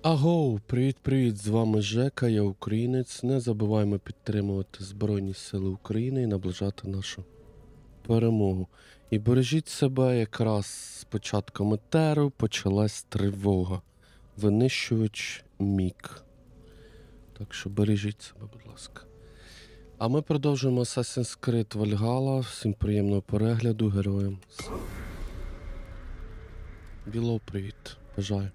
Агоу, привіт-привіт, з вами Жека, я українець. Не забуваємо підтримувати Збройні Сили України і наближати нашу перемогу. І бережіть себе, якраз з початком етеру почалась тривога. Винищувач МІГ. Так що бережіть себе, будь ласка. А ми продовжуємо Assassin's Creed Вальгалла. Всім приємного перегляду, героям. Білов, привіт. Бажаю.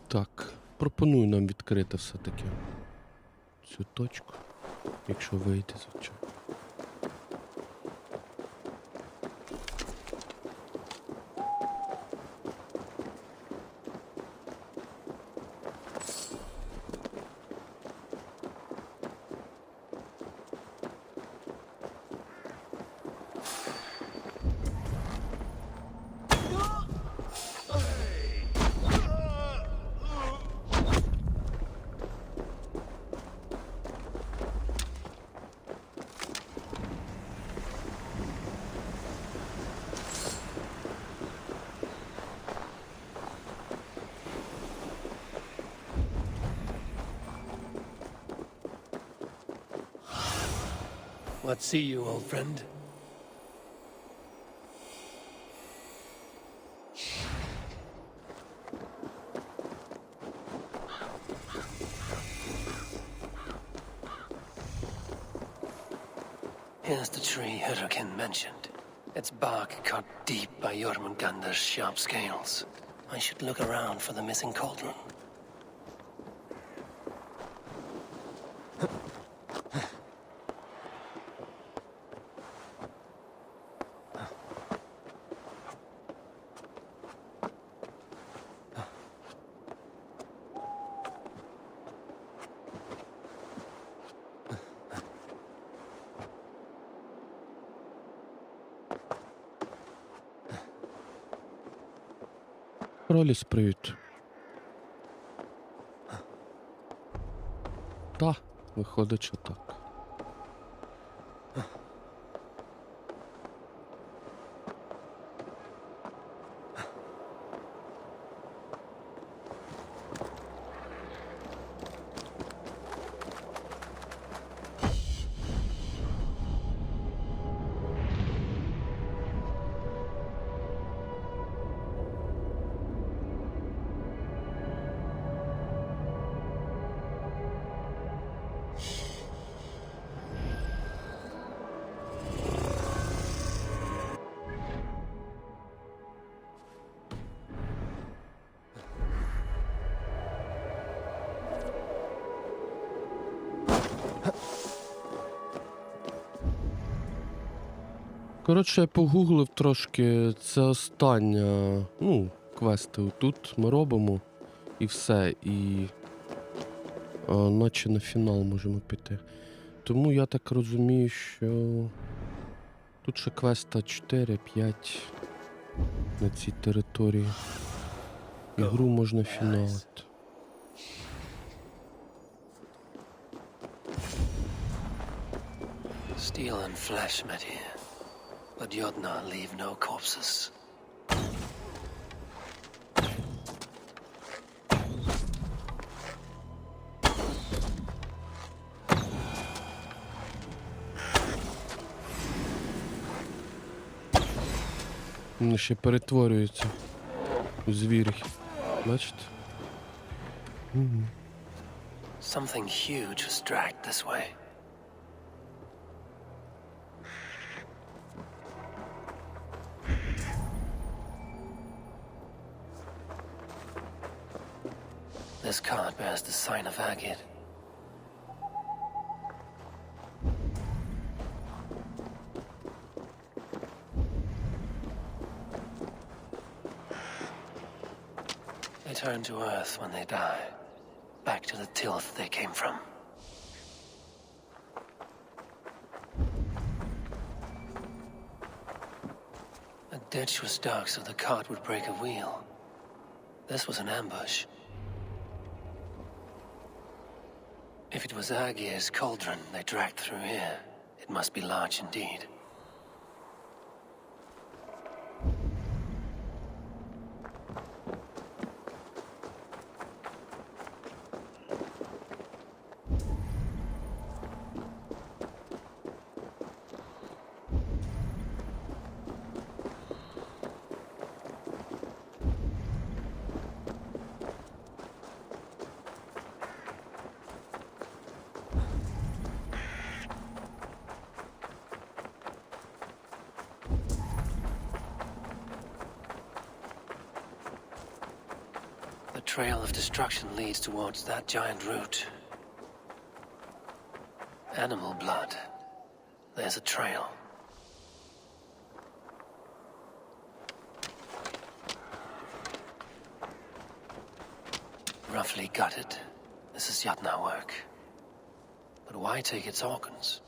Так, пропоную нам відкрити все-таки цю точку, якщо вийти, звичайно. What see you, old friend? Here's the tree Hurricane mentioned. Its bark cut deep by Jormungandr's sharp scales. I should look around for the missing cauldron. Роліс, привіт. Та, виходить, що так. Коротше, я погуглив трошки, це остання, квести тут ми робимо і все, і наче на фінал можемо піти. Тому я так розумію, що тут ще квеста 4-5 на цій території. Ігру можна фіналити. Steel and flesh met here, but Jodna leave no corpses. Вони ще перетворюються у звірів. Бачите? Something huge was dragged this way. This card bears the sign of agate. They turn to earth when they die, back to the tilth they came from. The ditch was dark so the cart would break a wheel. This was an ambush. If it was Agir's cauldron they dragged through here, it must be large indeed. The trail of destruction leads towards that giant root. Animal blood. There's a trail. Roughly gutted. This is Yatna work. But why take its organs?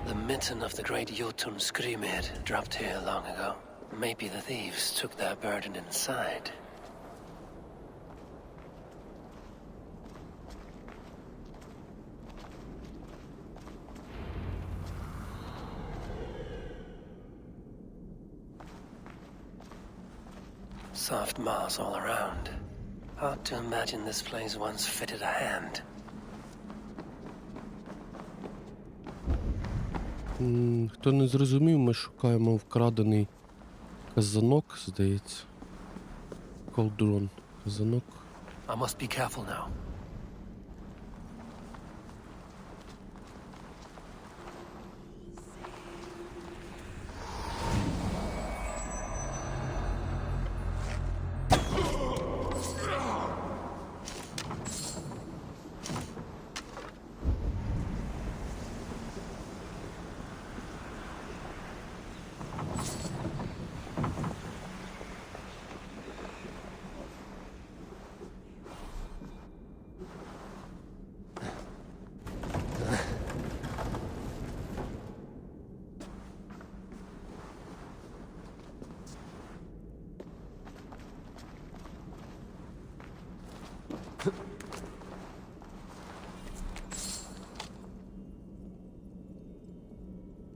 The mitten of the great Jotun Skrimir dropped here long ago. Maybe the thieves took their burden inside. Soft moss all around. Hard to imagine this place once fitted a hand. Хто не зрозумів, ми шукаємо вкрадений казанок, здається. Колдрон. Казанок. I must be careful now.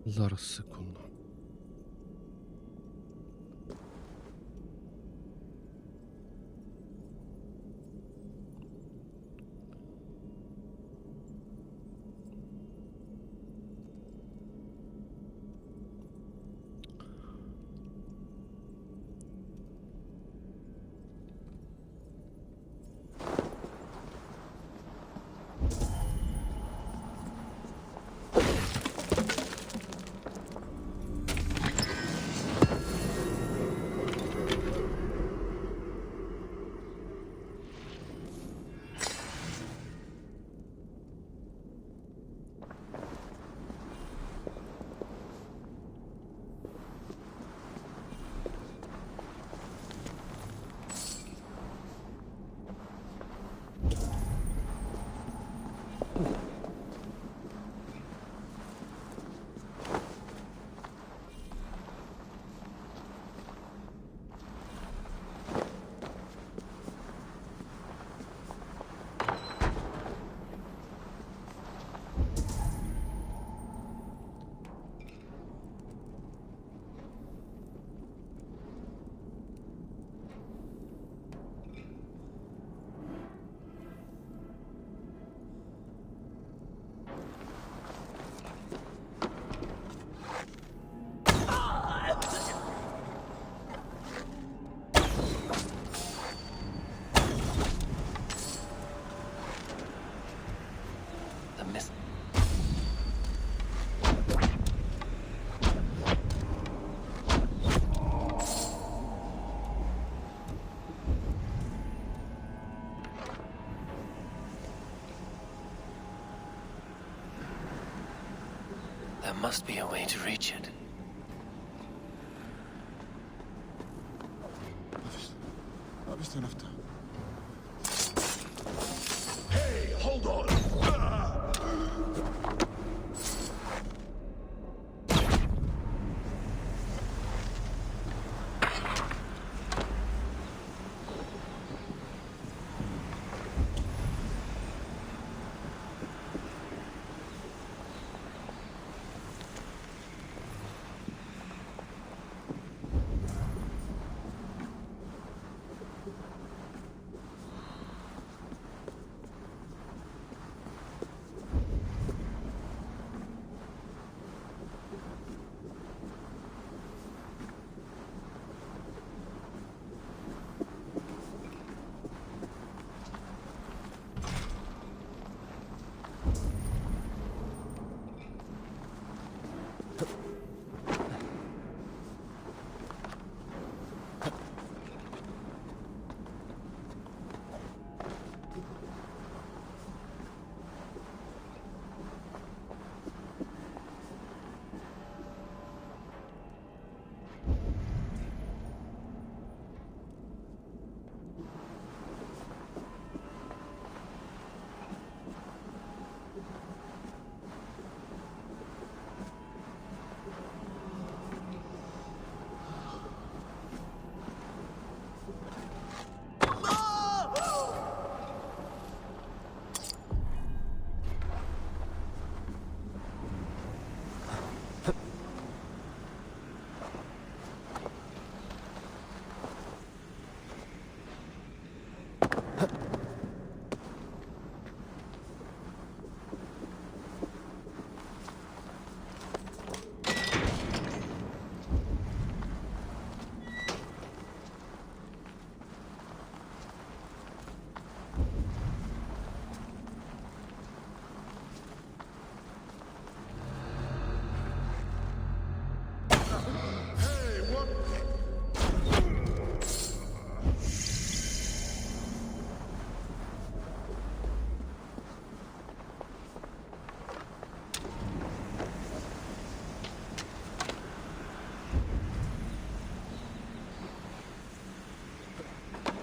Зараз, секунду. must be a way to reach it. Bist du noch da? Hey, hold on!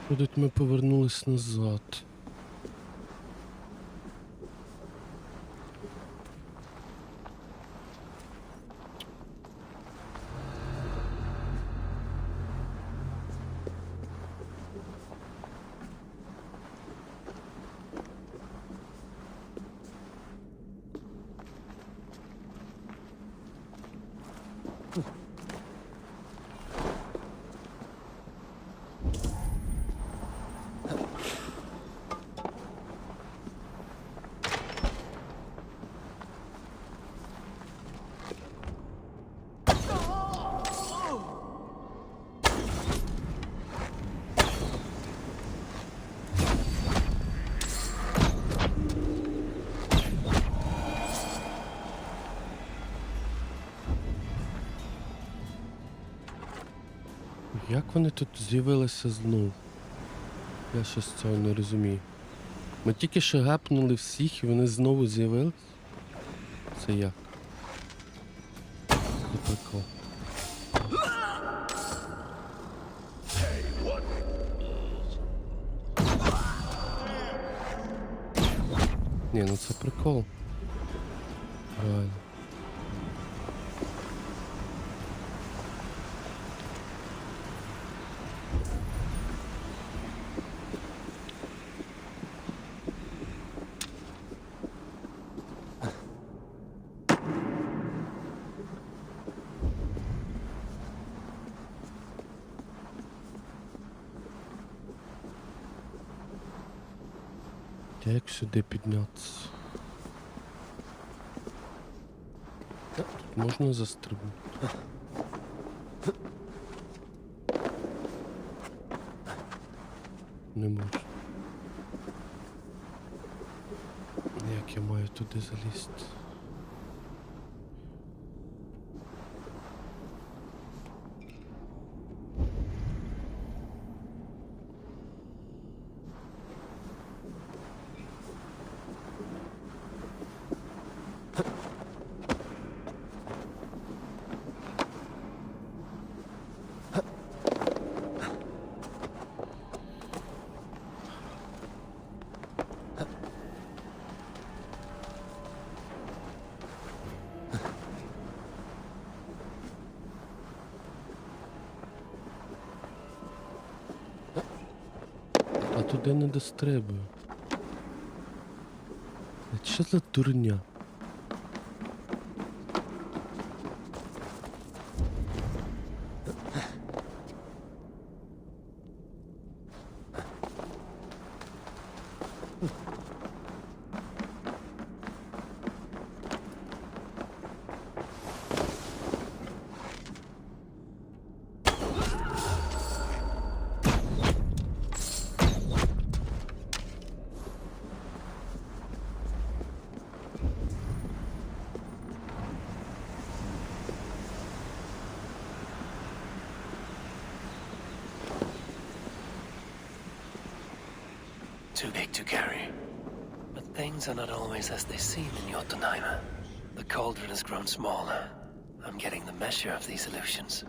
Виходить, ми повернулись назад. Як вони тут з'явилися знов? Я щось цього не розумію. Ми тільки що гепнули всіх і вони знову з'явились? Це як? Це прикол. Ні, ну це прикол. Реально. Як сюди піднятися? Тут можна застрибнути? Не можу. Як я маю туди залізти? туди не дострибую. Що за дурня? Too big to carry. But things are not always as they seem in Jotunheim. The cauldron has grown smaller. I'm getting the measure of these illusions.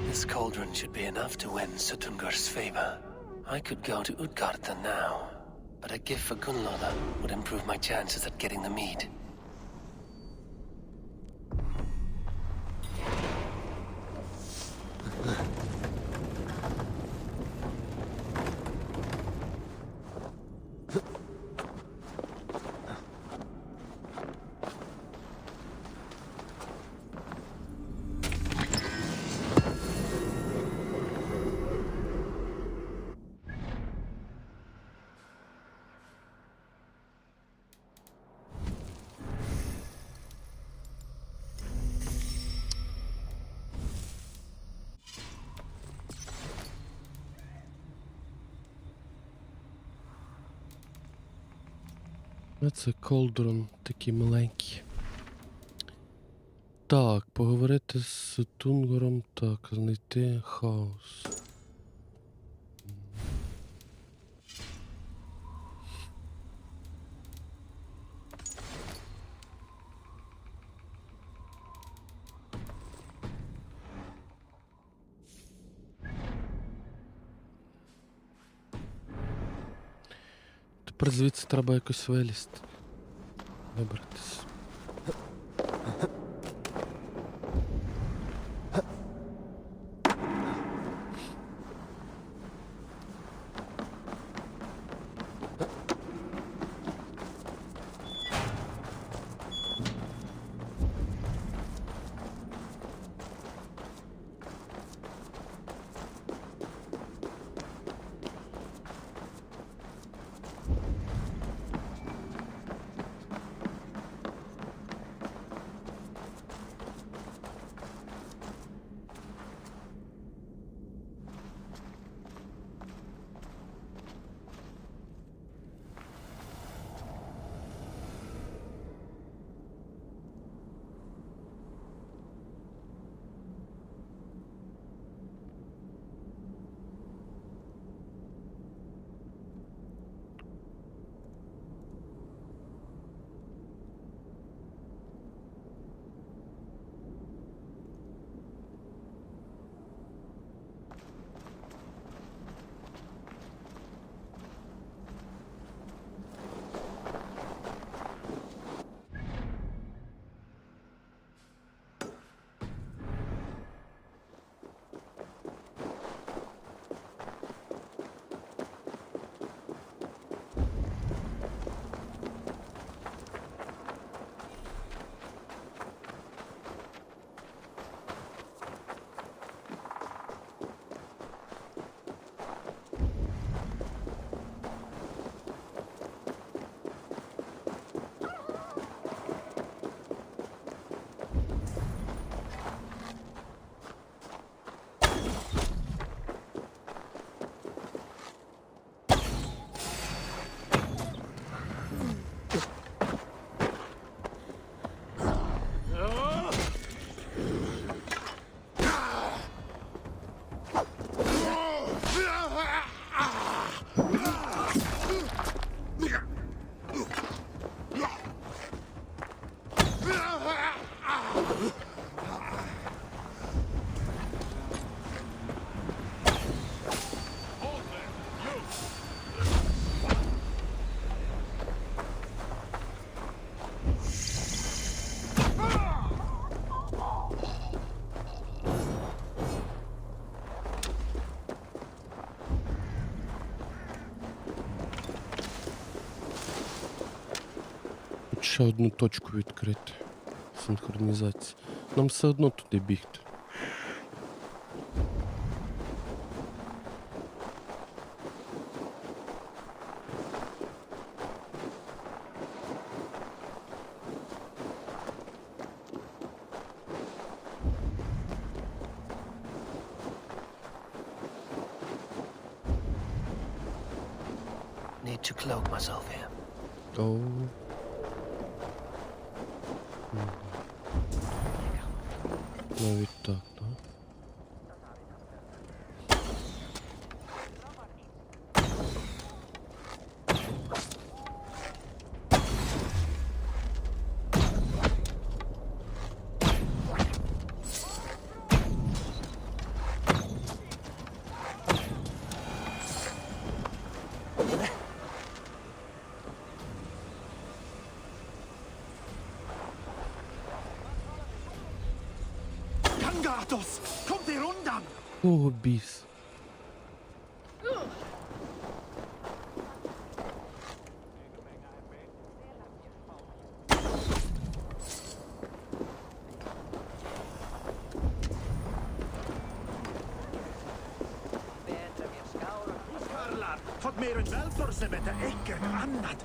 This cauldron should be enough to win Sutungur's favor. I could go to Utgarda now, but a gift for Gunnlaugur would improve my chances at getting the mead. Це колдрон такий маленький. Так, поговорити з Тунгором, так, знайти хаос. Тепер звідси треба якось вилізти. Вибратись. тут ще одну точку відкрити. Синхронізація. Нам все одно туди бігти. Need to cloak myself here. Оу. Навіть так, так? Kangatos! Kommt ihr undan! О, біс. Karlar! Fått mer än välförsevätte äcker annat!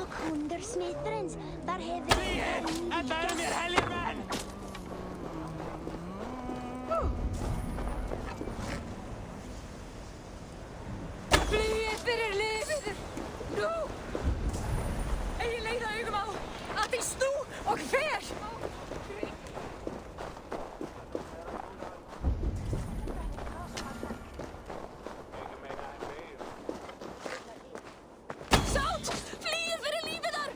Och hundersmittarens, där har vi helgemän! Fly fyrir livet! Nú! Egin leiða augum á að þið snú og fer! Sátt! Flýið fyrir lífið þar!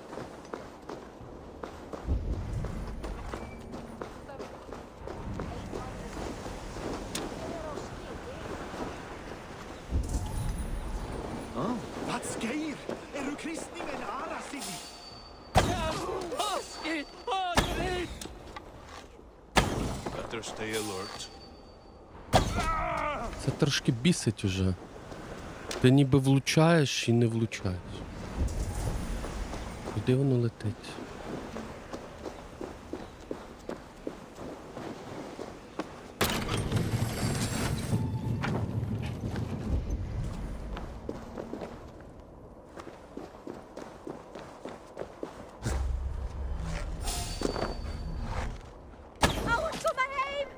Vad skeir? Är du kristningen Arasini? Better stay alert. Це трошки бісить уже. Ти ніби влучаєш і не влучаєш. Куди воно летить? Á að koma heim!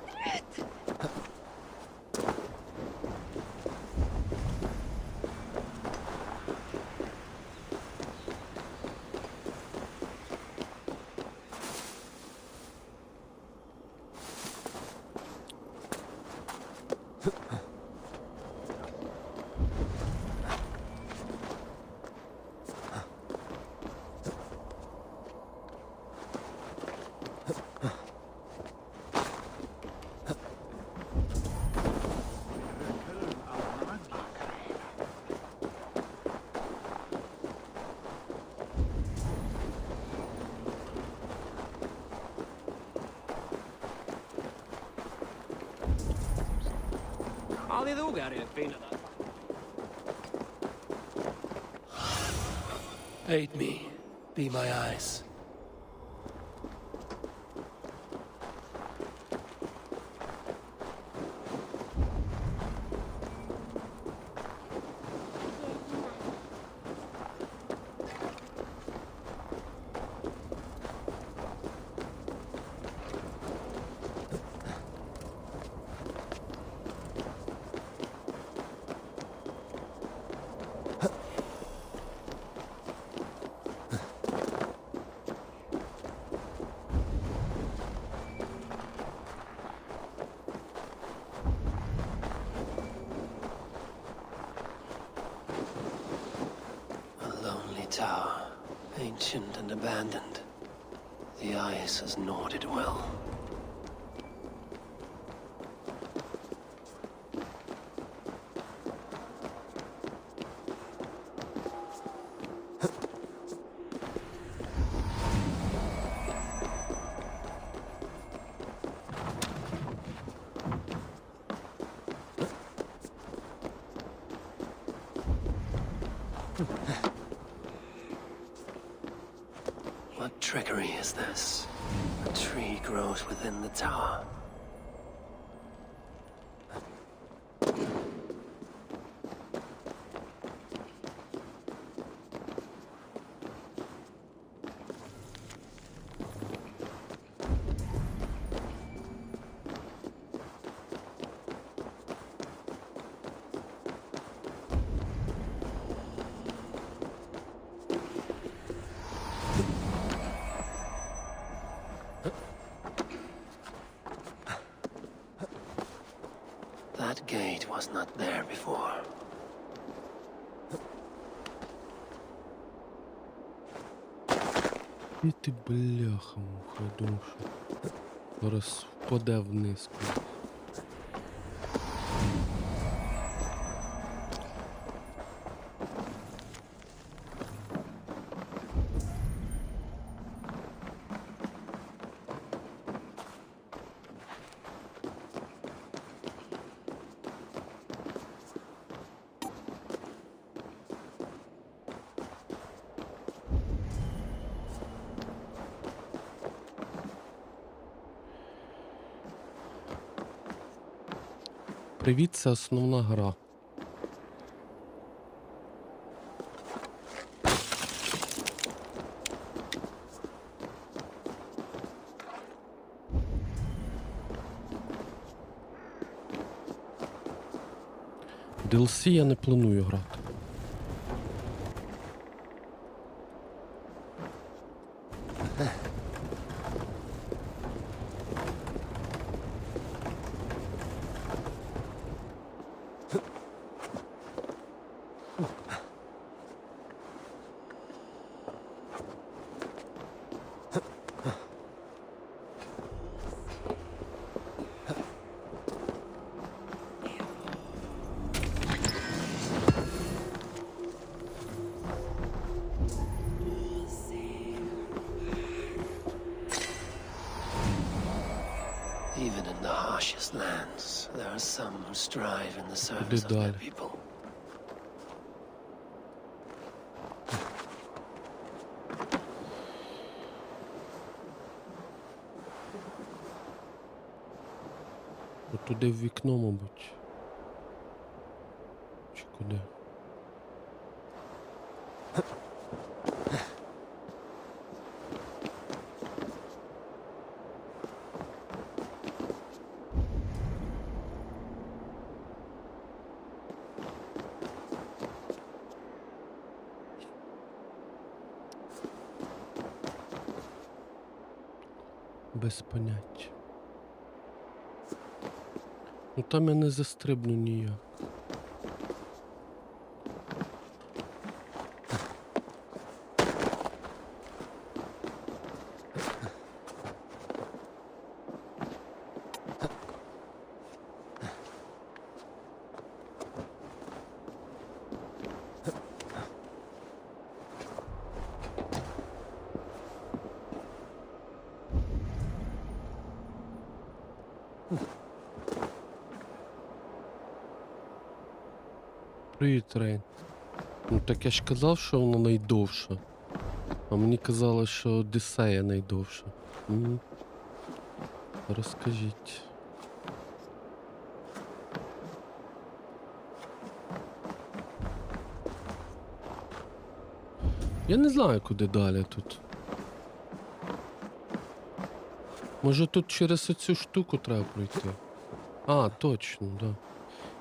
Drutt! Aid me. Be my eyes. A lonely tower, ancient and abandoned. The ice has gnawed it well. What trickery is this? A tree grows within the tower. That gate was not there before. І ти бляха-муха, я думав, що зараз впаде вниз. Привіт, це основна гра. DLC я не планую грати. Even in the harshest lands, there are some who strive in the service of their people. Туди в вікно, мабуть. Чи куди? Без поняття. Ну там я не застрибну ніяк. Привіт, Рейн. Ну так я ж казав, що вона найдовша. А мені казали, що Одіссея найдовша. Розкажіть. Я не знаю, куди далі тут. Може тут через оцю штуку треба пройти? А, точно, да.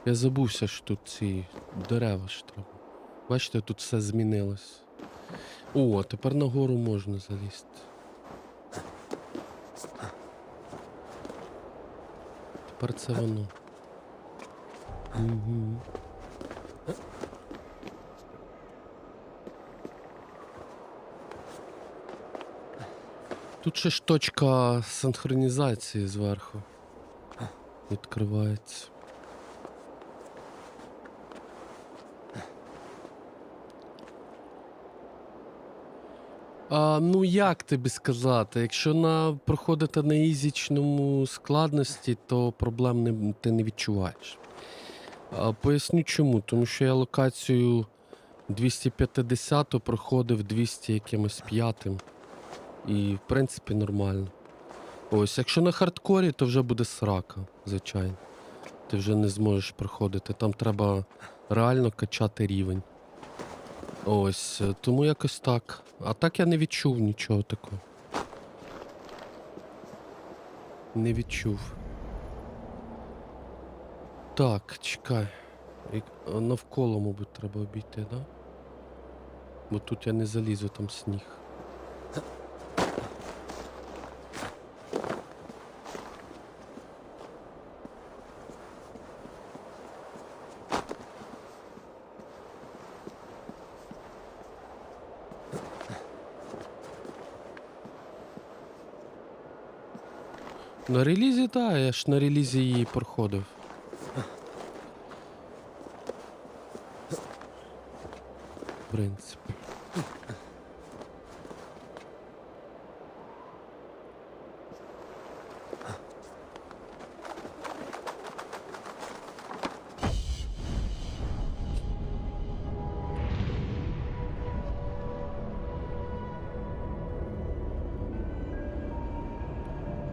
Я забувся, що тут ці дерева ж треба. Бачите, тут все змінилось. О, тепер нагору можна залізти. Тепер це воно. Угу. Тут ще ж точка синхронізації зверху відкривається. Ну як тобі сказати, якщо проходити на ізічному складності, то проблем ти не відчуваєш. Поясню чому, тому що я локацію 250 проходив 200 якимось 5. І, в принципі, нормально. Ось, якщо на хардкорі, то вже буде срака, звичайно. Ти вже не зможеш проходити. Там треба реально качати рівень. Ось, тому якось так. А так я не відчув нічого такого. Не відчув. Так, чекай. Навколо, мабуть, треба обійти, да? Бо тут я не залізу, там сніг. На релізі, так, я ж на релізі її проходив. В принципі.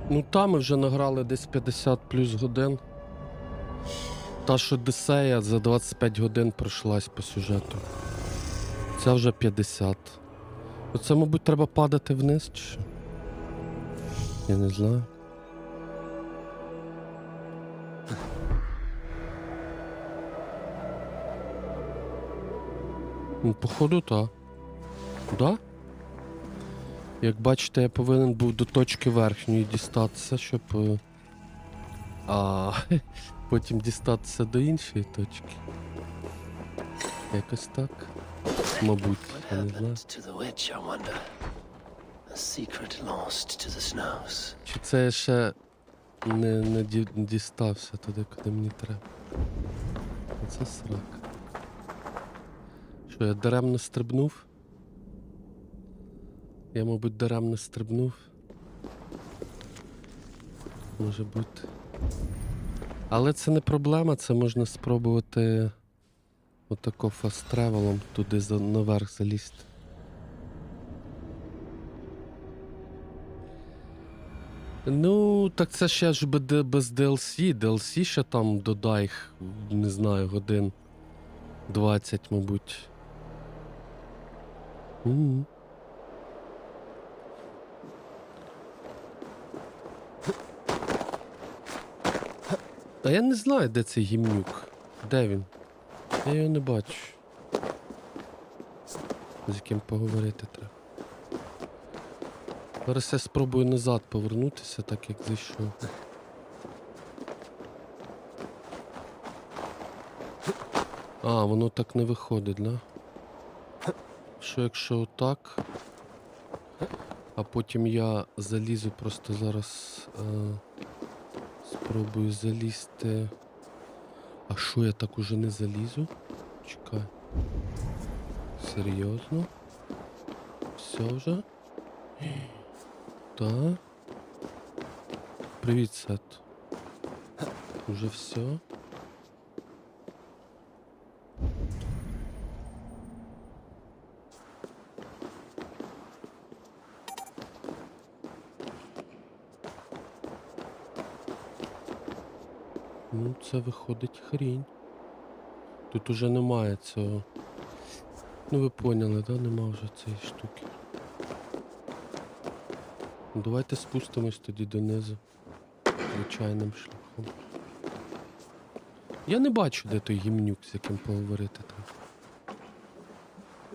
Ну там ми вже награли десь 50 плюс годин. Та, що Десея за 25 годин пройшлась по сюжету. Це вже 50. Оце, мабуть, треба падати вниз, чи що? Я не знаю. Ну, походу, так. Да? Як бачите, я повинен був до точки верхньої дістатися, щоб потім дістатися до іншої точки. Якось так. Мабуть, What я не знаю. happened to the witch, I wonder? A secret lost to the snows. Чи це я ще не дістався туди, куди мені треба. Оце срак. Що, я даремно стрибнув? Я, мабуть, даремно стрибнув. Може бути. Але це не проблема, це можна спробувати отако фаст-тревелом туди наверх залізти. Ну, так це ще ж без DLC. DLC ще там додай, не знаю, годин 20, мабуть. Та я не знаю, де цей гімнюк. Де він? Я його не бачу. З яким поговорити треба. Зараз я спробую назад повернутися, так як зайшов. А, воно так не виходить, да? Що якщо отак, а потім я залізу просто зараз... Спробую залізти. А що, я так уже не залізу? Чекай. Серйозно? Все вже? Так. Привіт, Сет. Уже все? Ну, це виходить хрінь. Тут уже немає цього. Ну ви поняли, да? Нема вже цієї штуки. Давайте спустимось тоді донизу. Звичайним шляхом. Я не бачу, де той гімнюк, з яким поговорити там.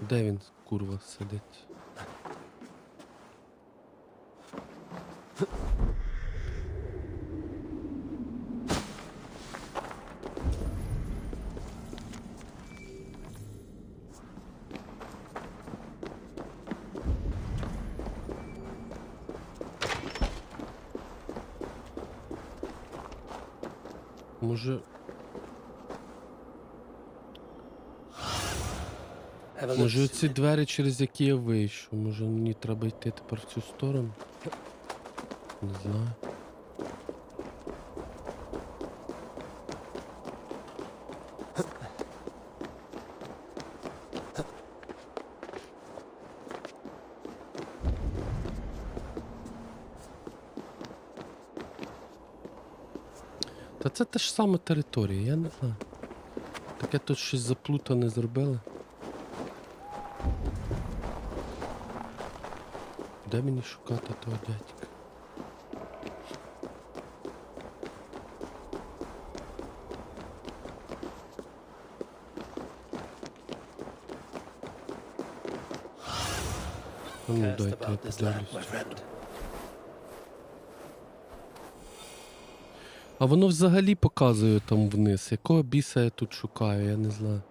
Де він, курва, сидить? Може ці двері, через які я вийшов, може мені треба йти тепер в цю сторону? Не знаю. Та це та ж сама територія, я не знаю. Таке тут щось заплутане зробили. Де мені шукати того дядька? Ну, Cast дайте я about this land, my подивлюсь. friend. А воно взагалі показує там вниз. Якого біса я тут шукаю, я не знаю.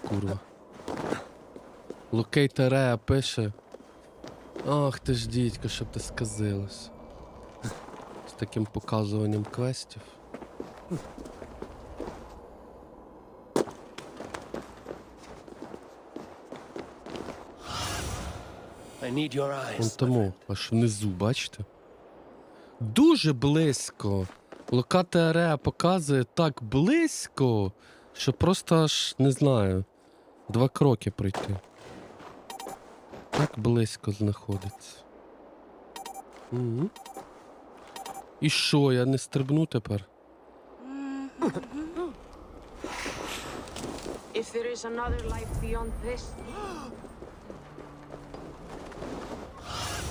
Курва. Locate area пише. Ах ти ж дідько, щоб ти сказилось. З таким показуванням квестів. I need your Вон eyes. тому, аж внизу, бачите? Дуже близько. Локати area показує так близько, що просто аж, не знаю, 2 кроки пройти. Так близько знаходиться. Угу. І що, я не стрибну тепер? If there is another life beyond this,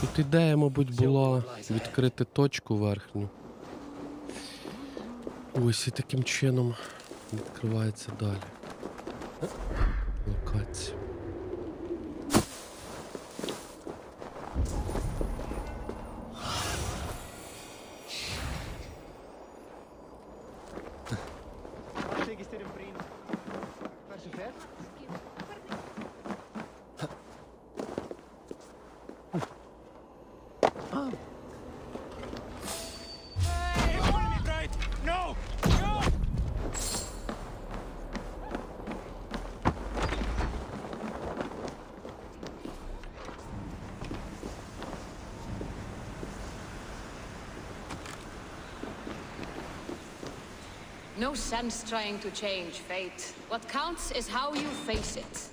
Тут ідея, мабуть, була відкрити точку верхню. Ось і таким чином відкривається далі. Локація. No! No sense trying to change fate. What counts is how you face it.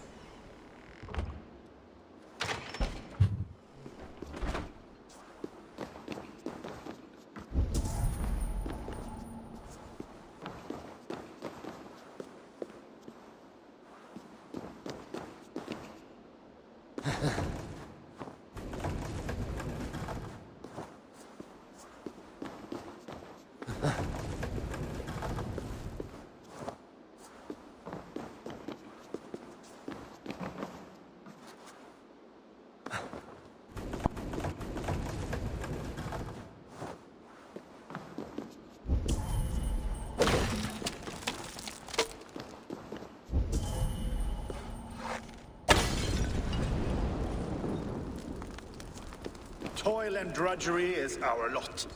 Toil and drudgery is our lot.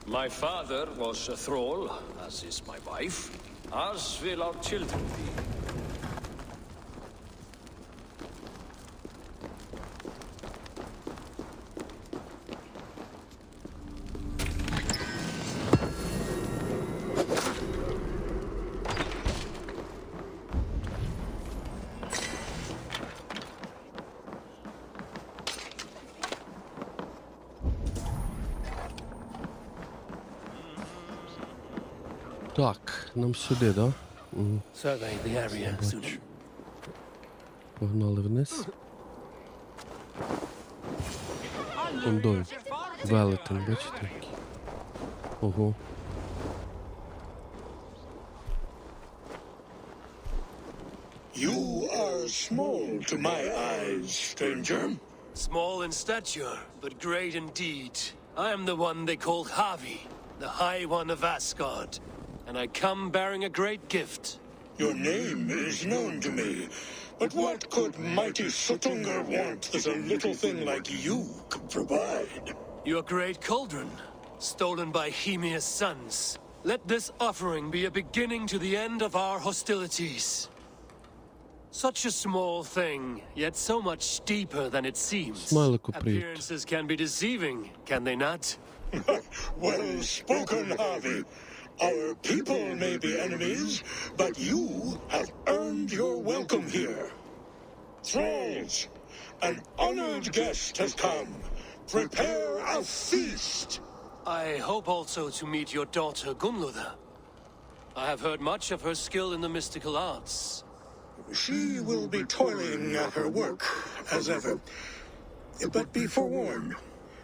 My father was a thrall, as is my wife, as will our children be. Так, нам сюди, да? Угу. Survey the area soon. Погнали вниз. Кондой. Велетень, бачите? Який? Ого. You are small to my eyes, stranger. Small in stature, but great in deed. I am the one they call Havi, the High One of Asgard. And I come bearing a great gift. Your name is known to me, but what could mighty Sutungar want that a little thing like you could provide? Your great cauldron, stolen by Hemia's sons. Let this offering be a beginning to the end of our hostilities. Such a small thing, yet so much deeper than it seems. Смайлику привіт. Appearances can be deceiving, can they not? Well spoken, Harvey. Our people may be enemies, but you have earned your welcome here. Thralls, An honored guest has come. Prepare a feast. I hope also to meet your daughter Gunlother. I have heard much of her skill in the mystical arts. She will be toiling at her work, as ever. But be forewarned,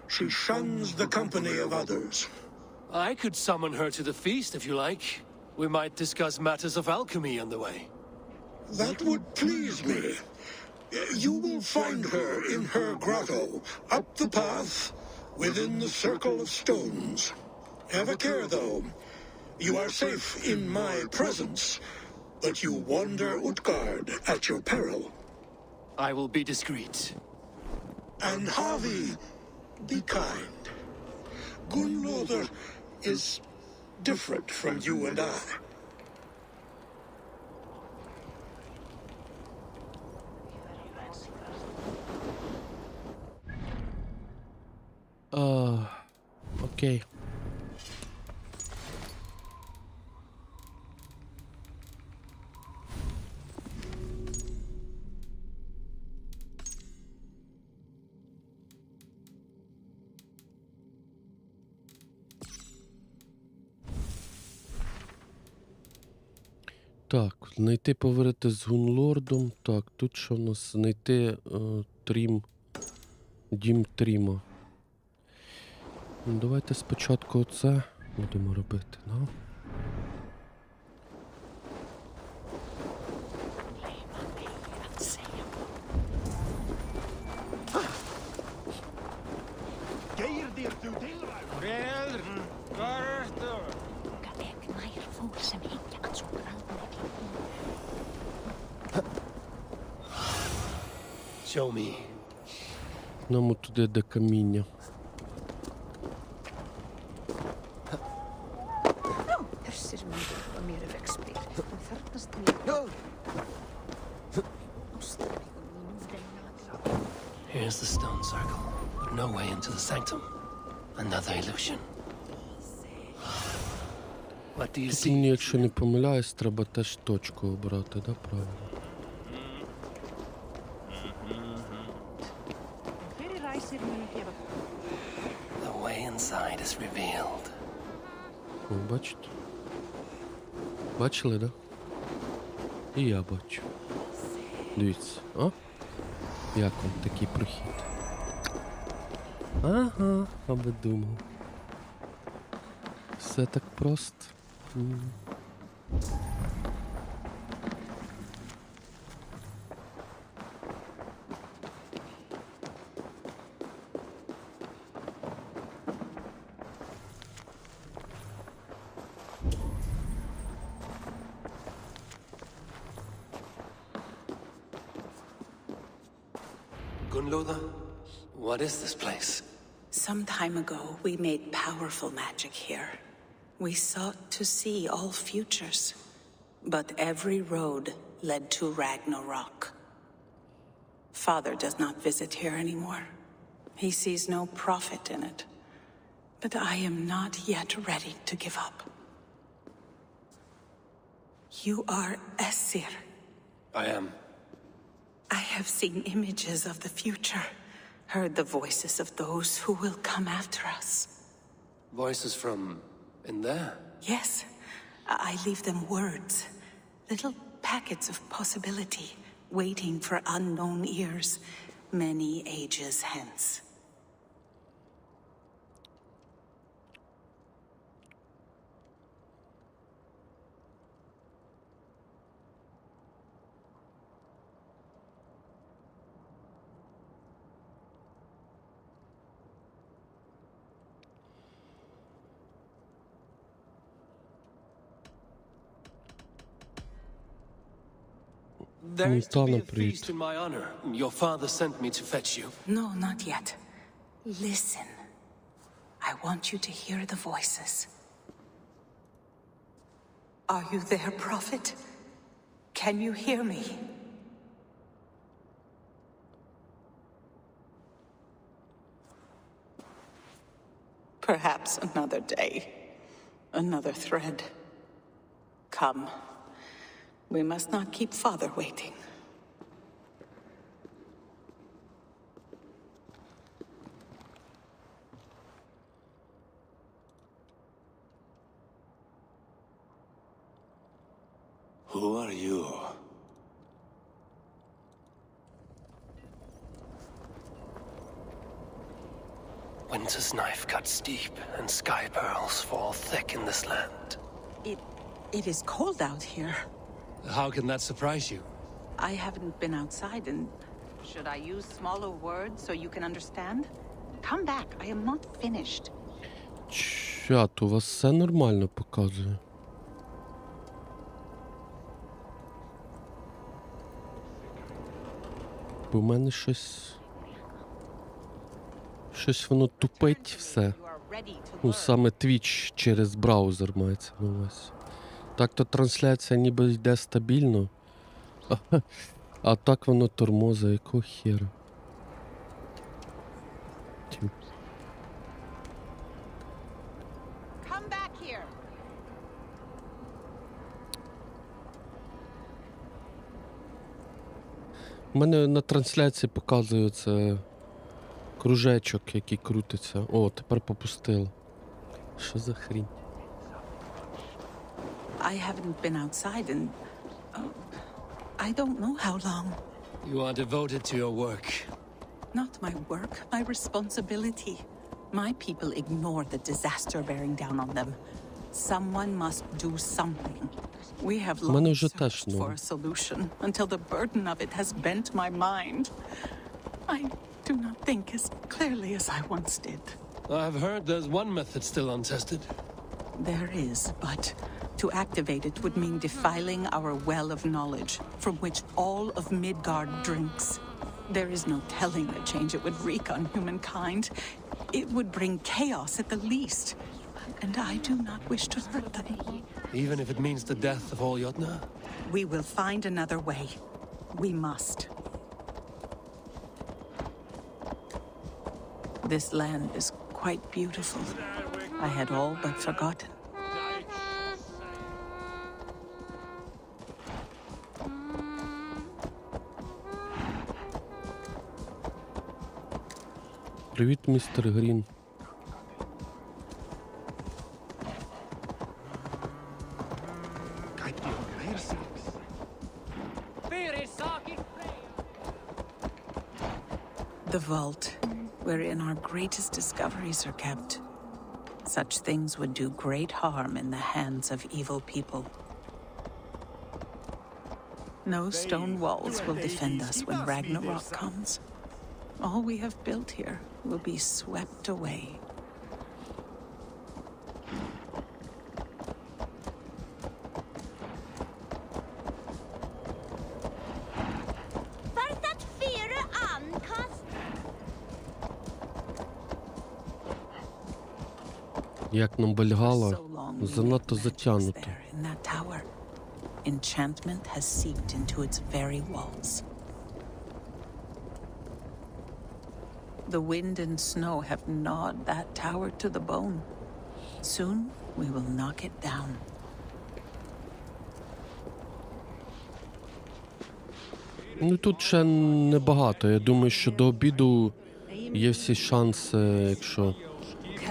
she shuns the company of others. I could summon her to the feast if you like. We might discuss matters of alchemy on the way. That would please me. You will find her in her grotto, up the path, within the circle of stones. Have a care, though. You are safe in my presence, but you wander Utgard at your peril. I will be discreet. And Havi, be kind. Gunlother is different from you and I. Окей. Так, знайти поговорити з Гунлордом. Так, тут що в нас? Знайти дім Тріма. Ну, давайте спочатку оце будемо робити, да? Show me. Нам туди де каміння. Here's the stone circle, but no way into the sanctum. Another illusion. What do you Тут see? мені, якщо не помиляюсь, треба теж точку обрати, да, правильно? The way inside is revealed. О, бачите? Бачили, да? І я бачу. Дивіться, а? Як вам такий прохід? Ага, аби думав. Все так просто. Gunlother, what is this place? Some time ago, we made powerful magic here. We sought to see all futures, but every road led to Ragnarok. Father does not visit here anymore. He sees no profit in it. But I am not yet ready to give up. You are Esir. I am. I have seen images of the future, heard the voices of those who will come after us. Voices from in there? Yes, I leave them words, little packets of possibility, waiting for unknown ears, many ages hence. There is to be a Sultan Priest. feast in my honor. Your father sent me to fetch you. No, not yet. Listen. I want you to hear the voices. Are you there, Prophet? Can you hear me? Perhaps another day. Another thread. Come. We must not keep Father waiting. Who are you? Winter's knife cuts deep, and sky pearls fall thick in this land. It is cold out here. How can that surprise you? I haven't been outside and... Should I use smaller words so you can understand? Come back, I am not finished. Чат, у вас все нормально показує. Бо в мене щось воно тупить все. Ну, саме Twitch через браузер мається на увазі. Так-то трансляція ніби йде стабільно. А так воно тормозить, якого хера. У мене на трансляції показується кружечок, який крутиться. О, тепер попустило. Що за хрінь? I haven't been outside in... I don't know how long. You are devoted to your work. Not my work, my responsibility. My people ignore the disaster bearing down on them. Someone must do something. We have long searched for a solution until the burden of it has bent my mind. I do not think as clearly as I once did. I've heard there's one method still untested. There is, but to activate it would mean defiling our well of knowledge, from which all of Midgard drinks. There is no telling the change it would wreak on humankind. It would bring chaos at the least, and I do not wish to hurt them. Even if it means the death of all Jotna? We will find another way. We must. This land is quite beautiful. I had all but forgotten. Привіт, містер Грін. The vault, wherein our greatest discoveries are kept. Such things would do great harm in the hands of evil people. No stone walls will defend us when Ragnarok comes. All we have built here will be swept away. Як нам Вальгалла, занадто затягнуто. Enchantment has seeped into its very walls. The wind and snow have gnawed that tower to the bone. Soon we will knock it down. Ну тут ще небагато. Я думаю, що до обіду є всі шанси, якщо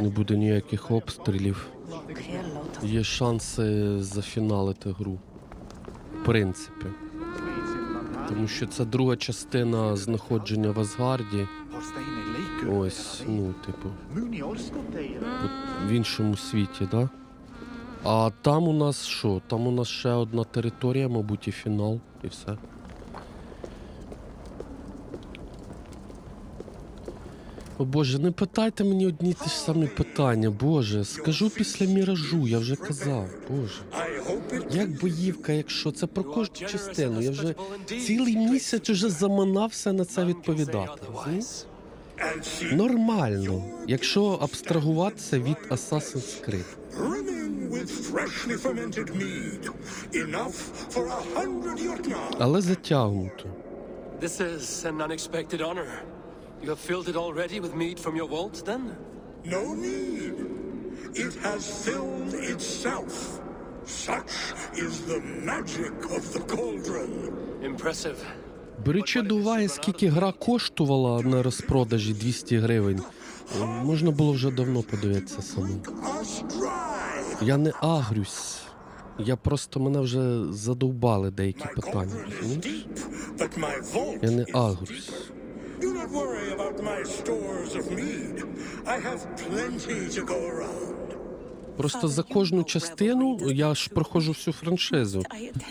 не буде ніяких обстрілів. Є шанси зафіналити гру. В принципі. Тому що це друга частина знаходження в Асгарді. Ось, ну, типу, в іншому світі, да? А там у нас що? Там у нас ще одна територія, мабуть, і фінал, і все. О Боже, не питайте мені одні ті ж самі питання, Боже. Скажу після Міражу, я вже казав, Боже. Як боївка, якщо це про кожну частину. Я вже цілий місяць уже заманався на це відповідати. Розумієш? Нормально, якщо абстрагуватися від Assassin's Creed. Але затягнуто. This is an unexpected honor. You have filled it already with mead from your vault, then? No need. It has filled itself. Such is the magic of the cauldron. Impressive. Беручи до уваги, скільки гра коштувала на розпродажі 200 гривень, можна було вже давно подивитися самому. Я не агрюсь. Я просто, мене вже задовбали деякі My питання. cauldron is розумієш? deep, but my vault Я не is агрусь. Do not worry about my stores of mead. I have plenty to go around. Просто за кожну частину, я ж проходжу всю франшизу.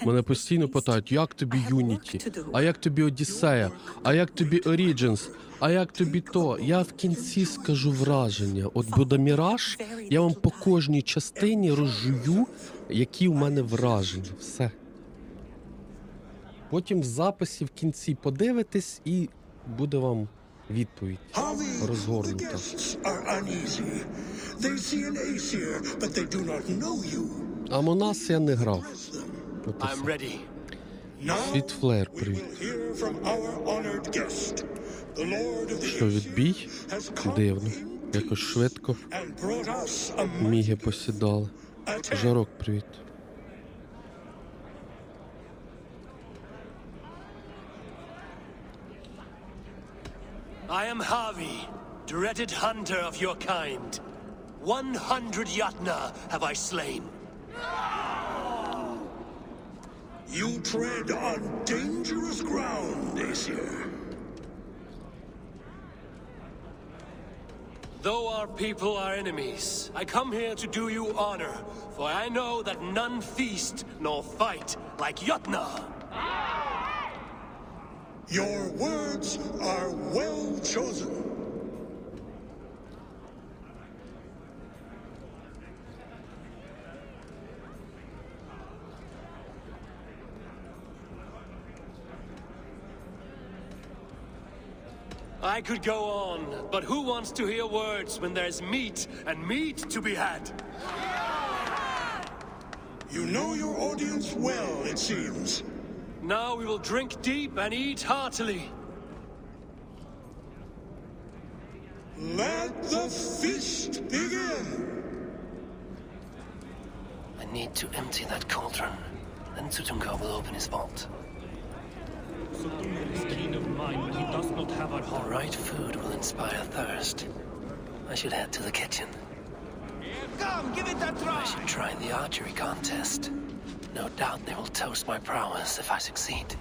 Мене постійно питають, як тобі Юніті, а як тобі Одіссея, а як тобі Origins, а як тобі то. Я в кінці скажу враження. От буде Міраж, я вам по кожній частині розжую, які в мене враження. Все. Потім в записі в кінці подивитесь і буде вам відповідь Harvey, the розгорнута. guests are uneasy. They see an ace here, but they do not know you. А Монас я не грав. От і I'm все. ready. Now Світ Флер, we привіт. will hear from our honored guest. The Lord of the Що, відбій? has come Дивно. in Якось швидко and brought us a міги посідали. Жарок, привіт. I am Harvey, dreaded hunter of your kind. 100 Yatna have I slain. You tread on dangerous ground, Aesir. Though our people are enemies, I come here to do you honor, for I know that none feast nor fight like Yatna. Your words are well chosen. I could go on, but who wants to hear words when there's meat and meat to be had? You know your audience well, it seems. Now we will drink deep and eat heartily. Let the feast begin. I need to empty that cauldron. Then Tutunka will open his vault. The right food will inspire thirst. I should head to the kitchen. Come, give it a try. I should try the archery contest. No doubt they will toast my prowess if I succeed.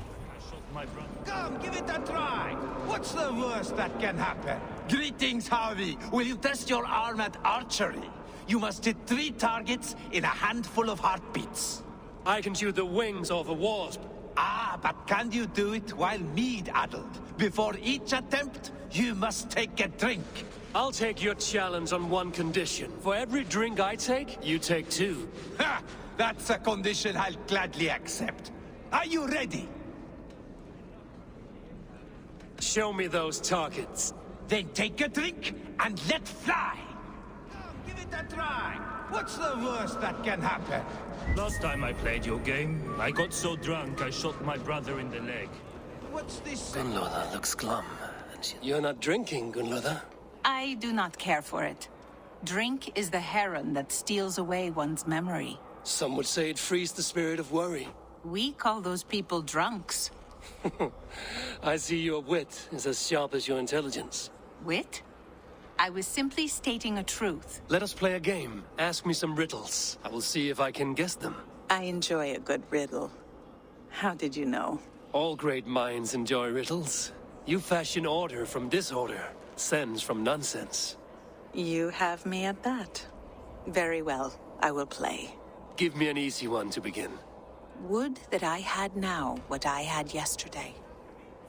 Come, give it a try. What's the worst that can happen? Greetings, Harvey. Will you test your arm at archery? You must hit 3 targets in a handful of heartbeats. I can shoot the wings off a wasp. Ah, but can you do it while mead-addled? Before each attempt, you must take a drink. I'll take your challenge on one condition. For every drink I take, you take 2. Ha! That's a condition I'll gladly accept. Are you ready? Show me those targets. Then take a drink and let fly. Come, give it a try. What's the worst that can happen? Last time I played your game, I got so drunk I shot my brother in the leg. What's this? Gunlother looks glum. You're not drinking, Gunlother. I do not care for it. Drink is the heron that steals away one's memory. Some would say it frees the spirit of worry. We call those people drunks. I see your wit is as sharp as your intelligence. Wit? I was simply stating a truth. Let us play a game. Ask me some riddles. I will see if I can guess them. I enjoy a good riddle. How did you know? All great minds enjoy riddles. You fashion order from disorder, sense from nonsense. You have me at that. Very well, I will play. Give me an easy one to begin. Would that I had now what I had yesterday.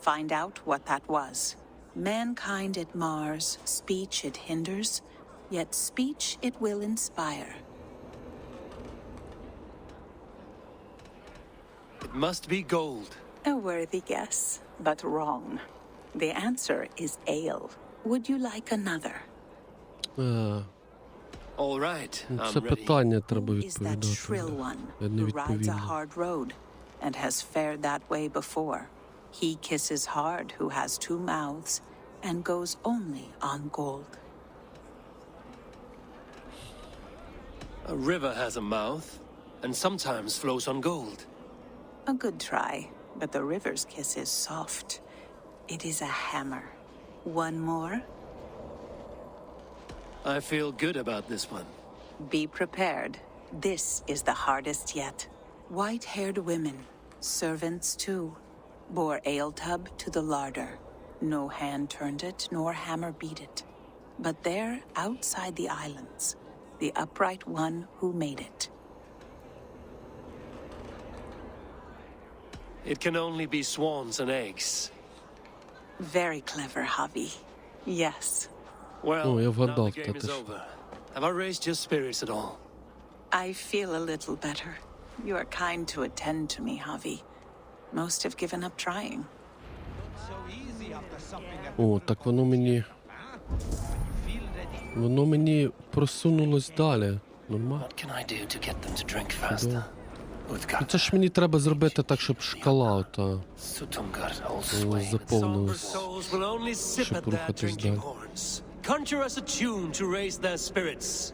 Find out what that was. Mankind it mars, speech it hinders, yet speech it will inspire. It must be gold. A worthy guess, but wrong. The answer is ale. Would you like another? All right, Це I'm ready. питання треба Is that shrill відповідати. one Я не who rides a відповім. hard road and has fared that way before? He kisses hard who has 2 mouths and goes only on gold. A river has a mouth and sometimes flows on gold. A good try, but the river's kiss is soft. It is a hammer. One more? I feel good about this one. Be prepared. This is the hardest yet. White-haired women, servants too, bore ale tub to the larder. No hand turned it, nor hammer beat it. But there, outside the islands, the upright one who made it. It can only be swans and eggs. Very clever, Javi. Yes. Well, Oh, я now the вгадав, game is Татиш. over. Have I raised your spirits at all? I feel a little better. You are kind to attend to me, Javi. Most have given up trying. О, так воно мені... Воно мені просунулось далі. Нормально. What can I do to get them to drink faster? Ну, це ж мені треба зробити так, щоб шкала ота Sutungar, old swain. заповнилась, Souls will only sip щоб at their рухатись drinking далі. horns. Conjure us a tune to raise their spirits.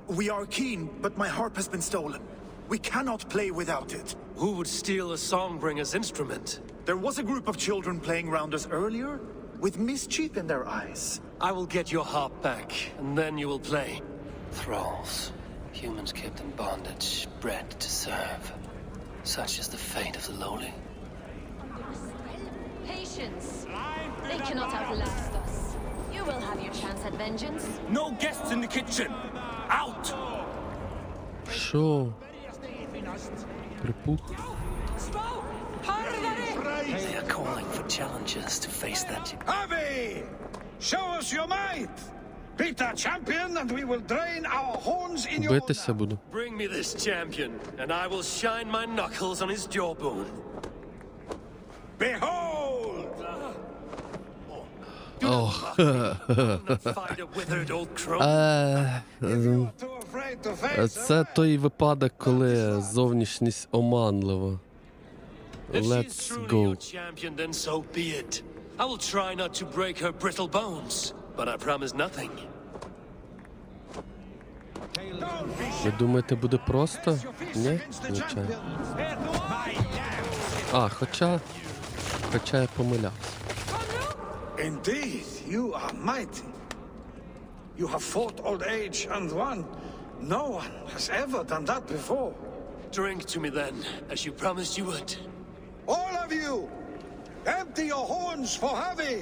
We are keen, but my harp has been stolen. We cannot play without it. Who would steal a songbringer's instrument? There was a group of children playing round us earlier, with mischief in their eyes. I will get your harp back, and then you will play. Thralls. Humans kept in bondage, bred to serve. Such is the fate of the lowly. Patience. They cannot outlast us. You will have your chance at vengeance. No guests in the kitchen! Out! Що? Припух? They are calling for challengers to face that. Avi! Show us your might! Beat our champion and we will drain our horns in your Битися буду. Bring me this champion, and I will shine my knuckles on his jawbone. Behold! Fight a withered old crone. Too afraid to face Це той випадок, коли зовнішність оманлива. If she's Let's truly go. your champion, then so be it. I will try not to break her brittle bones, but I promise nothing. Ви думаєте, буде просто? Ні? Звичайно. А, хоча я помилявся. Indeed, you are mighty. You have fought old age and won. No one has ever done that before. Drink to me then, as you promised you would. All of you, empty your horns for Javi.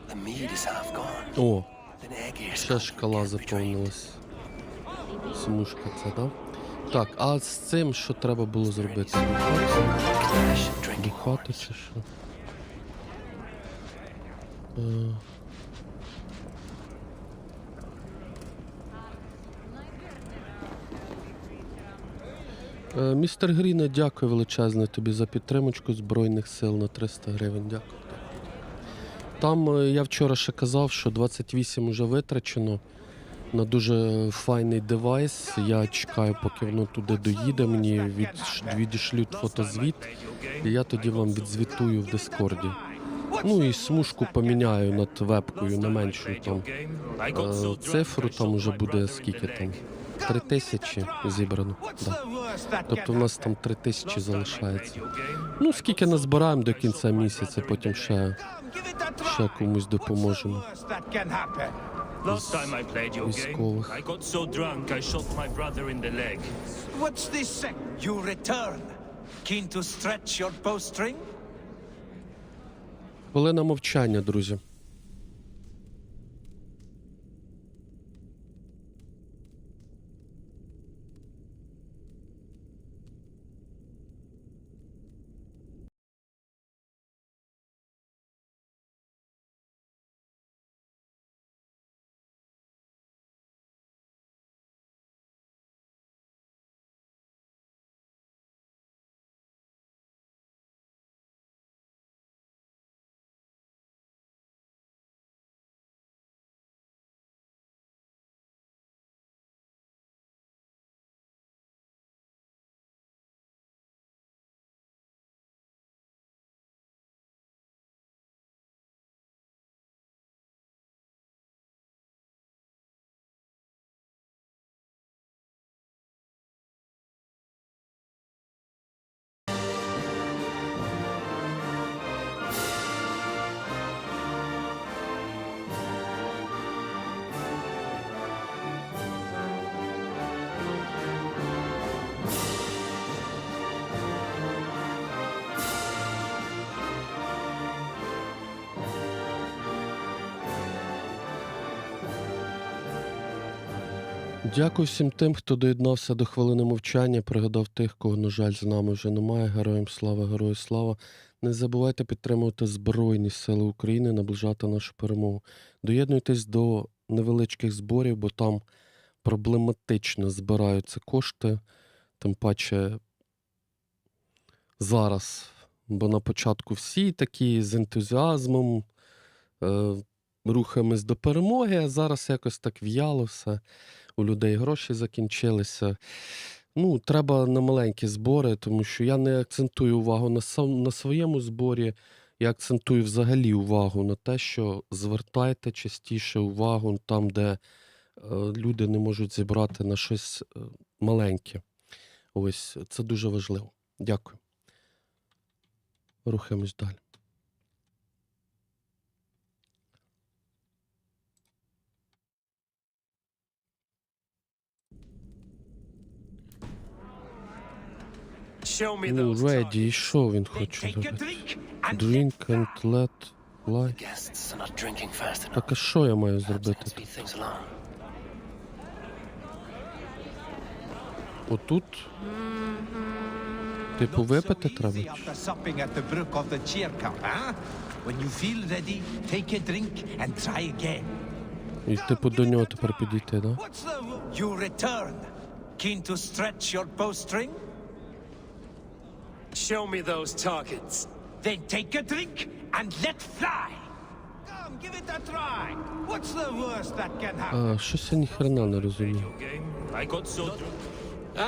The mead is half gone. О, An egg is ще шкала заповнилась. Смужка це, да? Так, а з цим що треба було зробити? Бухати чи що? Містер Гріне, дякую величезне тобі за підтримочку Збройних сил на 300 гривень. Дякую. Там я вчора ще казав, що 28 вже витрачено на дуже файний девайс. Я чекаю, поки воно туди доїде, мені відішлють фотозвіт, і я тоді вам відзвітую в Дискорді. Ну і смужку поміняю над вебкою на меншу там цифру, там уже буде скільки там. 3000 зібрано. Да. Тобто в нас там 3000 залишається. Ну, скільки назбираємо до кінця місяця, потім ще комусь допоможемо. Last time I played your game, Військових. I got so drunk I shot my brother in the leg. What's this? You return. Keen to stretch your bowstring? Хвилина мовчання, друзі. Дякую всім тим, хто доєднався до хвилини мовчання, пригадав тих, кого, на жаль, з нами вже немає. Героям слава, герої слава. Не забувайте підтримувати Збройні Сили України, наближати нашу перемогу. Доєднуйтесь до невеличких зборів, бо там проблематично збираються кошти. Тим паче зараз, бо на початку всі такі з ентузіазмом рухаємось до перемоги, а зараз якось так в'яло все. У людей гроші закінчилися. Ну, треба на маленькі збори, тому що я не акцентую увагу на своєму зборі, я акцентую взагалі увагу на те, що звертайте частіше увагу там, де люди не можуть зібрати на щось маленьке. Ось, це дуже важливо. Дякую. Рухаємось далі. Show me Ну, those ready, і targets. що він хоче зробити? Drink and let fly. Guests are not drinking fast enough. Так, а що я маю Perhaps I зробити? can speed things along. Отут? Типу випити треба? After supping at the brook of the cheer cup, huh? When you feel ready, take a drink and try again. І типу до нього тепер підійти, да? What's the... You return. Keen to stretch your bowstring? Show me those targets. Then take a drink and let fly. Come, give it a try. What's the worst that can happen? А, щось я ніхрена не розумію. Game. I got so drunk.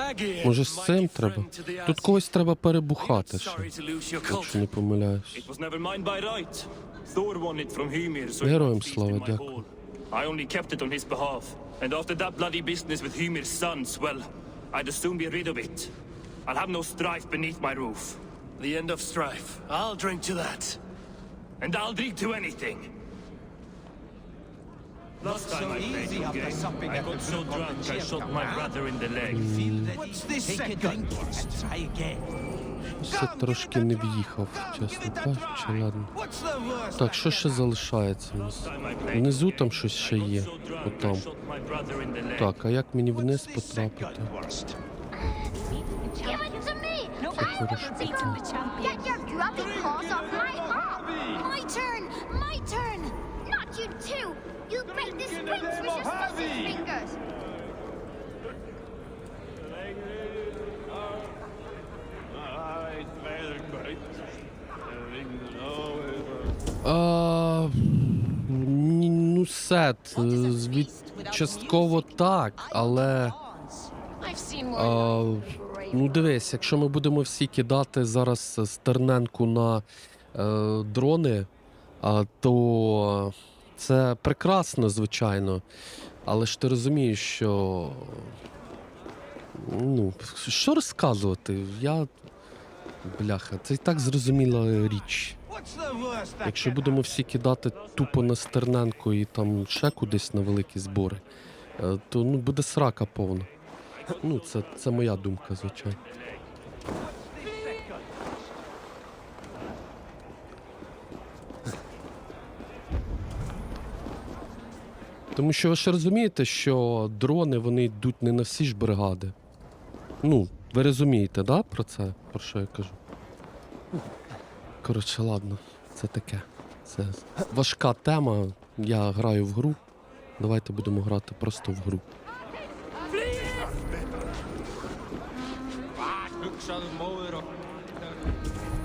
Aggie, Може з цим треба? Тут когось треба перебухати ще, sorry to lose your якщо не cult. помиляюсь. It was never mine by right. Thor won it from Hymir, so it Героям must feast слава, in my дякую. hall. I only kept it on his behalf. And after that bloody business with Hymir's sons, well, I'd as soon be rid of it. I'll have no strife beneath my roof. The end of strife. I'll drink to that. And I'll drink to anything. Last time I played easy your after game, supping I at the got so brook of the drunk I cheer shot cup, my huh? brother in the leg. Feel ready, What's this take a second drink worst? and try again. Все трошки не в'їхав, чесно кажучи, ладно. What's the worst Так, that що ще залишається у нас? Внизу там щось ще є. Отам. Так, а як мені вниз потрапити? Give it to me! No, Це перешкода. Get your grubby paws off my arm! My turn! My turn! Not you too! You break the springs with your sausage fingers! Ну, сет, частково так, але... Ну, дивись, якщо ми будемо всі кидати зараз стерненку на дрони, то це прекрасно, звичайно. Але ж ти розумієш, що... Ну, що розказувати? Бляха, це і так зрозуміла річ. Якщо будемо всі кидати тупо на стерненку і там ще кудись на великі збори, то ну, буде срака повна. Ну, це моя думка, звичайно. Тому що ви ж розумієте, що дрони, вони йдуть не на всі ж бригади. Ну, ви розумієте, да, про це, про що я кажу? Коротше, ладно, це таке. Це важка тема, я граю в гру. Давайте будемо грати просто в гру.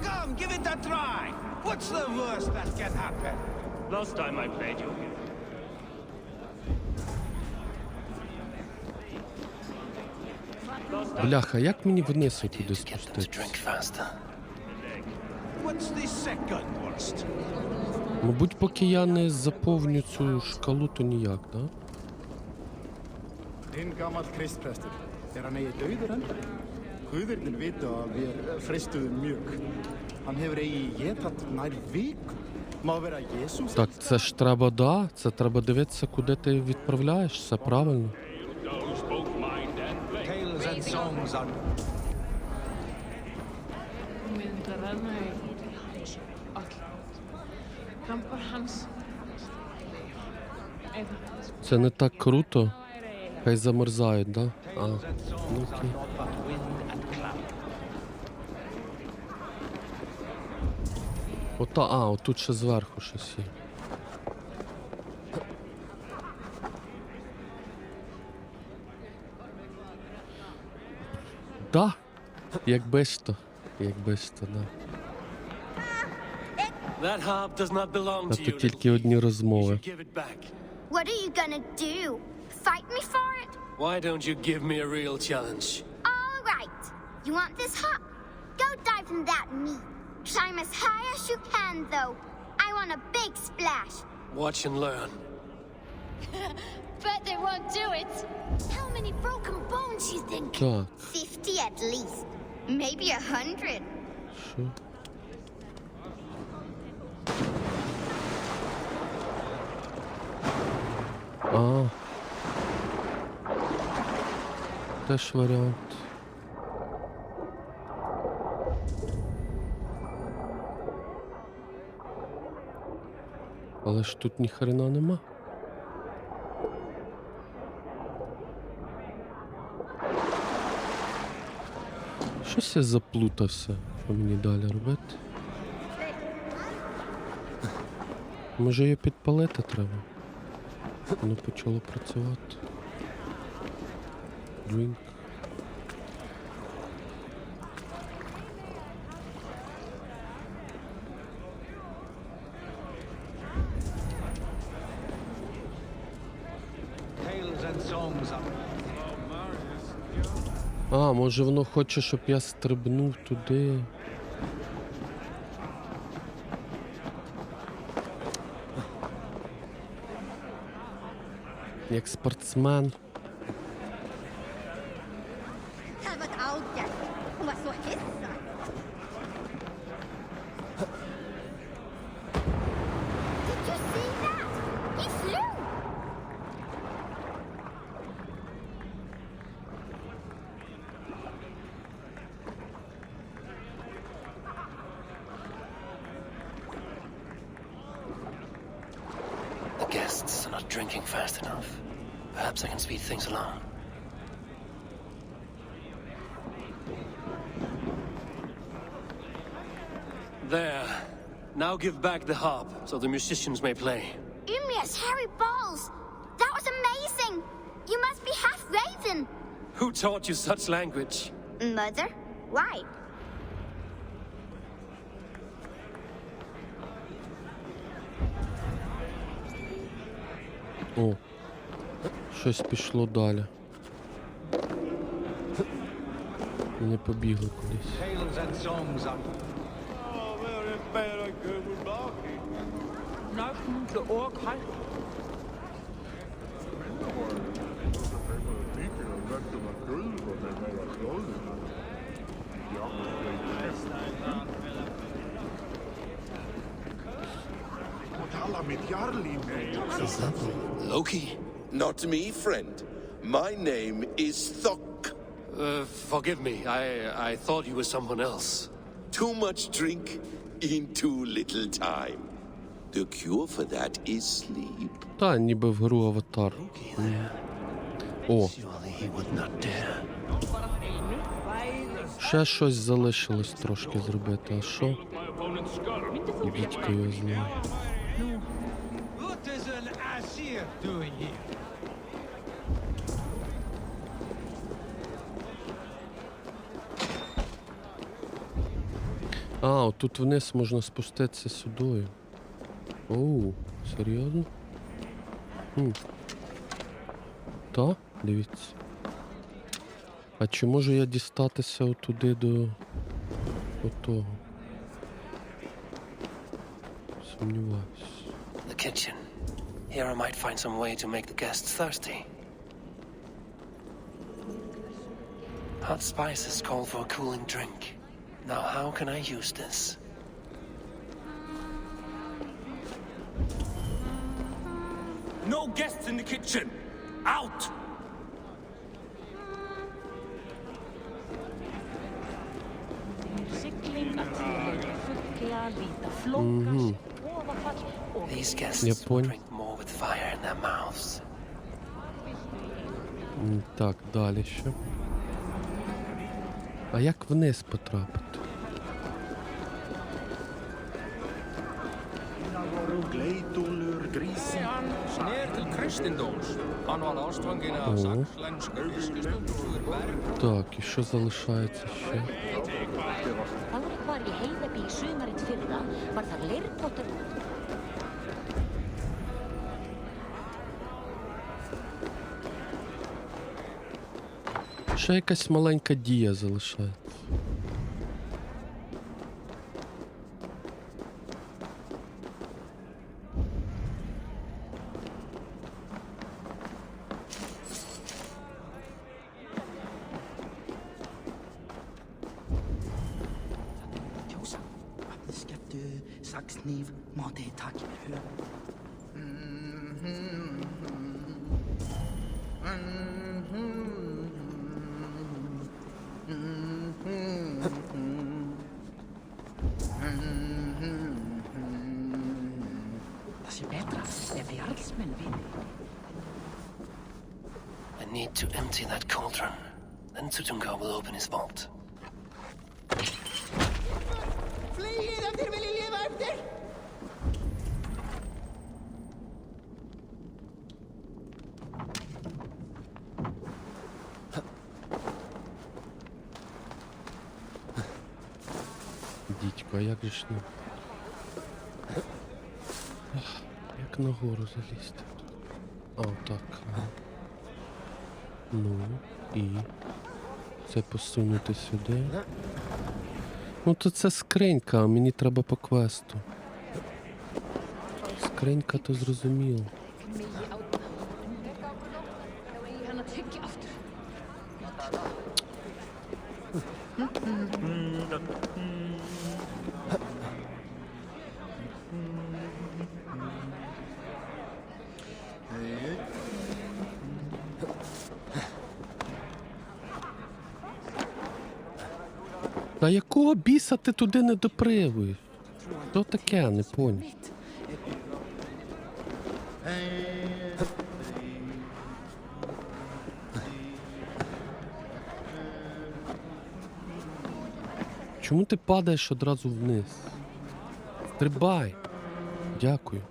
Come, give it a try. What's the worst that can happen? Last time I played your game. Бляха, як мені вниз туди To get them to спуститися? drink faster. What's the second worst? Мабуть, поки я не заповню цю шкалу, то ніяк, да? Hinn gamall kristprestur. Hann eigi dauður enn? Guðirnir vita að við freistuðum mjög. Hann hefur eigi getað nær viku. Má vera Jesús? Так, це ж треба, да? Це треба дивитися, куди ти відправляєш, це правильно. Tales and songs are... Це не так круто. Хай замерзають, да? А, ну окей. Отут ще зверху щось є. Да, якби ж то, да. That harp does not belong А to you. тут тільки одні розмови. Give it back. What are you gonna do? Fight me for it? Why don't you give me a real challenge? All right. You want this hop? Go dive in that meat. Climb as high as you can, though. I want a big splash. Watch and learn. Bet they won't do it. How many broken bones you think? Так. 50 at least. Maybe 100. Що? Теж варіант. Але ж тут ні хрена нема. Щось я заплутався, що мені далі робити. Може її підпалити треба? Воно почало працювати. Drink. А, може воно хоче, щоб я стрибнув туди. Як спортсмен. The guests are not drinking fast enough. Perhaps I can speed things along. There. Now give back the harp so the musicians may play. Ymir's hairy balls! That was amazing! You must be half raven! Who taught you such language? Mother? Why? О, щось пішло далі. Вони побігли кудись. Loki? Not me, friend. My name is Thok. Forgive me. I thought you were someone else. Too much drink in too little time. The cure for that is sleep. Та, ніби в гру Аватар. О. Ще щось залишилось трошки зробити, а що? Дідько його знає. А, отут вниз можна спуститися сюди. Оу, серйозно? Та, дивіться. А чи можу я дістатися отуди до отого? Сумніваюсь. The kitchen. Here I might find some way to make the guests thirsty. Hot spices call for a cooling drink. Now how can I use this? No guests in the kitchen! Out! These guests will drink more with fire in their mouths. Так, далі що? А як вниз потрапити? Так, і що залишається ще? Ще якась маленька дія залишається. Sakskniv må det tak i hør. I need to empty that cauldron. Then Sutungar will open his vault. Дідько, а як же ж не? Як нагору залізти? А, так. Ага. Ну, і... Це посунути сюди. Ну, то це скринька, а мені треба по квесту. Скринька, то зрозуміло. Та якого біса ти туди не допривуєш? Що таке, не поняв. Чому ти падаєш одразу вниз? Стрибай. Дякую.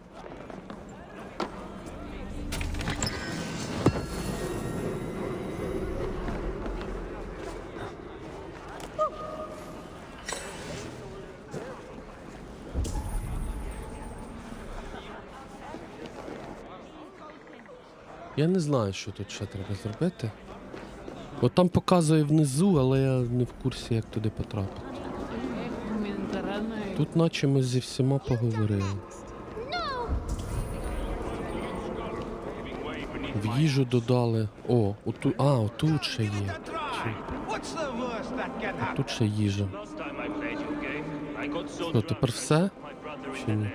Я не знаю, що тут ще треба зробити. От там показує внизу, але я не в курсі, як туди потрапити. Тут наче ми зі всіма поговорили. В їжу додали... О, отут... А, отут ще є. Тут ще їжа. Що, тепер все? Чи ні?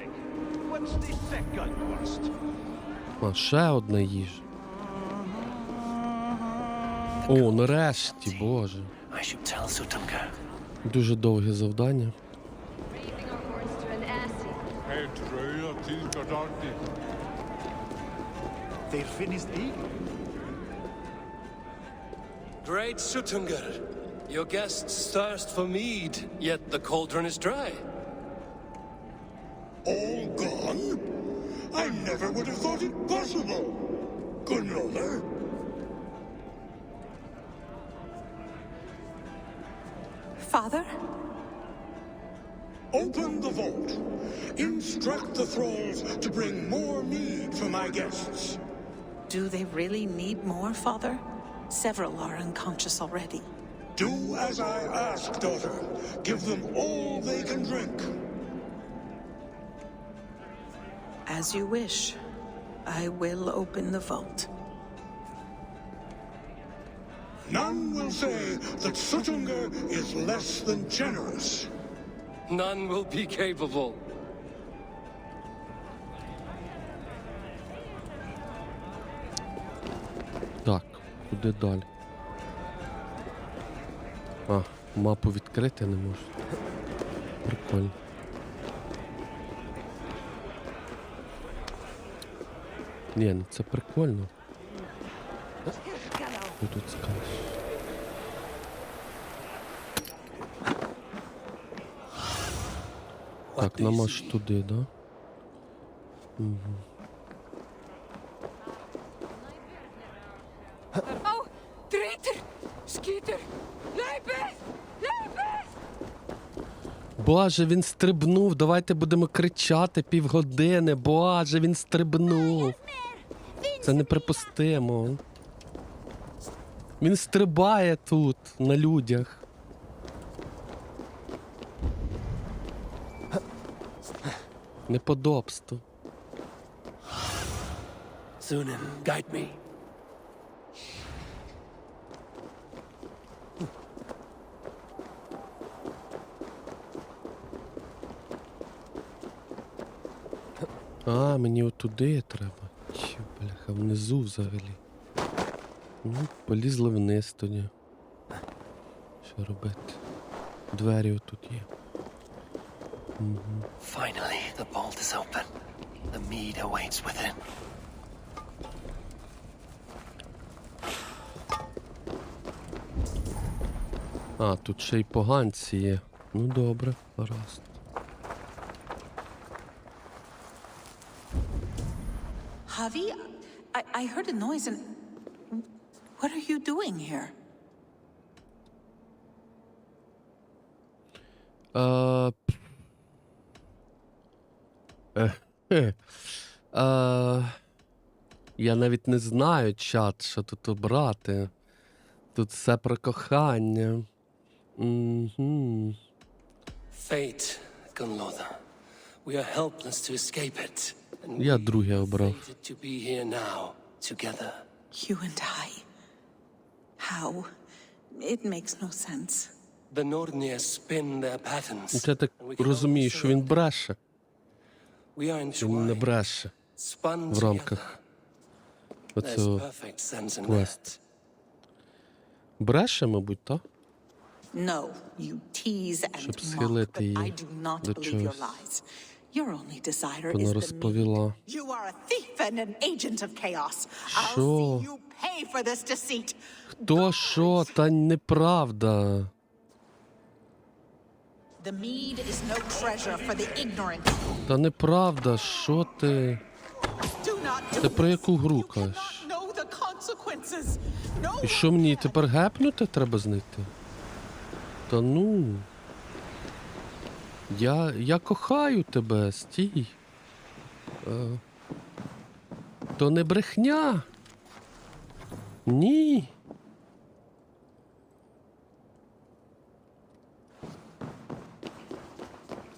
А, ще одна їжа. О, нарешті, боже. Дуже довге завдання. They're finished eating. Great Sutungar, your guests thirst for mead, yet the cauldron is dry. All gone? I never would have thought it possible. Gunnola? Father? Open the vault. Instruct the thralls to bring more mead for my guests. Do they really need more, Father? Several are unconscious already. Do as I ask, daughter. Give them all they can drink. As you wish. I will open the vault. None will say that Sutungar is less than generous. None will be capable. Так, куди далі? А, мапу відкрити не можу. Прикольно. Ні, ну це прикольно. Що тут скажеш? Так, нам аж туди, да? Угу. Au, traitor! Skeeter! Lijpen! Lijpen! Боже, він стрибнув. Давайте будемо кричати півгодини. Боже, він стрибнув. Це неприпустимо. Він стрибає тут, на людях. Неподобство. Zunin, guide me. А, мені отуди треба. Чо, бляха, внизу взагалі. Ну, полізли вниз тоді. Що робити? Двері отут є. Угу. Finally, the vault is open. The mead awaits within. А, тут ще й поганці є. Ну добре, гаразд. Javi, I heard a noise and... What are you doing here? Я навіть не знаю, чат, що тут обрати. Тут все про кохання. Угу. Fate, Gunlotha. We are helpless to escape it. And Я друге обрав. fated to be here now, together. You and I. How? It makes no sense. The Nordnir spin their patterns. Я так розумію, що він бреше. We are Він не entwined, бреше spun в рамках together. There's оцього perfect sense in квесту. that. Бреше, мабуть, так? No, you tease and Щоб mock, схилити but її I do not до believe your чогось. lies. Your only desire Вона is the meat. розповіла. You are a thief and an agent of chaos. I'll Що? see you pay for this deceit. Хто що? Та неправда. The mead is no treasure for the ignorant. Та неправда, що ти? Do not do Ти про this. яку гру You кажеш? cannot know the consequences. No І що мені тепер гепнути треба знайти? Та ну. Я кохаю тебе, стій. То не брехня. Ні.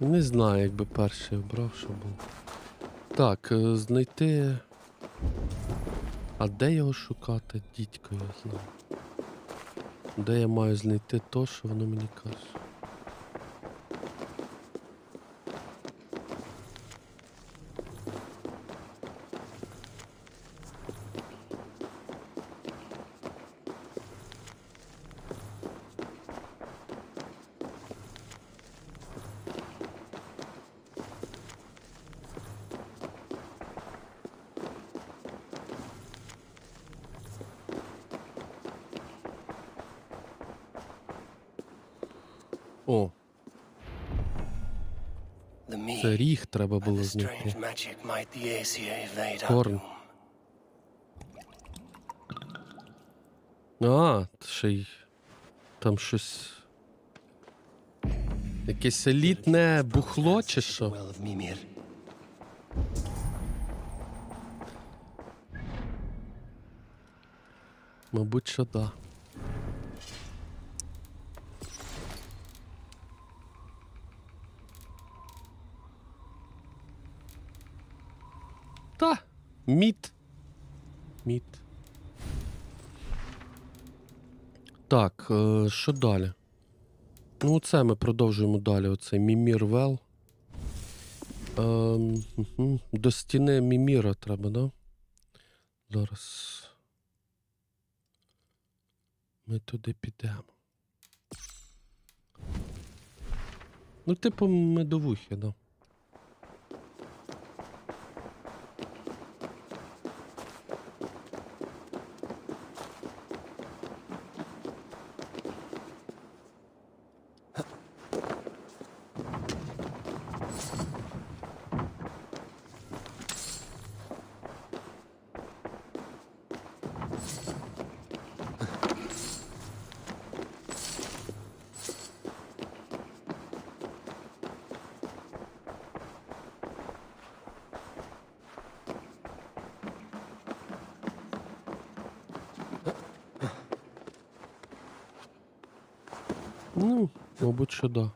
Не знаю, якби перший обрав, що був. Так, знайти. А де його шукати? Дідько я знаю. Де я маю знайти то, що воно мені каже? О, The mead це ріг треба and було the знайти. strange magic might the Aesir evade our Корн. doom. А, ще й там щось. Якесь елітне бухло чи що? Well of Mimir. Мабуть, що да. Та, мід. Мід. Так, що далі? Ну, це ми продовжуємо далі. Оцей Мімір Вел. До стіни Міміра треба, да? Зараз. Ми туди підемо. Ну, типу, медовухи, да. Ну, мабуть, що да.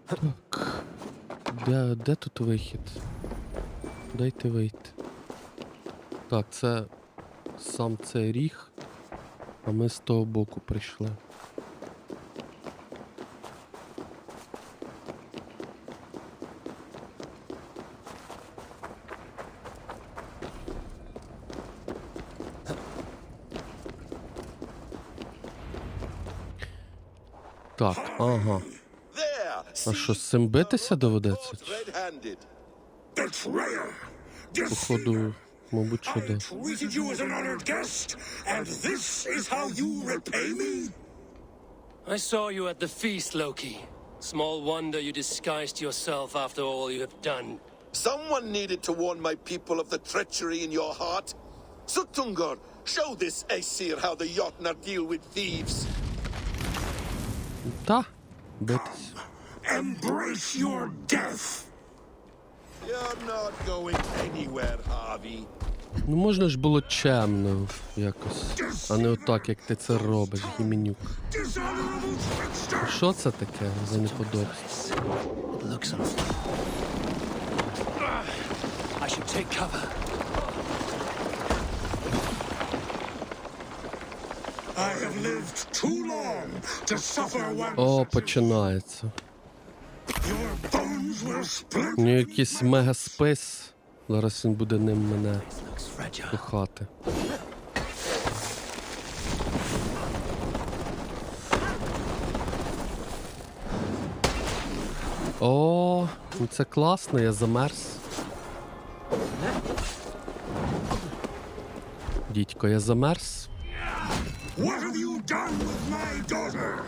Так. Де тут вихід? Дайте вийти. Так, це сам цей ріг, а ми з того боку прийшли. Так, ага. А що, з цим битися доведеться? Походу, мабуть, що да. Treated you as an honored guest, and this is how you repay me? I saw you at the feast, Loki. Small wonder you disguised yourself after all you have done. Someone needed to warn my people of the treachery in your heart. Sutungur, show this Aesir how the Jotnar deal with thieves. Та, битись. Embrace your death. You're not going anywhere, Harvey. Ну можна ж було чемно якось, а не отак, як ти це робиш, гіменюк. Що це таке за неподобство? I should take cover. I have lived too long to suffer one. О, починається. Your bones will split. У нього якийсь мегаспис. Зараз він буде ним мене кохати. О, ну це класно, я замерз. Дідько, я замерз. What have you done with my daughter?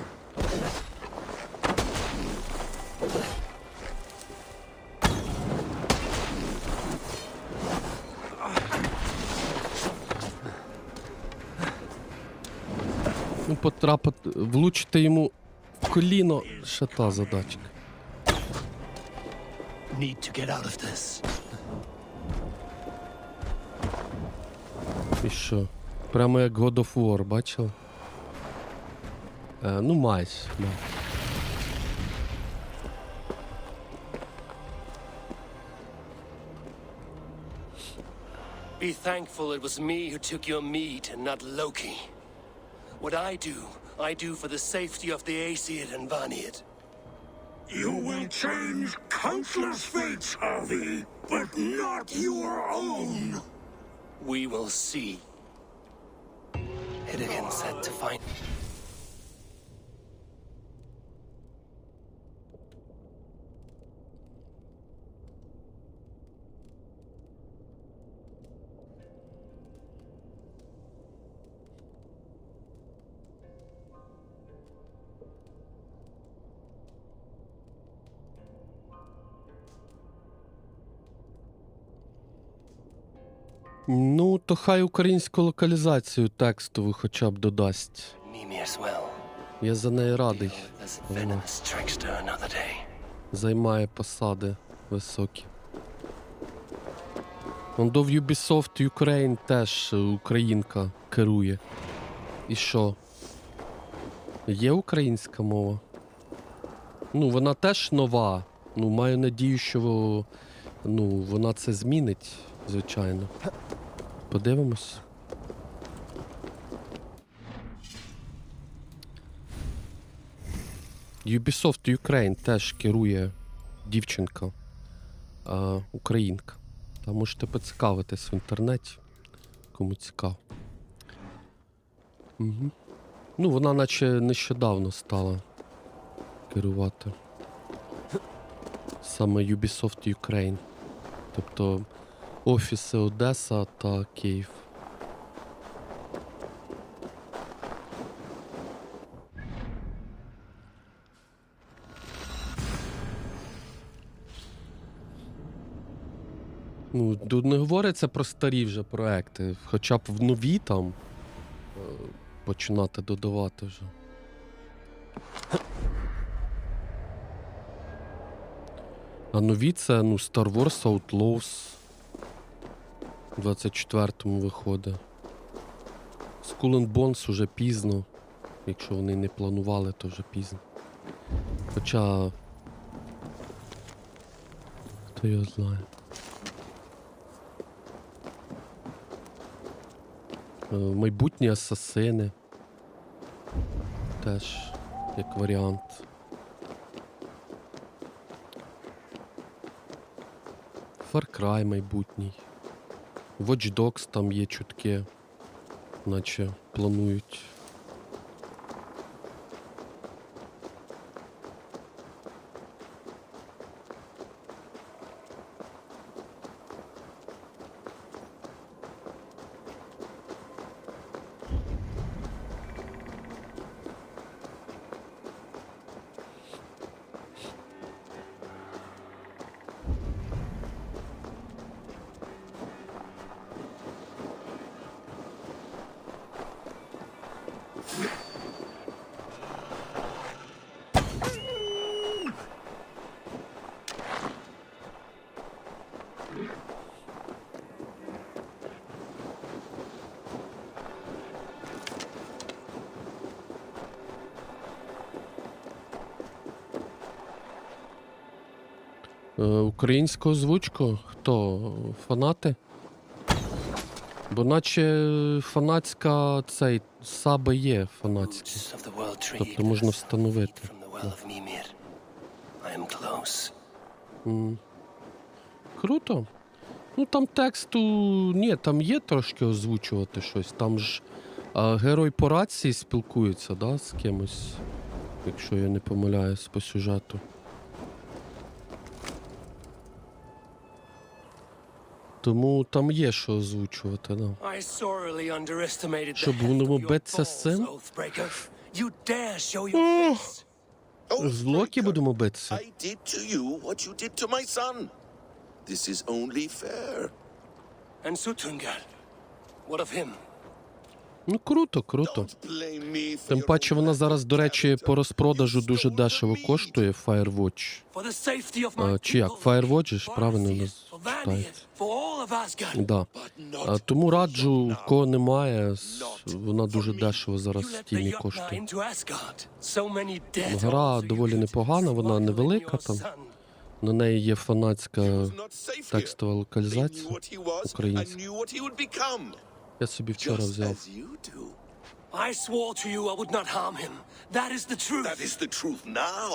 Ну, потрапити, влучити йому в коліно, ще та задачка. Need to get out of this. І що? Прямо як God of War, бачив? Ну, майже. Be thankful it was me who took your meat and not Loki. What I do for the safety of the Aesir and Vanir. You will change countless fates, Harvey, but not your own. We will see. Hidegan said to find... Ну, то хай українську локалізацію текстову хоча б додасть. Я за неї радий. Вона займає посади високі. Он до Ubisoft Ukraine теж українка керує. І що? Є українська мова? Ну, вона теж нова. Ну, маю надію, що вона це змінить, звичайно. Подивимось. Ubisoft Ukraine теж керує дівчинка, українка. Та можете поцікавитись в інтернеті, кому цікаво. Угу. Ну, вона наче нещодавно стала керувати. Саме Ubisoft Ukraine. Тобто офіси Одеса та Київ. Ну, тут не говориться про старі вже проекти, хоча б в нові там починати додавати вже. А нові це, ну, Star Wars Outlaws в 24-му виходить. Skull and Bones уже пізно. Якщо вони не планували, то вже пізно. Хоча... Хто його знає. Майбутні асасини. Теж як варіант. Far Cry майбутній. Watch Dogs там є чутки. Наче планують. Українську озвучку? Хто? Фанати? Бо наче фанатська цей саби є фанатські. Тобто можна встановити. Круто. Ну там тексту... Ні, там є трошки озвучувати щось. Там ж герой по рації спілкується, да, з кимось. Якщо я не помиляюсь по сюжету. Тому там є що озвучувати, да. Щоб будемо битися з цим? З Локі будемо битися? Ну круто, круто. Тим паче вона зараз, до речі, по розпродажу дуже дешево коштує, Firewatch. Чи як? Firewatch ж, правильно вона читається. Да. Тому раджу, кого немає, вона дуже дешево зараз в Стімі коштує. Гра доволі непогана, вона невелика там. На неї є фанатська текстова локалізація українська. Я собі вчора взяв. I swore to you I would not harm him. That is the truth. That is the truth now.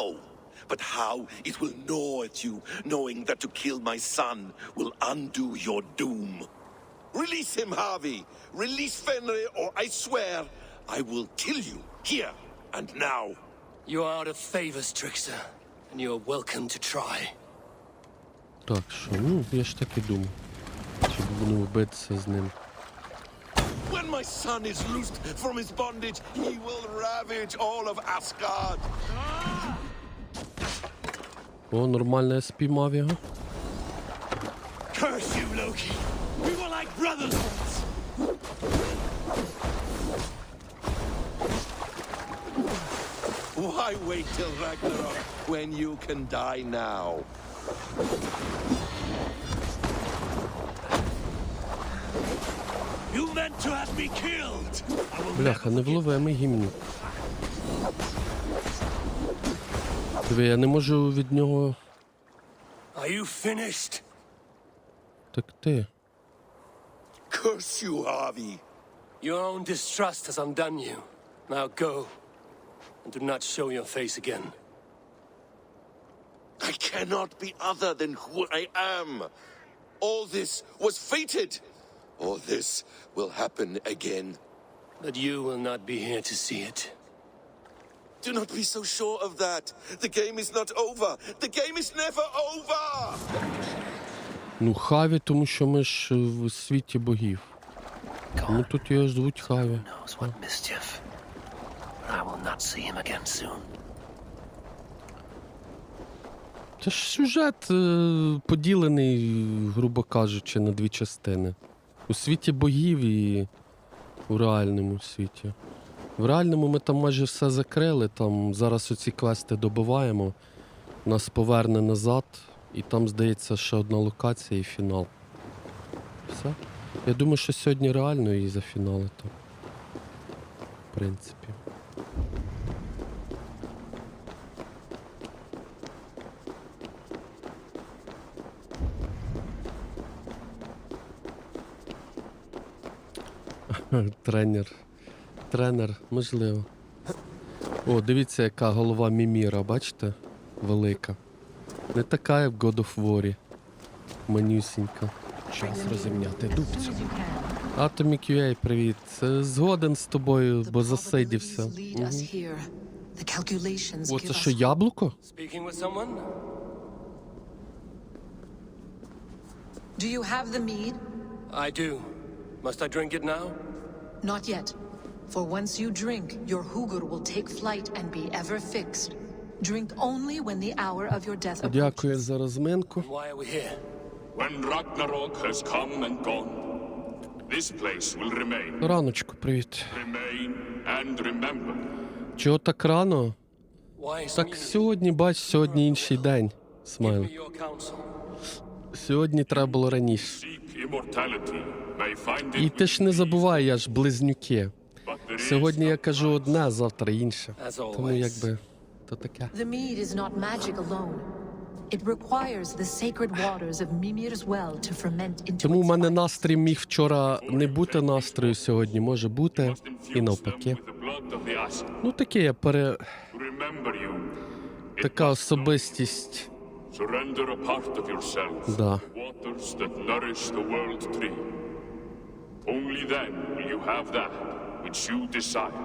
But how it will gnaw at you, knowing that to kill my son will undo your doom. Release him, Harvey. Release Fenrir, or I swear I will kill you here and now. You are out of favor, trickster, and you are welcome to try. Так, що, ну, я ж так і думав. Щоб будемо битися з ним. When my son is loosed from his bondage, he will ravage all of Asgard. О, нормально я спіймав його. Curse you, Loki. We were like brothers once. Why wait till Ragnarok when you can die now? You meant to have me killed. Бляха, невловимий гімнюк. Диви, я не можу від нього... Are you finished? Так ти. Curse you, Harvey. Your own distrust has undone you. Now go, and do not show your face again. I cannot be other than who I am. All this was fated. Or this will happen again. But you will not be here to see it. Do not be so sure of that. The game is not over. The game is never over. Ну, Хаві, тому що ми ж в світі богів. Ну, тут його звуть Хаві. Це ж сюжет поділений, грубо кажучи, на дві частини. У світі богів і у реальному світі. В реальному ми там майже все закрили, там зараз оці квести добиваємо, нас поверне назад, і там, здається, ще одна локація і фінал. Все. Я думаю, що сьогодні реально її зафіналити. В принципі. Тренер, можливо. О, дивіться, яка голова Міміра, бачите? Велика. Не така, як в God of War. Манюсінька. Час розімняти дубцю. Atomic UA, привіт. Згоден з тобою, бо засидівся. О, це що, яблуко? Speaking with someone? Do you have the mead? I do. Must I drink it now? Not yet. For once you drink, your hugur will take flight and be ever fixed. Drink only when the hour of your death approaches. Дякую за розминку. Why are we here? When Ragnarok has come and gone, this place will remain. Раночку, привіт. Remain and remember. Чого так рано? Why Так сьогодні, бач, сьогодні інший день. Смайл. your counsel? Сьогодні треба було раніше. Seek immortality, may find І it ти ж не забувай, я ж близнюки. but there is Сьогодні я кажу одне, завтра інше. As Тому always. якби то таке. The mead is not magic alone. It requires the sacred waters of Mimir's well to ferment into Тому в its мене wine. настрій міг вчора не бути настрою, сьогодні може бути і навпаки. with the blood of the ashes. Ну таке я Remember you. така особистість. Surrender a part of yourself Да. to the waters that nourish the world tree. Only then will you have that which you desire.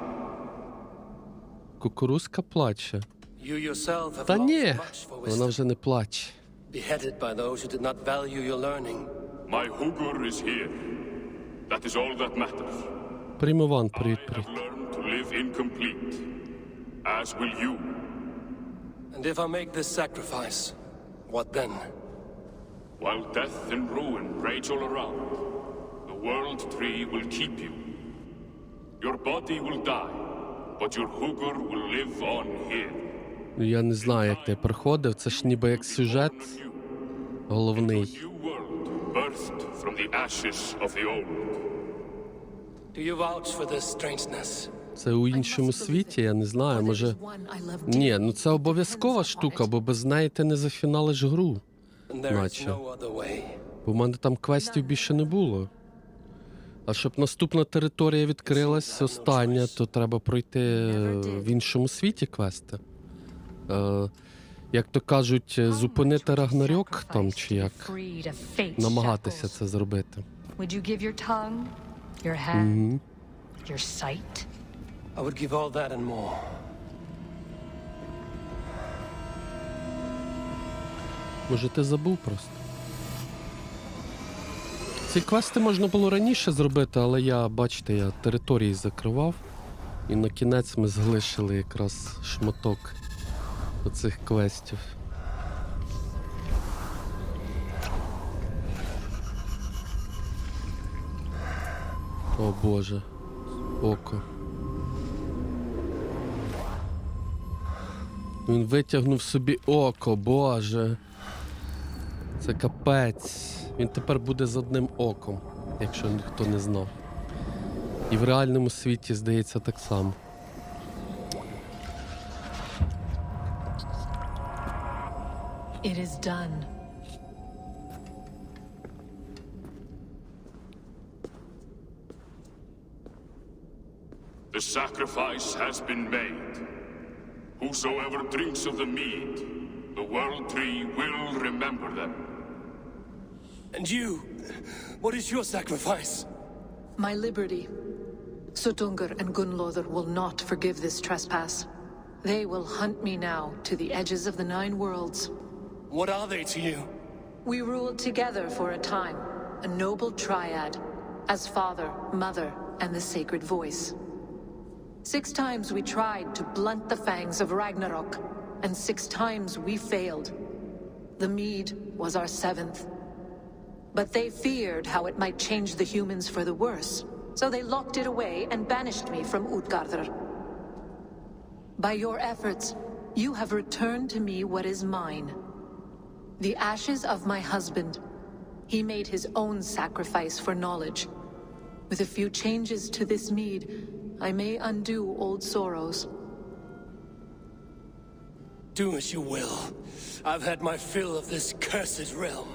Кукурузка плаче. You yourself have Та lost ні, much for вона wisdom, вже не плаче. beheaded by those who did not value your learning. My hugur is here. That is all that matters. Приймован, привіт, I привіт. have learned to live incomplete, as will you. And if I make this sacrifice, what then? While death and ruin rage all around, the world tree will keep you. Your body will die, but your hugur will live on here. Ну я не знаю, як ти приходив, це ж ніби як сюжет головний. New world birthed from the ashes of the old. Do you vouch for this strangeness? Це у іншому світі, я не знаю, може... One I love dearly. Ні, ну це обов'язкова штука, бо без неї ти не зафіналиш гру. And there is Наче. no other way. Бо в мене там квестів більше не було. А щоб наступна територія відкрилась, остання, то треба пройти в іншому світі квести. Як то кажуть, зупинити Рагнарьок там, чи як Free to fate намагатися shackles. це зробити. Would you give your tongue, your hand, your sight? I would give all that and more. Може, ти забув просто? Ці квести можна було раніше зробити, але я, бачите, я території закривав. І на кінець ми залишили якраз шматок оцих квестів. О боже, око. Він витягнув собі око, боже. Це капець. Він тепер буде з одним оком, якщо ніхто не знав. І в реальному світі, здається, так само. It is done. The sacrifice has been made. Whosoever drinks of the mead, the world tree will remember them. And you, what is your sacrifice? My liberty. Sutungur and Gunlother will not forgive this trespass. They will hunt me now to the edges of the 9 worlds. What are they to you? We ruled together for a time, a noble triad, as father, mother, and the sacred voice. 6 times we tried to blunt the fangs of Ragnarok, and 6 times we failed. The mead was our 7th. But they feared how it might change the humans for the worse, so they locked it away and banished me from Utgardr. By your efforts, you have returned to me what is mine. The ashes of my husband. He made his own sacrifice for knowledge. With a few changes to this mead, I may undo old sorrows. Do as you will. I've had my fill of this cursed realm.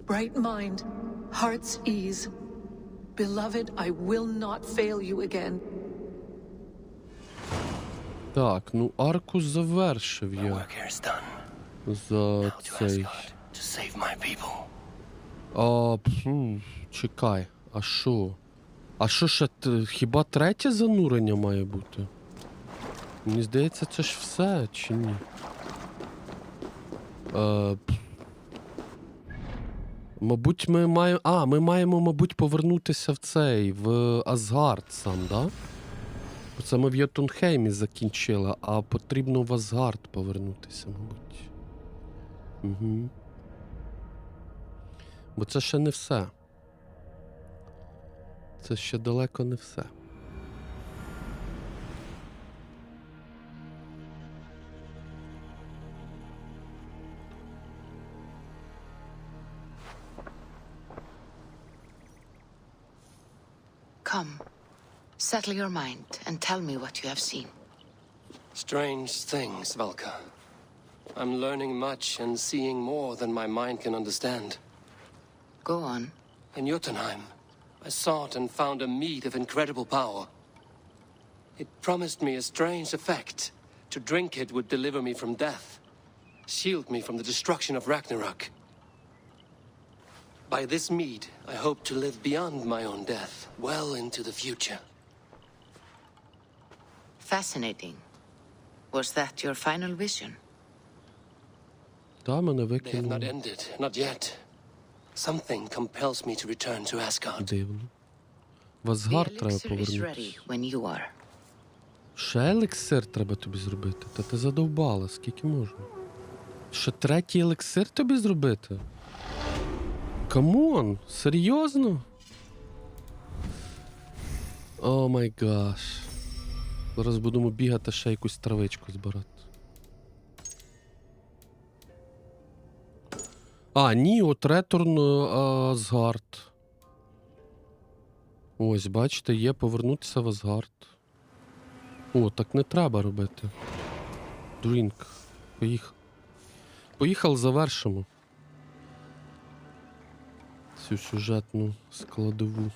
Bright mind, heart's ease. Beloved, I will not fail you again. Так, ну арку завершив я. За цей. Чекай, а що? А що ще, хіба третє занурення має бути? Мені здається, це ж все, чи ні? Мабуть, ми маємо... ми маємо, мабуть, повернутися в цей, в Асгард сам, да? Це ми в Йотунхеймі закінчили, а потрібно в Асгард повернутися, мабуть. Угу. Бо це ще не все. Це ще далеко не все. Come, settle your mind and tell me what you have seen. Strange things, Valka. I'm learning much and seeing more than my mind can understand. Go on. In Jotunheim, I sought and found a mead of incredible power. It promised me a strange effect. To drink it would deliver me from death, shield me from the destruction of Ragnarok. By this mead, I hope to live beyond my own death, well into the future. Fascinating. Was that your final vision? They have not ended, not yet. Something compels me to return to Asgard. Дивно. В Асгард треба повернутися. Ще елексир треба тобі зробити? Та ти задовбала, скільки можна? Ще третій елексир тобі зробити? Камон, серйозно? О май гаш. Зараз будемо бігати ще якусь травичку збирати. Ні, от Return Asgard. Ось, бачите, є повернутися в Асгард. О, так не треба робити. Drink. Поїхав. Поїхав, завершимо. Цю сюжетну складову.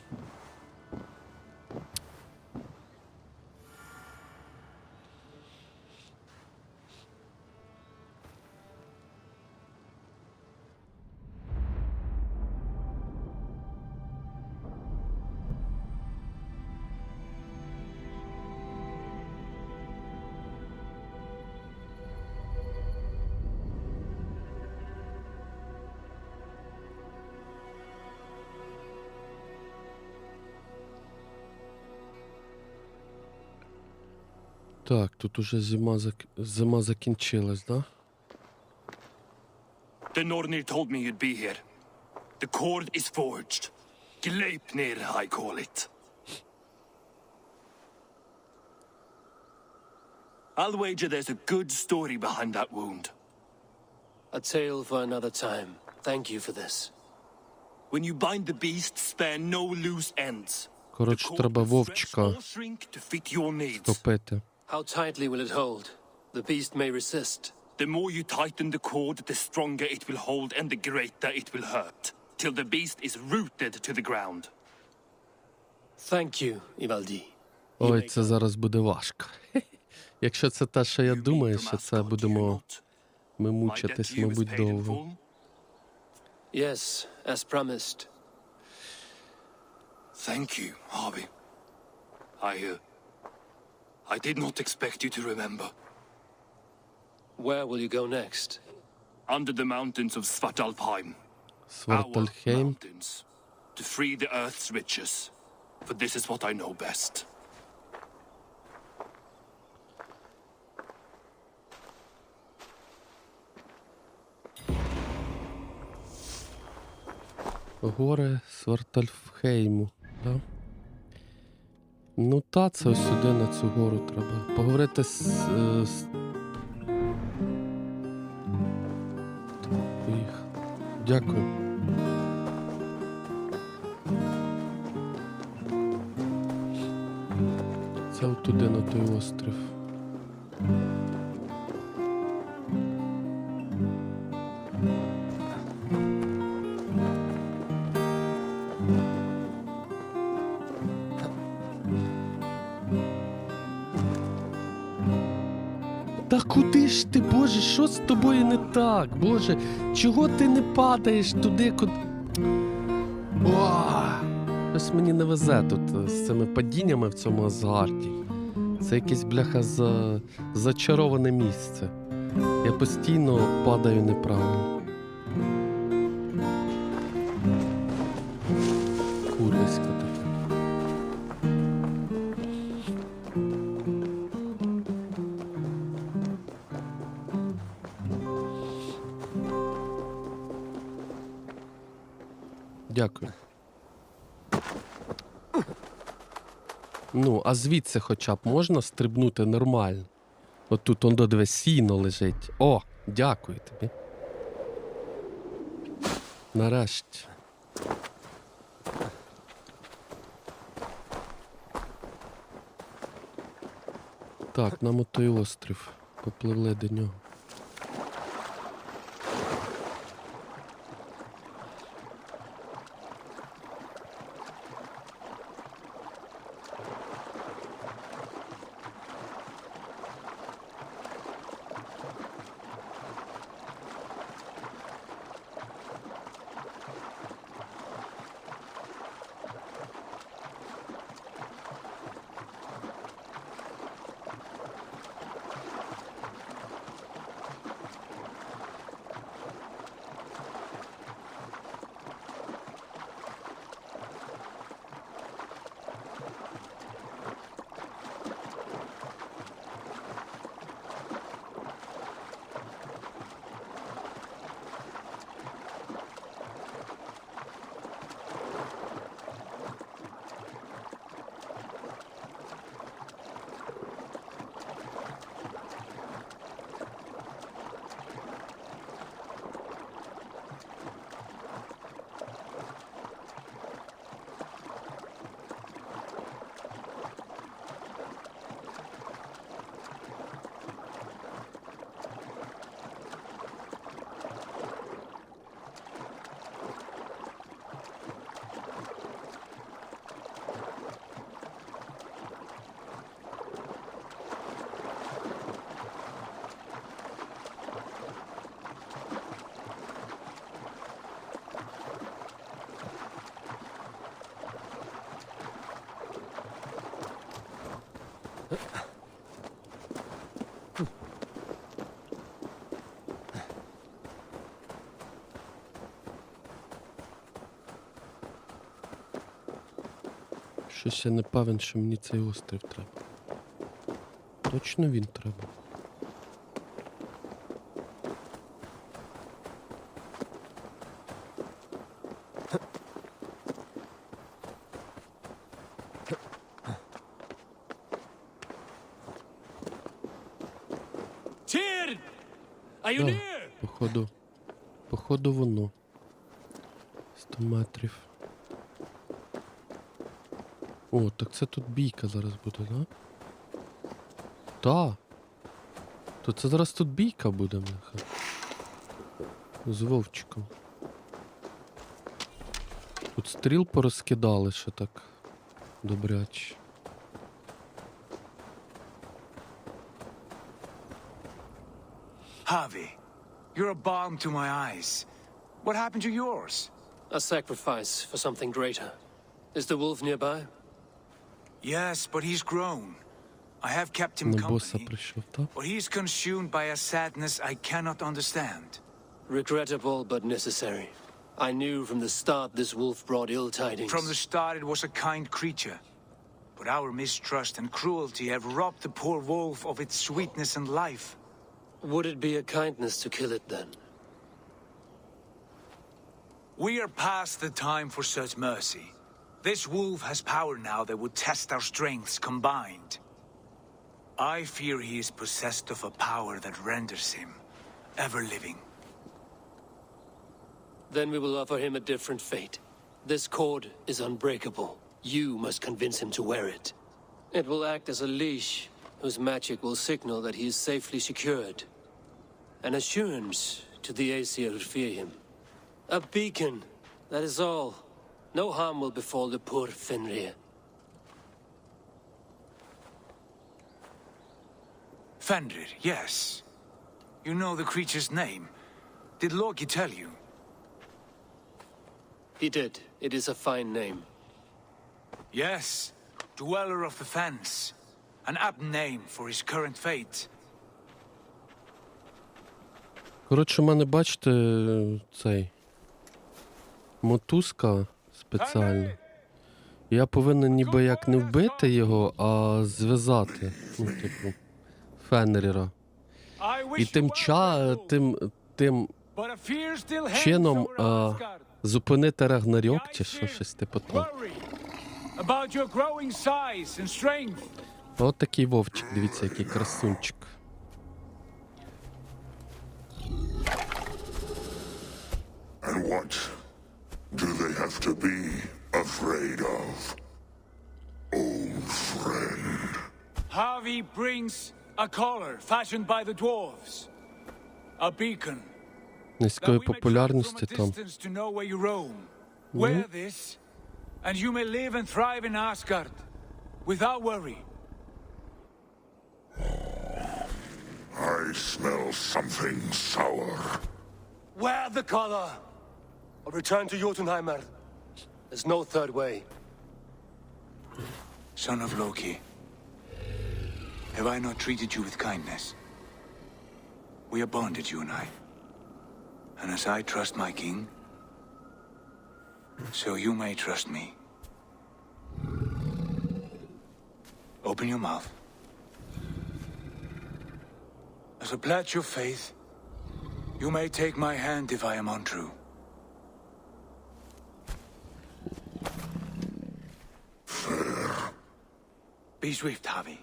Так, тут уже зима закінчилась, да? The Nornir told me you'd be here. The cord is forged. Gleipnir, I call it. I'll wager there's a good story behind that wound. A tale for another time. Thank you for this. When you bind the beast, spare no loose ends. Коротше, треба вовчика стопити. How tightly will it hold? The beast may resist. The more you tighten the cord, the stronger it will hold and the greater it will hurt, till the beast is rooted to the ground. Thank you, Ivaldi. Ой, це зараз буде важко. Якщо це те, що я думаю, що це будемо ми мучитись, мабуть, довго. Yes, as promised. Thank you, Harvey. I did not expect you to remember. Where will you go next? Under the mountains of Svartalfheim. Svartalfheim. Our mountains. To free the earth's riches. For this is what I know best. Гори Свартальфхейму, да? Ну та, це ось сюди на цю гору треба. Поговорити з... Дякую. Це от туди на той острів. Та куди ж ти, Боже, що з тобою не так? Боже, чого ти не падаєш туди, куди... Ось мені не везе тут з цими падіннями в цьому Асгарді. Це якесь, бляха, зачароване місце. Я постійно падаю неправильно. Курвисько таке. Дякую. Ну, а звідси хоча б можна стрибнути нормально? От тут он додиве сіно лежить. О, дякую тобі. Нарешті. Так, нам от той острів. Попливли до нього. Щось я не певен, що мені цей острів треба. Точно він треба? Tyr! Are you near? Походу воно. 100 метрів. О, так це тут бійка зараз буде, да? Та. То це зараз тут бійка буде, меха. З вовчиком. Тут стріл порозкидали ще так. Добряче. Harvey, you're a balm to my eyes. What happened to yours? A sacrifice for something greater. Is the wolf nearby? Yes, but he's grown. I have kept him company, but he's consumed by a sadness I cannot understand. Regrettable but necessary. I knew from the start this wolf brought ill tidings. From the start it was a kind creature. But our mistrust and cruelty have robbed the poor wolf of its sweetness and life. Would it be a kindness to kill it then? We are past the time for such mercy. This wolf has power now that would test our strengths combined. I fear he is possessed of a power that renders him ever living. Then we will offer him a different fate. This cord is unbreakable. You must convince him to wear it. It will act as a leash, whose magic will signal that he is safely secured. An assurance to the Aesir who fear him. A beacon, that is all. No harm will befall the poor Fenrir. Fenrir, yes. You know the creature's name. Did Loki tell you? He did. It is a fine name. Yes. Dweller of the Fens. An apt name for his current fate. Коротше, в мене, бачите, цей мотузка спеціальна. Я повинен ніби як не вбити його, а зв'язати. Ну, типу, Фенріра. І тим чином зупинити Рагнарьок чи щось типу того. От такий вовчик, дивіться, який красунчик. And what do they have to be afraid of, old friend? Harvey brings a collar fashioned by the dwarves. A beacon. Низької популярності там. To know where you roam. Wear this, and you may live and thrive in Asgard without worry. I smell something sour. Wear the collar, or return to Jotunheimer. There's no third way. Son of Loki, have I not treated you with kindness? We are bonded, you and I. And as I trust my king, so you may trust me. Open your mouth. As a pledge of faith, you may take my hand if I am untrue. Fair. Be swift, Harvey.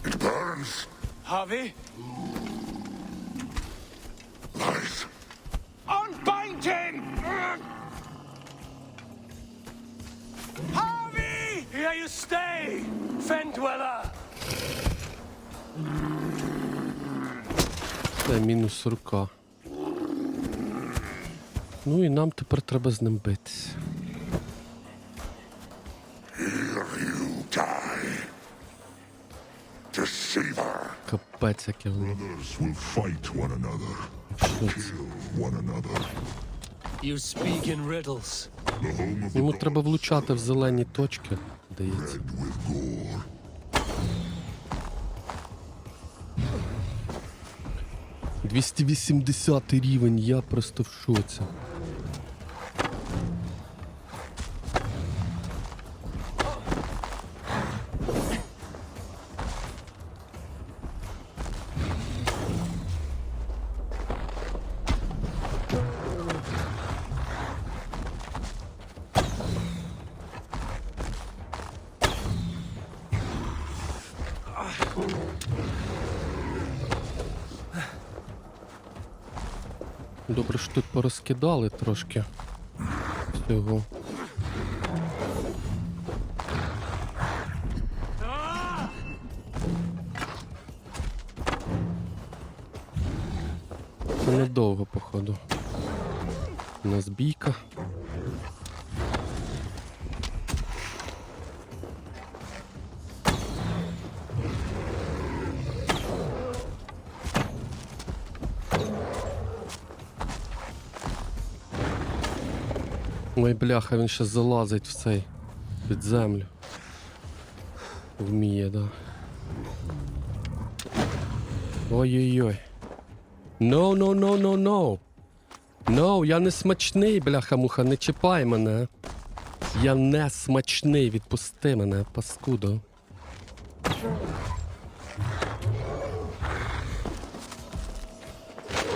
It burns. Harvey? Light. Unbind him! Harvey! Here you stay, Fen Dweller! Це мінус рука. Ну і нам тепер треба з ним битися. Here you die. Deceiver. Капець, яке воно. Brothers will fight one another. Kill one another. You speak in riddles. The home of the Йому треба влучати в зелені точки, здається. red with gore. 280 рівень, я просто в шоці. Добре, що тут порозкидали трошки всього. Це недовго, походу. У нас бійка. Ой, бляха, він ще залазить в цей під землю. Вміє, да. Ой-ой-ой. No, no, no, no, no. No, я не смачний, бляха-муха, не чіпай мене. Я не смачний, відпусти мене, паскудо.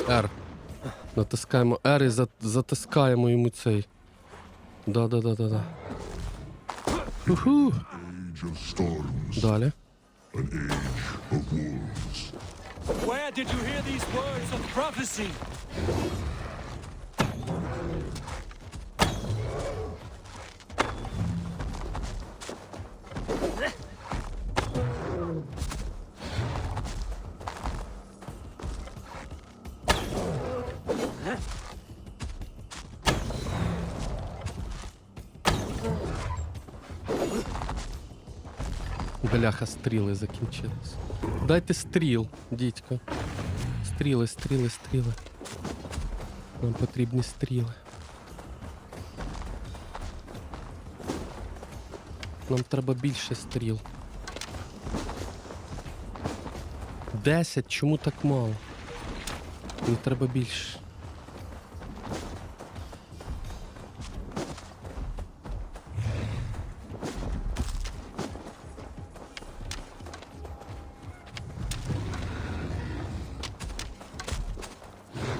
R. Натискаємо R і затискаємо йому цей. Да. Уху. Далі. Where did you hear these words of prophecy? Бляха, стріли закінчились. Дайте стріл, дідько. Стріли, стріли, стріли. Нам потрібні стріли. Нам треба більше стріл. 10, чому так мало? Мені треба більше.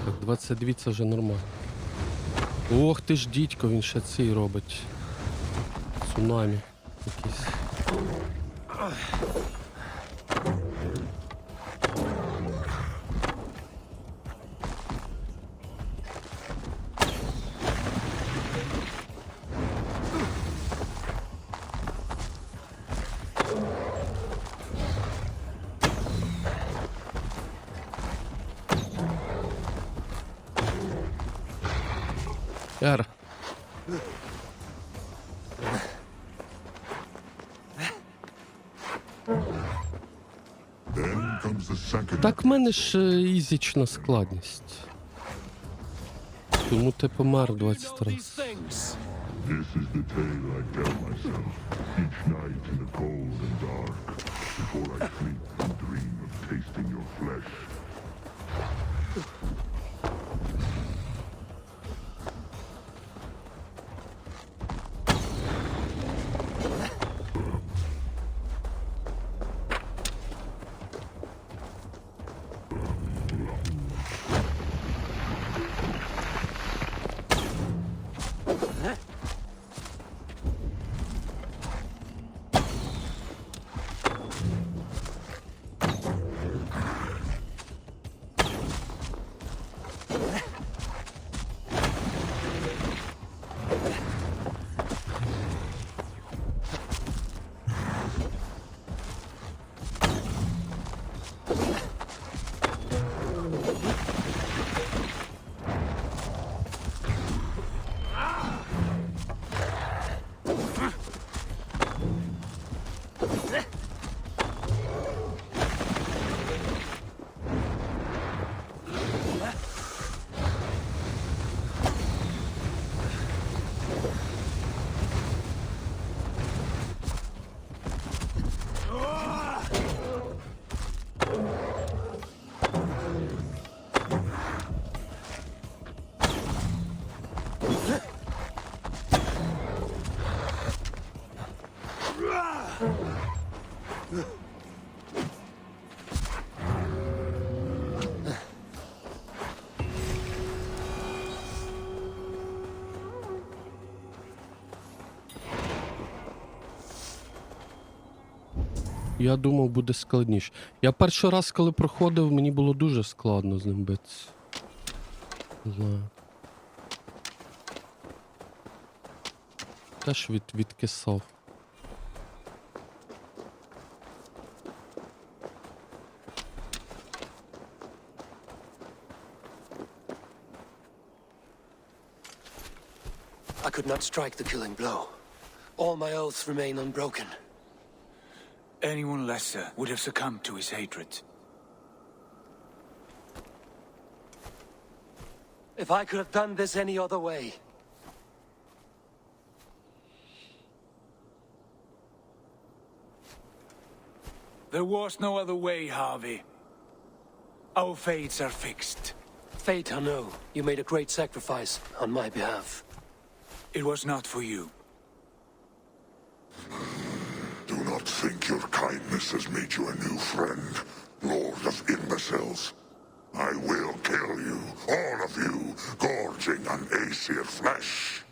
Так, 22 це вже нормально. Ох ти ж, дідько, він ще цей робить. Цунамі якийсь. Р. Так в мене ж ізічна складність. Тому ти помер 20 разів. This is the tale I tell myself each night in the cold and dark before I sleep and dream of tasting your flesh. Я думав, буде складніше. Я перший раз, коли проходив, мені було дуже складно з ним битися. Не знаю. Теж відкисав. I could not strike the killing blow. All my oaths remain unbroken. Anyone lesser would have succumbed to his hatred. If I could have done this any other way. There was no other way, Harvey. Our fates are fixed. Fate, I know. You made a great sacrifice on my behalf. It was not for you. Do not think your kindness has made you a new friend, Lord of Imbeciles. I will kill you, all of you, gorging on Aesir flesh.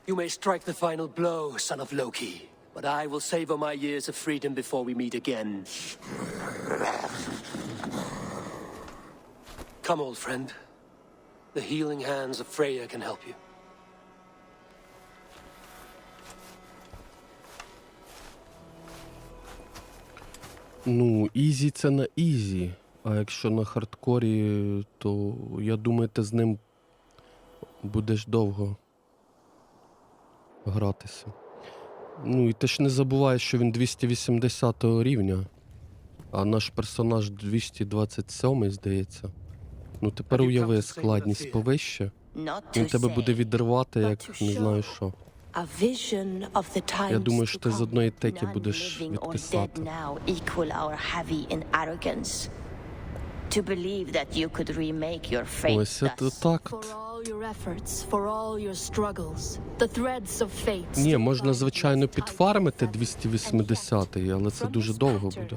You may strike the final blow, son of Loki, but I will savor my years of freedom before we meet again. Come, old friend. The healing hands of Freya can help you. Ну, ізі це на ізі, а якщо на хардкорі, то я думаю, ти з ним будеш довго гратися. Ну і ти ж не забувай, що він 280 рівня, а наш персонаж 227, здається. Ну тепер уяви складність повище. Він тебе буде відривати, як не знаю що. Я думаю, що ти з одної теки будеш відкисати. Ось це так от. Ні, можна, звичайно, підфармити 280-й, але це дуже довго буде.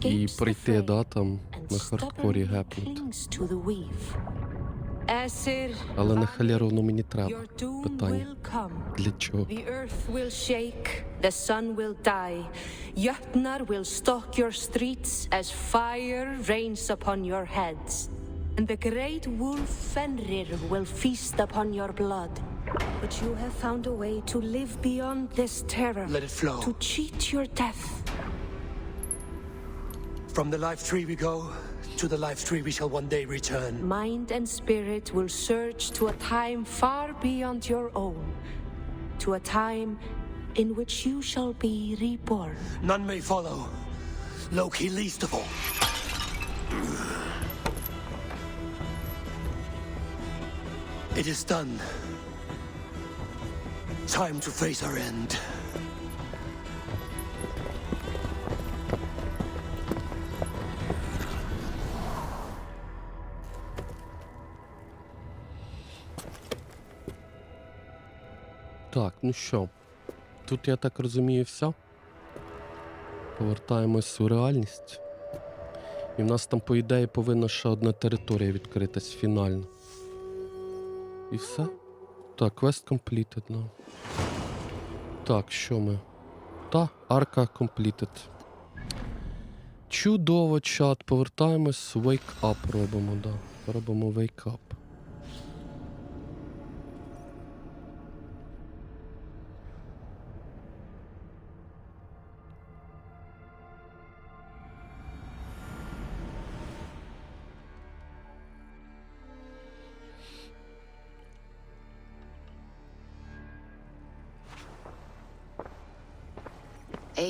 І прийти, да, там, на хардкорі гепнути. Але на халеру воно мені треба. Питання. Для чого? The sun will die. Jötnar will stalk your streets as fire rains upon your heads. And the great wolf Fenrir will feast upon your blood. But you have found a way to live beyond this terror. Let it flow. To cheat your death. From the life tree we go, to the life tree we shall one day return. Mind and spirit will surge to a time far beyond your own. To a time in which you shall be reborn. None may follow, Loki least of all. It is done. Time to face our end. Так, ну що, тут, я так розумію, все. Повертаємось у реальність. І в нас там, по ідеї, повинна ще одна територія відкритись фінально. І все. Так, квест completed, ну. Так, що ми? Та, арка completed. Чудово, чат. Повертаємось, wake up робимо, да. Робимо wake up.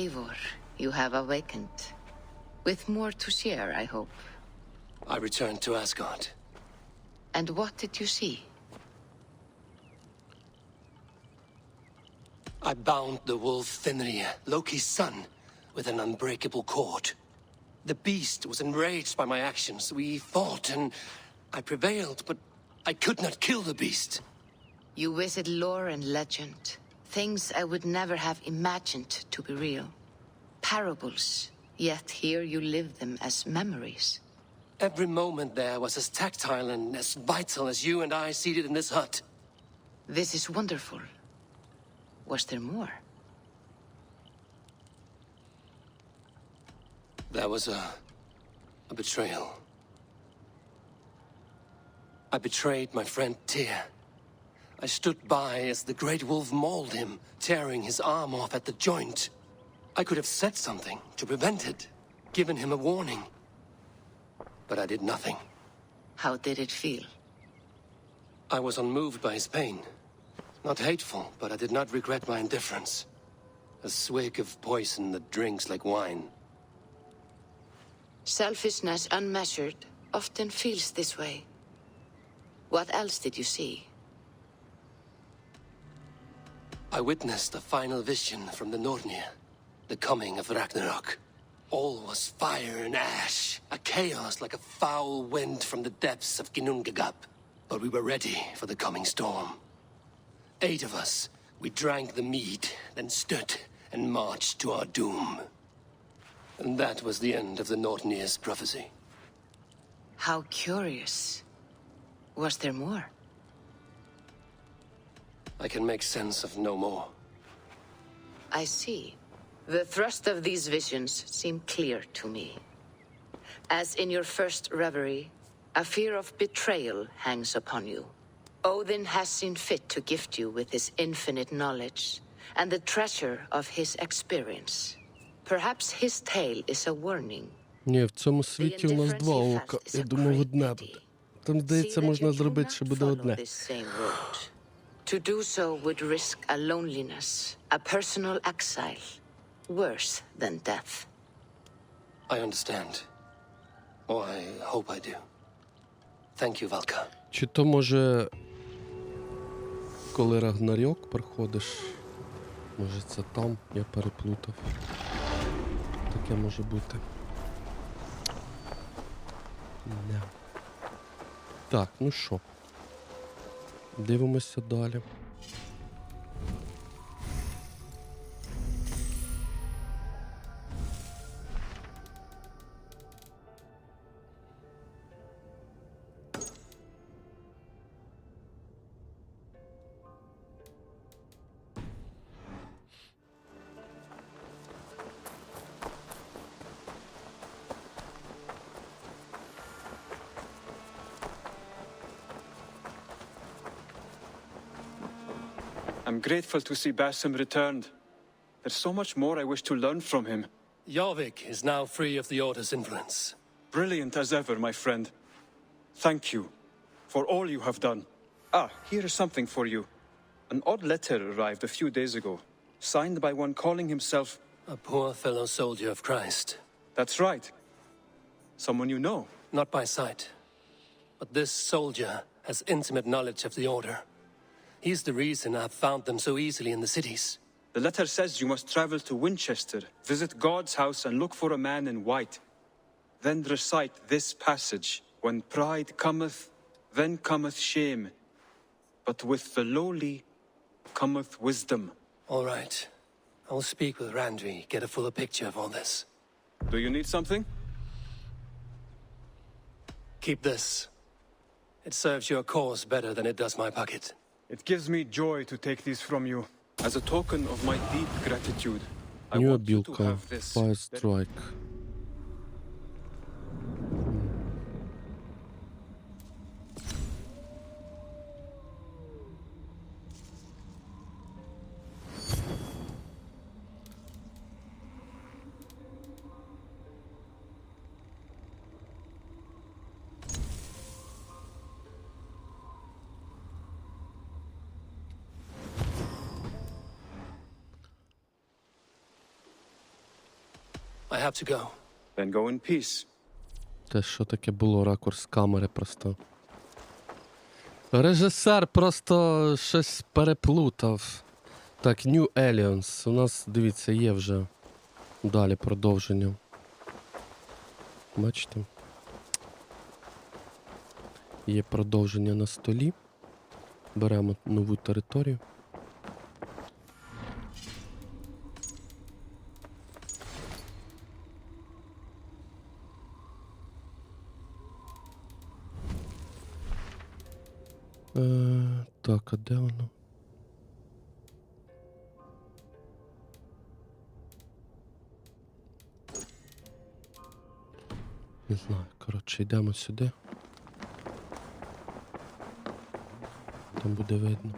Eivor, you have awakened. With more to share, I hope. I returned to Asgard. And what did you see? I bound the wolf Fenrir, Loki's son, with an unbreakable cord. The beast was enraged by my actions. We fought and I prevailed, but I could not kill the beast. You visit lore and legend. Things I would never have imagined to be real. Parables, yet here you live them as memories. Every moment there was as tactile and as vital as you and I seated in this hut. This is wonderful. Was there more? There was a betrayal. I betrayed my friend Tyr. I stood by as the great wolf mauled him, tearing his arm off at the joint. I could have said something to prevent it, given him a warning. But I did nothing. How did it feel? I was unmoved by his pain. Not hateful, but I did not regret my indifference. A swig of poison that drinks like wine. Selfishness unmeasured often feels this way. What else did you see? I witnessed a final vision from the Nornir, the coming of Ragnarok. All was fire and ash, a chaos like a foul wind from the depths of Ginnungagap. But we were ready for the coming storm. 8 of us, we drank the mead, then stood and marched to our doom. And that was the end of the Nornir's prophecy. How curious. Was there more? I can make sense of no more. I see. The thrust of these visions seem clear to me. As in your first reverie, a fear of betrayal hangs upon you. Odin has seen fit to gift you with his infinite knowledge and the treasure of his experience. Perhaps his tale is a warning. Ні, в цьому світі у нас 2 ока. Я думав, одне буде. Там, здається, можна зробити, що буде одне. To do so would risk a loneliness, a personal exile, worse than death. I understand. Or I hope I do. Thank you, Valka. Чи то, може, коли Рагнарьок проходиш, може це там, я переплутав. Таке може бути. Не. Так, ну що. Дивимося далі. I'm grateful to see Basim returned. There's so much more I wish to learn from him. Jorvik is now free of the Order's influence. Brilliant as ever, my friend. Thank you for all you have done. Ah, here is something for you. An odd letter arrived a few days ago, signed by one calling himself... A poor fellow soldier of Christ. That's right. Someone you know. Not by sight. But this soldier has intimate knowledge of the Order. He's the reason I've found them so easily in the cities. The letter says you must travel to Winchester, visit God's house and look for a man in white. Then recite this passage. When pride cometh, then cometh shame. But with the lowly cometh wisdom. All right. I will speak with Randvi, get a fuller picture of all this. Do you need something? Keep this. It serves your cause better than it does my pocket. It gives me joy to take these from you. As a token of my deep gratitude, I New want you to ability, have this. Fire Strike. I have to go. Then go in peace. Те, що таке було, ракурс камери просто. Режисер просто щось переплутав. Так, New Aliens. У нас, дивіться, є вже далі продовження. Бачите? Є продовження на столі. Беремо нову територію. Так, а де воно? Не знаю, коротше, йдемо сюди. Там буде видно.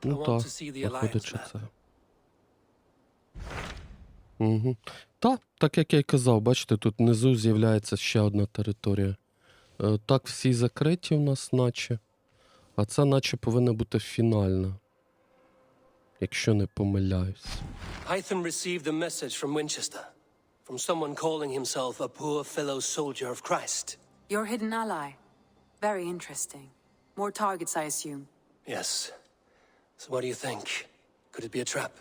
Ну так, виходить, що це. Угу. Так як я й казав, бачите, тут внизу з'являється ще одна територія. Так, всі закриті у нас наче. А це наче повинна бути фінальна. Якщо не помиляюсь. Hytham received a message from Winchester. From someone calling himself a poor fellow soldier of Christ. Your hidden ally. Very interesting. More targets, I assume. Yes. So what do you think? Could it be a trap?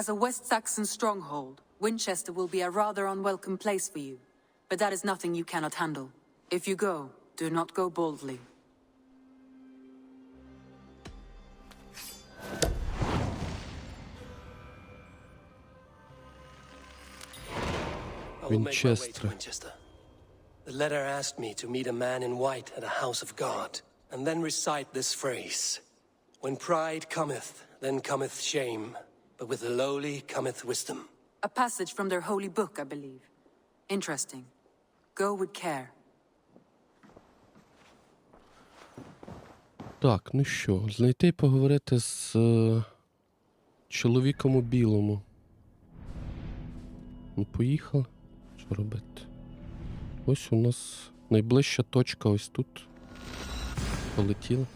As a West Saxon stronghold, Winchester will be a rather unwelcome place for you. But that is nothing you cannot handle. If you go, do not go boldly. I will make my way to Winchester. The letter asked me to meet a man in white at a house of God, and then recite this phrase. When pride cometh, then cometh shame, but with the lowly cometh wisdom. A passage from their holy book, I believe. Interesting. Go with care. Так, ну що, знайти і поговорити з чоловіком у білому. Ну, поїхали. Що робити? Ось у нас Найближча точка ось тут. Полетіли.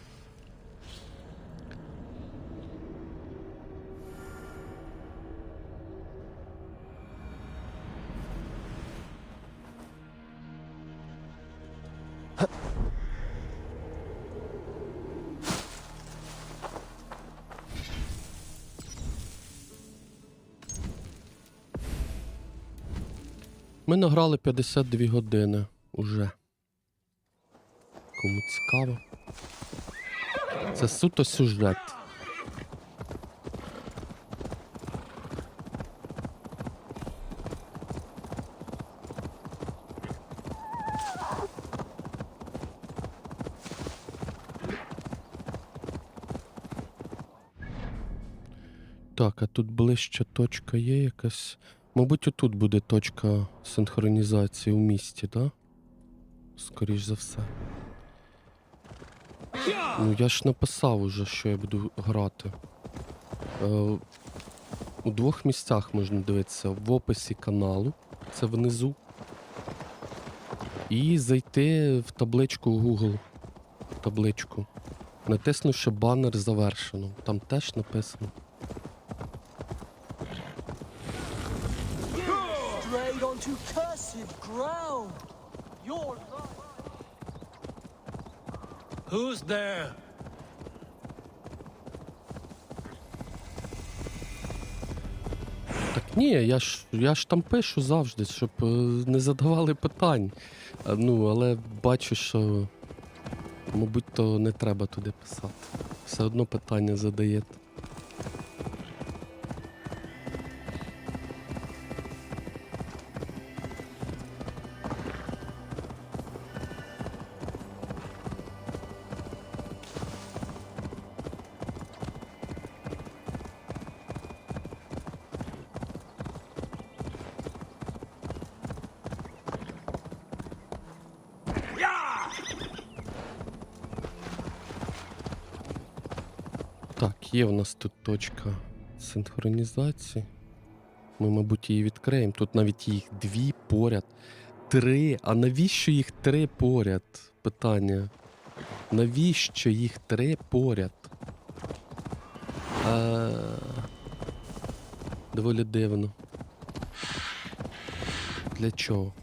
Ми награли 52 години уже. Кому цікаво. Це суто сюжет. Так, а тут ближче точка є якась. Мабуть, отут буде точка синхронізації у місті, так? Да? Скоріш за все. Ну, я ж написав уже, що я буду грати. У двох місцях можна дивитися. В описі каналу, це внизу. І зайти в табличку Google. Табличку. Натиснувши банер завершено. Там теж написано. Onto cursed ground. Your Who's there? Так ні, я ж там пишу завжди, щоб не задавали питань. Ну, але бачу, що мабуть, то не треба туди писати. Все одно питання задаєте. Так, є в нас тут точка синхронізації. Ми, мабуть, її відкриємо. Тут навіть їх 2 поряд. 3. А навіщо їх 3 поряд? Питання. Навіщо їх 3 поряд? Доволі дивно. Для чого?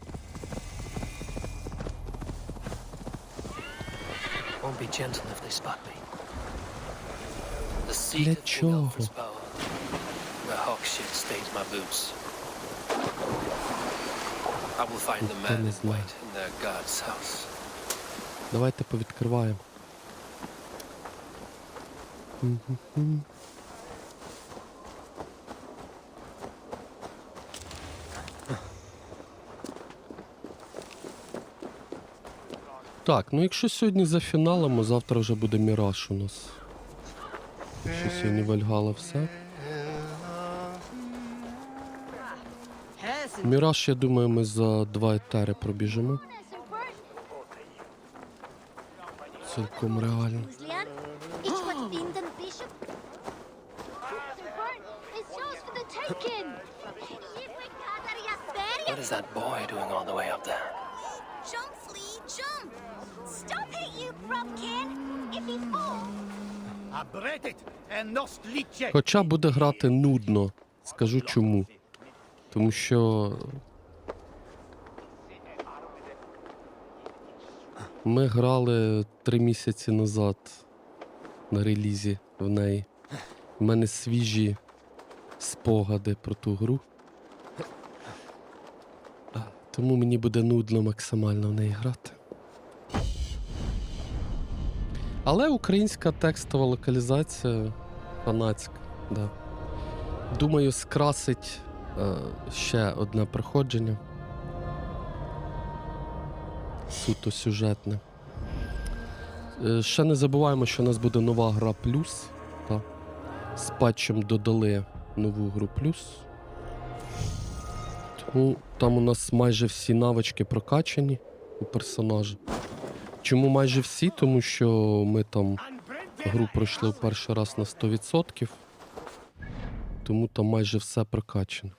Won't be gentle if they spot me. Для чого? The hawk shit stains my boots. I will find the man in white in their god's house. Давайте повідкриваємо. Так, ну якщо сьогодні за фіналом, а завтра вже буде Міраж у нас. Що сьогодні Вальгалла все. Міраж, я думаю, ми за 2 етери пробіжимо. Цілком реально. What is that boy doing all the way up there? Jump, Flea, jump! Stop it, you grubkin! If he falls... Хоча буде грати нудно. Скажу чому. Тому що ми грали 3 місяці назад на релізі в неї. У мене свіжі спогади про ту гру. Тому мені буде нудно максимально в неї грати. Але українська текстова локалізація фанатська, да. Думаю, скрасить ще одне проходження. Суто сюжетне. Ще не забуваємо, що у нас буде нова гра плюс. Та. З патчем додали нову гру плюс. Тому там у нас майже всі навички прокачані у персонажа. Чому майже всі? Тому що ми там гру пройшли в перший раз на 100%. Тому там майже все прокачано.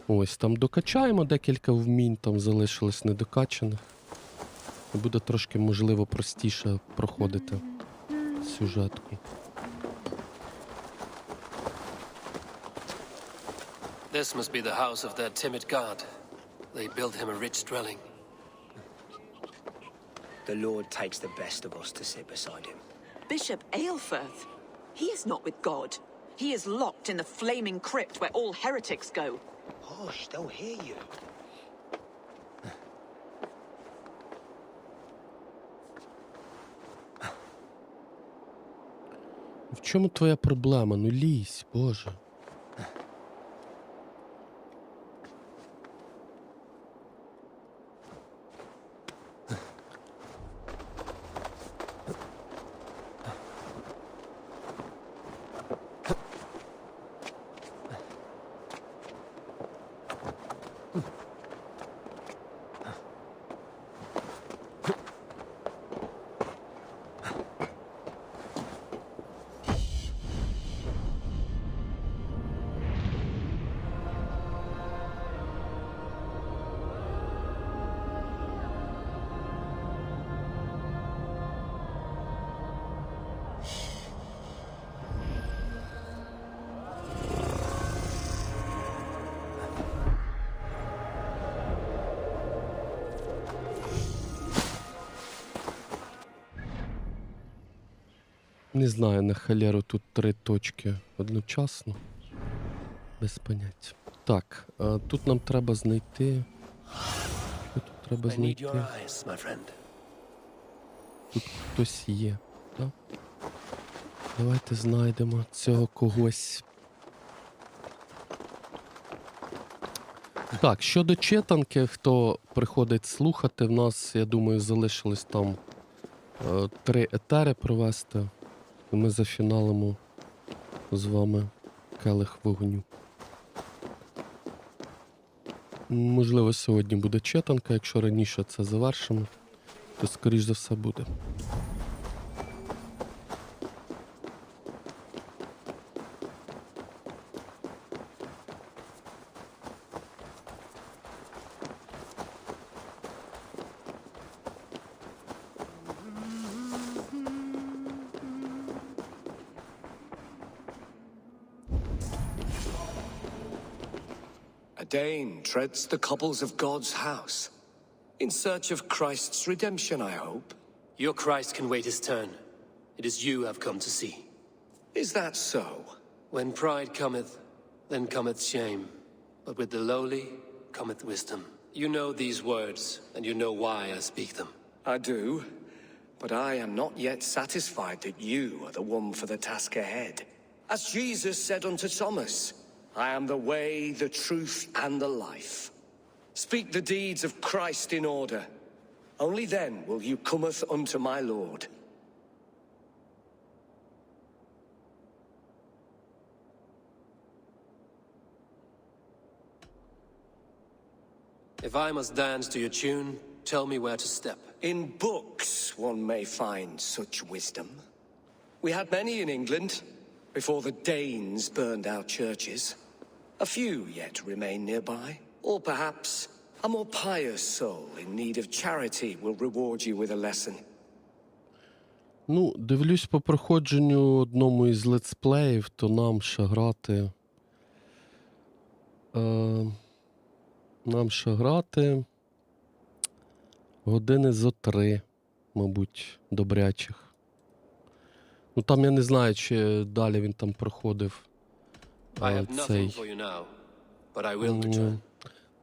Ось, там докачаємо декілька вмінь, там залишилось недокачаних. І буде трошки, можливо, простіше проходити сюжетку. This must be the house of their timid god. They built him a rich dwelling. The Lord takes the best of us to sit beside him. Bishop Aelfirth, he is not with God. He is locked in the flaming crypt where all heretics go. Hush, they'll hear you. В чому твоя проблема? Ну лізь, Боже. Не знаю, на халеру тут 3 точки одночасно. Без поняття. Так, тут нам треба знайти. Що тут треба знайти? Тут хтось є, так? Давайте знайдемо цього когось. Так, щодо читанки, хто приходить слухати, в нас, я думаю, залишилось там 3 етери провести. І ми зафіналимо з вами келих вогню. Можливо, сьогодні буде читанка, якщо раніше це завершимо, то скоріш за все буде. A Dane treads the cobbles of God's house. In search of Christ's redemption, I hope. Your Christ can wait his turn. It is you I've come to see. Is that so? When pride cometh, then cometh shame. But with the lowly cometh wisdom. You know these words, and you know why I speak them. I do, but I am not yet satisfied that you are the one for the task ahead. As Jesus said unto Thomas, I am the way, the truth, and the life. Speak the deeds of Christ in order. Only then will you cometh unto my Lord. If I must dance to your tune, tell me where to step. In books one may find such wisdom. We had many in England before the Danes burned our churches. A few yet remain nearby. Or perhaps a more pious soul in need of charity will reward you with a lesson. Ну, дивлюсь по проходженню одному із летсплеїв, то нам ще грати... Нам ще грати години зо 3, мабуть, добрячих. Ну там я не знаю, чи далі він там проходив цей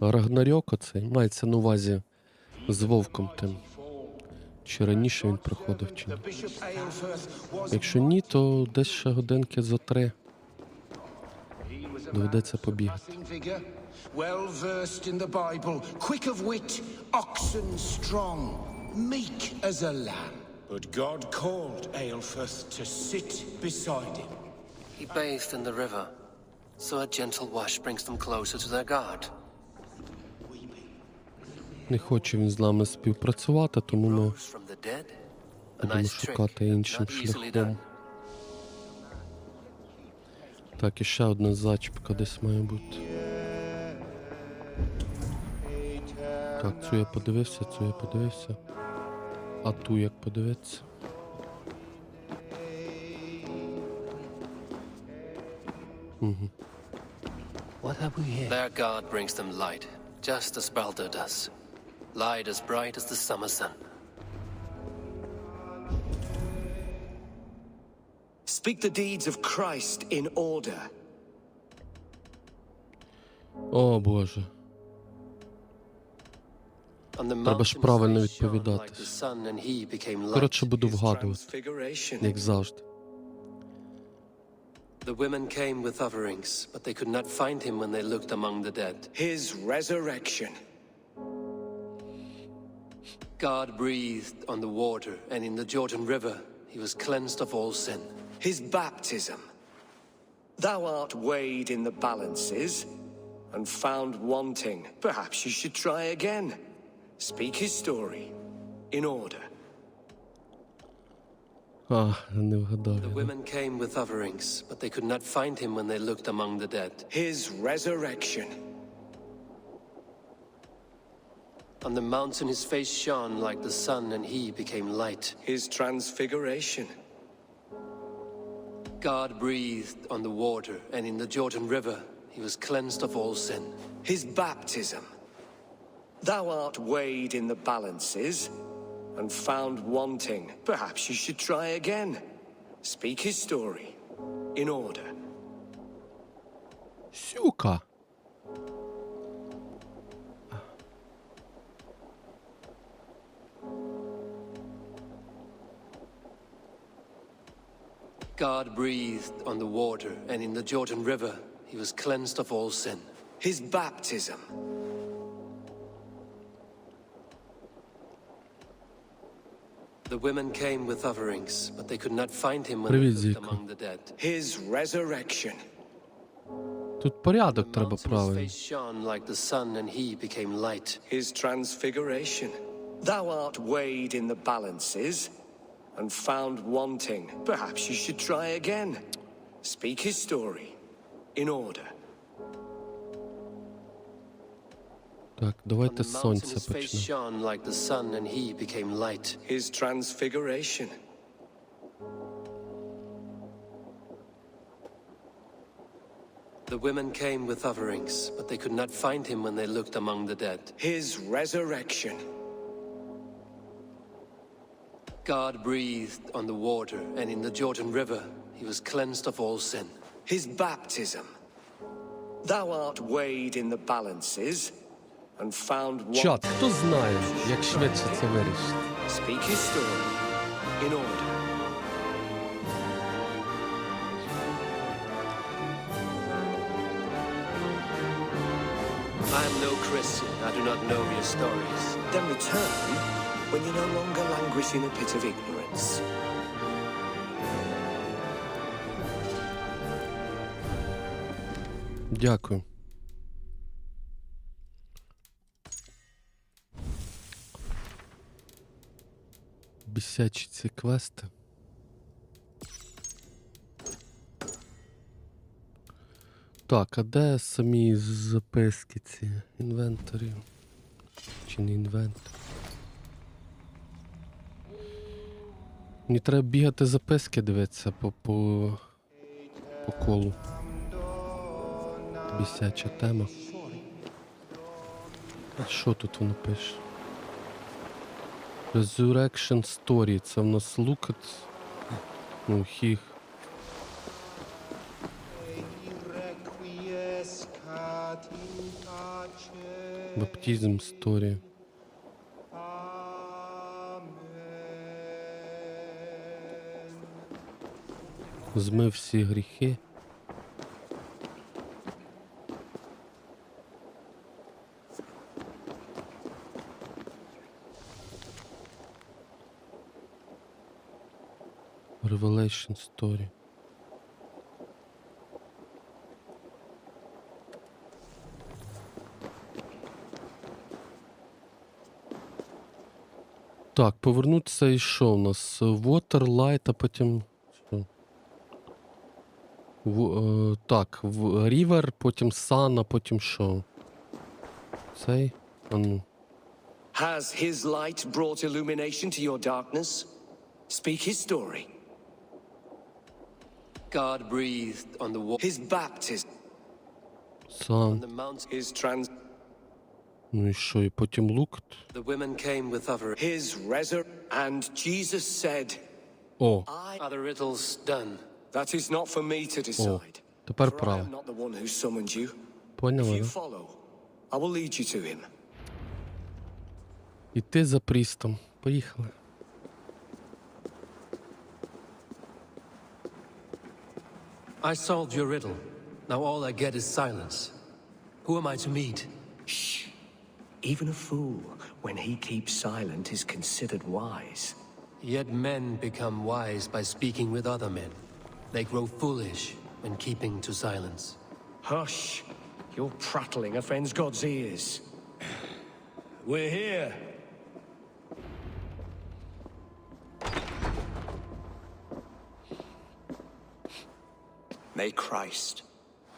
Рагнарьок оцей. Мається на увазі з вовком тим. Чи раніше він проходив, чи ні. Якщо ні, то десь ще годинки зо 3. Доведеться побігати. Well versed in the Bible, quick of wit, oxen strong, meek as a lamb. But God called Aelfirth to sit beside him. He bathed in the river, so a gentle wash brings them closer to their God. Не хоче він з нами співпрацювати, тому ми будемо шукати іншим шляхом. Так, і ще одна зачіпка десь має бути. Так, цю я подивився, цю я подивився. А ту як подивитися? Угу. What have we here? Their god brings them light, just as Baldur does. Light as bright as the summer sun. Speak the deeds of Christ in order. О, Боже. Треба ж правильно відповідати. Коротше, буду вгадувати. Як завжди. The women came with offerings, but they could not find him when they looked among the dead. His resurrection. God breathed on the water, and in the Jordan River he was cleansed of all sin. His baptism. Thou art weighed in the balances and found wanting. Perhaps you should try again. Speak his story in order. Не вгадав. The women came with offerings, but they could not find him when they looked among the dead. His resurrection. On the mountain his face shone like the sun, and he became light. His transfiguration. God breathed on the water, and in the Jordan River he was cleansed of all sin. His baptism. Thou art weighed in the balances and found wanting. Perhaps you should try again. Speak his story in order. Сюка. God breathed on the water, and in the Jordan River he was cleansed of all sin. His baptism. The women came with offerings, but they could not find him when Привіт, they looked Зіко. among the dead. His resurrection. Тут порядок треба His правильно. face shone like the sun, and he became light. His transfiguration. Thou art weighed in the balances and found wanting. Perhaps you should try again. Speak his story in order. Так, давайте з On the mountain сонця his face почнемо. shone like the sun, and he became light. His transfiguration. The women came with offerings, but they could not find him when they looked among the dead. His resurrection. God breathed on the water, and in the Jordan River he was cleansed of all sin. His baptism. Thou art weighed in the balances and found Чат, wanting. хто знає, як швидше це вирішити? Speak his story in order. I am no Christian. I do not know your stories. Then return when you no longer languish in a pit of ignorance. Дякую. Бісячі ці квести. Так, а де самі записки ці? Інвентарі? Чи не інвентар? Мені треба бігати записки дивитися по колу. Бісяча тема. А що тут воно пише? Resurrection Story. Це в нас look at... Ну, хіх. Баптизм Story. Змив всі гріхи. Revelation Story. Так, повернутися і що у нас? Water, Light, а потім... Що? Так, River, потім Sun, а потім що? Цей? А ну. Has his light brought illumination to your darkness? Speak his story. God breathed on the wall. His baptism. Сам. On the mount. His trans. Ну і що, і потім лук? The women came with other. His resurrection. And Jesus said, О. Are the riddles done? That is not for me to decide. О, тепер For I право. am not the one who summoned you. If Поняли, you да? follow, I will lead you to him. Іти за Прістом. Поїхали. I solved your riddle. Now all I get is silence. Who am I to meet? Shh. Even a fool, when he keeps silent, is considered wise. Yet men become wise by speaking with other men. They grow foolish when keeping to silence. Hush. Your prattling offends God's ears. We're here. May Christ,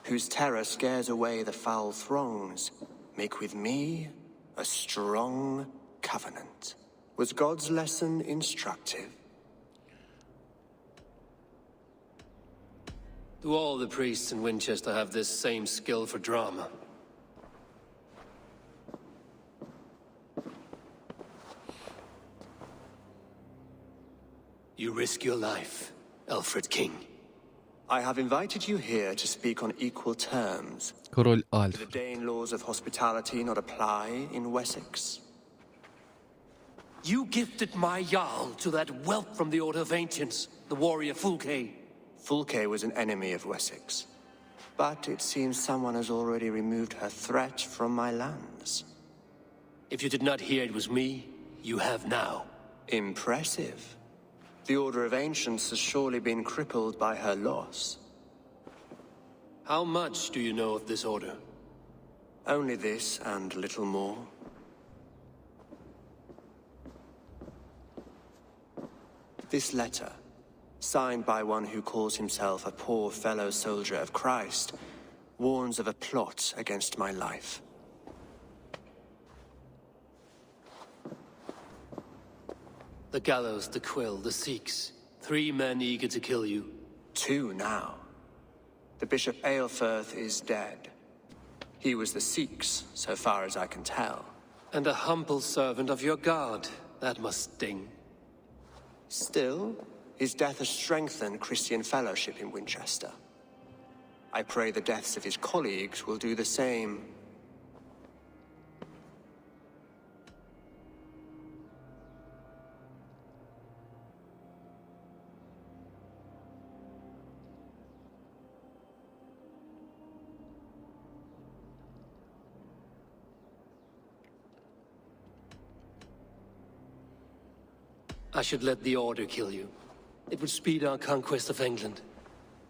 whose terror scares away the foul throngs, make with me a strong covenant. Was God's lesson instructive? Do all the priests in Winchester have this same skill for drama? You risk your life, Alfred King. I have invited you here to speak on equal terms. Король Do Альф. the Dane laws of hospitality not apply in Wessex? You gifted my Jarl to that whelp from the Order of Ancients, the warrior Fulke. Fulke was an enemy of Wessex. But it seems someone has already removed her threat from my lands. If you did not hear it was me, you have now. Impressive. The Order of Ancients has surely been crippled by her loss. How much do you know of this order? Only this and little more. This letter, signed by one who calls himself a poor fellow soldier of Christ, warns of a plot against my life. The gallows, the quill, the Sikhs. 3 men eager to kill you. 2 now. The Bishop Aelfirth is dead. He was the Sikhs, so far as I can tell. And a humble servant of your god. That must sting. Still, his death has strengthened Christian fellowship in Winchester. I pray the deaths of his colleagues will do the same. I should let the Order kill you. It would speed our conquest of England.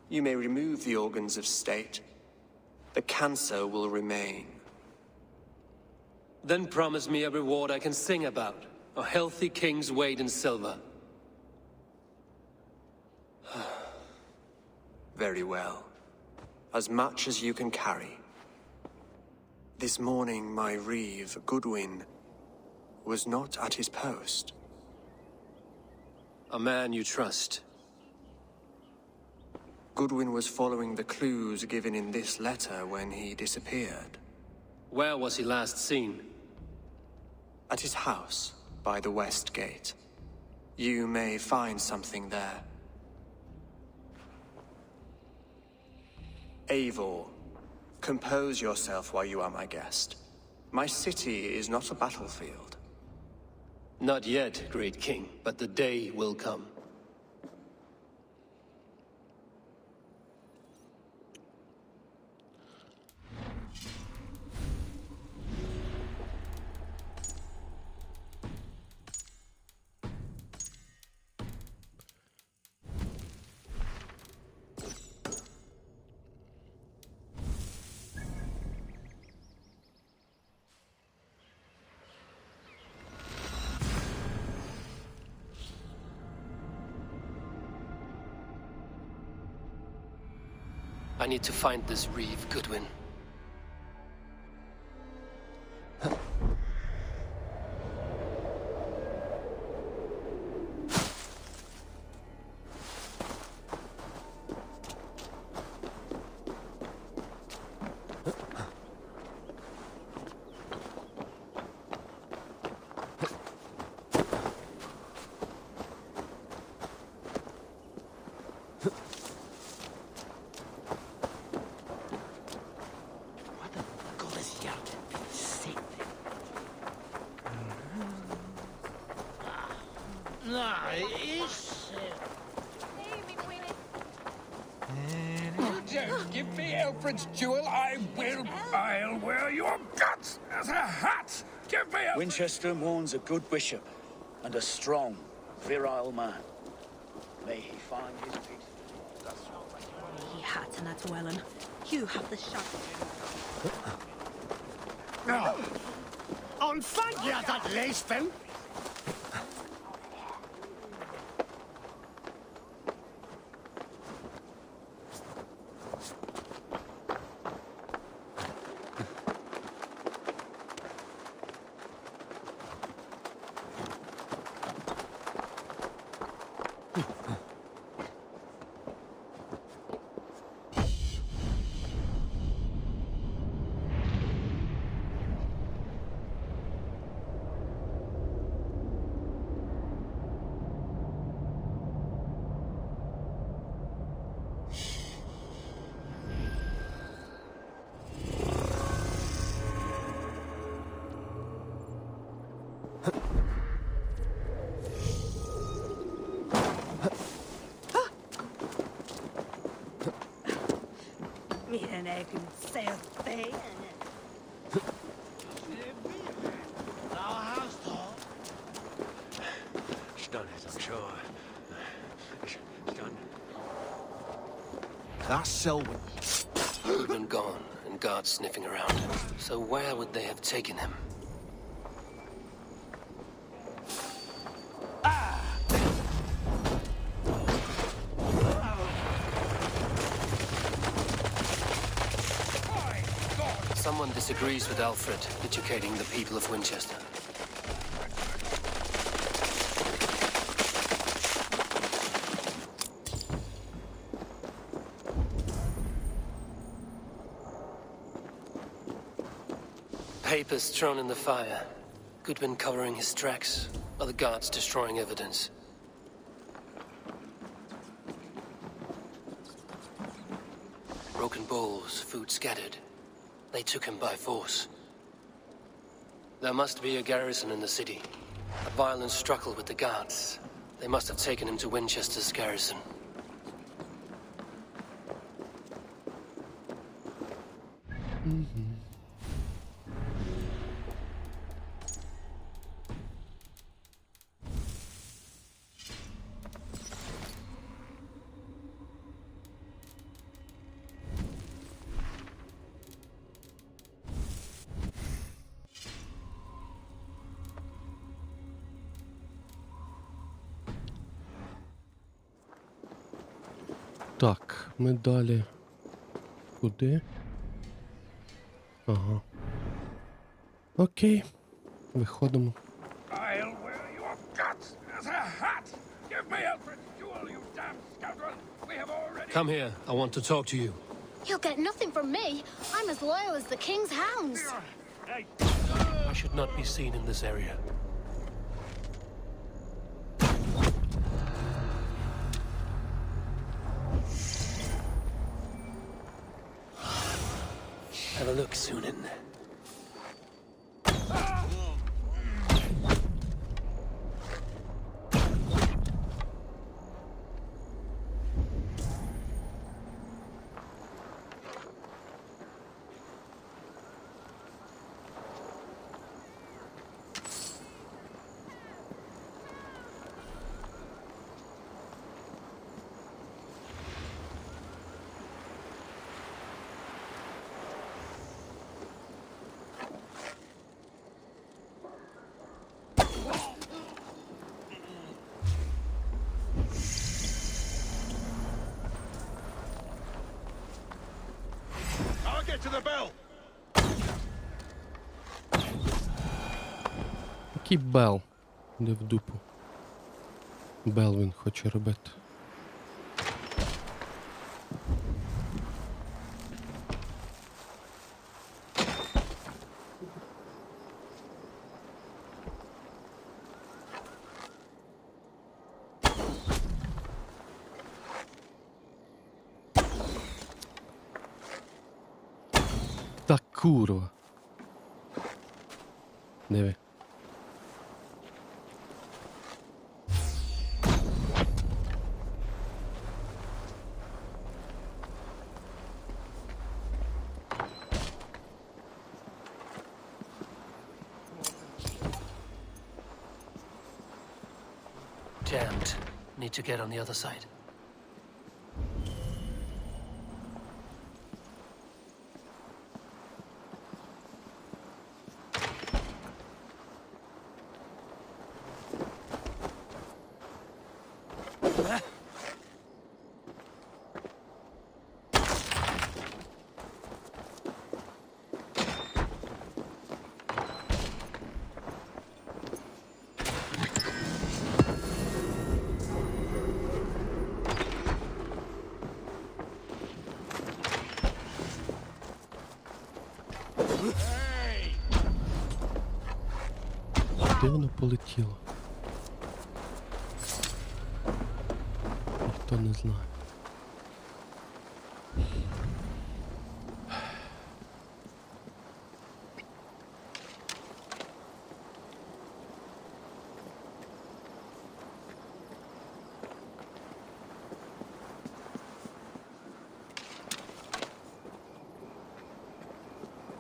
You may remove the organs of state. The cancer will remain. Then promise me a reward I can sing about. A healthy king's weight in silver. Very well. As much as you can carry. This morning, my reeve, Goodwin, was not at his post. A man you trust. Goodwin was following the clues given in this letter when he disappeared. Where was he last seen? At his house, by the west gate. You may find something there. Eivor, compose yourself while you are my guest. My city is not a battlefield. Not yet, great king, but the day will come. I need to find this reeve, Goodwin. Don't give me Alfred's jewel, I'll wear your guts as a hat! Give me Winchester mourns a good bishop and a strong, virile man. May he find his peace. He had an at Wellen. You have the shot. Anfang ihr das Leisten? Miren egen selfie. She's done it, I'm sure. She's done. That's Selwyn. Goodman gone, and guards sniffing around. So where would they have taken him? Someone disagrees with Alfred educating the people of Winchester. Papers thrown in the fire. Goodman covering his tracks, other guards destroying evidence. Broken bowls, food scattered. They took him by force. There must be a garrison in the city. A violent struggle with the guards. They must have taken him to Winchester's garrison. Так, ми далі. Куди? Ага. Окей. Виходимо. I'll wear your guts as a hat! Give me Alfred's jewel, you damn scoundrel! We have already... Come here, I want to talk to you. You'll get nothing from me. I'm as loyal as the king's hounds. I should not be seen in this area. Have a look, Sunan. Get to the bell! Який Бел? Де в дупу? Бел він хоче робити. Та курва. Диви. Jammed. Need to get on the other side. Де воно полетіло? Ніхто не знає.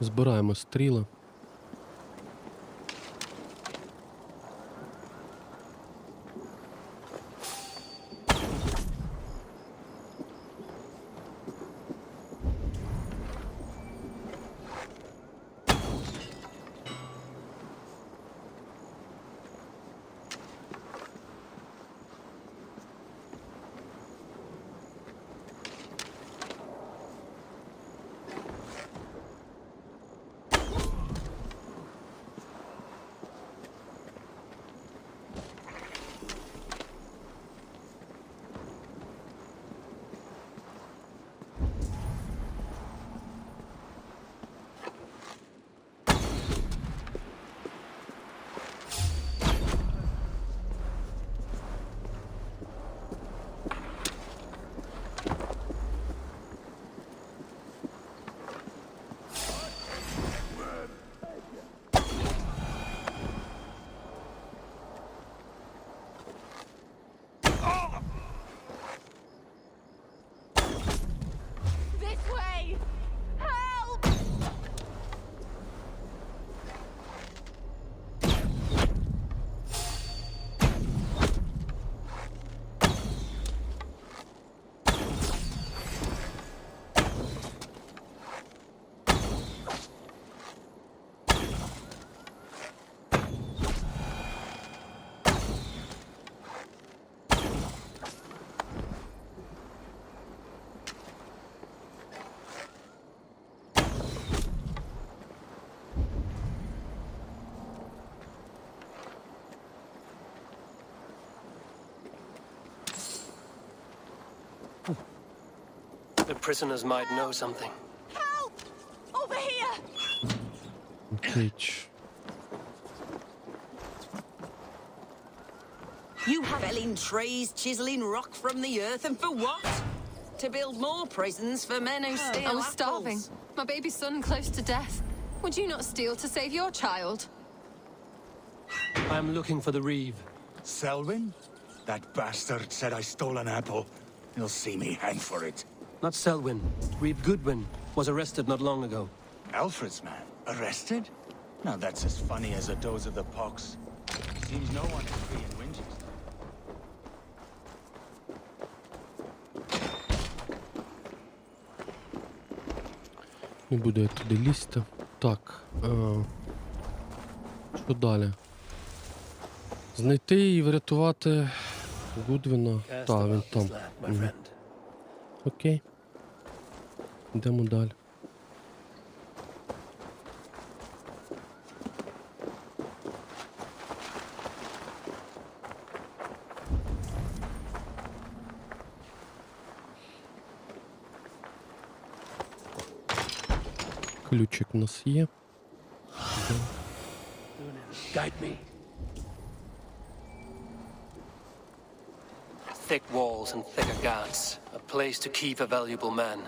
Збираємо стріли. The prisoners might know something. Help! Over here! Cage. You have felling trees, chiseling rock from the earth, and for what? To build more prisons for men who steal I was apples. starving. My baby son close to death. Would you not steal to save your child? I'm looking for the Reeve. Selwyn? That bastard said I stole an apple. He'll see me hang for it. Not Selwyn. Reeve Goodwin was arrested not long ago. Alfred's man? Arrested? Now that's as funny as a dose of the pox. Seems no one is free in Winchester. Не буду я туди лізти. Так. Що далі? Знайти і врятувати Гудвіна. Так, він там. Окей. Йдемо далі. Ключик у нас є. Guide me. Thick walls and thicker guards. A place to keep a valuable man.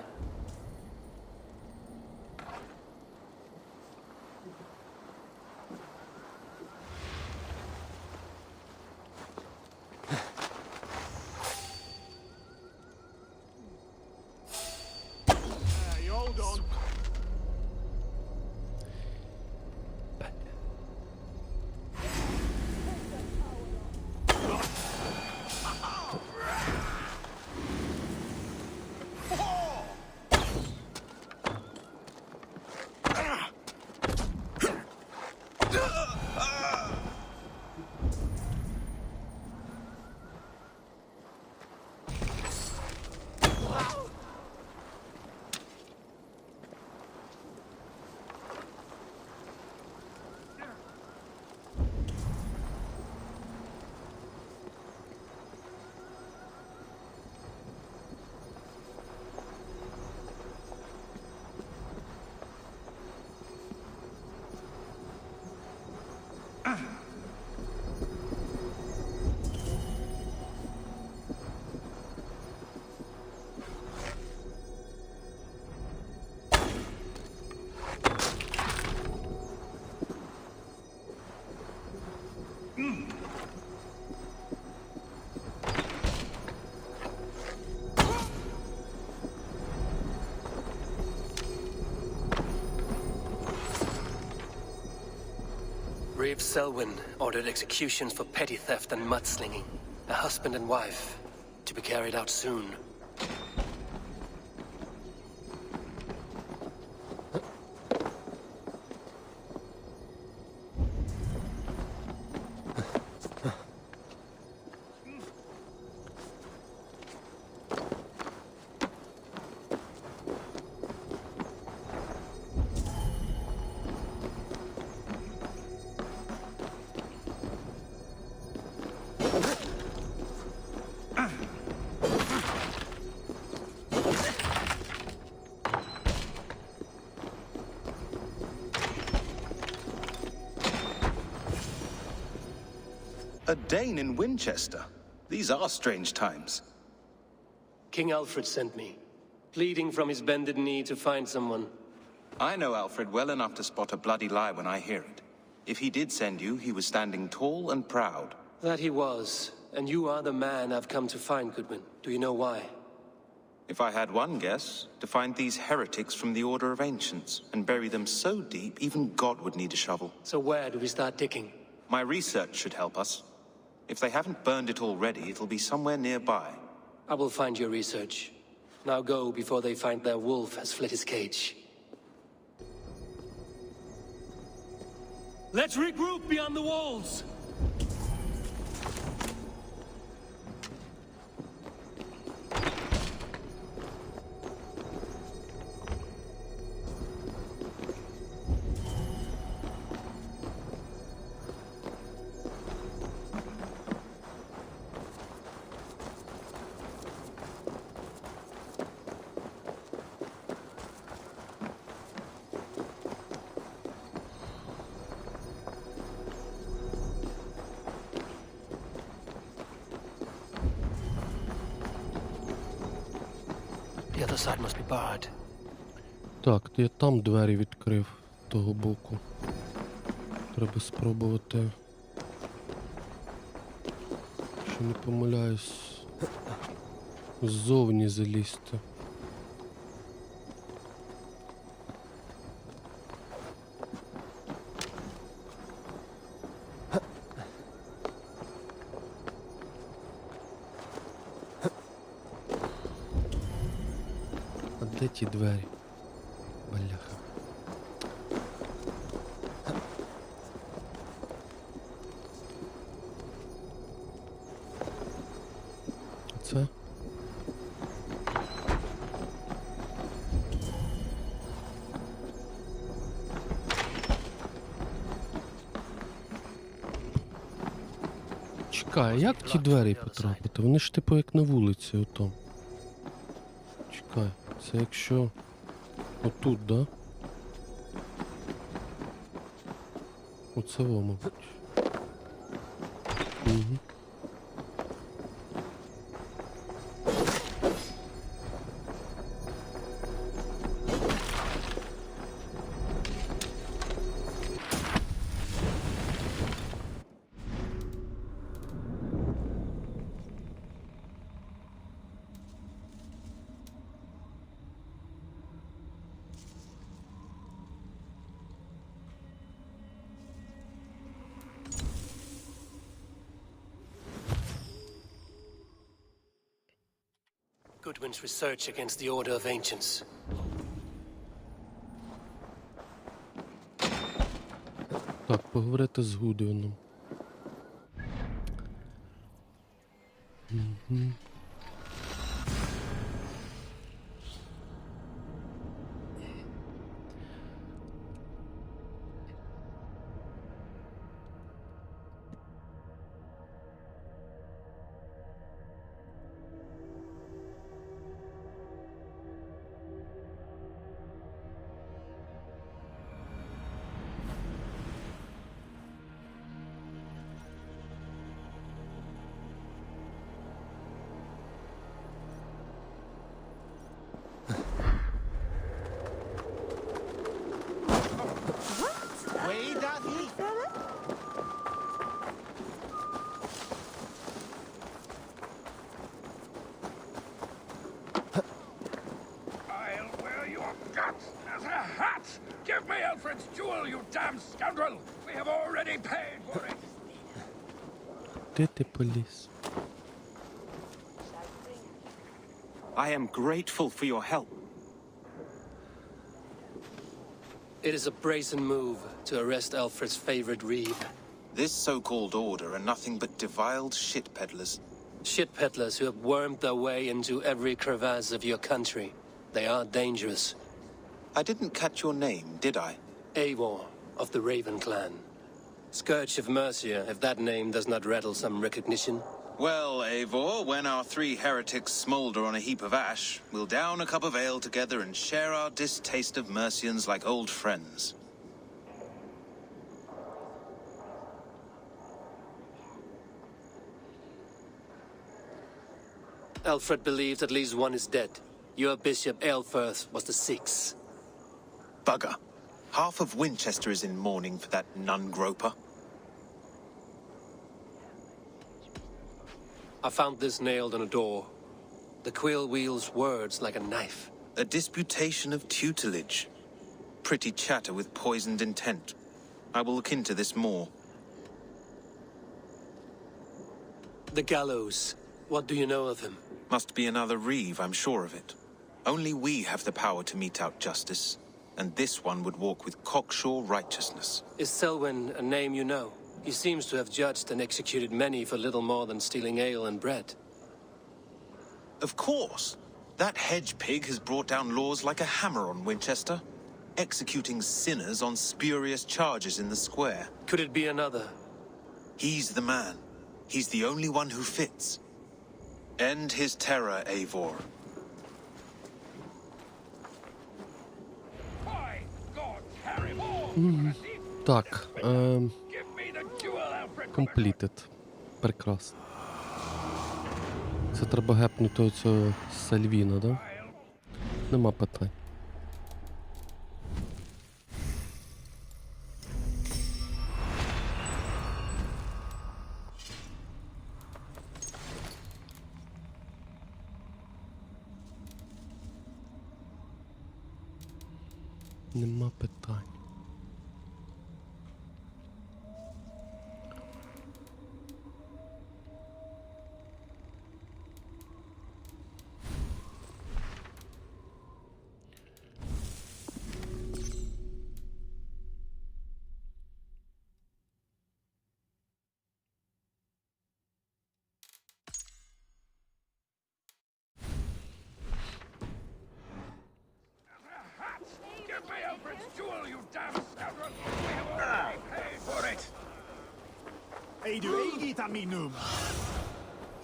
Reeve Selwyn ordered executions for petty theft and mudslinging. A husband and wife, to be carried out soon. A Dane in Winchester. These are strange times. King Alfred sent me, pleading from his bended knee to find someone. I know Alfred well enough to spot a bloody lie when I hear it. If he did send you, he was standing tall and proud. That he was, and you are the man I've come to find, Goodwin. Do you know why? If I had one guess, to find these heretics from the Order of Ancients and bury them so deep, even God would need a shovel. So where do we start digging? My research should help us. If they haven't burned it already, it'll be somewhere nearby. I will find your research. Now go before they find their wolf has fled his cage. Let's regroup beyond the walls! The other side must be barred. Так, я там двері відкрив того боку. Треба спробувати. Якщо не помиляюсь, ззовні залізти. Де ті двері? Бляха. Це? Чекай, як ті двері потрапити? Вони ж типу як на вулиці ото. Чекай. Це якщо отут, да? Оце во, мабуть. Угу. Goodwin's research against the Order of Ancients. Так, поговорити з Гудвіном. Угу. Give me Alfred's jewel, you damn scoundrel! Де ти поліз? I am grateful for your help. It is a brazen move to arrest Alfred's favorite reeve. This so-called order are nothing but defiled shit peddlers. Shit peddlers who have wormed their way into every crevasse of your country. They are dangerous. I didn't catch your name, did I? Eivor of the Raven clan. Scourge of Mercia, if that name does not rattle some recognition. Well, Eivor, when our 3 heretics smolder on a heap of ash, we'll down a cup of ale together and share our distaste of Mercians like old friends. Alfred believed at least one is dead. Your Bishop Aelfirth was the 6th. Bugger. Half of Winchester is in mourning for that nun-groper. I found this nailed on a door. The quill wields words like a knife. A disputation of tutelage. Pretty chatter with poisoned intent. I will look into this more. The gallows. What do you know of him? Must be another reeve, I'm sure of it. Only we have the power to mete out justice, and this one would walk with cocksure righteousness. Is Selwyn a name you know? He seems to have judged and executed many for little more than stealing ale and bread. Of course. That hedge pig has brought down laws like a hammer on Winchester, executing sinners on spurious charges in the square. Could it be another? He's the man. He's the only one who fits. End his terror, Eivor. Так, completed. Прекрасно. Це треба гепнути оцього Сальвіна, да? Нема питань. Нема питань.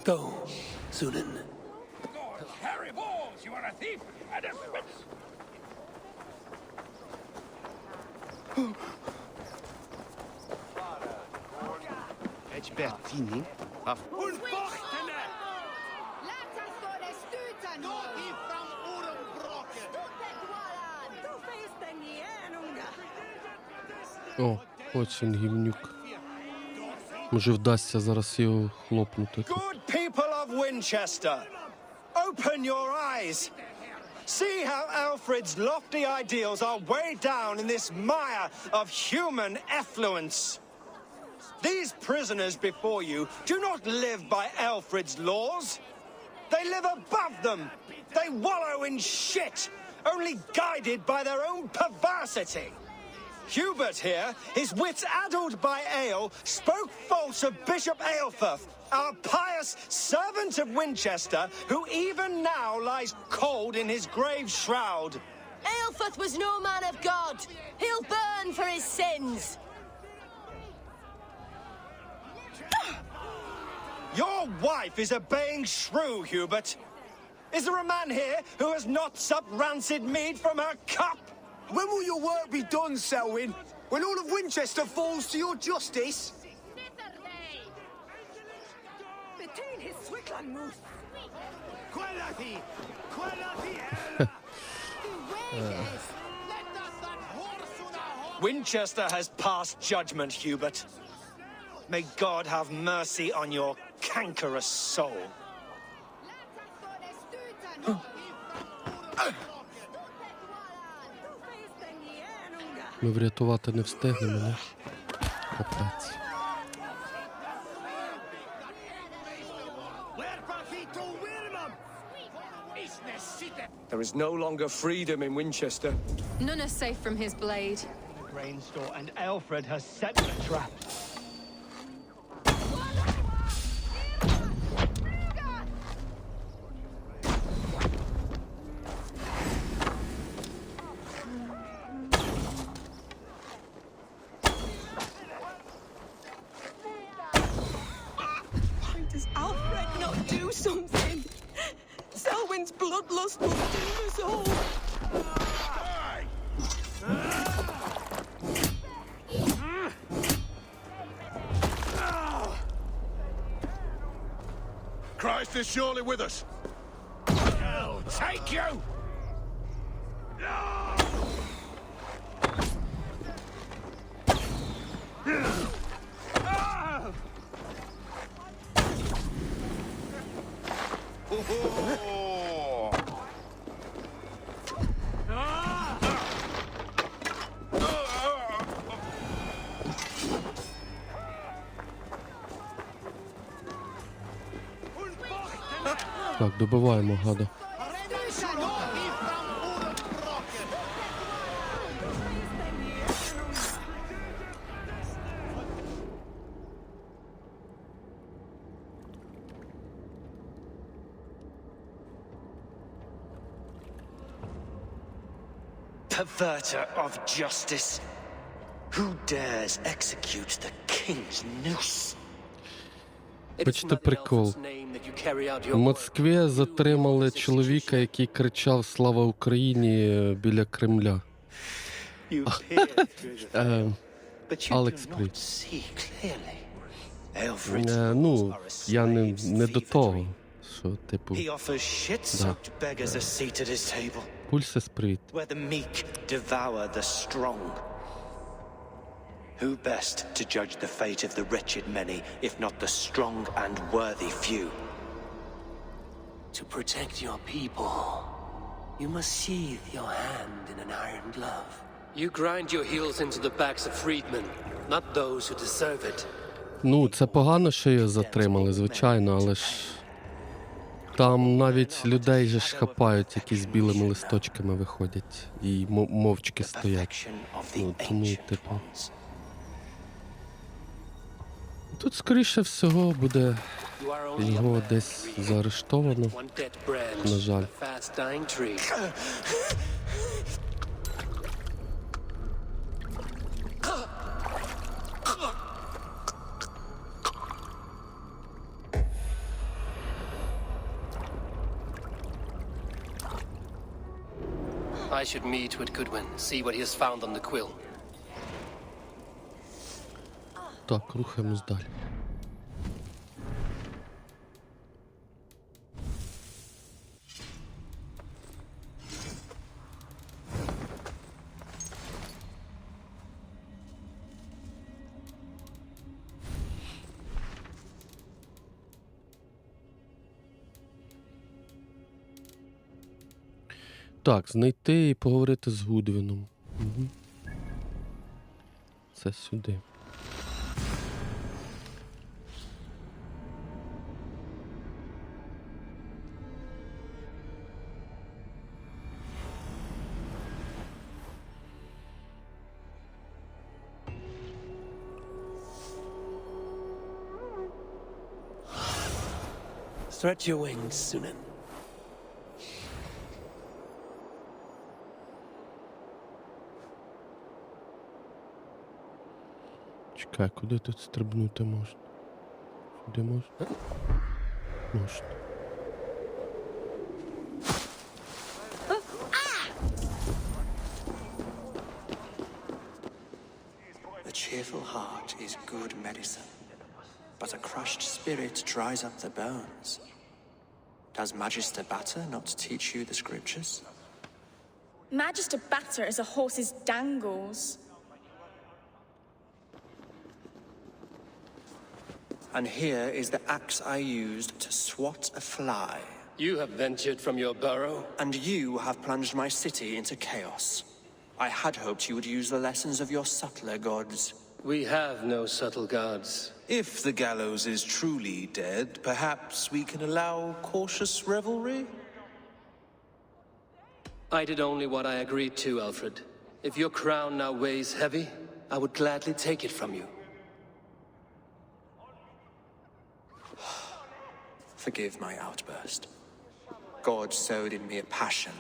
Go, Sunan. Harry Balls, you are a thief and a spitz! Expertini. О, ось він гівнюк. Може вдасться зараз його хлопнути. Good people of Winchester, open your eyes. See how Alfred's lofty ideals are weighed down in this mire of human effluence. These prisoners before you do not live by Alfred's laws. They live above them. They wallow in shit, only guided by their own perversity. Hubert here, his wits addled by ale, spoke false of Bishop Aelfirth, our pious servant of Winchester, who even now lies cold in his grave shroud. Aelfirth was no man of God. He'll burn for his sins. Your wife is obeying shrew, Hubert. Is there a man here who has not supped rancid mead from her cup? When will your work be done, Selwyn? When all of Winchester falls to your justice? Between his Swickland moose. Winchester has passed judgment, Hubert. May God have mercy on your cankerous soul. Ми врятувати не встигнемо, не? Капець. There is no longer freedom in Winchester. None are safe from his blade. The grain store, and Alfred has set the trap. Why does Alfred not do something? Selwyn's bloodlust will doom us all. Christ is surely with us. Hell, take you! Так, добиваємо гада. Perverter of justice. Who dares execute the king's noose? Бачите прикол. В Москві затримали чоловіка, який кричав «Слава Україні» біля Кремля. Алекс Прід. Ну, я не до того, що, типу, He offers shit-soaked beggars a seat at his table, Пульсес Прід. where the meek devour the strong. Who best to judge the fate of the wretched many, if not the strong and worthy few? To protect your people, you must sheathe your hand in an iron glove. You grind your heels into the backs of freedmen, not those who deserve it. Ну, це погано, що її затримали, звичайно, але ж там навіть людей же ж хапають, які з білими листочками виходять і мовчки стоять. Ну, тому, типу... Тут, скоріше всього, буде його десь заарештовано, на жаль. I should meet with Goodwin, see what he has found on the quill. Так, рухаємось далі. Так, знайти і поговорити з Гудвіном. Угу. Це сюди. Stretch your wings, Sunan. Чекай, куди тут стрибнути можна? Сюди можна? Можна. The cheerful heart is good medicine, but a crushed spirit dries up the bones. Does Magister Batter not teach you the scriptures? Magister Batter is a horse's dangles. And here is the axe I used to swat a fly. You have ventured from your burrow. And you have plunged my city into chaos. I had hoped you would use the lessons of your subtler gods. We have no subtle gods. If the gallows is truly dead, perhaps we can allow cautious revelry? I did only what I agreed to, Alfred. If your crown now weighs heavy, I would gladly take it from you. Forgive my outburst. God sowed in me a passion,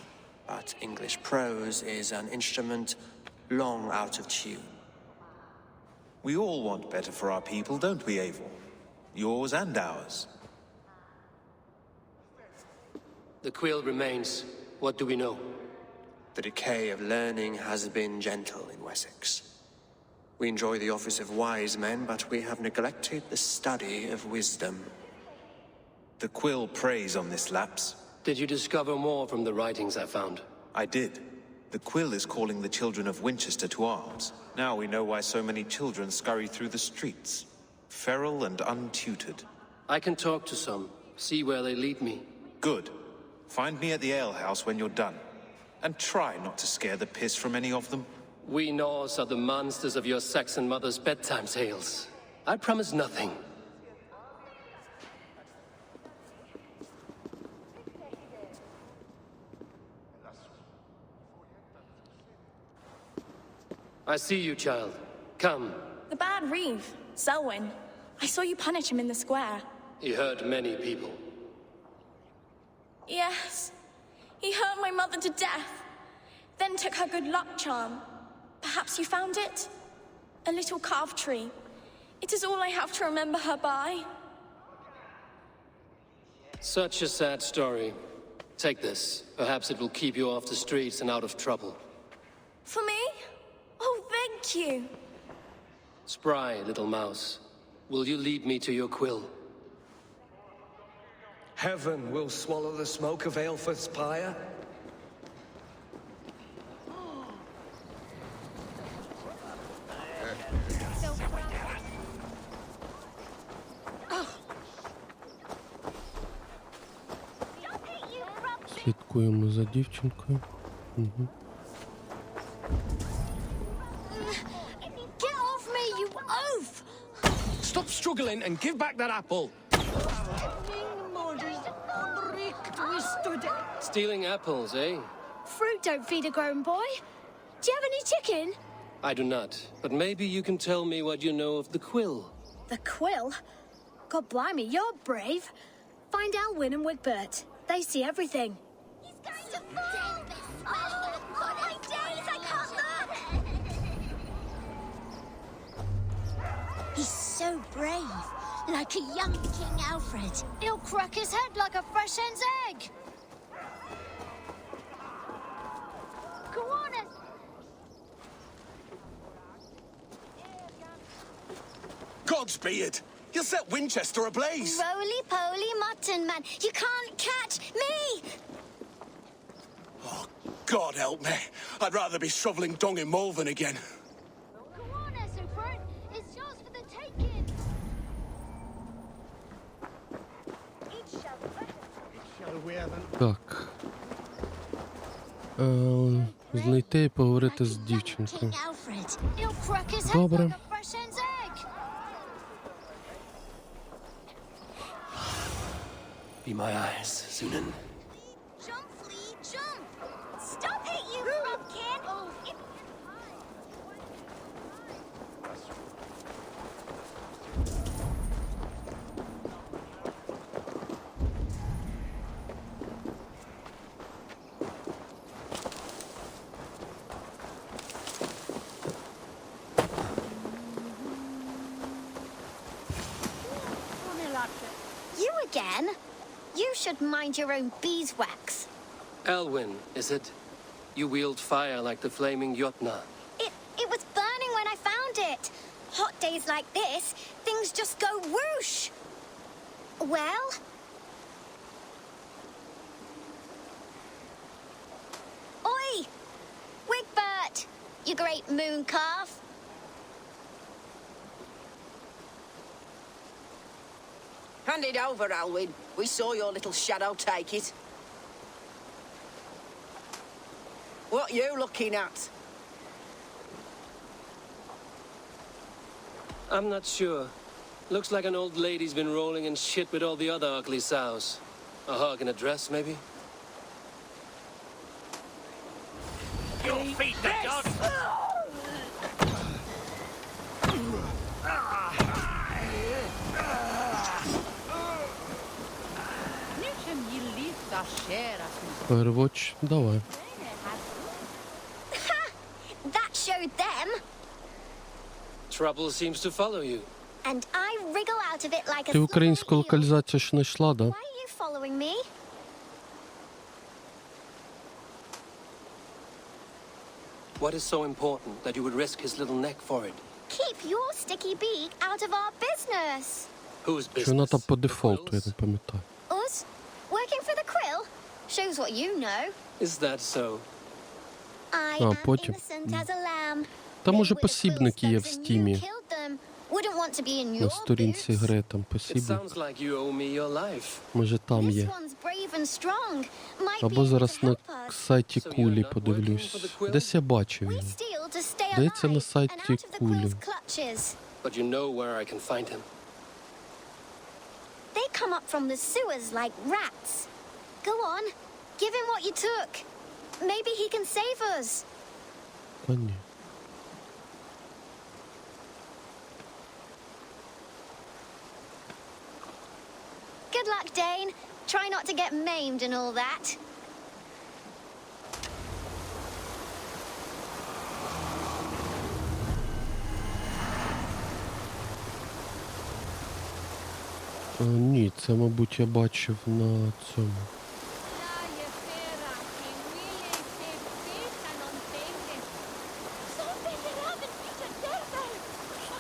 but English prose is an instrument long out of tune. We all want better for our people, don't we, Eivor? Yours and ours. The quill remains. What do we know? The decay of learning has been gentle in Wessex. We enjoy the office of wise men, but we have neglected the study of wisdom. The quill preys on this lapse. Did you discover more from the writings I found? I did. The quill is calling the children of Winchester to arms. Now we know why so many children scurry through the streets, feral and untutored. I can talk to some, see where they lead me. Good. Find me at the alehouse when you're done. And try not to scare the piss from any of them. We Norse are the monsters of your Saxon mother's bedtime tales. I promise nothing. I see you, child. Come. The bad Reeve, Selwyn. I saw you punish him in the square. He hurt many people. Yes. He hurt my mother to death. Then took her good luck charm. Perhaps you found it? A little carved tree. It is all I have to remember her by. Such a sad story. Take this. Perhaps it will keep you off the streets and out of trouble. For me? Oh, thank you. Spry, little mouse. Will you lead me to your quill? Heaven will swallow the smoke of Aelfred's pyre. Слідкуємо за дівчинкою. Угу. Get off me, you oaf! Stop struggling and give back that apple. Stealing apples, eh? Fruit don't feed a grown boy. Do you have any chicken? I do not, but maybe you can tell me what you know of the quill. The quill? God blimey, you're brave. Find Elwyn and Wigbert. They see everything. He's going to fall! Oh, my days, I can't look! He's so brave, like a young King Alfred. He'll crack his head like a fresh hen's egg. Go on, Godspeed! You'll set Winchester ablaze! Roly-poly mutton man, you can't catch me! Oh, God help me. I'd rather be shoveling dung in Malvern again. Go on, Esselford. It's yours for the taking. Так. Знайти і поговорити з дівчинкою. Добре. Be my eyes, Sunan. Jump, Flea, jump! Stop it, you pumpkin! You again? You should mind your own beeswax. Elwyn, is it? You wield fire like the flaming Jotnar. It was burning when I found it. Hot days like this, things just go whoosh. Well? Oi! Wigbert! You great moon calf. Hand it over, Alwyn. We saw your little shadow take it. What you looking at? I'm not sure. Looks like an old lady's been rolling in shit with all the other ugly sows. A hog in a dress, maybe? Your feet, the dog! Переводч, давай. That showed them. Trouble seems to follow you. And I wriggle out of it like a Ти українську локалізацію ж знайшла, да? Why are you following me? What is so important that you would risk his little neck for it? Keep your sticky beak out of our business. Whose Чи вона business? там по дефолту, я не пам'ятаю. Us? Working for the Krill? Shows what you know. Is that so? I А, am потім. innocent as a lamb. Там They уже were the посібники є в Krill thugs and you стімі. killed them. Wouldn't want to be in На your сторінці boots. гри там It посібник. sounds like you owe me your life. Може там This є. one's brave and strong. Might be Або able зараз to на help us. сайті Кулі подивлюсь. Десь я бачив We його. steal to stay Здається, на alive and сайті out of the Кулі. Krill's clutches. But you know where I can find him. They come up from the sewers like rats. Go on, give him what you took. Maybe he can save us. Та ні. Good luck, Dane. Try not to get maimed and all that. Ні, це, мабуть, я бачив на цьому.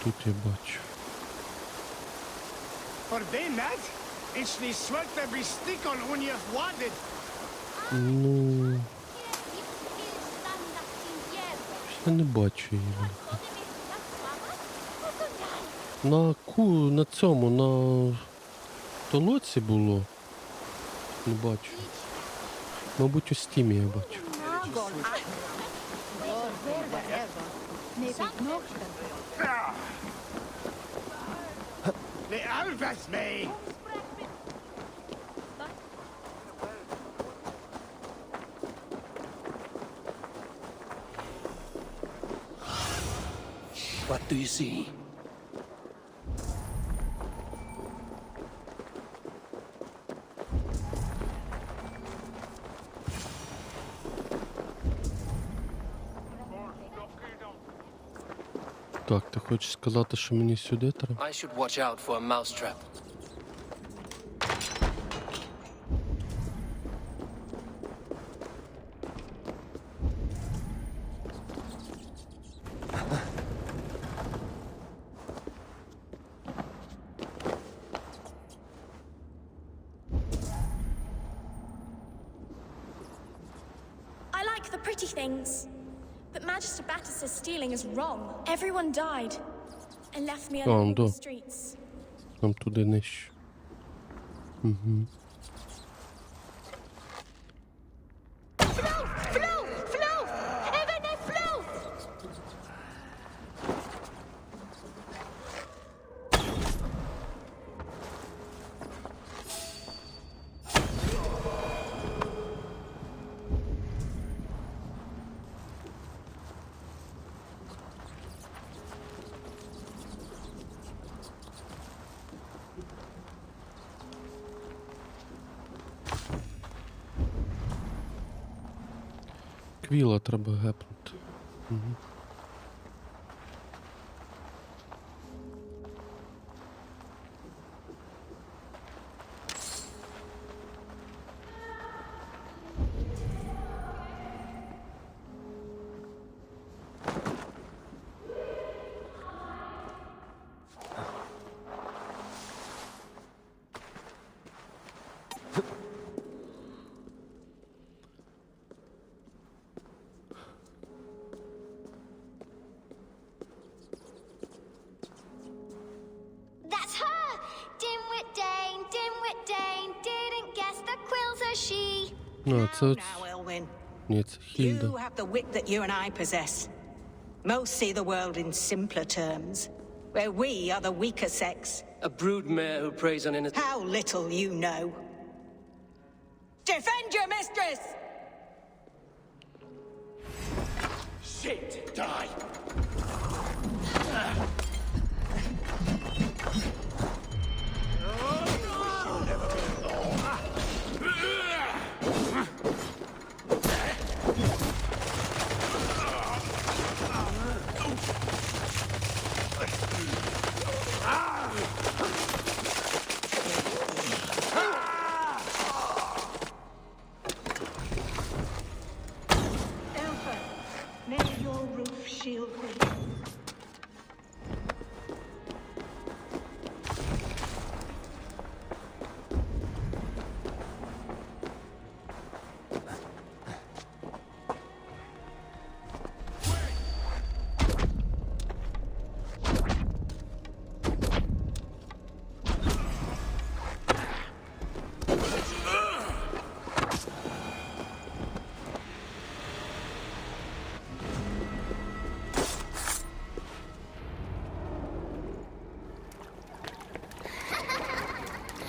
Тут я бачив. For them, that? It's the sweat that be stick on when you've wanted. Ну... Я не бачу її. На цьому, на толоці було. Не бачу. Мабуть, у стімі я бачу. The Elvis, me! What do you see? Так, ти хочеш сказати, що мені сюди треба? I should watch out for a mousetrap. I like the pretty things. But Magister Battus's stealing is wrong. Everyone died and left me alone in the streets. Нам туди нижче. Угу. Квіла треба гепнути. Угу. That's her! Dimwit Dane didn't guess the quill's a she. А, це... Now, Elwyn, Ні, це Хільда. you have the wit that you and I possess. Most see the world in simpler terms. where we are the weaker sex. A broodmare who preys on innocent... How little you know. Defend your mistress! Shit! Die! May your roof shield me.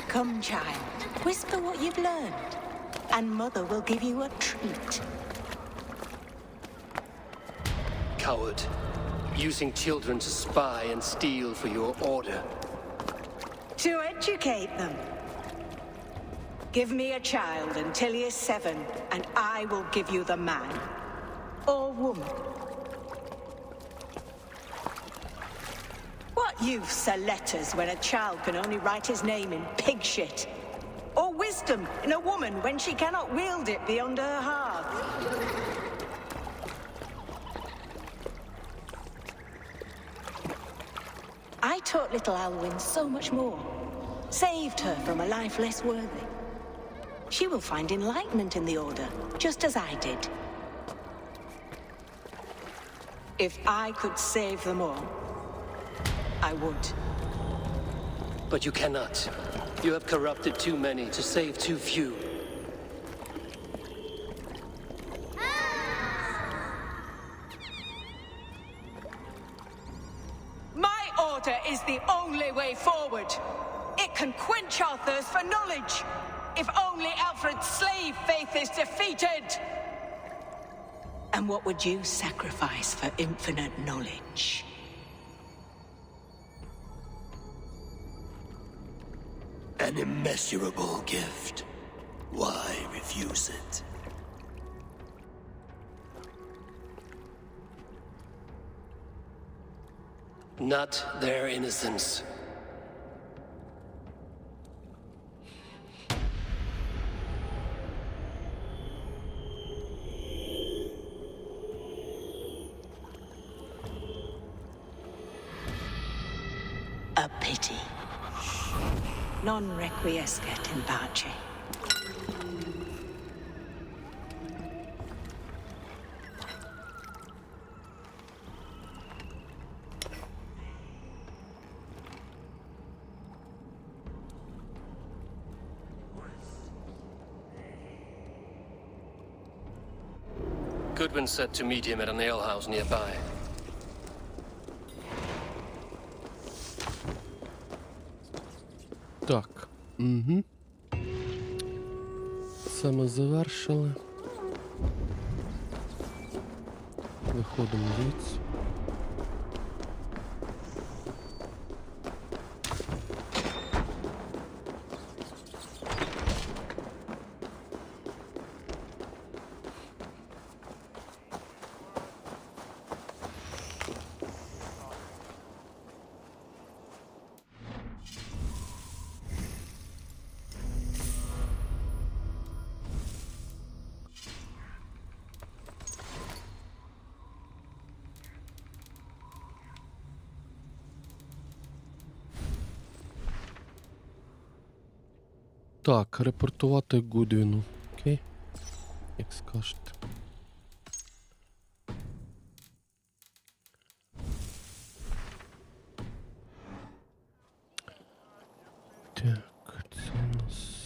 Come, child, whisper what you've learned, and Mother will give you a treat. Coward. Using children to spy and steal for your order. To educate them. Give me a child until he is 7, and I will give you the man. Or woman. What use are letters when a child can only write his name in pig shit? Or wisdom in a woman when she cannot wield it beyond her hearth? I taught little Alwyn so much more. Saved her from a life less worthy. She will find enlightenment in the Order, just as I did. If I could save them all, I would. But you cannot. You have corrupted too many to save too few. My order is the only way forward. It can quench our thirst for knowledge. If only Alfred's slave faith is defeated. And what would you sacrifice for infinite knowledge? An immeasurable gift. Why refuse it? Not their innocence. A pity. Non requiescat in pace. Goodwin said to meet him at an alehouse nearby. Так. Угу. Це ми завершили. Виходимо звідси. Так, репортувати Гудвіну. Окей? Як скажете. Так, це у нас...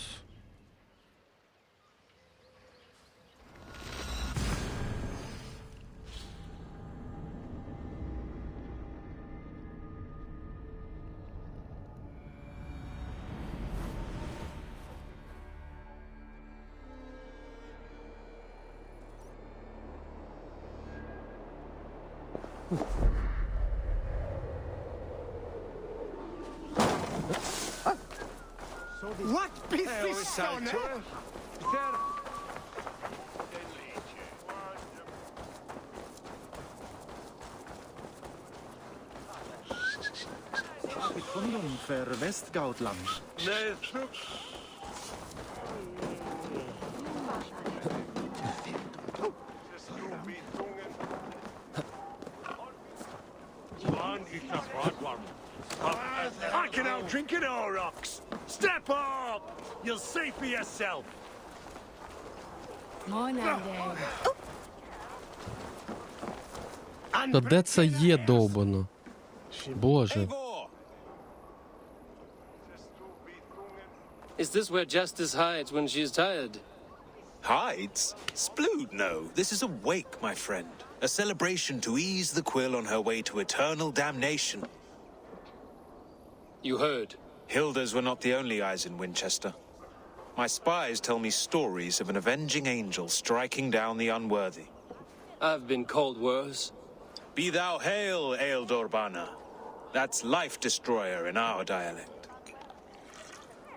What business on earth? Begründung für Westgautland. I can out drink it all, rocks. Step up! You'll see for yourself. Та де це є довбано? Боже. Is this where Justice hides when she's tired? Hides? Splood, no. This is a wake, my friend. A celebration to ease the quill on her way to eternal damnation. You heard. Hilda's were not the only eyes in Winchester. My spies tell me stories of an avenging angel striking down the unworthy. I've been called worse. Be thou hail, Ealdorbanna. That's Life Destroyer in our dialect.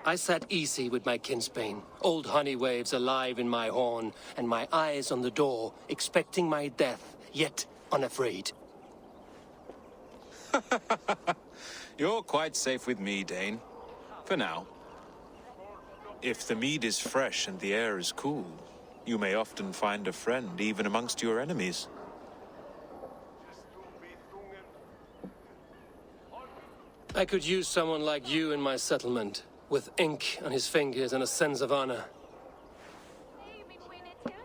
I sat easy with my kinsbane, old honey waves alive in my horn, and my eyes on the door, expecting my death, yet unafraid. You're quite safe with me, Dane. For now. If the mead is fresh and the air is cool, you may often find a friend even amongst your enemies. I could use someone like you in my settlement, with ink on his fingers and a sense of honor.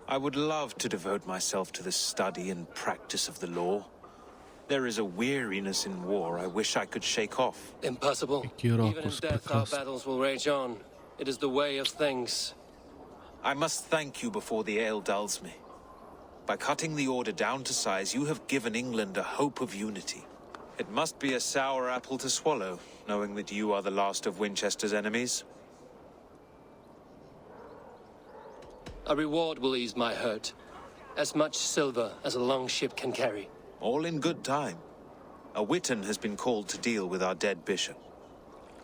I would love to devote myself to the study and practice of the law. There is a weariness in war I wish I could shake off. Impossible. Even in death, our battles will rage on. It is the way of things. I must thank you before the ale dulls me. By cutting the order down to size, you have given England a hope of unity. It must be a sour apple to swallow, knowing that you are the last of Winchester's enemies. A reward will ease my hurt. As much silver as a long ship can carry. All in good time. A witan has been called to deal with our dead bishop.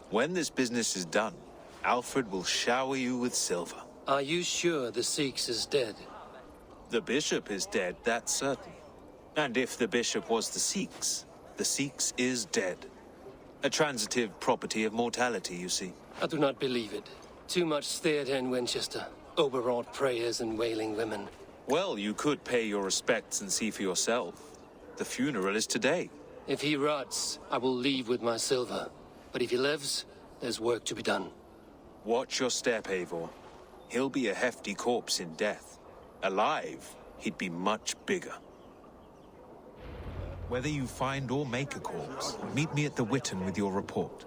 When this business is done, Alfred will shower you with silver. Are you sure the Sikhs is dead? The bishop is dead, that's certain. And if the bishop was the Sikhs is dead. A transitive property of mortality, you see. I do not believe it. Too much theatre in Winchester. Overwrought prayers and wailing women. Well, you could pay your respects and see for yourself. The funeral is today. If he rots, I will leave with my silver. But if he lives, there's work to be done. Watch your step, Eivor. He'll be a hefty corpse in death. Alive, he'd be much bigger. Whether you find or make a corpse, meet me at the Witan with your report.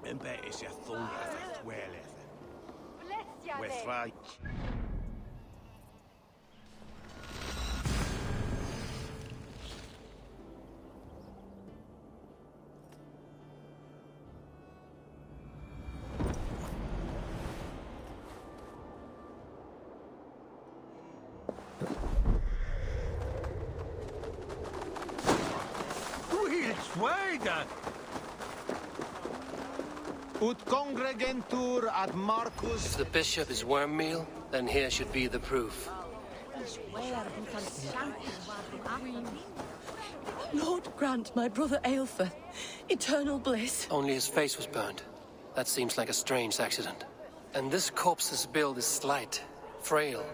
Ut congregentur ad Marcus. If the bishop is worm meal, then here should be the proof. Lord grant my brother Aelfir eternal bliss. Only his face was burned. That seems like a strange accident. And this corpse's build is slight, frail.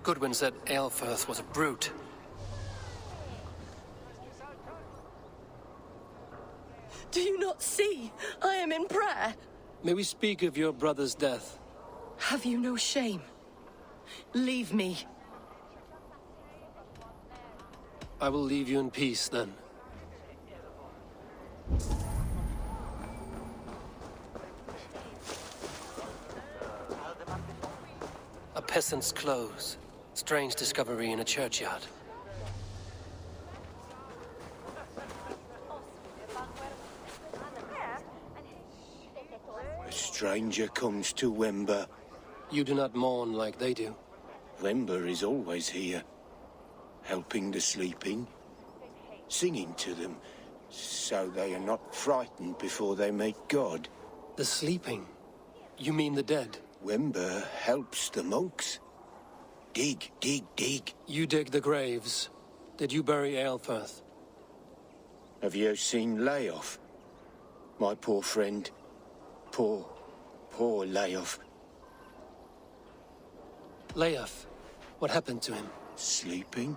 Goodwin said Aelfir was a brute. Do you not see? I am in prayer. May we speak of your brother's death? Have you no shame? Leave me. I will leave you in peace, then. A peasant's clothes. Strange discovery in a churchyard. A stranger comes to Wember. You do not mourn like they do. Wember is always here, helping the sleeping, singing to them So they are not frightened before they meet God. The sleeping? You mean the dead? Wimber helps the monks. Dig, dig, dig. You dig the graves. Did you bury Aelfirth? Have you seen Layoff? My poor friend. Poor Layoff. Layoff? What happened to him? Sleeping.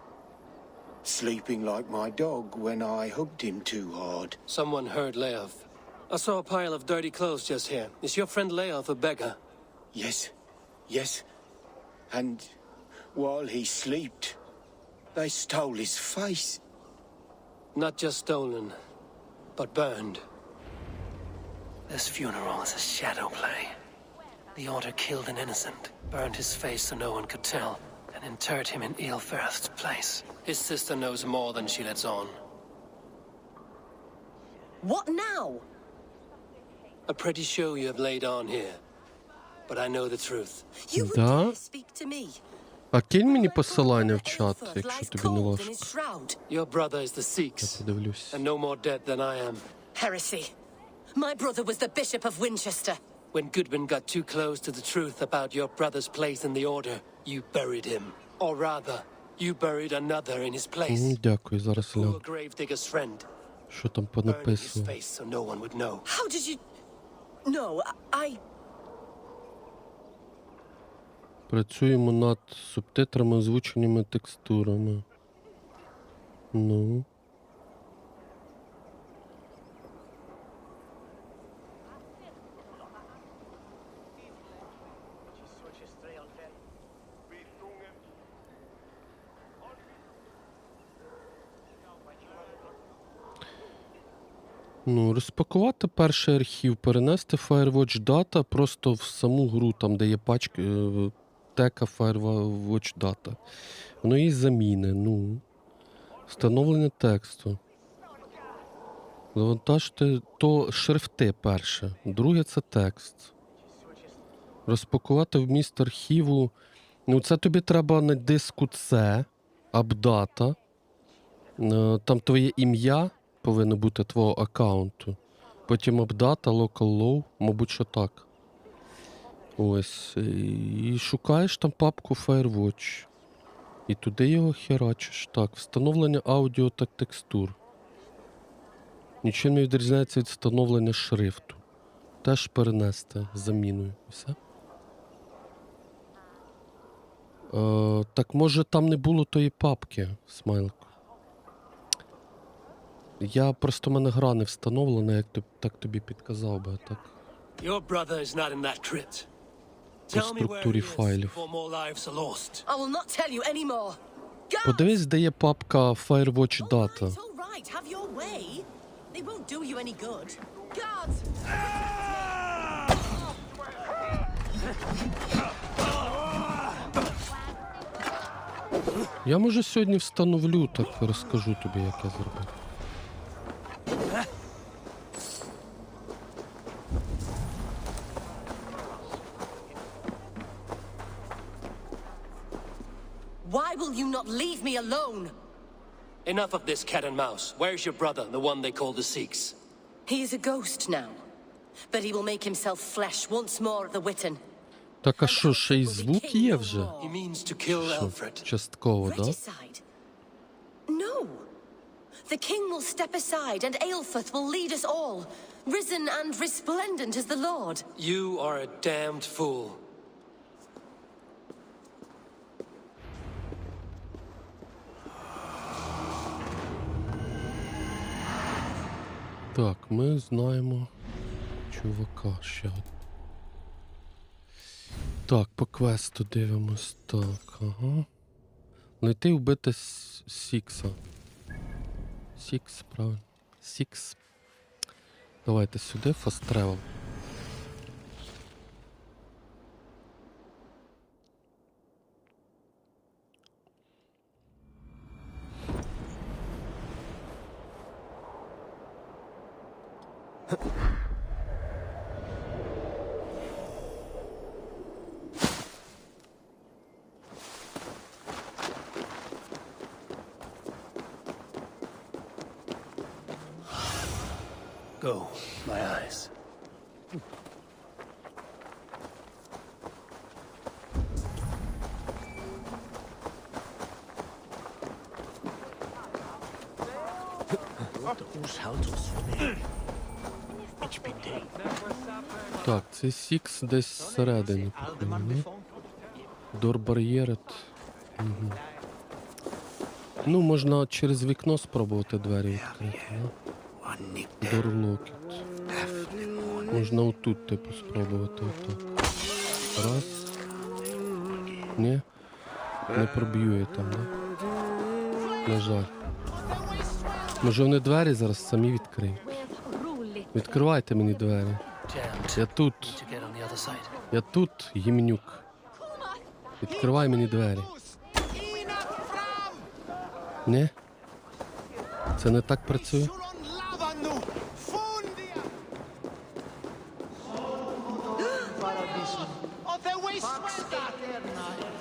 Sleeping like my dog when I hugged him too hard. Someone heard Layoff. I saw a pile of dirty clothes just here. Is your friend Layoff a beggar? Yes. And while he slept, they stole his face. Not just stolen, but burned. This funeral is a shadow play. The Order killed an innocent, burned his face so no one could tell, and interred him in Aelfirth's place. His sister knows more than she lets on. What now? A pretty show you have laid on here. But I know the truth. Да? Speak to me. А кинь мені посилання в чат, якщо тобі не важко. Your brother is the Sikhs, Я подивлюсь. and no more dead than I am. Heresy. My brother was the Bishop of Winchester. When Goodwin got too close to the truth about your brother's place in the Order, you buried him. Or rather, you buried another in his place. Дякую, зараз Poor гляну. gravedigger's friend. Що там Burned his понаписано. face so no one would know. How did you... No, I... Працюємо над субтитрами, озвученими текстурами. Ну. Ну, розпакувати перший архів, перенести Firewatch Data просто в саму гру, там, де є пачка, тека Firewatch Data. Воно її заміни, ну. Встановлення тексту. Завантажте, то шрифти перше. Друге це текст. Розпакувати вміст архіву. Ну, це тобі треба на диску C, апдата. Там твоє ім'я повинно бути твого аккаунту. Потім апдата, local low, мабуть, що так. Ось. І шукаєш там папку Firewatch. І туди його херачиш. Так, встановлення аудіо та текстур. Нічим не відрізняється від встановлення шрифту. Теж перенести заміною. Все. Так, може там не було тої папки, смайлику. Я просто, в мене гра не встановлена, як так тобі підказав би, так. Your brother is not in that crypt. По структурі файлів. Before more lives are lost. I will not tell you anymore. Подивись, де є папка Firewatch Data. All right, have your way. They won't do you any good. Guards! Я, може, сьогодні встановлю, так розкажу тобі, як я зробив. Why will you not leave me alone? Enough of this cat and mouse. Where's your brother, the one they call the Sikhs? He is a ghost now, but he will make himself flesh once more at the Witten. Так, а що, ще й звук є вже? He means to kill Що, Alfred. частково, да? Regicide? No. The king will step aside and Aelfirth will lead us all, risen and resplendent as the Lord. You are a damned fool. Так, ми знаємо чувака ще. Так, по квесту дивимось. Так, ага. Знайти і вбити Сікса. Сікс, правильно. Сікс. Давайте сюди, fast travel. Go, my eyes. Так, це Сікс десь всередині. Дор-бар'єрет. Угу. Ну, можна через вікно спробувати двері відкрити. Дор-локет. Можна отут, типу, спробувати. Отак. Раз. Ні? Не проб'ю я там, да? На жаль. Може вони двері зараз самі відкриють? Відкривайте мені двері. Я тут. Я тут, Єменюк. Відкривай мені двері. Ні? Це не так працює?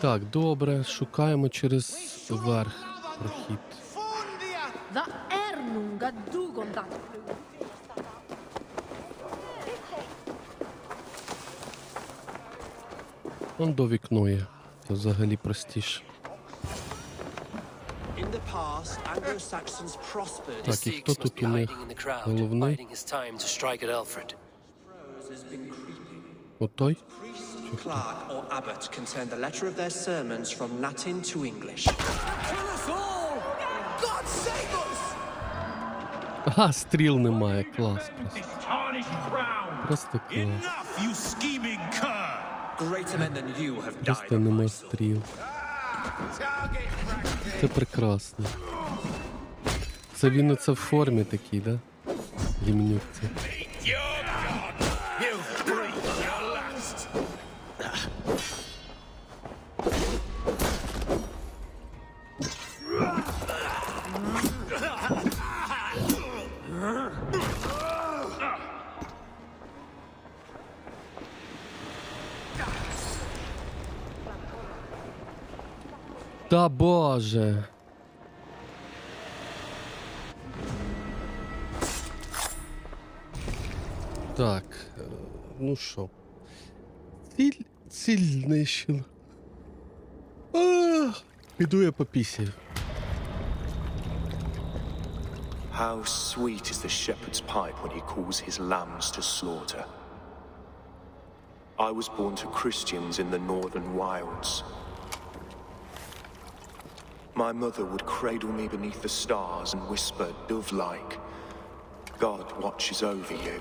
Так, добре. Шукаємо через верх прохід. Вон до вікно є. Це взагалі простіше. Так, і хто тут у них головний? Отой? Clerk or abbot can turn the letter of their sermons from Latin to English. Ага, стріл немає, клас просто. Просто клас. Просто нема стріл. Це прекрасно. Це він оце в формі такий, да? Єменюк це. Та боже. Так, ну що. Ціль знищена. Піду я попісяю. How sweet is the shepherd's pipe when he calls his lambs to slaughter. I was born to Christians in the northern wilds. My mother would cradle me beneath the stars and whisper, dove-like, God watches over you.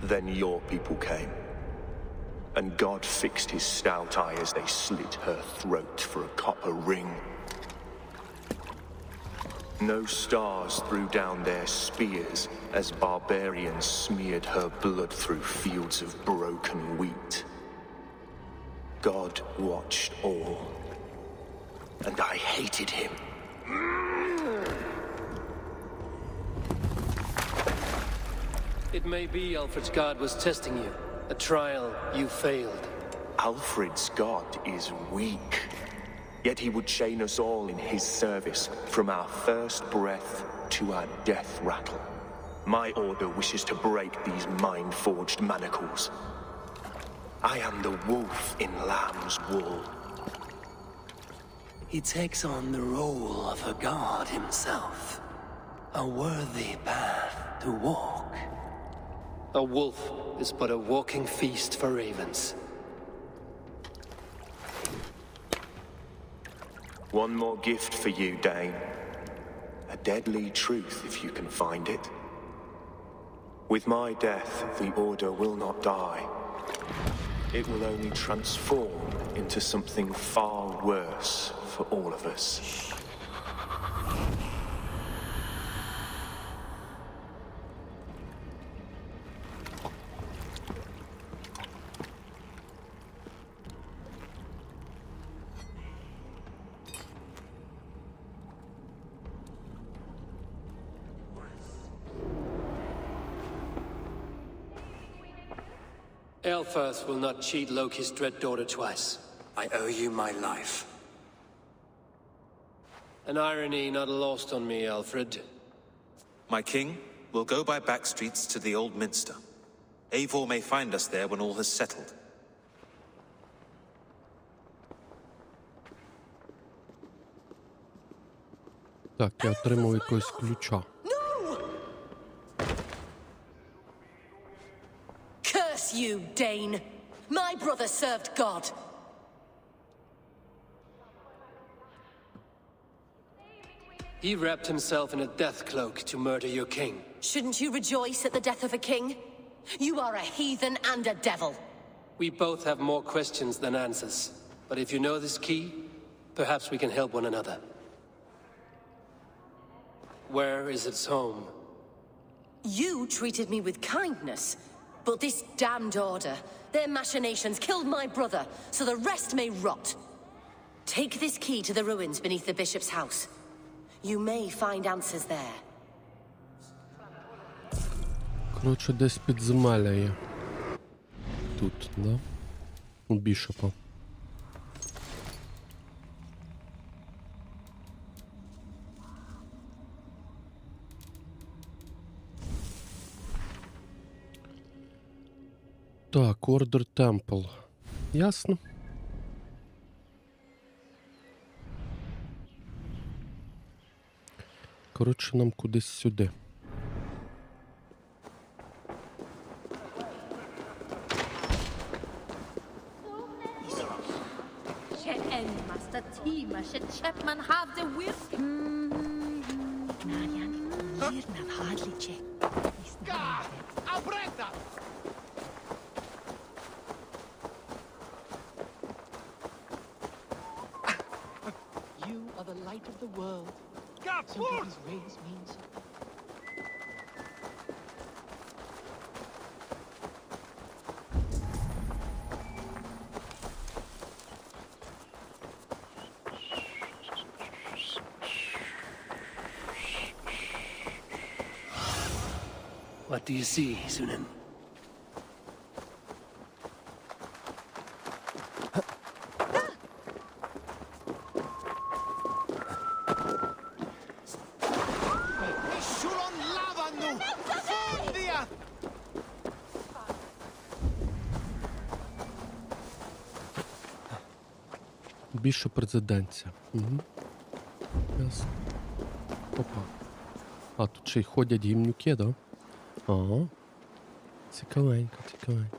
Then your people came, and God fixed his stout eye as they slit her throat for a copper ring. No stars threw down their spears as barbarians smeared her blood through fields of broken wheat. God watched all, and I hated him. It may be Alfred's God was testing you. A trial you failed. Alfred's God is weak. Yet he would chain us all in his service, from our first breath to our death rattle. My order wishes to break these mind-forged manacles. I am the wolf in lamb's wool. He takes on the role of a god himself. A worthy path to walk. A wolf is but a walking feast for ravens. One more gift for you, Dane. A deadly truth, if you can find it. With my death, the Order will not die. It will only transform into something far worse for all of us. Aelfirth will not cheat Loki's dread daughter twice. I owe you my life. An irony not lost on me, Alfred. My king, we'll go by back streets to the Old Minster. Eivor may find us there when all has settled. Так, я отримав якогось ключа. Curse you, Dane! My brother served God. He wrapped himself in a death cloak to murder your king. Shouldn't you rejoice at the death of a king? You are a heathen and a devil. We both have more questions than answers. But if you know this key, perhaps we can help one another. Where is its home? You treated me with kindness, but this damned order, their machinations killed my brother, so the rest may rot. Take this key to the ruins beneath the bishop's house. You may find answers there. Коротше, десь підземелля є. Тут, да? У бішопа. Так, Ордер Темпл. Ясно. Коротше, нам кудись сюди. You are the light of the world. So do these rays mean something? What do you see, Sunan? Більше президенція. Угу. Ясно. Опа. А, тут ще й ходять гімнюки, да? Ага. Цікавенько, цікавенько.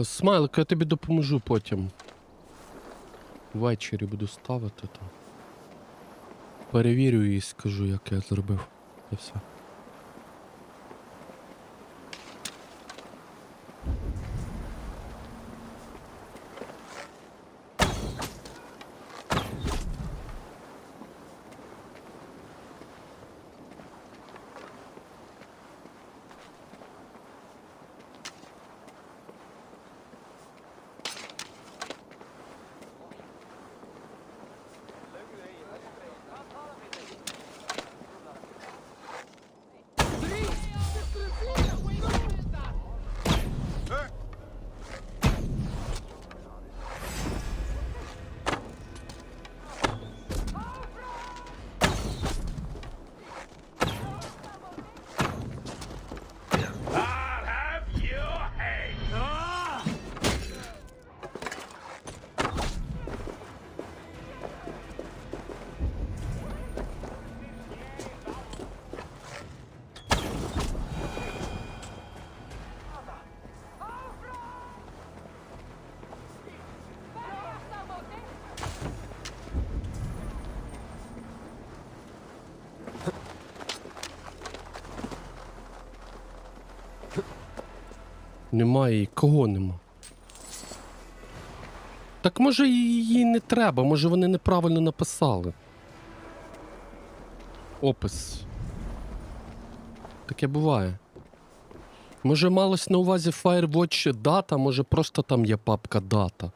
Смайлик, я тобі допоможу потім. Ввечері буду ставити там. Перевірю і скажу, як я зробив. І все. Немає її. Кого нема? Так може її не треба, може вони неправильно написали. Опис. Таке буває. Може малось на увазі Firewatch дата, може просто там є папка дата,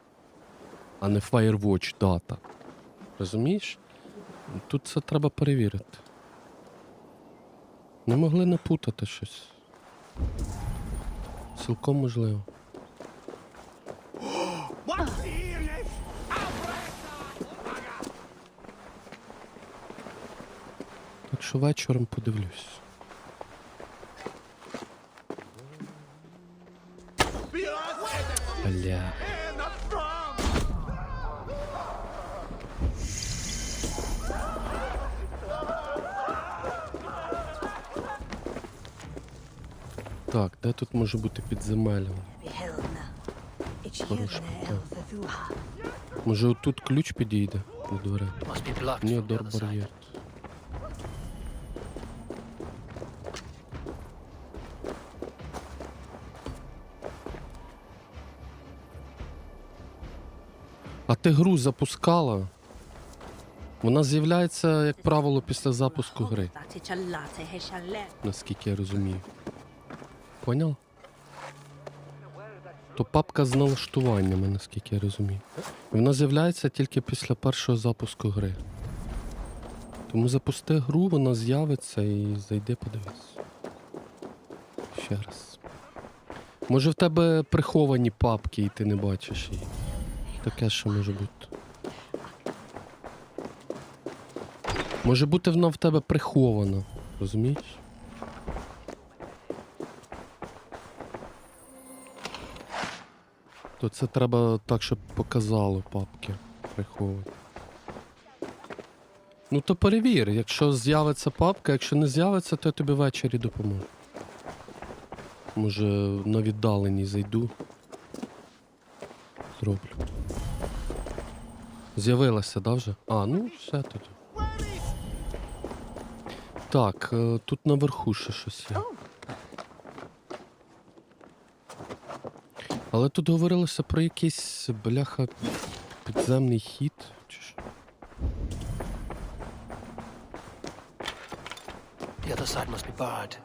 а не Firewatch дата. Розумієш? Тут це треба перевірити. Не могли напутати щось. Цілком можливо. Так що вечором подивлюсь. Бля. Так, де тут може бути підземелля? Хороше питання. Може отут ключ підійде до дверей? Ні, дор-бар'єр. А ти гру запускала? Вона з'являється, як правило, після запуску гри. Наскільки я розумію. Поняв? То папка з налаштуваннями, наскільки я розумію. Вона з'являється тільки після першого запуску гри. Тому запусти гру, вона з'явиться і зайди, подивись. Ще раз. Може в тебе приховані папки і ти не бачиш її. Таке що може бути. Може бути вона в тебе прихована. Розумієш? То це треба так, щоб показало папки приховані. Ну то перевір, якщо з'явиться папка, якщо не з'явиться, то я тобі ввечері допоможу. Може на віддаленій зайду. Зроблю. З'явилася, да, вже? А, ну все тоді. Так, тут наверху ще щось є. Але тут говорилося про якийсь, бляха, підземний хід. Чи що? The other side must be barred.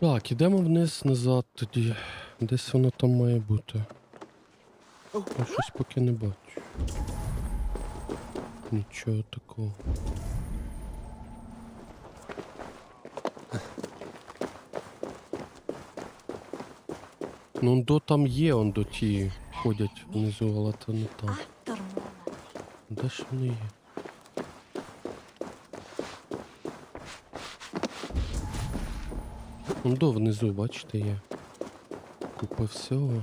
Так, ідемо вниз, назад тоді. Десь воно там має бути. Я щось поки не бачу. Нічого такого. Ну, до там є, он до ті ходять внизу, але це не там. Де ж вони є? Он до внизу, бачите, є. Купа всього.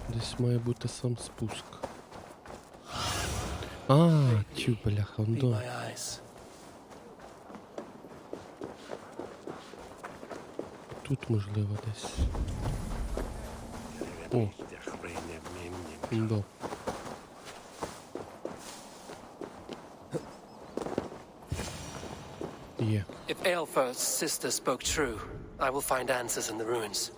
Десь має бути сам спуск. А, тю, бляха, он до. Тут, можливо, десь. О. Да. Yeah. If Aelfir's sister spoke true, I will find answers in the ruins.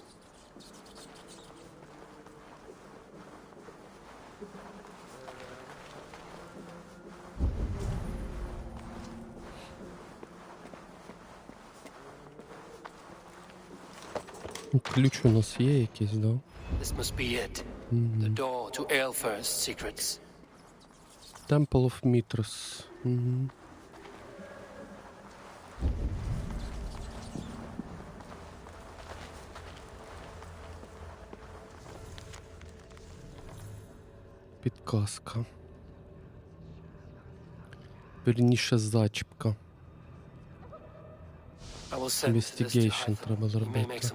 Ключ у нас є якийсь, да? This must be it. The door to Aelfir's secrets. Temple of Mithras. підказка. Вірніше, зачіпка. Investigation треба зробити.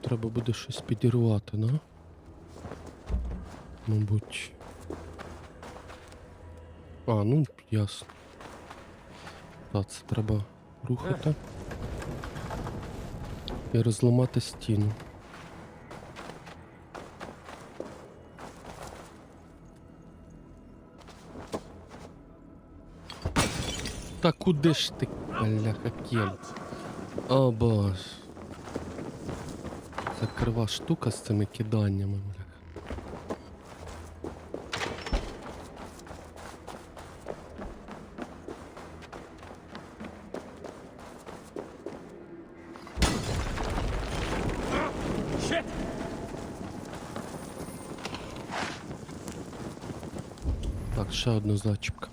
Треба буде щось підірвати, да? Мабуть. А, ну, ясно. Так, це треба рухати. І розламати стіну. Та куди ж ти, бляха, кіл? О, боже. Це крива штука з цими киданнями, бляха. Так, ще одна зачіпка.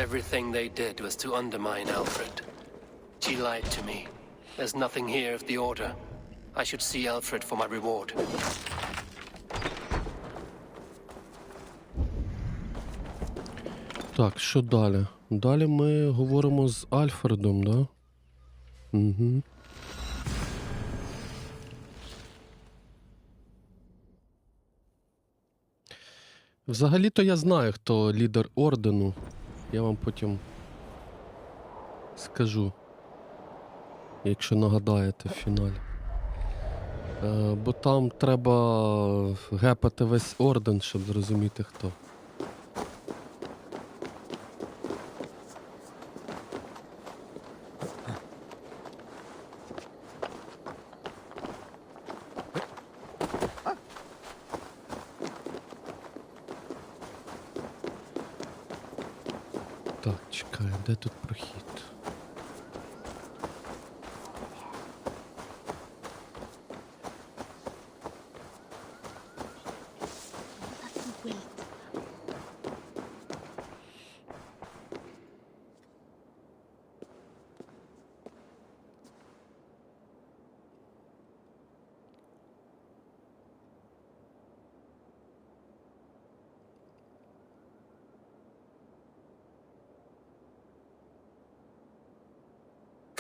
Everything they did was to undermine Alfred. She lied to me. There's nothing here of the Order. I should see Alfred for my reward. Так, що далі? Далі ми говоримо з Альфредом, да? Угу. Взагалі-то я знаю, хто лідер ордену. Я вам потім скажу, якщо нагадаєте в фіналі. Бо там треба гепати весь орден, щоб зрозуміти хто. Так, чекаю, де тут прохід?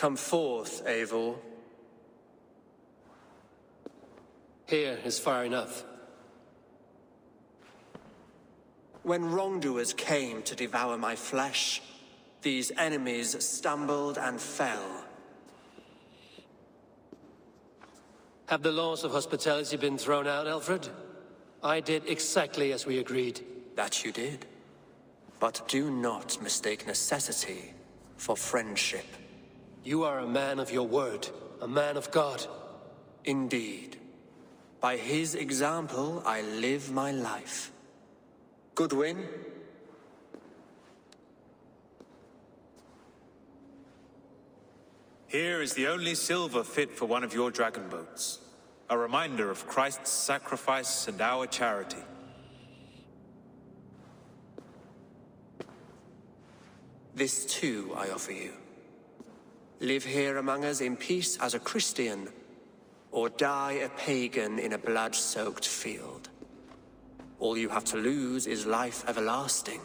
Come forth, Eivor. Here is far enough. When wrongdoers came to devour my flesh, these enemies stumbled and fell. Have the laws of hospitality been thrown out, Alfred? I did exactly as we agreed. That you did. But do not mistake necessity for friendship. You are a man of your word, a man of God. Indeed. By his example, I live my life. Goodwin? Here is the only silver fit for one of your dragon boats. A reminder of Christ's sacrifice and our charity. This too I offer you. Live here among us in peace as a Christian, or die a pagan in a blood-soaked field. All you have to lose is life everlasting.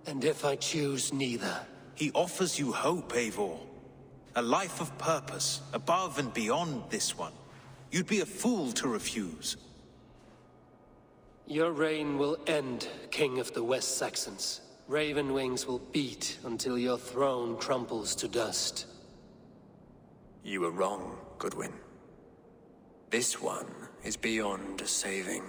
And if I choose neither? He offers you hope, Eivor. A life of purpose, above and beyond this one. You'd be a fool to refuse. Your reign will end, King of the West Saxons. Raven wings will beat until your throne crumples to dust. You were wrong, Goodwin. This one is beyond saving.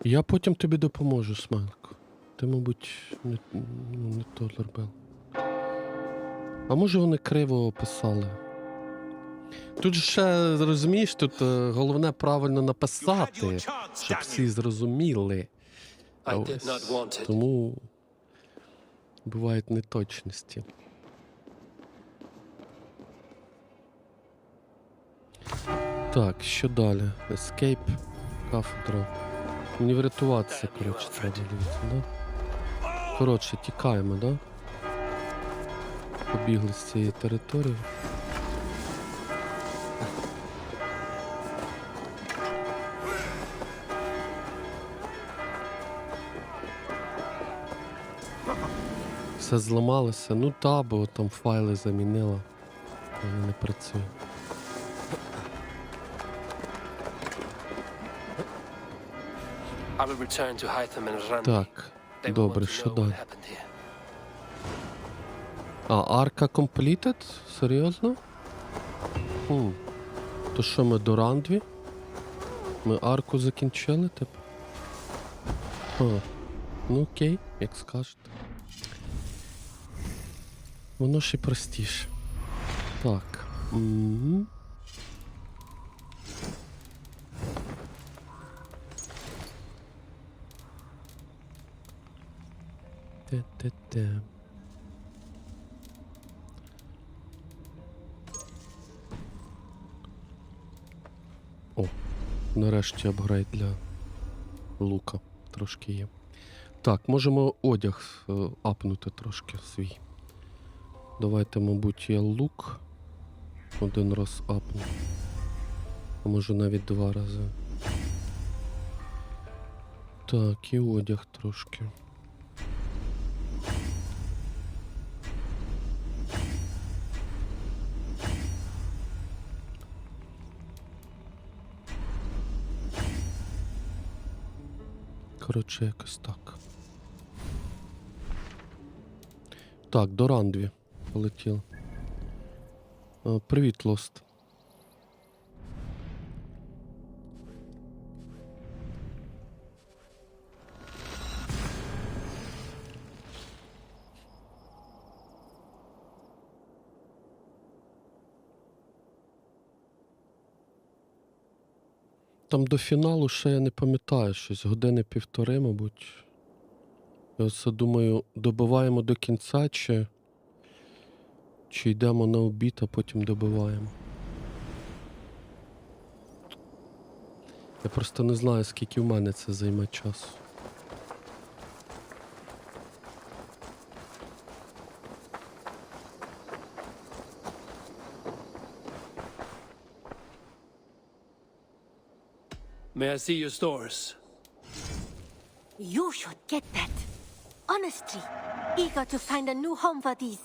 Я потім тобі допоможу, Смайлик. Ти, мабуть, не то зробив. А може вони криво описали? Тут ще, розумієш, тут головне правильно написати, щоб всі зрозуміли. Тому бувають неточності. Так, що далі? Escape, кафедра. Мені врятуватися, коротше, треба, дивіться, да? Коротше, тікаємо, да? Побігли з цієї території. Все зламалося. Ну та, бо там файли замінила. Вони не працює. Так, добре, що далі? Арка completed? Серйозно? То що, ми до Рандві? Ми арку закінчили, типу? Ну окей, як скажете. Воно ще простіше. Так. Те-те-те. О, нарешті апгрейд для лука трошки є. Так, можемо одяг апнути трошки свій. Давайте, мабуть, я лук один раз апну. А може навіть 2 рази. Так, і одяг трошки. Коротше, якось так. Так, до Рандві полетіло. Привіт, Лост. Там до фіналу ще я не пам'ятаю щось, 1.5 години, мабуть. Я оце думаю, добиваємо до кінця, чи йдемо на обід, а потім добиваємо. Я просто не знаю, скільки в мене це займе часу. May I see your stores? You should get that. Honestly, eager to find a new home for these.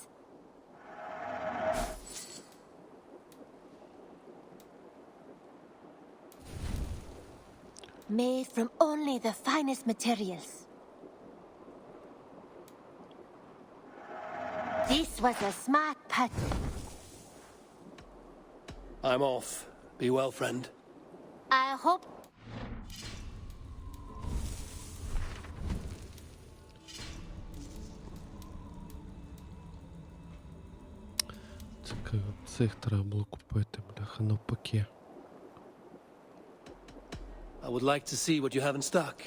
Made from only the finest materials. This was a smart pattern. I'm off. Be well, friend. I hope. Цих треба було купити, бляха, навпаки. I would like to see what you have in stock.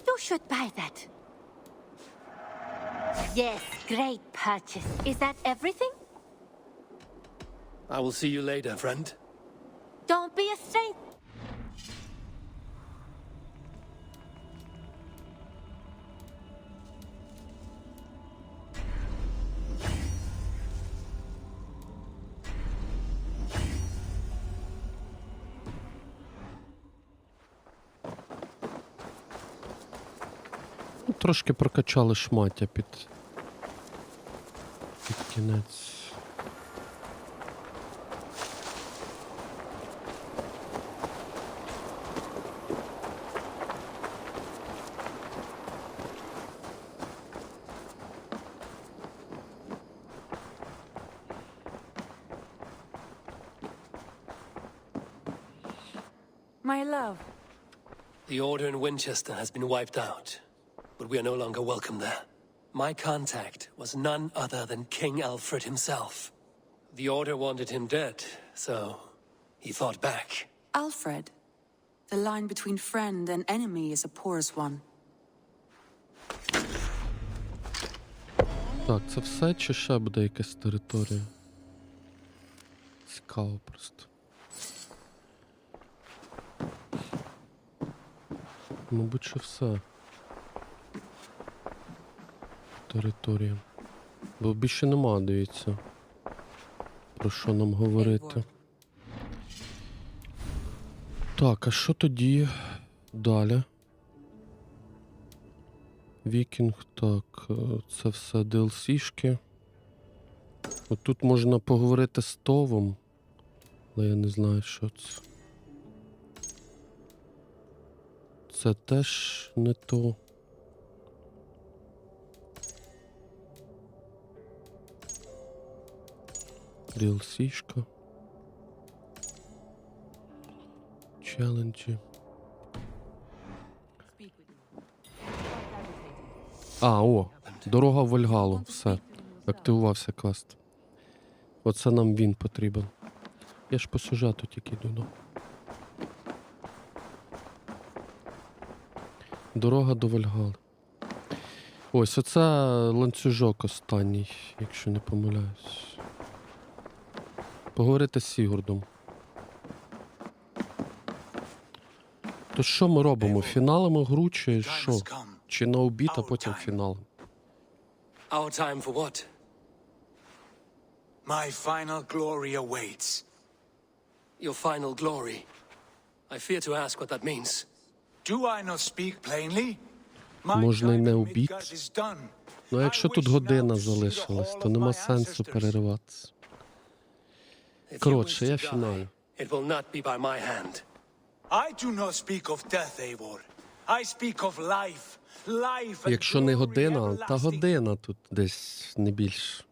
You should buy that. Yes, great purchase. Is that everything? I will see you later, friend. Don't be a stranger. Трошки прокачали шмаття під кінець. My love. The order in Winchester has been wiped out, but we are no longer welcome there. My contact was none other than King Alfred himself. The order wanted him dead, so he fought back. Alfred, the line between friend and enemy is a porous one. Так, це все чи ще буде якась територія? Цікаво просто. Мабуть, що все. Територія. Бо більше нема, дивіться. Про що нам говорити. Так, а що тоді далі? Вікінг, так, це все DLC-шки. От тут можна поговорити з Товом, але я не знаю, що це. Це теж не то. DLC-шка. Челенджі. О, дорога в Вальгалу, все. Активувався квест. Оце нам він потрібен. Я ж по сюжету тільки йду, ну. Дорога до Вальгали. Ось, оце ланцюжок останній, якщо не помиляюсь. Поговорити з Сігурдом. То що ми робимо? Фіналимо гру чи що? Чи на обід, а потім фінал? Our time for what? My final glory awaits. Your final glory. I fear to ask what that means. Do I not speak plainly? Можна й не обід. Ну, а якщо тут година залишилась, то нема сенсу перериватися. Коротше, я фіналю. It will not be by my hand. I do not speak of death, Eivor. I speak of life. Life and Якщо не година, та everlasting. година тут десь, не більше.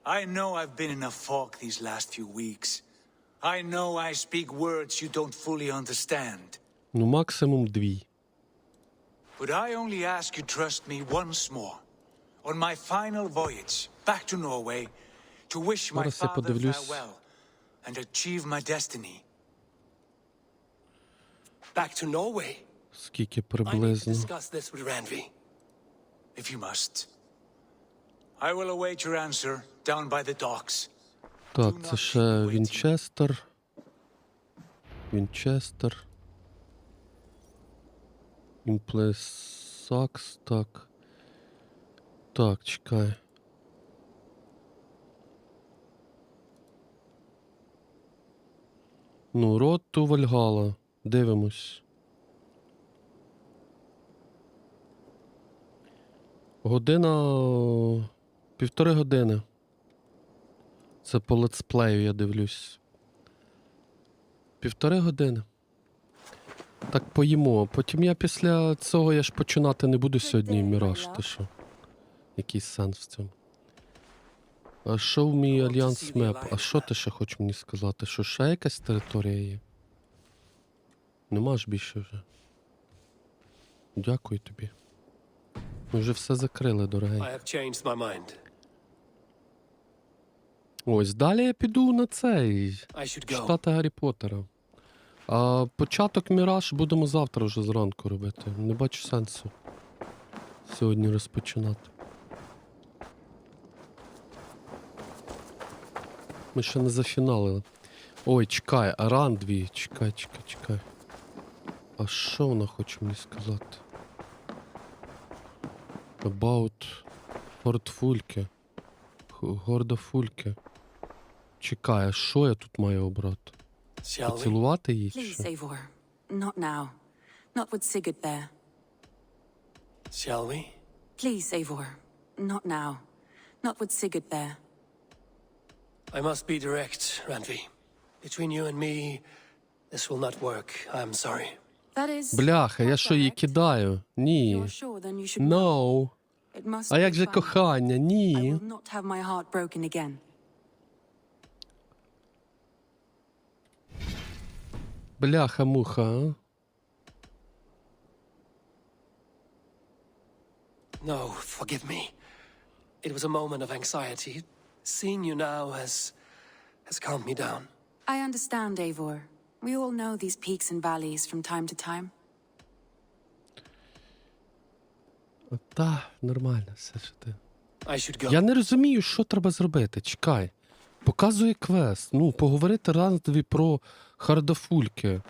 I know I've been in a fog these last few weeks. I know I speak words you don't fully understand. Ну, максимум 2. But I only ask you trust me once more. On my final voyage back to Norway to wish my Зараз я father подивлюсь. farewell and achieve my destiny. Back to Norway. Скільки I need to приблизно? discuss this with Randvi. If you must. I will await your answer down by the docks. Так, це ще Вінчестер. Імплесакс, так. Так, чекай. Ну, Road to Valhalla. Дивимось. Година... 1,5 години. Це по летсплею я дивлюсь. 1,5 години. Так поїмо. Потім я після цього я ж починати не буду сьогодні Міраж. Ти що? Який сенс в цьому? Show me Alliance Map. А що ти ще хочеш мені сказати? Що ще якась територія є? Нема ж більше вже. Дякую тобі. Ми вже все закрили, дорогий. I have changed my mind. Ось, далі я піду на цей. I should go. Читати Гаррі Поттера. А початок Міраж будемо завтра вже зранку робити. Не бачу сенсу сьогодні розпочинати. Ми ще не зафіналили. Ой, чекай, а Рандві. Чекай. А що вона хоче мені сказати? About Фортфульке. Гордофульке. Чекай, а що я тут маю обрати? Поцілувати її чи Please, що? Eivor. Not now. Not with Sigurd there. Shall we? Please, Eivor. Not now. Not with Sigurd there. I must be direct, Randvi. Between you and me, this will not work. I'm sorry. That is... Бляха, я що її кидаю? Ні. You're sure, then you should... No. It must А як be же final. кохання? I Ні. will not have my heart broken again. Бляха-муха, а? No, forgive me. It was a moment of anxiety. Seeing you now has calmed me down. I understand, Eivor. We all know these peaks and valleys from time to time. Та, нормально все, що ти. I should go. Я не розумію, що треба зробити. Чекай. Показує квест. Ну, поговорити разові про хардафульки.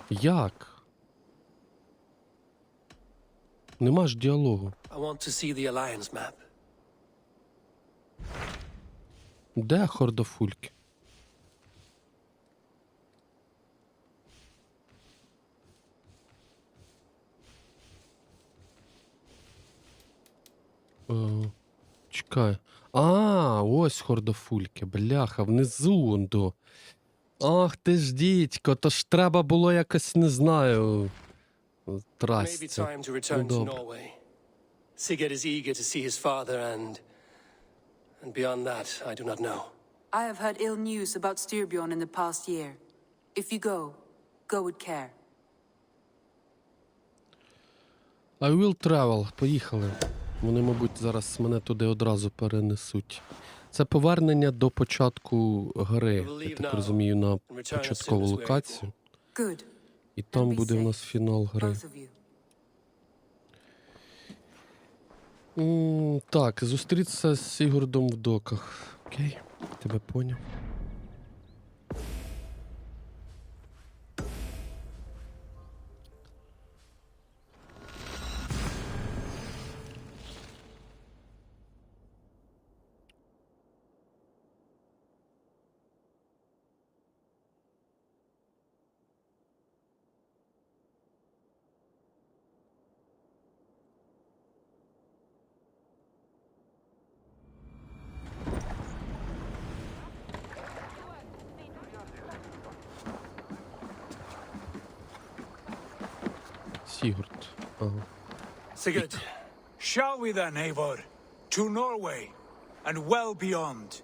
Як? Нема ж діалогу. I want to see the Alliance map. Де хардафульки? Чекай. Ось хордафульки, бляха, внизу ондо. Ах ти ж дідько, то ж треба було якось, не знаю, Maybe трасться. time to return to добре. Norway. Sigurd is eager to see his father and beyond that, I do not know. I have heard ill news about Styrbjorn in the past year. If you go with care. I will travel. Поїхали. Вони, мабуть, зараз мене туди одразу перенесуть. Це повернення до початку гри, я так розумію, на початкову локацію. І там буде в нас фінал гри. Так, зустрітися з Сігурдом в доках. Окей, тебе поняв. Sigurd. Ага. Sigurd, shall we then, Eivor? To Norway, and well beyond.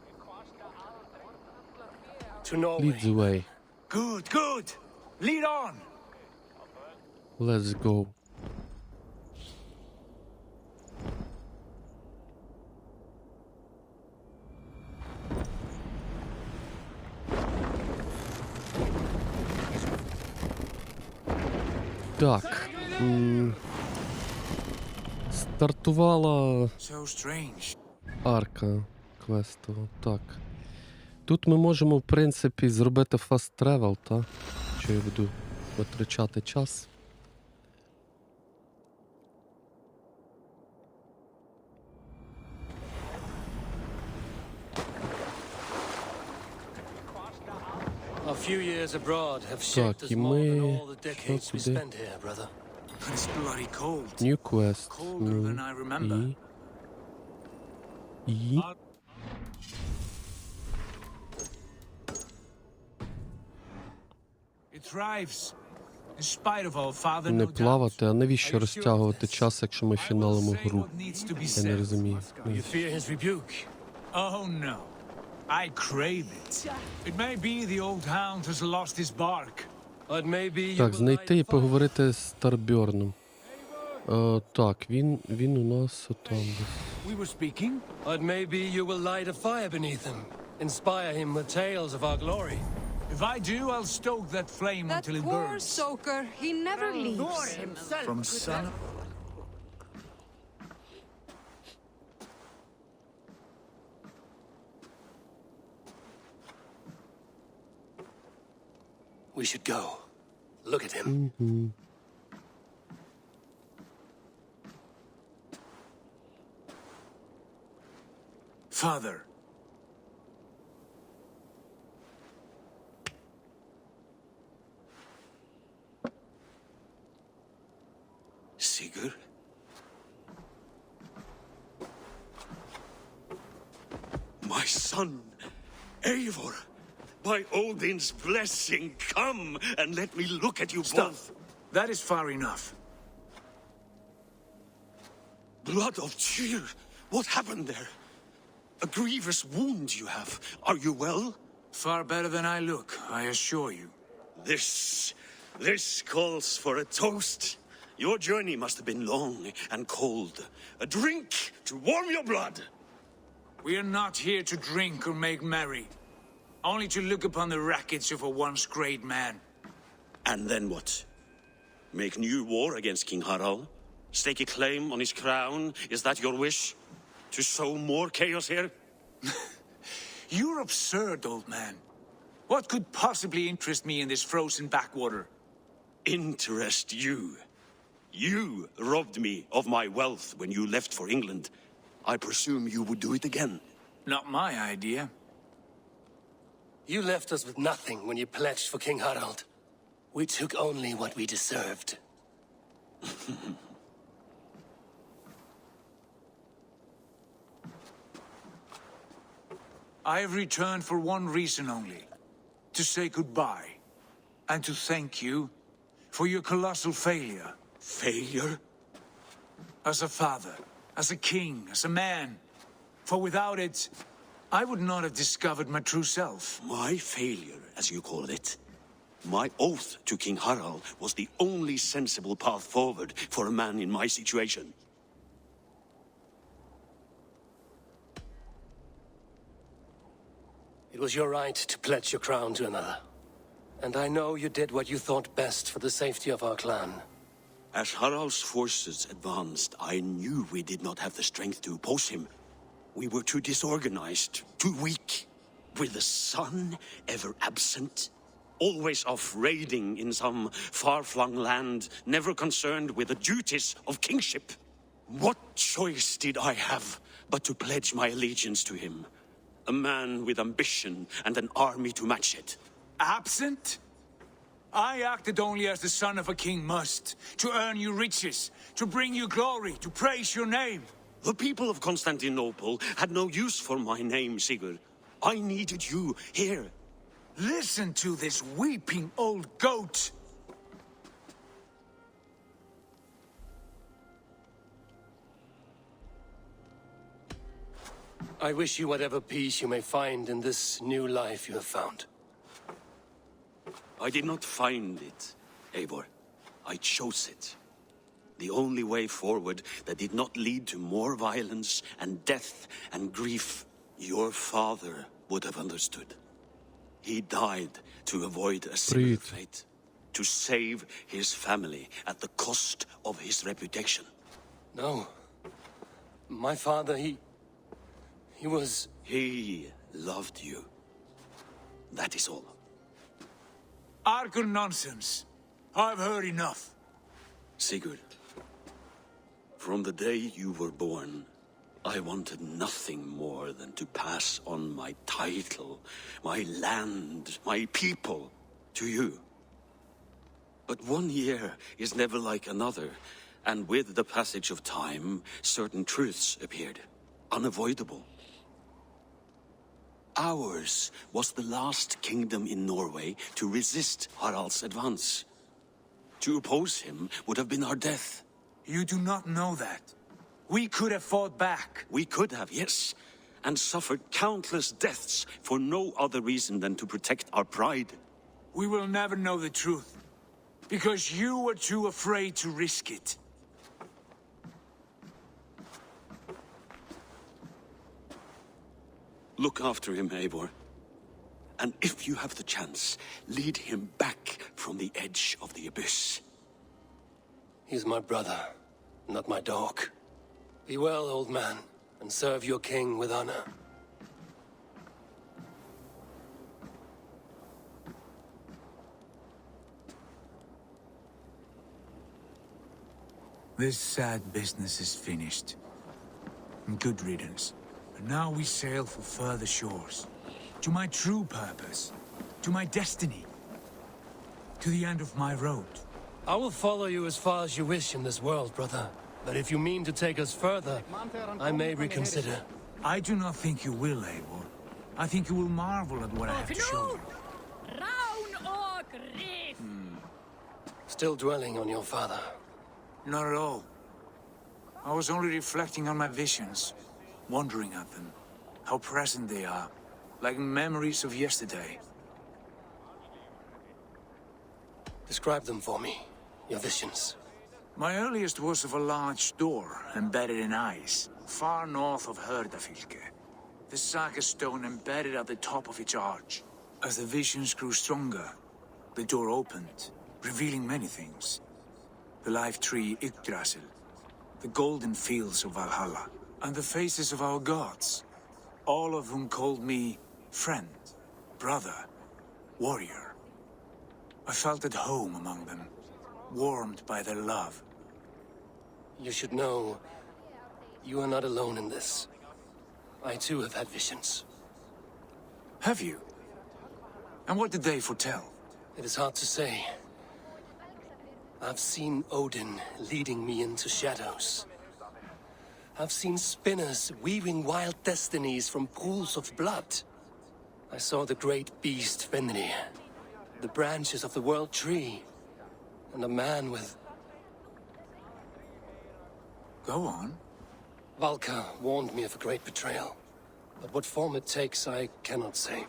To Norway. Lead the way. Good, good. Lead on. Let's go. Так. Стартувала арка квестова. Так. Тут ми можемо, в принципі, зробити fast travel, та? Що я буду витрачати час. A few years abroad have shaped us more than all the decades we spent here, brother. It's bloody cold. New quest. Colder than I remember. І. It thrives. In spite of all, father, Не no doubt. плавати, а навіщо розтягувати час, якщо ми фіналимо гру? Я не розумію. You fear his rebuke? Oh no. I crave it. It may be the old hound has lost his bark. But maybe you Так, will знайти і поговорити з Старбьорном. Так, він у нас отам десь. We were speaking. But maybe you will light a fire beneath him. Inspire him with tales of our glory. If I do, I'll stoke that flame until it Poor burns. soaker, he never leaves. From sun. We should go. Look at him. Father. Sigurd? My son, Eivor, by Odin's blessing, come and let me look at you both. That is far enough. Blood of Tyr, what happened there? A grievous wound you have. Are you well? Far better than I look, I assure you. This calls for a toast. Your journey must have been long and cold. A drink to warm your blood. We are not here to drink or make merry. Only to look upon the wreckage of a once great man. And then what? Make new war against King Harald? Stake a claim on his crown? Is that your wish? To sow more chaos here? You're absurd, old man. What could possibly interest me in this frozen backwater? Interest you? You robbed me of my wealth when you left for England. I presume you would do it again. Not my idea. You left us with nothing when you pledged for King Harald. We took only what we deserved. I have returned for one reason only. To say goodbye. And to thank you for your colossal failure. Failure? As a father, as a king, as a man. For without it, I would not have discovered my true self. My failure, as you call it. My oath to King Harald was the only sensible path forward for a man in my situation. It was your right to pledge your crown to another. And I know you did what you thought best for the safety of our clan. As Harald's forces advanced, I knew we did not have the strength to oppose him. We were too disorganized, too weak. With the son ever absent, always off raiding in some far-flung land, never concerned with the duties of kingship. What choice did I have but to pledge my allegiance to him? A man with ambition and an army to match it. Absent? I acted only as the son of a king must, to earn you riches, to bring you glory, to praise your name. The people of Constantinople had no use for my name, Sigurd. I needed you here. Listen to this weeping old goat. I wish you whatever peace you may find in this new life you have found. I did not find it, Eivor. I chose it. The only way forward that did not lead to more violence and death and grief. Your father would have understood. He died to avoid a similar fate. To save his family at the cost of his reputation. No. My father, he was... He loved you. That is all. Argon nonsense. I've heard enough. Sigurd, from the day you were born, I wanted nothing more than to pass on my title, my land, my people, to you. But one year is never like another, and with the passage of time, certain truths appeared, unavoidable. Ours was the last kingdom in Norway to resist Harald's advance. To oppose him would have been our death. You do not know that. We could have fought back. We could have, yes, and suffered countless deaths for no other reason than to protect our pride. We will never know the truth, because you were too afraid to risk it. Look after him, Eivor. And if you have the chance, lead him back from the edge of the abyss. He's my brother, not my dog. Be well, old man, and serve your king with honor. This sad business is finished. Good riddance. And now we sail for further shores. To my true purpose. To my destiny. To the end of my road. I will follow you as far as you wish in this world, brother. But if you mean to take us further, I may reconsider. I do not think you will, Eivor. I think you will marvel at what I have to show you. Still dwelling on your father? Not at all. I was only reflecting on my visions. Wondering at them. How present they are. Like memories of yesterday. Describe them for me. Your visions. My earliest was of a large door embedded in ice, far north of Herdafylke. The saga stone embedded at the top of its arch. As the visions grew stronger, the door opened, revealing many things. The life tree Yggdrasil, the golden fields of Valhalla, and the faces of our gods, all of whom called me friend, brother, warrior. I felt at home among them, warmed by their love. You should know, you are not alone in this. I too have had visions. Have you? And what did they foretell? It is hard to say. I've seen Odin leading me into shadows. I've seen spinners weaving wild destinies from pools of blood. I saw the great beast Fenrir, the branches of the world tree, and a man with... Go on. Valka warned me of a great betrayal. But what form it takes, I cannot say.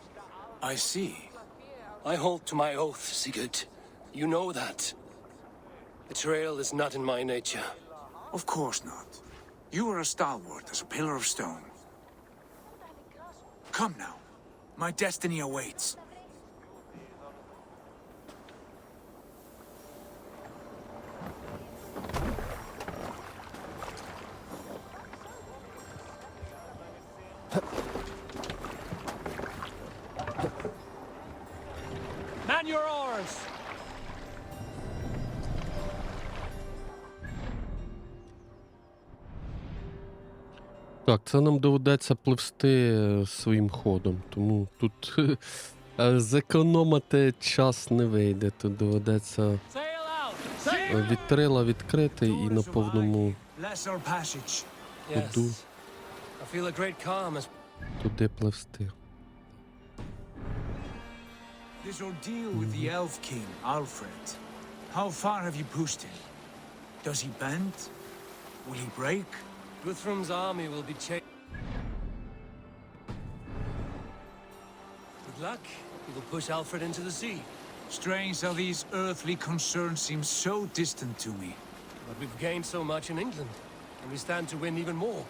I see. I hold to my oath, Sigurd. You know that. Betrayal is not in my nature. Of course not. You are a stalwart as a pillar of stone. Come now. My destiny awaits. Man your oars! Так, це нам доведеться пливсти своїм ходом, тому тут зекономити час не вийде. Тут доведеться вітрила відкрити і на повному ходу туди пливсти. This ordeal with the Elf King, Alfred. How far have you pushed him? Does he bend? Will he break? Guthrum's army will be chased. With luck, he will push Alfred into the sea. Strange how these earthly concerns seem so distant to me. But we've gained so much in England, and we stand to win even more.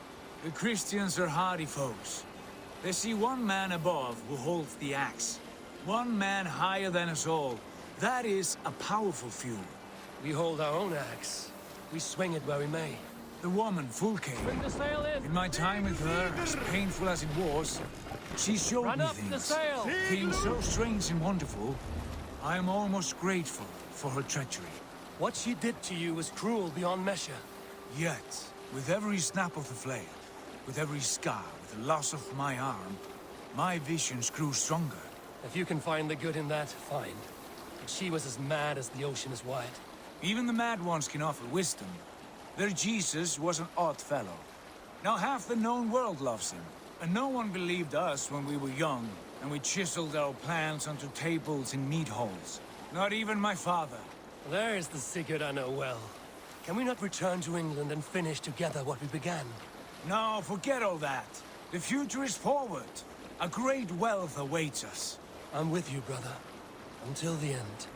The Christians are hardy foes. They see one man above who holds the axe. One man higher than us all. That is a powerful fuel. We hold our own axe. We swing it where we may. The woman, Fulke. Bring the sail in. In my time with her, as painful as it was, she showed Run me up things. the sail. Things so strange and wonderful. I am almost grateful for her treachery. What she did to you was cruel beyond measure. Yet, with every snap of the flail, with every scar, with the loss of my arm, my visions grew stronger. If you can find the good in that, fine. But she was as mad as the ocean is wide. Even the mad ones can offer wisdom. Their Jesus was an odd fellow. Now half the known world loves him. And no one believed us when we were young, and we chiseled our plans onto tables in meat halls. Not even my father. There's the Sigurd I know well. Can we not return to England and finish together what we began? No, forget all that. The future is forward. A great wealth awaits us. I'm with you, brother. Until the end.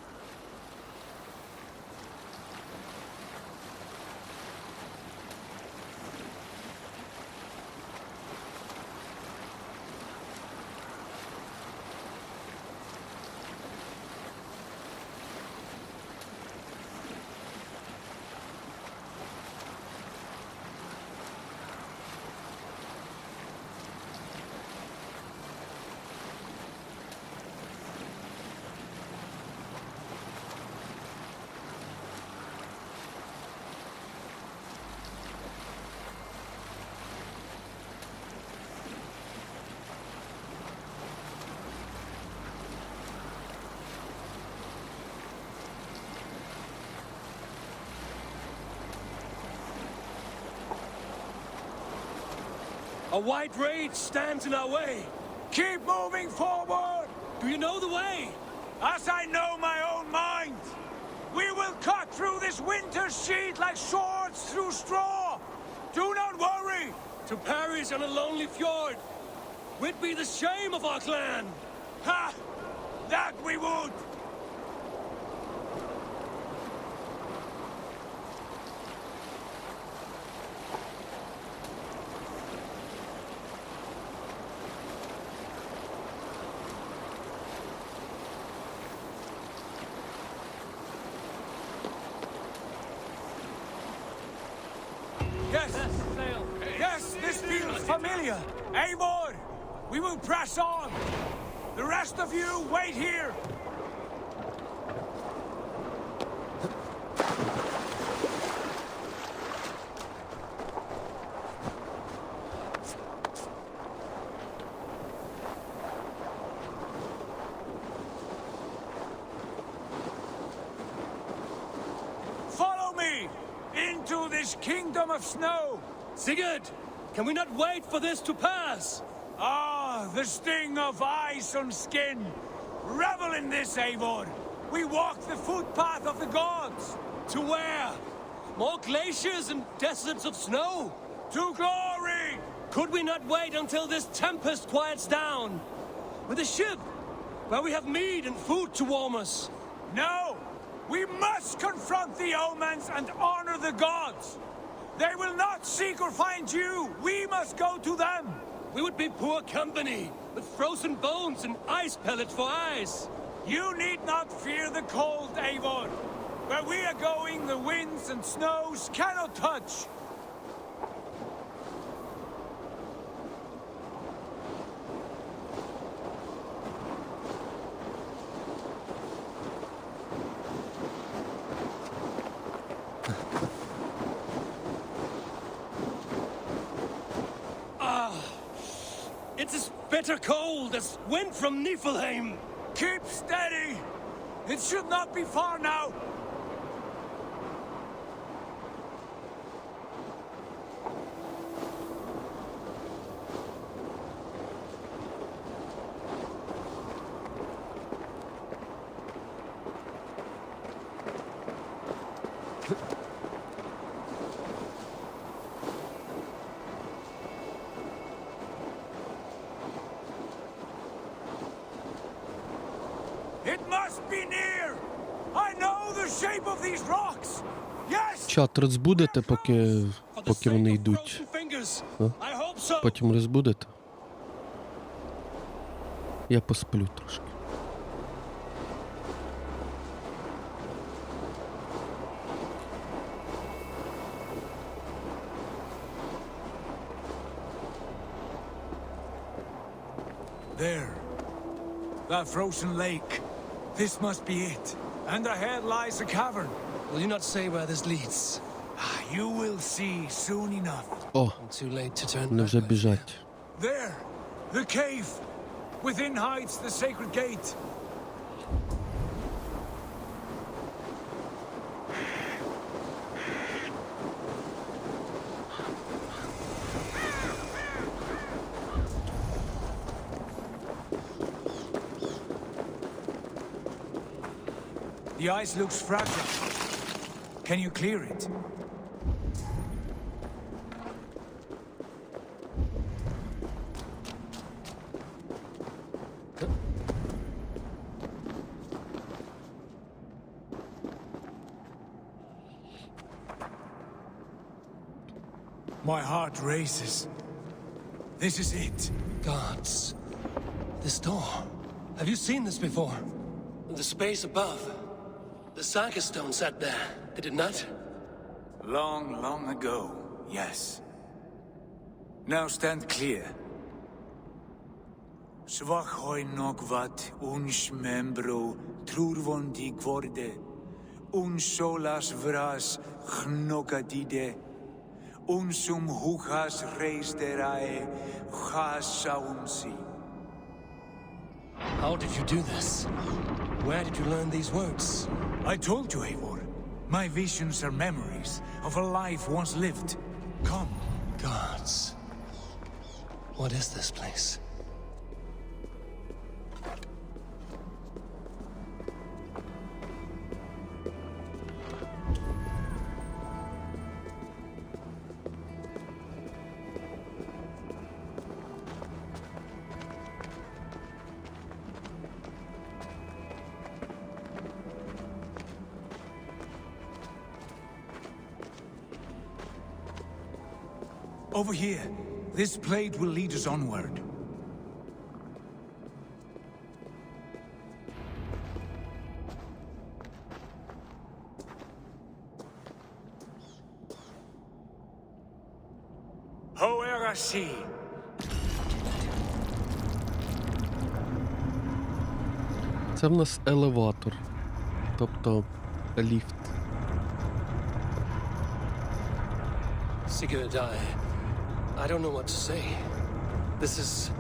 A white rage stands in our way. Keep moving forward! Do you know the way? As I know my own mind! We will cut through this winter's sheet like swords through straw! Do not worry! To perish on a lonely fjord would be the shame of our clan! Ha! That we would! kill you. Eivor, we will press on. The rest of you, wait here. Follow me into this kingdom of snow. Sigurd, can we not wait for this to pass? Ah, the sting of ice on skin. Revel in this, Eivor. We walk the footpath of the gods. To where? More glaciers and deserts of snow? To glory! Could we not wait until this tempest quiets down? With a ship, where we have meat and food to warm us. No! We must confront the omens and honor the gods! They will not seek or find you! We must go to them! We would be poor company, with frozen bones and ice pellets for eyes. You need not fear the cold, Eivor. Where we are going, the winds and snows cannot touch. It's as bitter cold as wind from Niflheim. Keep steady! It should not be far now. It must be near! I know the shape of these rocks! Yes! Чат розбудете, поки вони йдуть? А? Потім розбудете? Я посплю трошки. There. That frozen lake. This must be it. And ahead lies a cavern. Will you not say where this leads? You will see soon enough. О, Too late to turn вони вже back. біжать. There. The cave. Within hides the sacred gate. The ice looks fragile. Can you clear it? My heart races. This is it. Gods. This door. Have you seen this before? The space above. The Saga stone sat there, did it not? Long, long ago, yes. Now stand clear. Svachoi nokvat uns membro trurvondi gvorde. Uns solas vras gnokadide. Unsum huchas reisterae chasaunsi. How did you do this? Where did you learn these words? I told you, Eivor. My visions are memories of a life once lived. Come. Gods. What is this place? Over here. This blade will lead us onward. Hoerasi, Це в нас елеватор, тобто ліфт. Sigurd, I don't know what to say. This is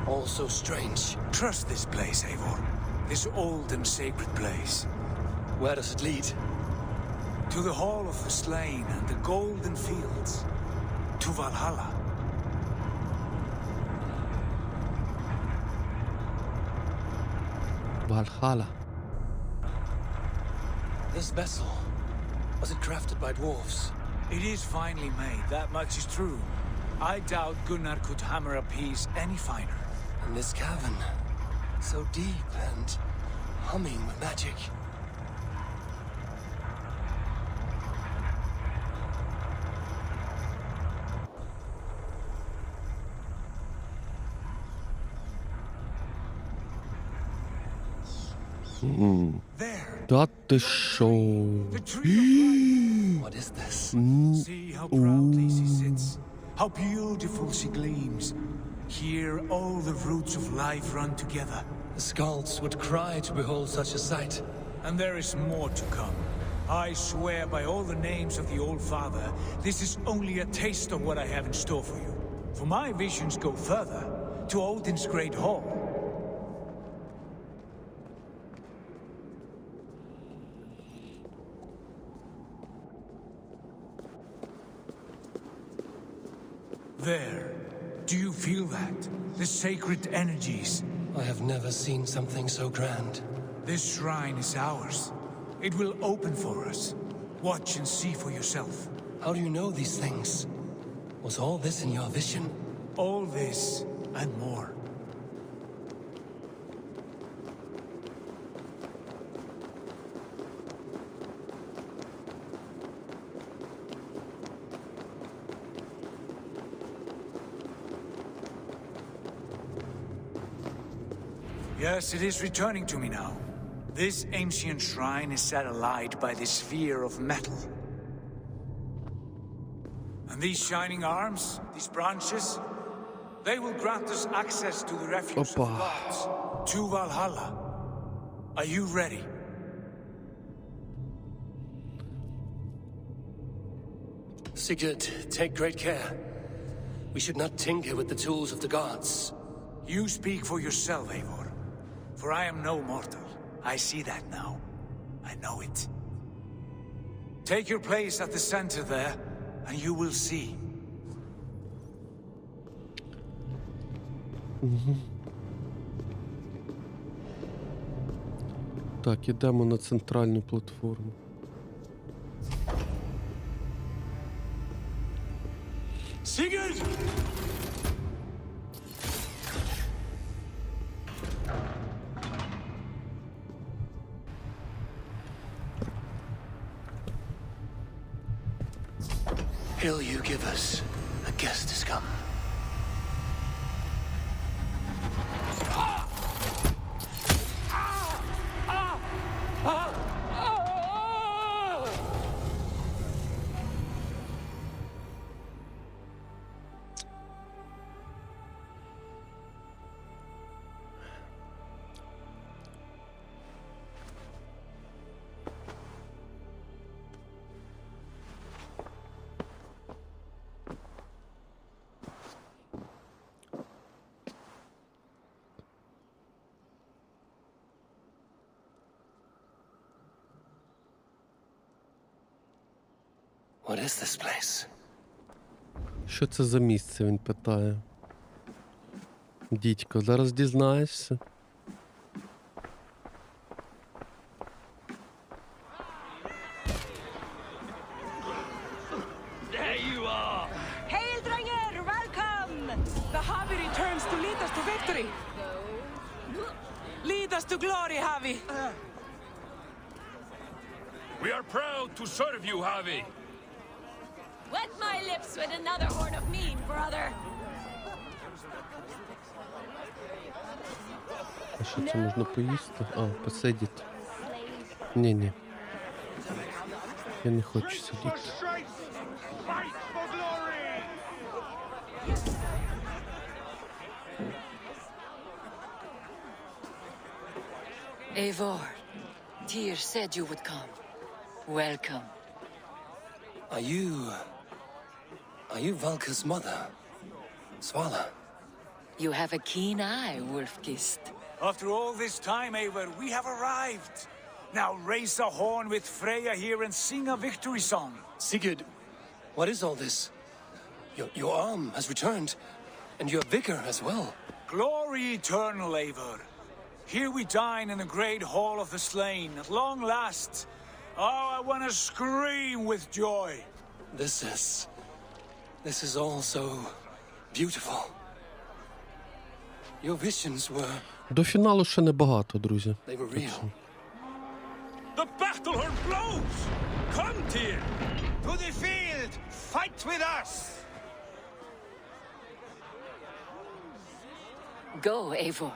all so strange. Trust this place, Eivor. This old and sacred place. Where does it lead? To the Hall of the Slain and the Golden Fields. To Valhalla. Вальгалла. This vessel, was it crafted by dwarves? It is finely made, that much is true. I doubt Gunnar could hammer a piece any finer. And this cavern, so deep and humming with magic. Та ти шо? What is this? See how proudly she sits, how beautiful she gleams. Here all the roots of life run together. The Skalds would cry to behold such a sight. And there is more to come. I swear by all the names of the Old Father, this is only a taste of what I have in store for you. For my visions go further, to Odin's great hall. There. Do you feel that? The sacred energies. I have never seen something so grand. This shrine is ours. It will open for us. Watch and see for yourself. How do you know these things? Was all this in your vision? All this and more. Yes, it is returning to me now. This ancient shrine is set alight by the sphere of metal. And these shining arms, these branches, they will grant us access to the refuge of gods, to Valhalla. Are you ready? Sigurd, take great care. We should not tinker with the tools of the gods. You speak for yourself, Eivor. For I am no mortal. I see that now. I know it. Take your place at the center there, and you will see. Так, ідемо на центральну платформу. Sigurd! Hill you give us, a guest has come. What is this place? Що це за місце, він питає. Дідько, зараз дізнаєшся. There you are! Hail, Dranger! Welcome! The Havi returns to lead us to victory! Lead us to glory, Havi! We are proud to serve you, Havi! Wet my lips with another horn of mead, brother! А що це можна поїсти? А, посидіти. Ні-ні. Я не хочу сидіти. Eivor, Tyr said you would come. Welcome. Are you Valka's mother? Svala? You have a keen eye, Wolfgist. After all this time, Eivor, we have arrived. Now raise a horn with Freya here and sing a victory song. Sigurd, what is all this? Your arm has returned, and your vigor as well. Glory eternal, Eivor. Here we dine in the great hall of the slain, at long last. Oh, I want to scream with joy. This is all so beautiful. Your visions were... До фіналу ще небагато, друзі. They were real. The battle horn blows! Come, Tyr! To the field! Fight with us! Go, Eivor.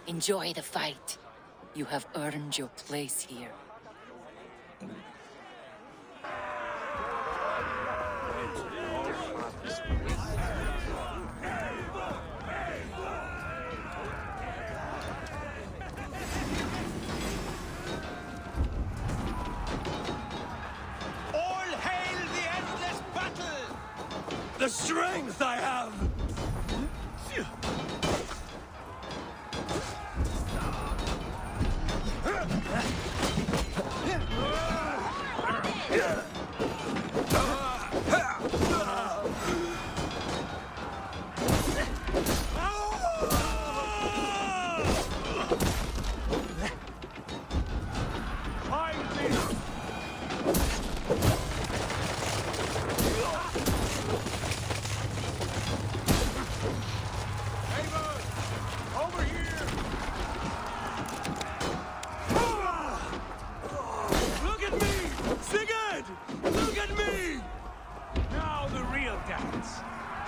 Enjoy the fight. You have earned your place here. All hail the endless battle! The strength I have!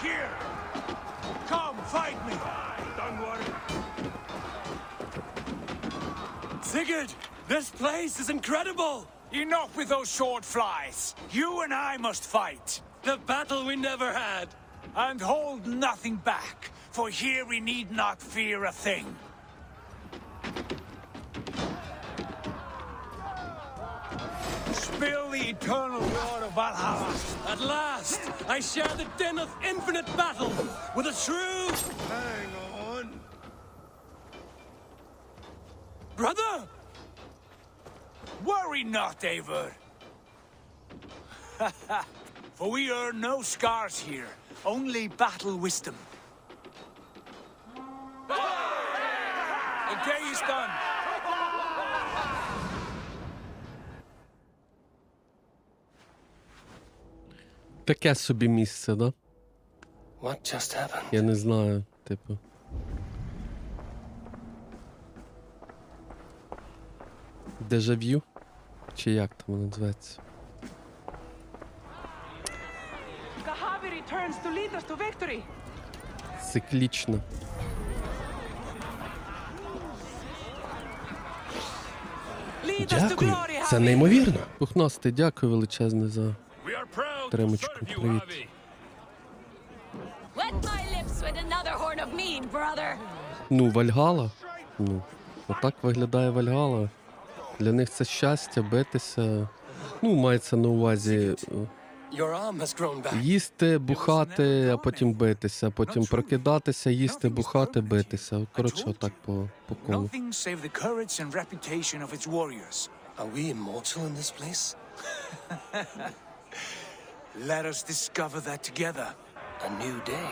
Here! Come, fight me! Don't worry. Sigurd, this place is incredible! Enough with those short flies! You and I must fight! The battle we never had! And hold nothing back, for here we need not fear a thing. Spill the eternal blood of Valhalla. At last, I share the din of infinite battle with a true... Hang on. Brother! Worry not, Eivor. For we earn no scars here, only battle wisdom. The day is done. Таке собі місце, да? What just happened? Я не знаю, типу. Дежавю? Чи як там воно називається? Циклічно. Дякую, це неймовірно. Пухнастий, дякую величезне за тримочку. Привіт. Ну, Вальгалла. Ну, отак виглядає Вальгалла. Для них це щастя, битися. Ну, мається на увазі їсти, бухати, а потім битися, потім прокидатися, їсти, бухати, битися. Коротше, отак по колу. Are we immortal in this place? Let us discover that together. A new day.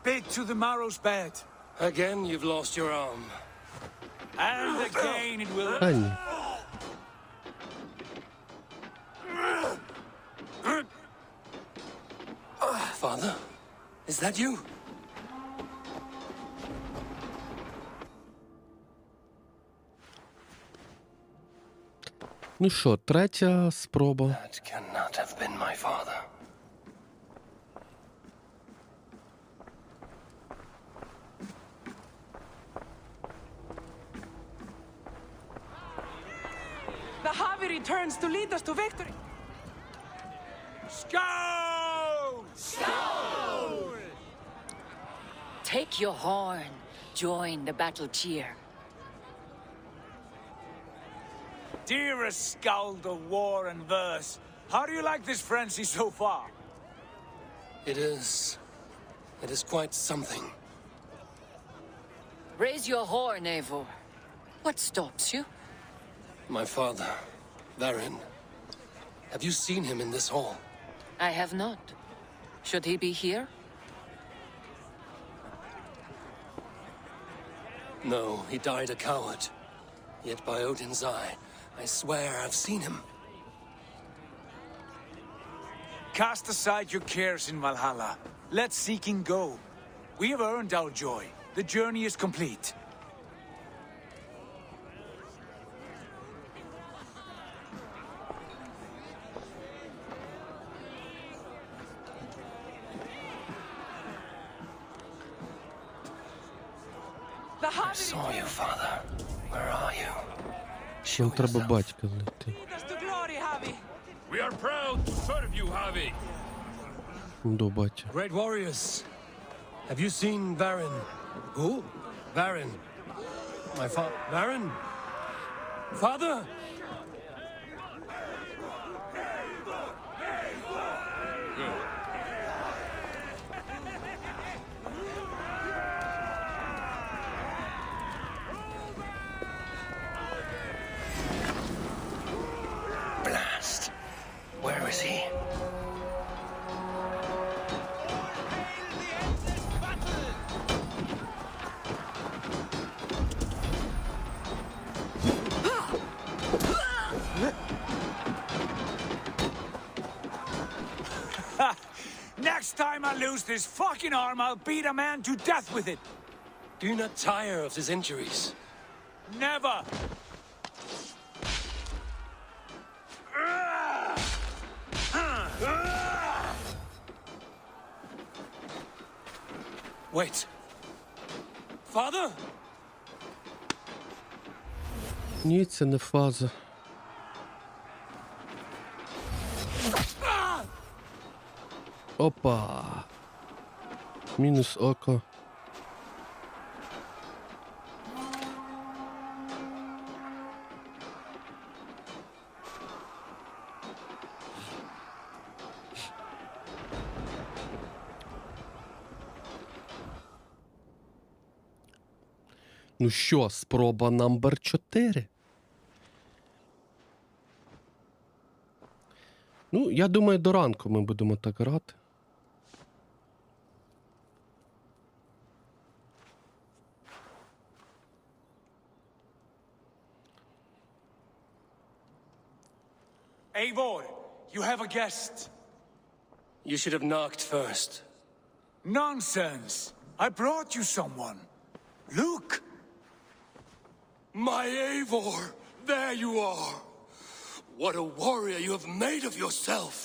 Bit to the marrow's bed. Again, you've lost your arm. And again it will... Father, is that you? Ну що, третя спроба. That cannot have been my father. The Javi returns to lead us to victory. Scowl! Scowl! Take your horn. Join the battle cheer. Dearest skald of war and verse, how do you like this frenzy so far? It is quite something. Raise your horn, Eivor. What stops you? My father, Varin. Have you seen him in this hall? I have not. Should he be here? No, he died a coward. Yet by Odin's eye, I swear I've seen him. Cast aside your cares in Valhalla. Let seeking go. We have earned our joy. The journey is complete. I saw you, father. Where are you? Нам треба батька знайти. We are proud to serve you, Javi. До батя. Great warriors. Have you seen Varin? Who? Varin. My father. Varin? Father? Blast. Where is he? Next time I lose this fucking arm, I'll beat a man to death with it. Do you not tire of his injuries? Never. Wait. Father? Ні, це не фаза. Опа. Мінус око. Ну що, спроба номер 4. Ну, я думаю, до ранку ми будемо так грати. Eivor, you have a guest. You should have knocked first. Nonsense. I brought you someone. Look. My Eivor, there you are. What a warrior you have made of yourself.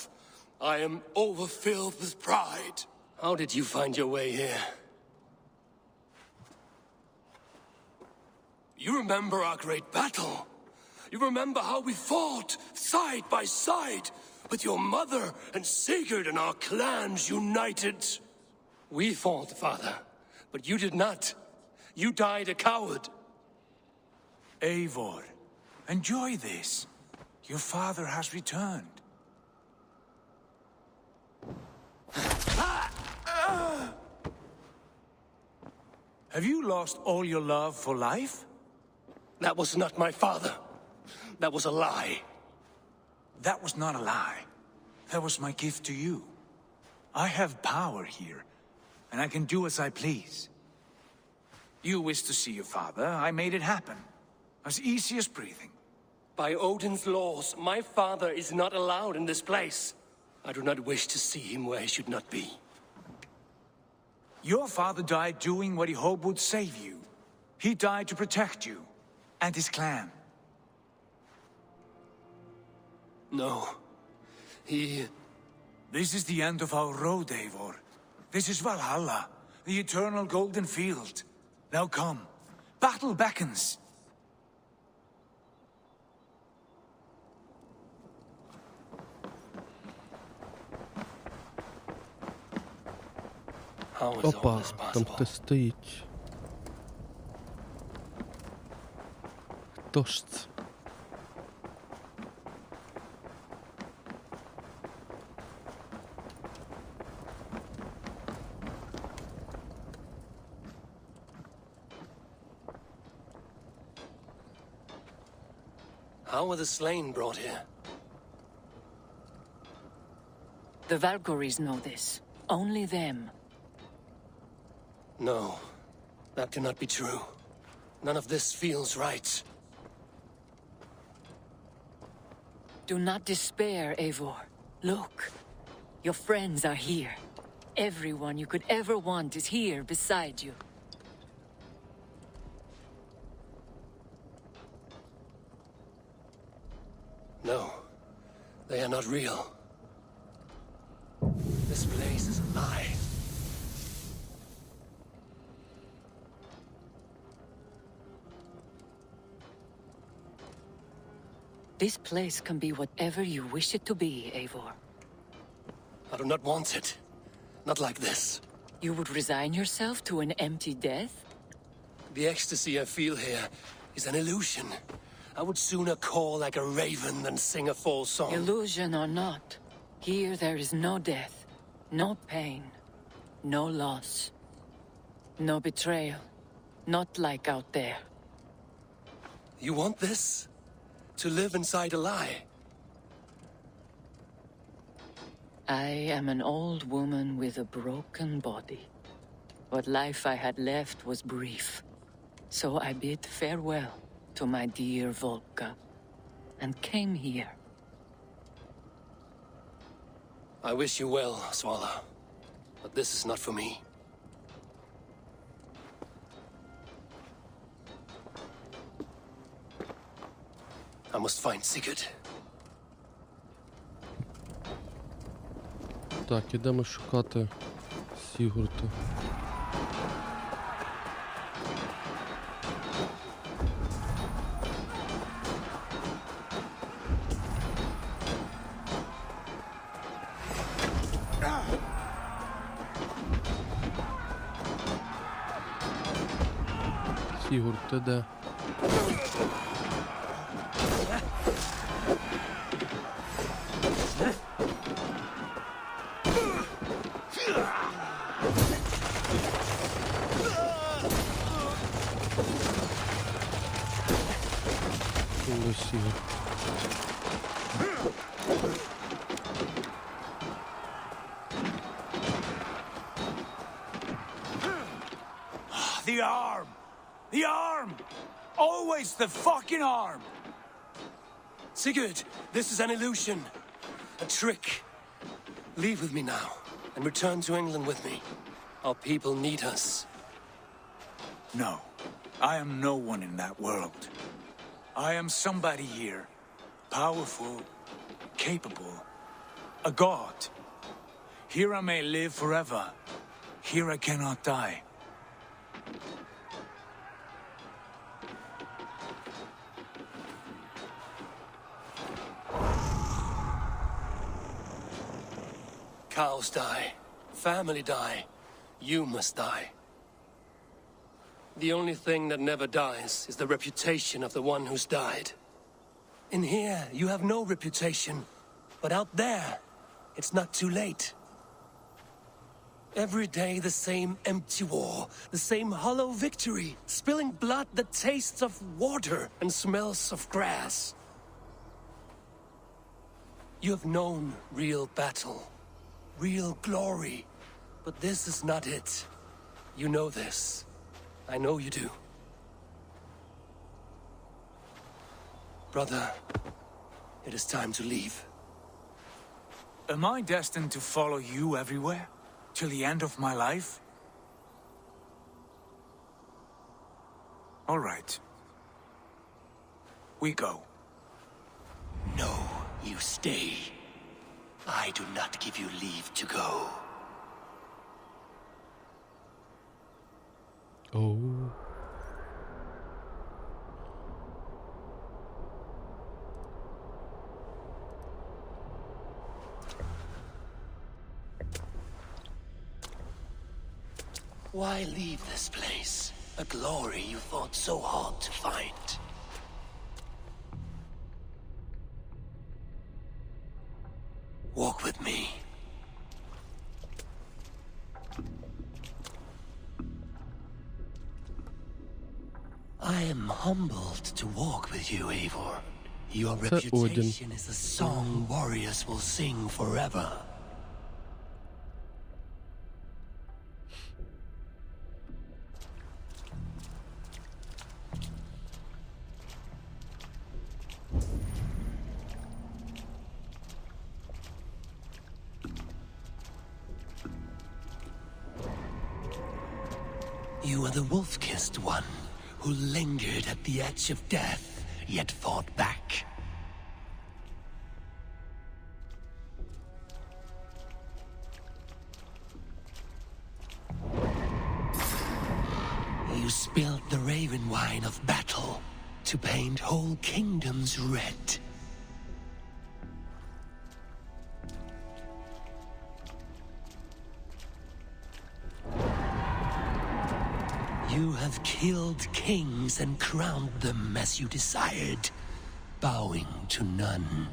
I am overfilled with pride. How did you find your way here? You remember our great battle. You remember how we fought side by side with your mother and Sigurd and our clans united. We fought, father, but you did not. You died a coward. Eivor, enjoy this. Your father has returned. Have you lost all your love for life? That was not my father. That was a lie. That was not a lie. That was my gift to you. I have power here, and I can do as I please. You wished to see your father, I made it happen. As easy as breathing. By Odin's laws, my father is not allowed in this place. I do not wish to see him where he should not be. Your father died doing what he hoped would save you. He died to protect you and his clan. No. He... This is the end of our road, Eivor. This is Valhalla, the eternal golden field. Now come. Battle beckons. How is all Опа, this там possible? хтось стоїть. Хто ж це? How were the slain brought here? The Valkyries know this. Only them. No, that cannot be true. None of this feels right. Do not despair, Eivor. Look. Your friends are here. Everyone you could ever want is here beside you. No, they are not real. This place is a lie. This place can be whatever you wish it to be, Eivor. I do not want it. Not like this. You would resign yourself to an empty death? The ecstasy I feel here is an illusion. I would sooner call like a raven than sing a false song. Illusion or not, here there is no death, no pain, no loss, no betrayal. Not like out there. You want this? To live inside a lie? I am an old woman with a broken body. What life I had left was brief. So I bid farewell to my dear Volka, and came here. I wish you well, Swallow. But this is not for me. I must find Sigurd. Так, ідемо шукати Сігурда. Сігурд, ти де? Сігурд. The arm! The arm! Always the fucking arm! Sigurd, this is an illusion. A trick. Leave with me now, and return to England with me. Our people need us. No, I am no one in that world. I am somebody here. Powerful, capable, a god. Here I may live forever. Here I cannot die. Cows die. Family die. You must die. The only thing that never dies is the reputation of the one who's died. In here, you have no reputation. But out there, it's not too late. Every day the same empty war, the same hollow victory, spilling blood that tastes of water and smells of grass. You have known real battle, real glory, but this is not it. You know this. I know you do. Brother, it is time to leave. Am I destined to follow you everywhere? Till the end of my life? All right. We go. No, You stay. I do not give you leave to go. Oh. Why leave this place? A glory you fought so hard to find. Walk with me. I am humbled to walk with you, Eivor. Your reputation is a song warriors will sing forever. You are the wolf-kissed one, who lingered at the edge of death, yet fought back. You spilled the raven wine of battle to paint whole kingdoms red. You have killed kings and crowned them as you desired, bowing to none.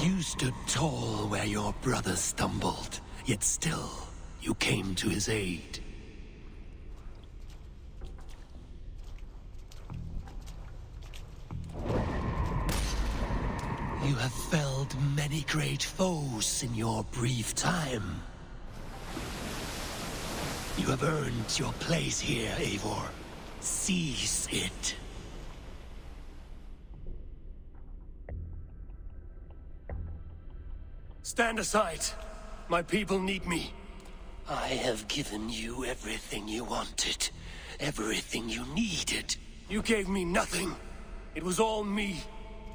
You stood tall where your brother stumbled, yet still you came to his aid. You have felled many great foes in your brief time. You have earned your place here, Eivor. Seize it. Stand aside. My people need me. I have given you everything you wanted, everything you needed. You gave me nothing. It was all me.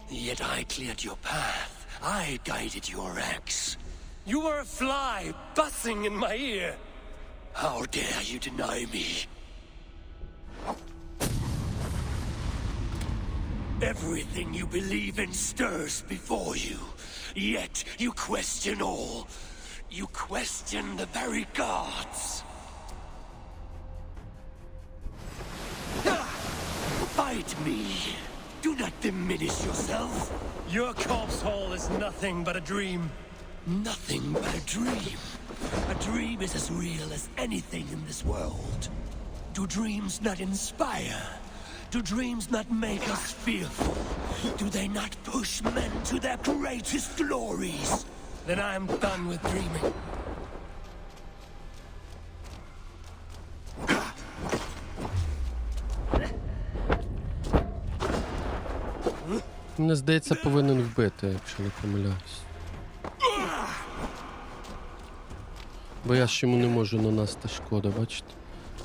Yet I cleared your path. I guided your axe. You were a fly buzzing in my ear. How dare you deny me? Everything you believe in stirs before you. Yet you question all. You question the very gods. Fight me. Do not diminish yourself. Your corpse hole is nothing but a dream. Nothing but a dream. A dream is as real as anything in this world. Do dreams not inspire? Do dreams not make us fearful? Do they not push men to their greatest glories? Then I am done with dreaming. Мені здається, повинен вбити, якщо не помиляюсь. Бо я ж йому не можу нанести шкоди, бачите?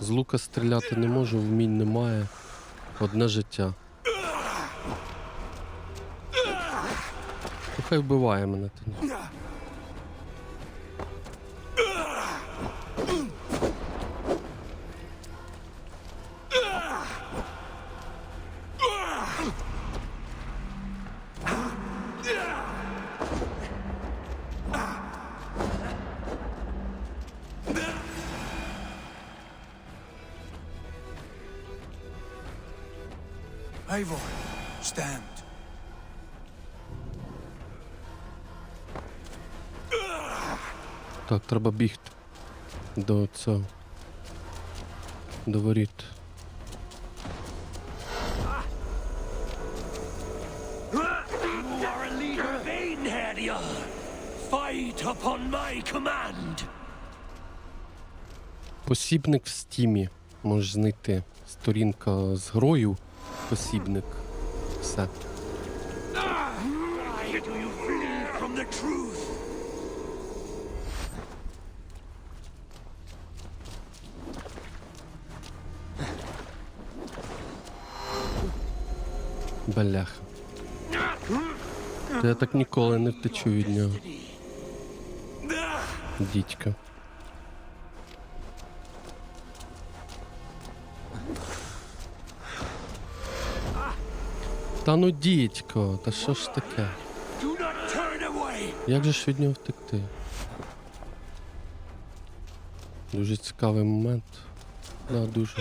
З лука стріляти не можу, вмінь немає. Одне життя. Хай вбиває мене тоді. Eivor, stand. Так, треба бігти до цього. До воріт. You are a leader of Einherjar. Fight upon my command. Посібник в стімі. Можеш знайти. Сторінка з грою. Посібник. Все. Why do you flee from the truth? Бляха. Я так ніколи не втечу від нього. Дідька. Та ну дідько, та що ж таке? Як же ж від нього втекти? Дуже цікавий момент. Да, дуже.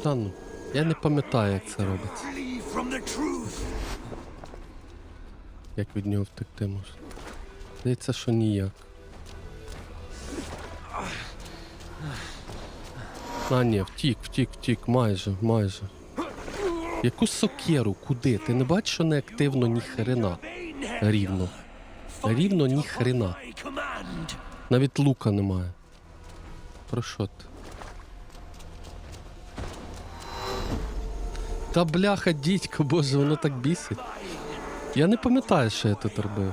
Та ну, я не пам'ятаю, як це робиться. Як від нього втекти можна? Здається, що ніяк. А ні, втік, майже. Яку сокеру? Куди? Ти не бачиш, що не активно ні хрена? Рівно. Рівно ні хрена. Навіть лука немає. Про що ти? Та бляха, дідько, боже, воно так бісить. Я не пам'ятаю, що я тут робив.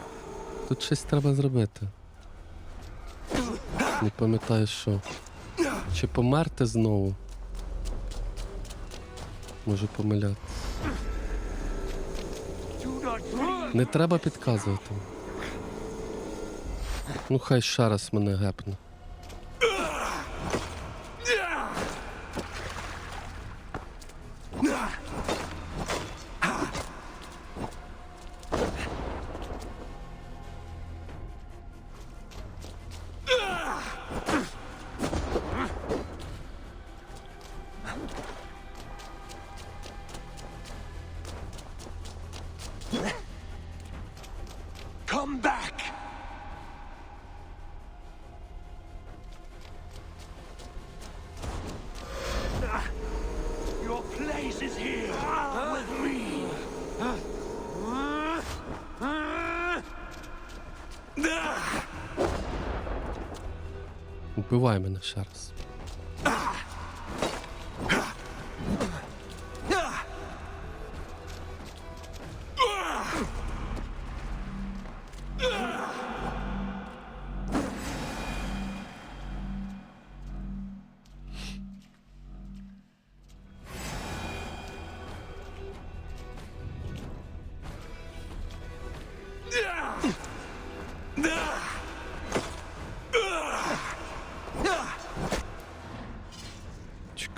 Тут щось треба зробити. Не пам'ятаю, що. Чи померти знову? Можу помилятися. Не треба підказувати. Ну хай ще раз мене гепне. Come back! Your place is here with me. Вбивай мене ще раз.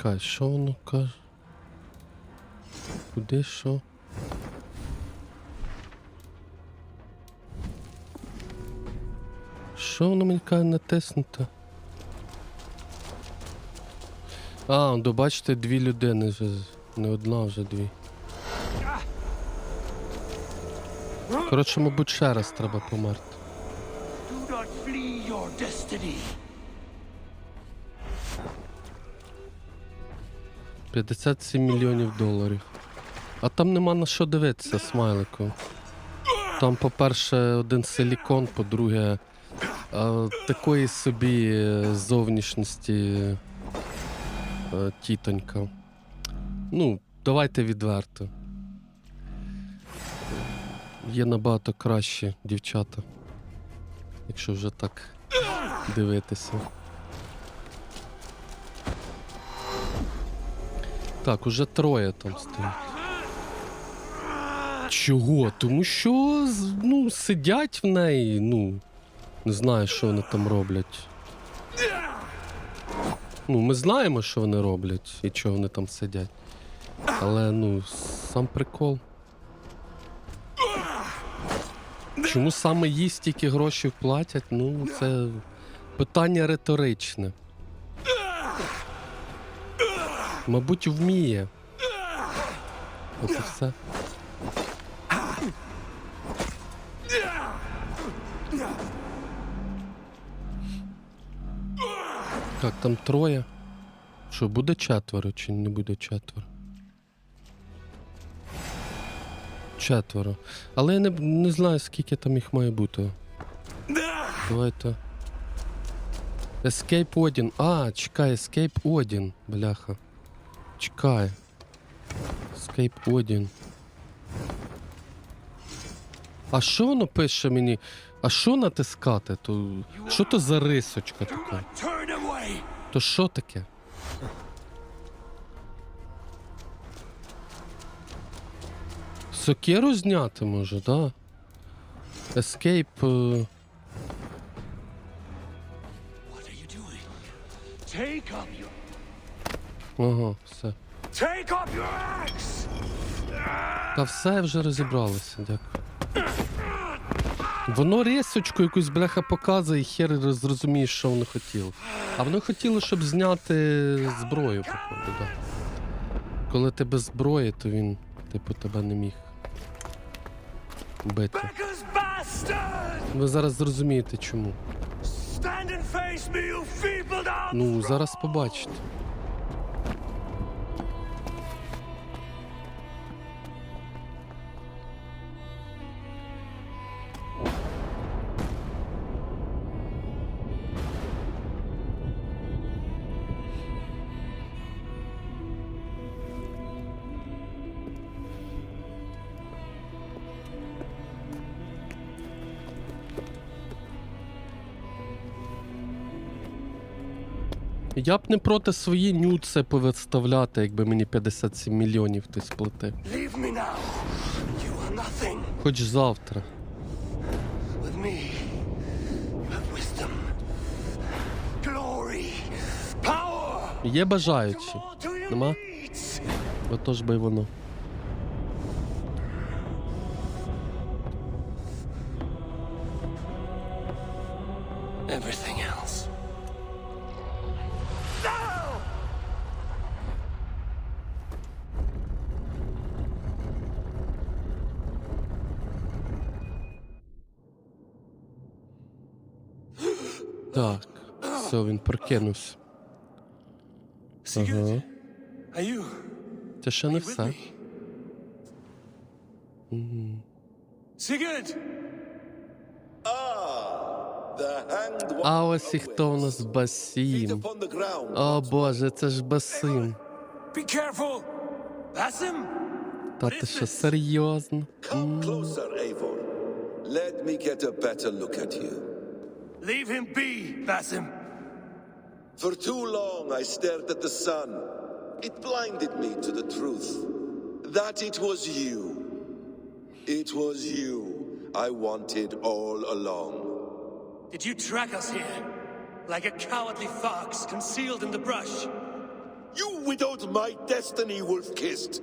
Чекай, що воно каже? Куди, що? Що воно мені каже натиснути? А, бачите, дві людини вже, не одна, вже дві. Коротше, мабуть, ще раз треба померти. Do not flee your destiny. 57 мільйонів доларів. А там нема на що дивитися, смайлику. Там, по-перше, один силікон, по-друге, такої собі зовнішності тітонька. Ну, давайте відверто. Є набагато кращі дівчата. Якщо вже так дивитися. Так, уже троє там стоять. Чого? Тому що, ну, сидять в неї, ну, не знаю, що вони там роблять. Ну, ми знаємо, що вони роблять і чого вони там сидять. Але, ну, сам прикол. Чому саме їй стільки грошей платять? Ну, це питання риторичне. Мабуть, вміє. От і все. Так, там троє. Що, буде четверо чи не буде четверо? Четверо. Але я не знаю, скільки там їх має бути. Давайте. Escape 1. А, чекай, Escape 1. Бляха. Чекай. Escape 1. А що воно пише мені? А що натискати? Що то за рисочка така? То що таке? Сокиру зняти може, да? Escape... Ага, все. Та все вже розібралося, дякую. Воно рисочку якусь, бляха, показує і хер зрозумієш, що воно хотіло. А воно хотіло, щоб зняти зброю, походу, да. Коли ти без зброї, то він, типу, тебе не міг бити. Ви зараз зрозумієте, чому. Ну, зараз побачите. Я б не проти свої нюци повиставляти, якби мені 57 мільйонів хтось платив. Хоч завтра. Є бажаючі? Нема? Отож би й воно. Так, все, він прокинувся. Ага. Це ще не все. А ось і хто у нас Басім. О боже, це ж Басім. Та ти що, серйозно? Leave him be, Basim. For too long I stared at the sun. It blinded me to the truth. That it was you. It was you I wanted all along. Did you track us here? Like a cowardly fox concealed in the brush? You widowed my destiny, wolf-kissed.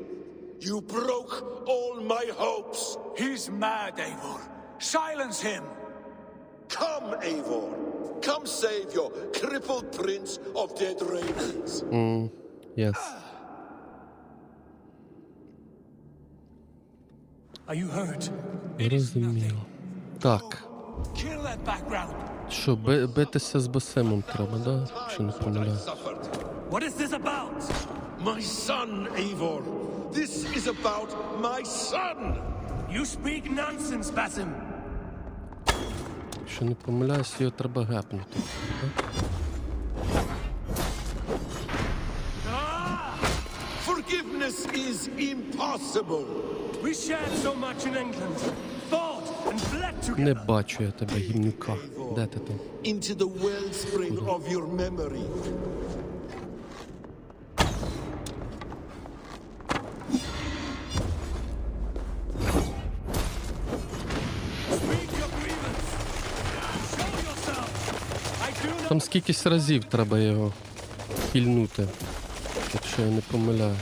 You broke all my hopes. He's mad, Eivor. Silence him. Come, Eivor. Come save your crippled prince of dead ravens. Yes. Are you hurt? Розуміло. Так. Що, битися з Басимом треба, да? Чи не помиляюсь? What is this about? My son, Eivor. This is about my son. You speak nonsense, Basim. Якщо не помиляюсь, його треба гепнути. Forgiveness is impossible. We shared so much in England. Fought and bled together. Не бачу я тебе, гімнюка. Де ти там? Into the wellspring of your memory. Там скількись разів треба його хильнути, якщо я не помиляюсь.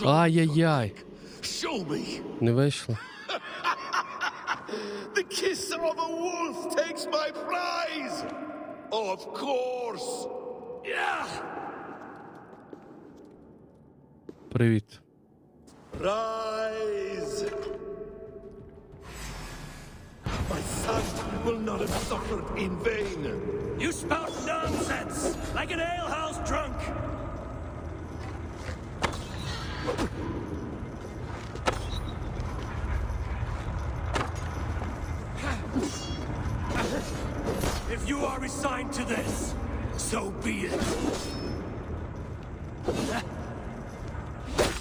Ай-яй-яй. Не вийшло. The kiss of a wolf takes my prize. Of course. Yeah. Привіт. Rise! My son will not have suffered in vain. You spout nonsense, like an alehouse drunk. If you are resigned to this, so be it.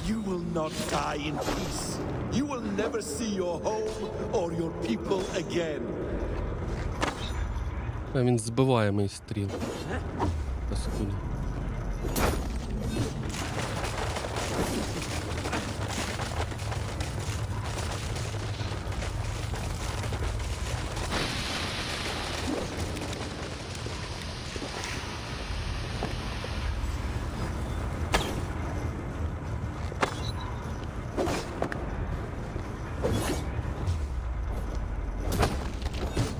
You will not die in peace. You will never see your home or your people again. А він збиває мій стріл. Паскуда.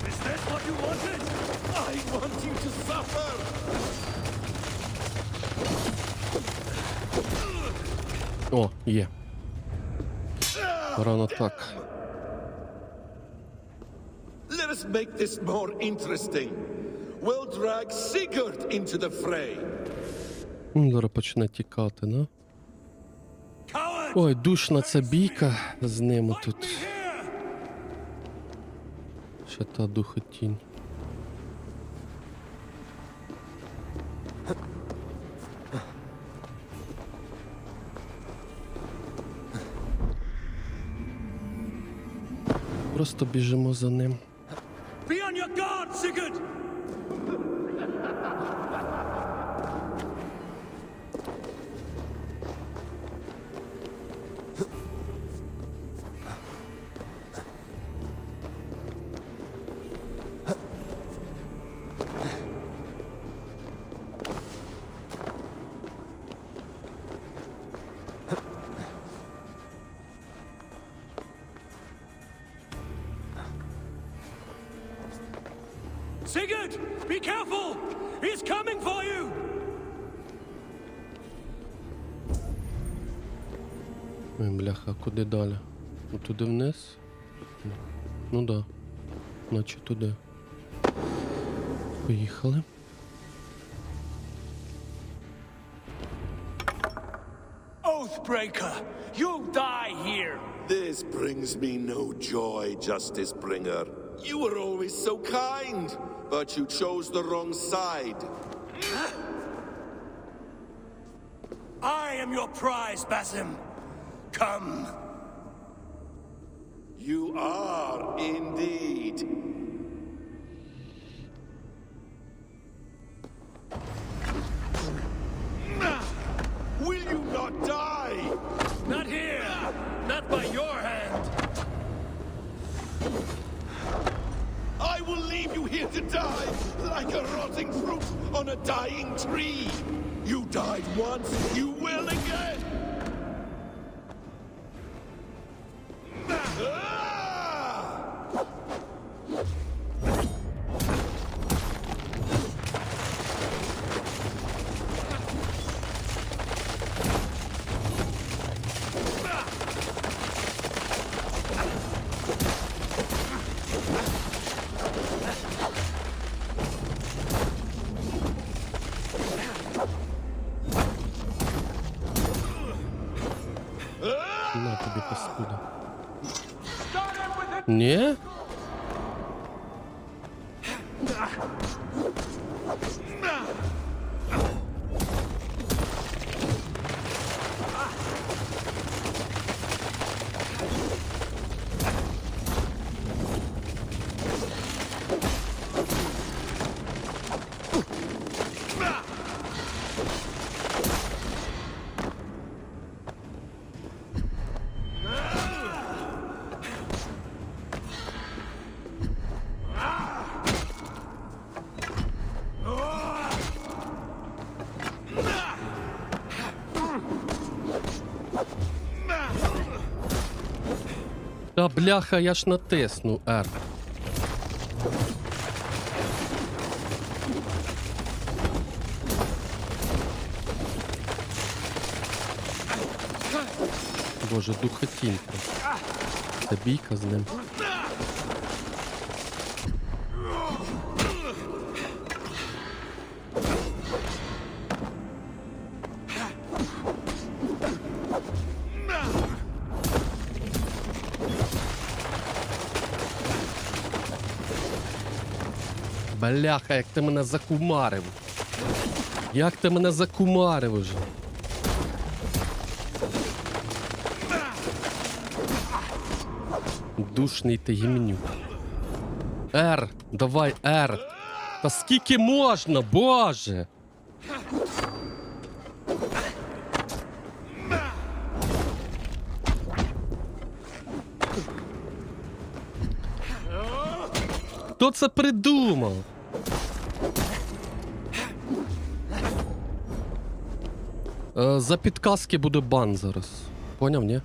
Is this what you wanted? I want you to suffer! О, є. Рано так. Let us make this more interesting. We'll drag Sigurd into the fray. Зараз почне тікати, ну. Ой, душна ця бійка з ними тут. Ще та духотінь. Просто біжимо за ним. Be on your guard, Sigurd! Sigurd, be careful! He's coming for you! Ой, бляха, а куди далі? Ну, туди вниз? Ну да. Наче туди. Поїхали. Oathbreaker, you'll die here! This brings me no joy, Justice Bringer. You were always so kind, but you chose the wrong side. I am your prize, Basim. Come. You are indeed. Will you not die? Not here! Not by your hand! I will leave you here to die, like a rotting fruit on a dying tree. You died once, you will again. На тобі, паскуда. Ні? Та бляха, я ж натиснув R. Боже, духотінь просто. Це бійка з ним. Бляха, як ти мене закумарив. Як ти мене закумарив уже. Душний ти гімнюк. Р, давай, Р. Та скільки можна, Боже? Хто це придумав? За підказки буде бан зараз. Поняв, ні?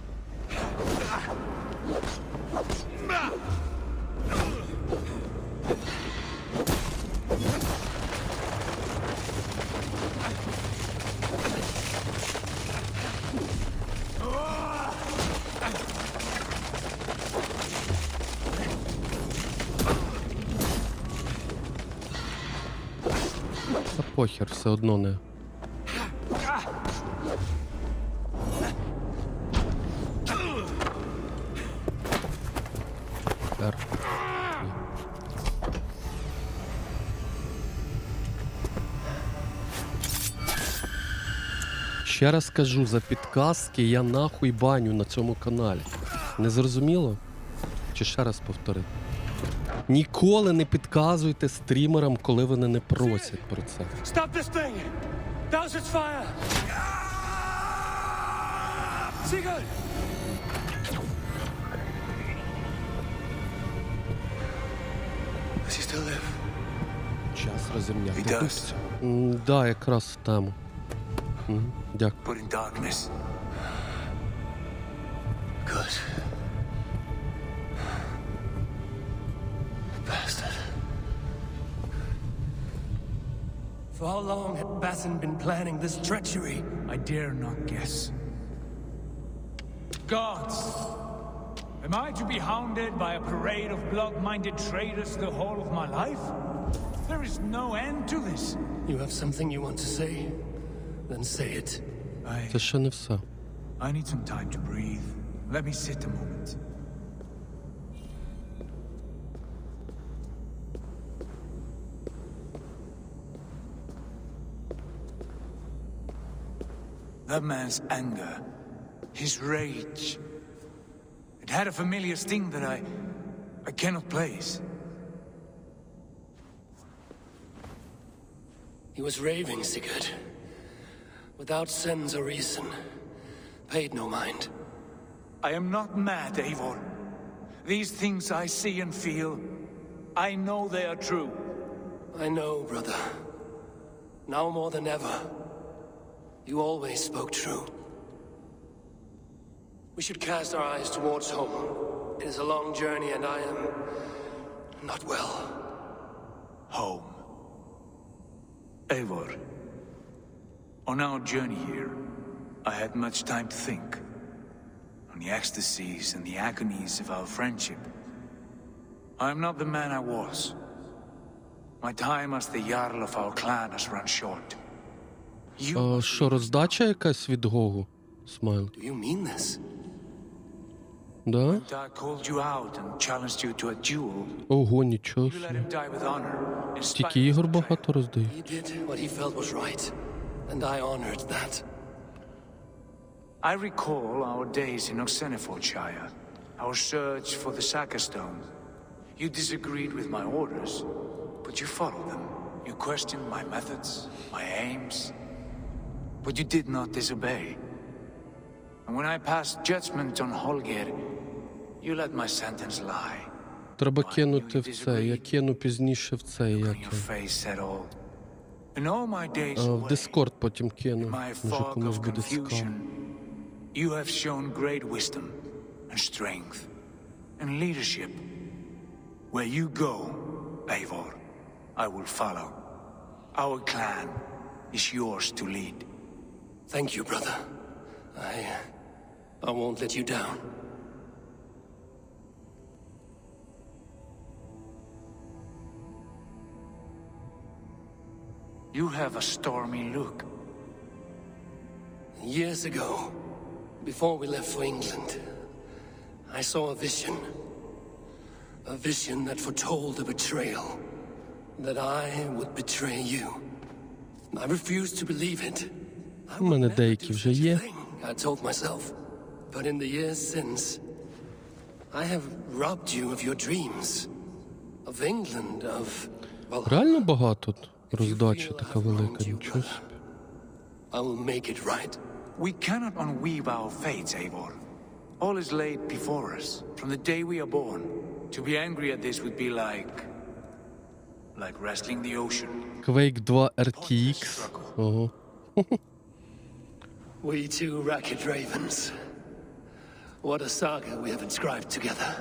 Та похер, все одно не. R. Ще раз кажу, за підказки я нахуй баню на цьому каналі. Не зрозуміло? Чи ще раз повторити? Ніколи не підказуйте стрімерам, коли вони не просять про це. Stop this thing! Douse its fire! Sigurd! Does he still live? Час розімняти. He does. Да, якраз в тему. Дякую. But in darkness. Good. Bastard. For how long had Bassan been planning this treachery? I dare not guess. Gods! Am I to be hounded by a parade of blood-minded traitors the whole of my life? There is no end to this. You have something you want to say? Then say it. Це ще не все. I need some time to breathe. Let me sit a moment. That man's anger, his rage, it had a familiar sting that I cannot place. He was raving, Sigurd. Without sense or reason. Paid no mind. I am not mad, Eivor. These things I see and feel, I know they are true. I know, brother. Now more than ever. You always spoke true. We should cast our eyes towards home. It is a long journey and I am not well. Home. Eivor. On our journey here, I had much time to think. On the ecstasies and the agonies of our friendship. I am not the man I was. My time as the Jarl of our clan has run short. Що, роздача якась від Гогу? Смайл. Do you mean this? Да? I called you out and challenged you to a duel. Ого, нічого You let собі. him die with honor. in spite Тільки of ігор his багато роздає. He did what he felt was right, and I honored that. I recall our days in Oxenfordshire, our search for the Saka Stone. You disagreed with my orders, but you followed them. You questioned my methods, my aims, but you did not disobey. And when I passed judgment on Holger, you let my sentence lie. Треба кинути в це. Я кину пізніше в це, як Your face said all. In all my days в away, Дискорд потім кину. my Може fog комусь of буде цікаво. confusion, you have shown great wisdom and strength and leadership. Where you go, Eivor, I will follow. Our clan is yours to lead. Thank you, brother. I won't let you down. You have a stormy look. Years ago, before we left for England, I saw a vision. A vision that foretold a betrayal. That I would betray you. I refused to believe it. У мене деякі вже є. I told myself. But in the years since, I have robbed you of your dreams. Of England, of Valhalla. Реально багато тут роздача така велика, нічого собі. I will make it right. We cannot unweave our fates, Eivor. All is laid before us, from the day we are born. To be angry at this would be like wrestling the ocean. Quake 2 RTX. Ого. We two racket ravens. What a saga we have inscribed together.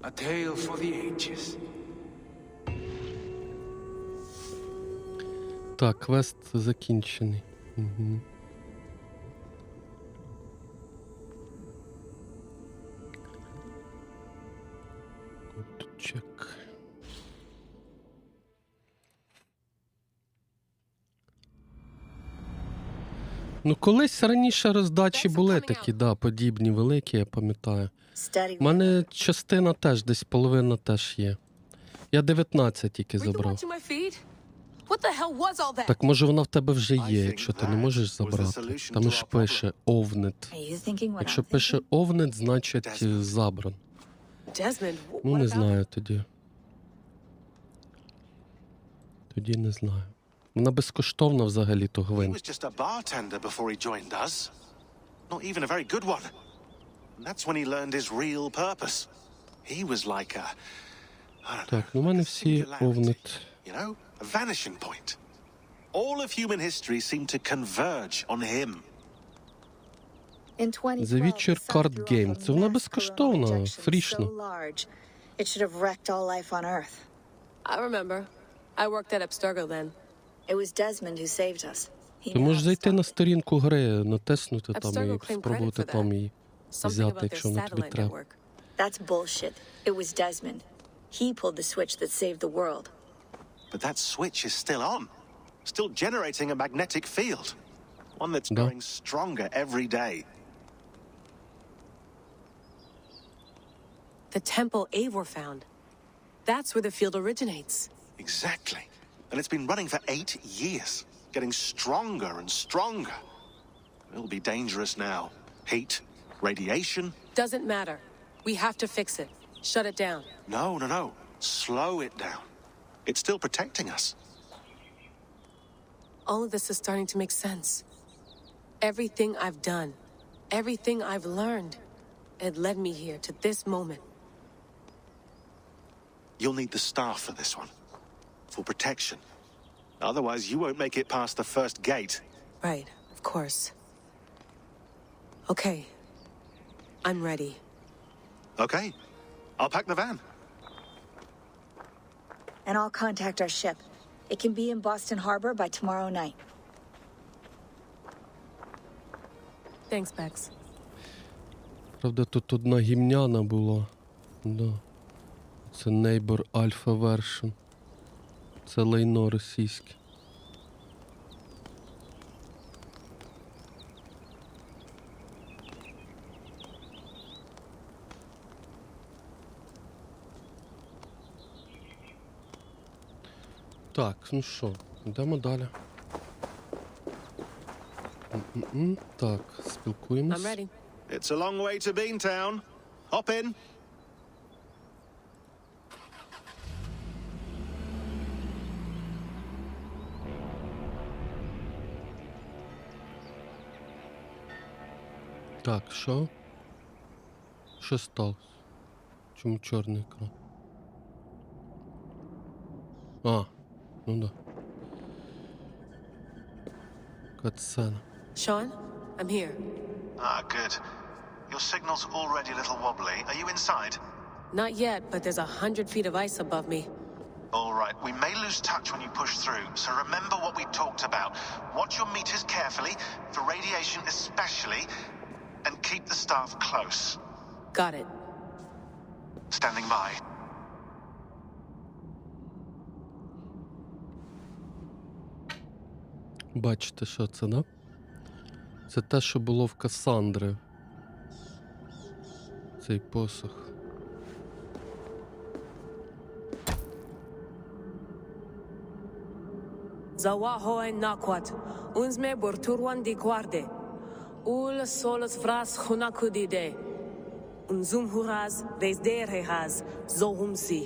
A tale for the ages. Так, квест закінчений. Угу. Тут чек. Ну, колись раніше роздачі були такі, да, подібні, великі, я пам'ятаю. У мене частина теж, десь половина теж є. Я 19 тільки забрав. Так може вона в тебе вже є, якщо ти не можеш забрати. Там ж пише «Овнет». Якщо пише «Овнет», значить забран. Ну, не знаю тоді. Тоді не знаю. Вона безкоштовна взагалі, то Гвин. Так, ну в мене всі Овнет. A vanishing point. All of human history seemed to converge on him. The Witcher Card Game. Це вона безкоштовна, фрішна. It should have wrecked all life on Earth. I remember. I worked at Abstergo then. It was Desmond who saved us. Ти можеш зайти на сторінку гри, натиснути там і спробувати там її взяти, якщо вона тобі треба. That's bullshit. It was Desmond. He pulled the switch that saved the world. But that switch is still on. Still generating a magnetic field. One that's growing stronger every day. The temple Eivor found. That's where the field originates. Exactly. And it's been running for 8 years. Getting stronger and stronger. It'll be dangerous now. Heat, radiation. Doesn't matter. We have to fix it. Shut it down. No. Slow it down. It's still protecting us. All of this is starting to make sense. Everything I've done, everything I've learned, it led me here to this moment. You'll need the staff for this one. For protection. Otherwise, you won't make it past the first gate. Right, of course. Okay. I'm ready. Okay. I'll pack the van. And I'll contact our ship. It can be in Boston Harbor by tomorrow night. Thanks, Bex. Правда, тут одна гімняна була. Да. Це Neighbor Alpha Version. Це лайно російське. Так, ну що, йдемо далі. Так, спілкуємось. It's a long way to Beantown. Hop in. Так, що? Що сталося? Чому чорний екран? А, ну да. Катсцена. Sean, I'm here. Ah, good. Your signal's already a little wobbly. Are you inside? Not yet, but there's 100 feet of ice above me. All right, we may lose touch when you push through, so remember what we talked about. Watch your meters carefully, for radiation especially, and keep the staff close. Got it. Standing by. Бачите, що це, да? Це те, що було в Кассандри. Цей посох. Zawahoe nakwat, unsme borturwan di guarde. Ul solos vras hunakudide. Unzum huraz, des derehaz, zohumsi.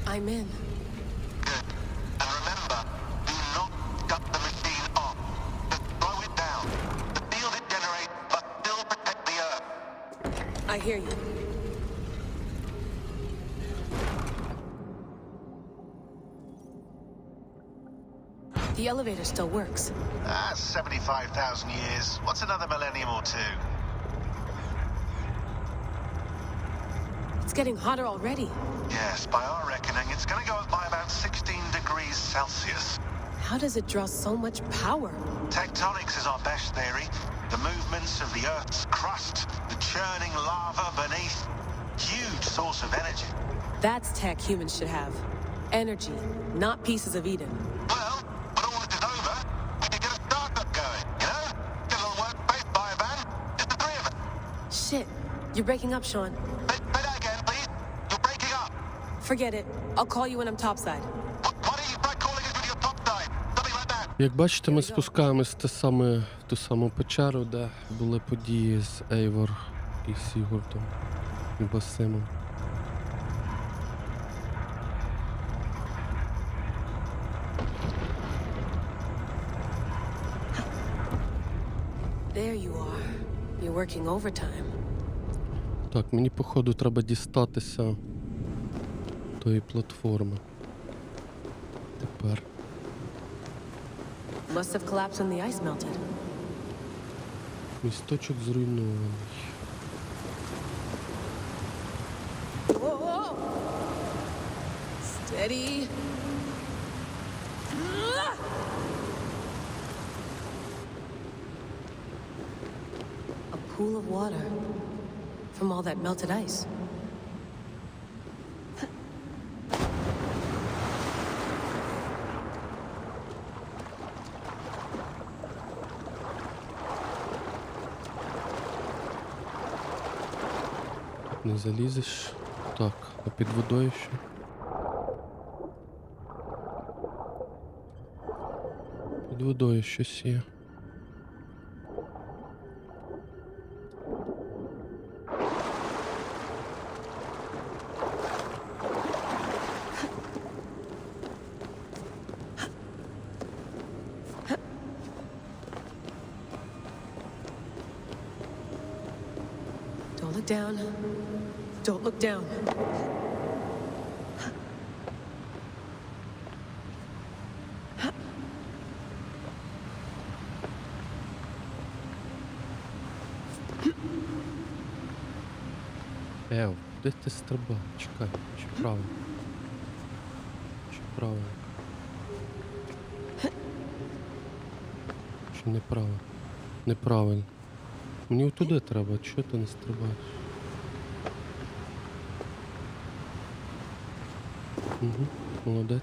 I'm in. And remember, do not shut the machine off. Just slow it down. The field it generates must still protect the Earth. I hear you. The elevator still works. 75,000 years. What's another millennium or two? It's getting hotter already. Yes, by our reckoning, it's going to go up by about 16 degrees Celsius. How does it draw so much power? Tectonics is our best theory. The movements of the Earth's crust, the churning lava beneath. Huge source of energy. That's tech humans should have. Energy, not pieces of Eden. Well, when all this is over, we can get a startup going, you know? Get a little workspace, buy a van, just the three of us. Shit, you're breaking up, Sean. Say that again, please. You're breaking up. Forget it. I'll call you when I'm topside. Why don't you try calling us with your top side? Something like that. Як бачите, ми спускаємось в ту саму печеру, де були події з Ейвор і Сігурдом і Басимом. There you are. You're working overtime. Так, мені походу треба дістатися тої платформи. Тепер. Must have collapsed when the ice melted. Місточок зруйнований. Whoa, whoa! Steady. A pool of water from all that melted ice. Не залізеш. Так, а під водою що? Під водою щось є. Don't look down. Don't look down. Де ти стрибав? Чекай, чи право? Чи право? Чи неправо? Неправильно. Мені отуди треба, чого ти не стрибаєш? Угу, молодець.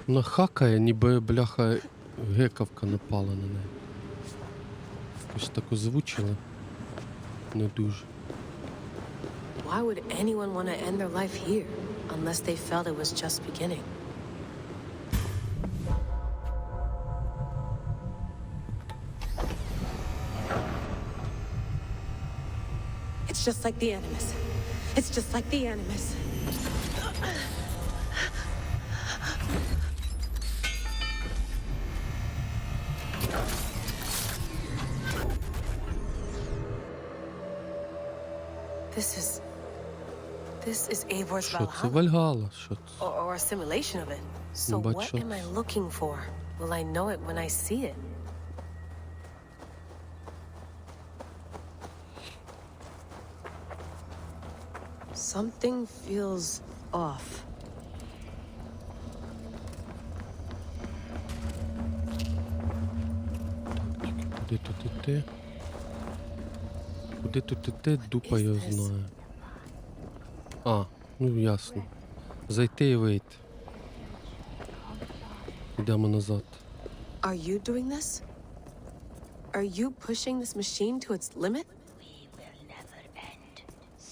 Вона хакає, ніби, бляха, гекавка напала на неї. Якось так озвучили. Не дуже. Why would anyone want to end their life here, unless they felt it was just beginning? It's just like the Animus. It's just like the Animus. This is Eivor's Що це? Valhalla, Вальгалла? Що це? or a simulation of it. So But what am I shots. looking for? Will I know it when I see it? Something feels off. Куди тут іти? Куди тут іти? Дупа його знає. А, ну ясно. Зайти і вийти. Йдемо назад. Are you doing this? Are you pushing this machine to its limit?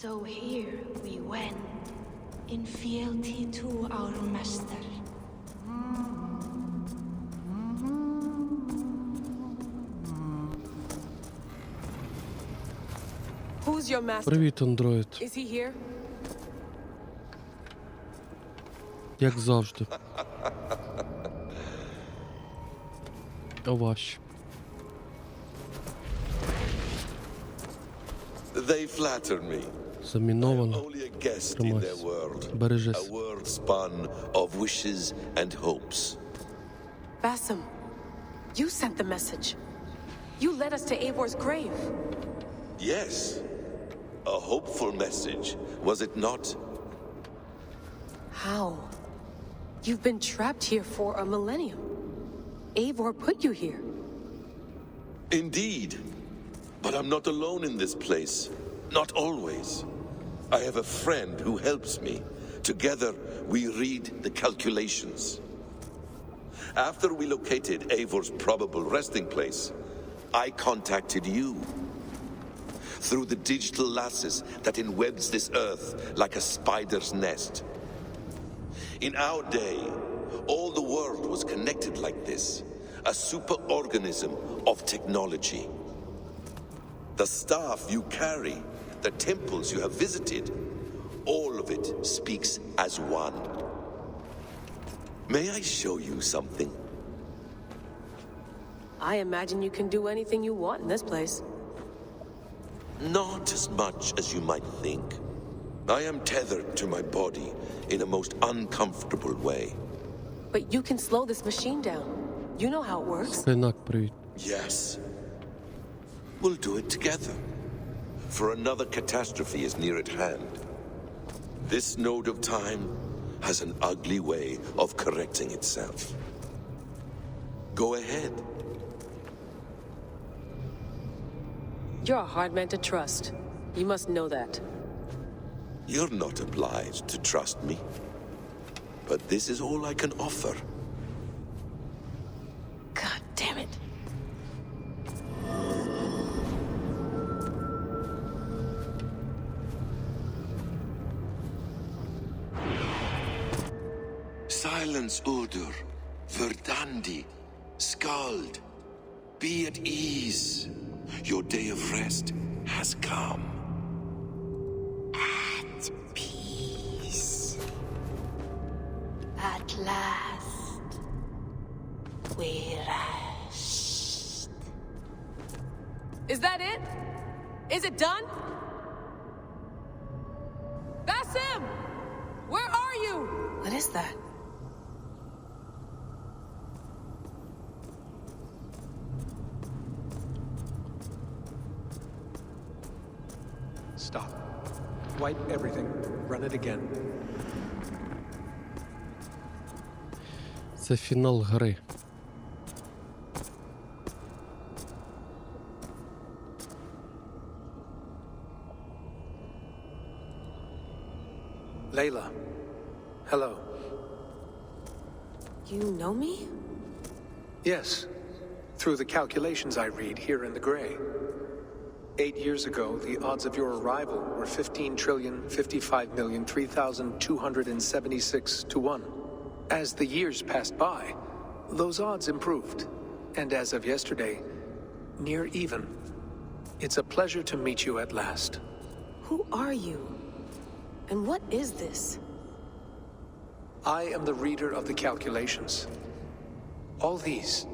So here we went, in fealty to our master. Who's your master? Привіт, андроїд. Is he here? Як завжди. Оващ. They flatter me. Заміновано. Only a guest in their world. A Бережись. world spun of wishes and hopes. Basim, you sent the message. You led us to Eivor's grave. Yes. A hopeful message, was it not? How? You've been trapped here for a millennium. Eivor put you here. Indeed. But I'm not alone in this place. Not always. I have a friend who helps me. Together, we read the calculations. After we located Eivor's probable resting place, I contacted you. Through the digital lasses that enwebs this earth like a spider's nest. In our day, all the world was connected like this, a superorganism of technology. The staff you carry, the temples you have visited, all of it speaks as one. May I show you something? I imagine you can do anything you want in this place. Not as much as you might think. I am tethered to my body in a most uncomfortable way. But you can slow this machine down. You know how it works. Спинак, привіт. Yes. We'll do it together. For another catastrophe is near at hand. This node of time has an ugly way of correcting itself. Go ahead. You're a hard man to trust. You must know that. You're not obliged to trust me. But this is all I can offer. God damn it. Silence, Udur. Verdandi. Skald. Be at ease. Your day of rest has come. At peace. At last, we rest. Is that it? Is it done? Basim! Where are you? What is that? Stop. Wipe everything. Run it again. Це фінал гри. Layla. Hello. You know me? Yes, through the calculations I read here in the gray. 8 years ago, the odds of your arrival were 15,055,003,276 to 1. As the years passed by, those odds improved, and as of yesterday, near even. It's a pleasure to meet you at last. Who are you? And what is this? I am the reader of the calculations. All these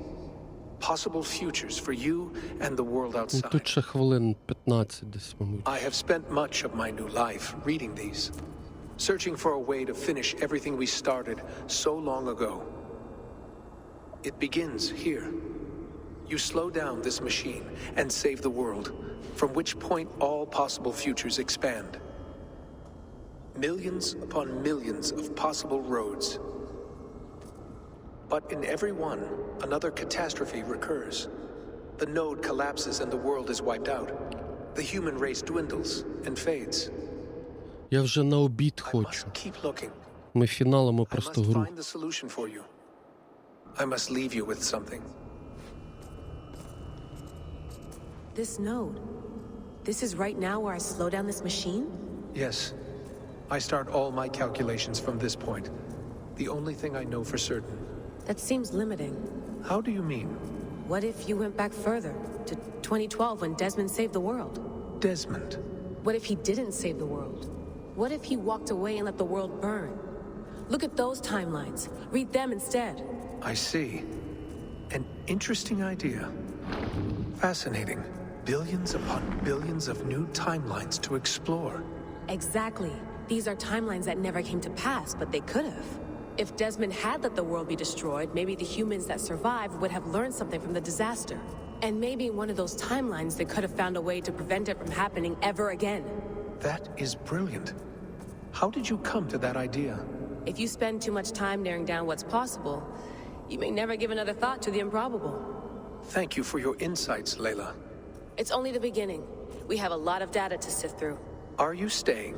possible futures for you and the world outside. Тут ще хвилин 15 десь, мабуть. I have spent much of my new life reading these, searching for a way to finish everything we started so long ago. It begins here. You slow down this machine and save the world, from which point all possible futures expand. Millions upon millions of possible roads. But in every one, another catastrophe recurs. The node collapses and the world is wiped out. The human race dwindles and fades. Я вже на обід хочу. Ми фіналимо просто гру. Find the solution for you. I must leave you with something. This node. This is right now where I slow down this machine? Yes. I start all my calculations from this point. The only thing I know for certain. That seems limiting. How do you mean? What if you went back further, to 2012 when Desmond saved the world? Desmond? What if he didn't save the world? What if he walked away and let the world burn? Look at those timelines. Read them instead. I see. An interesting idea. Fascinating. Billions upon billions of new timelines to explore. Exactly. These are timelines that never came to pass, but they could have. If Desmond had let the world be destroyed, maybe the humans that survived would have learned something from the disaster. And maybe in one of those timelines they could have found a way to prevent it from happening ever again. That is brilliant. How did you come to that idea? If you spend too much time narrowing down what's possible, you may never give another thought to the improbable. Thank you for your insights, Layla. It's only the beginning. We have a lot of data to sift through. Are you staying?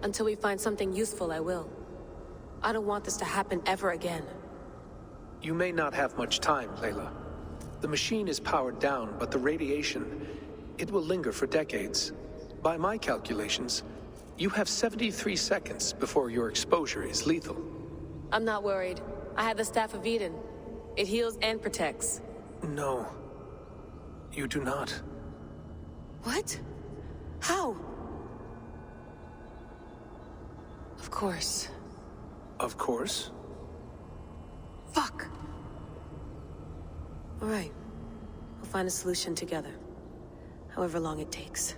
Until we find something useful, I will. I don't want this to happen ever again. You may not have much time, Layla. The machine is powered down, but the radiation, it will linger for decades. By my calculations, you have 73 seconds before your exposure is lethal. I'm not worried. I have the Staff of Eden. It heals and protects. No. You do not. What? How? Of course. Of course? Fuck! All right. We'll find a solution together. However long it takes.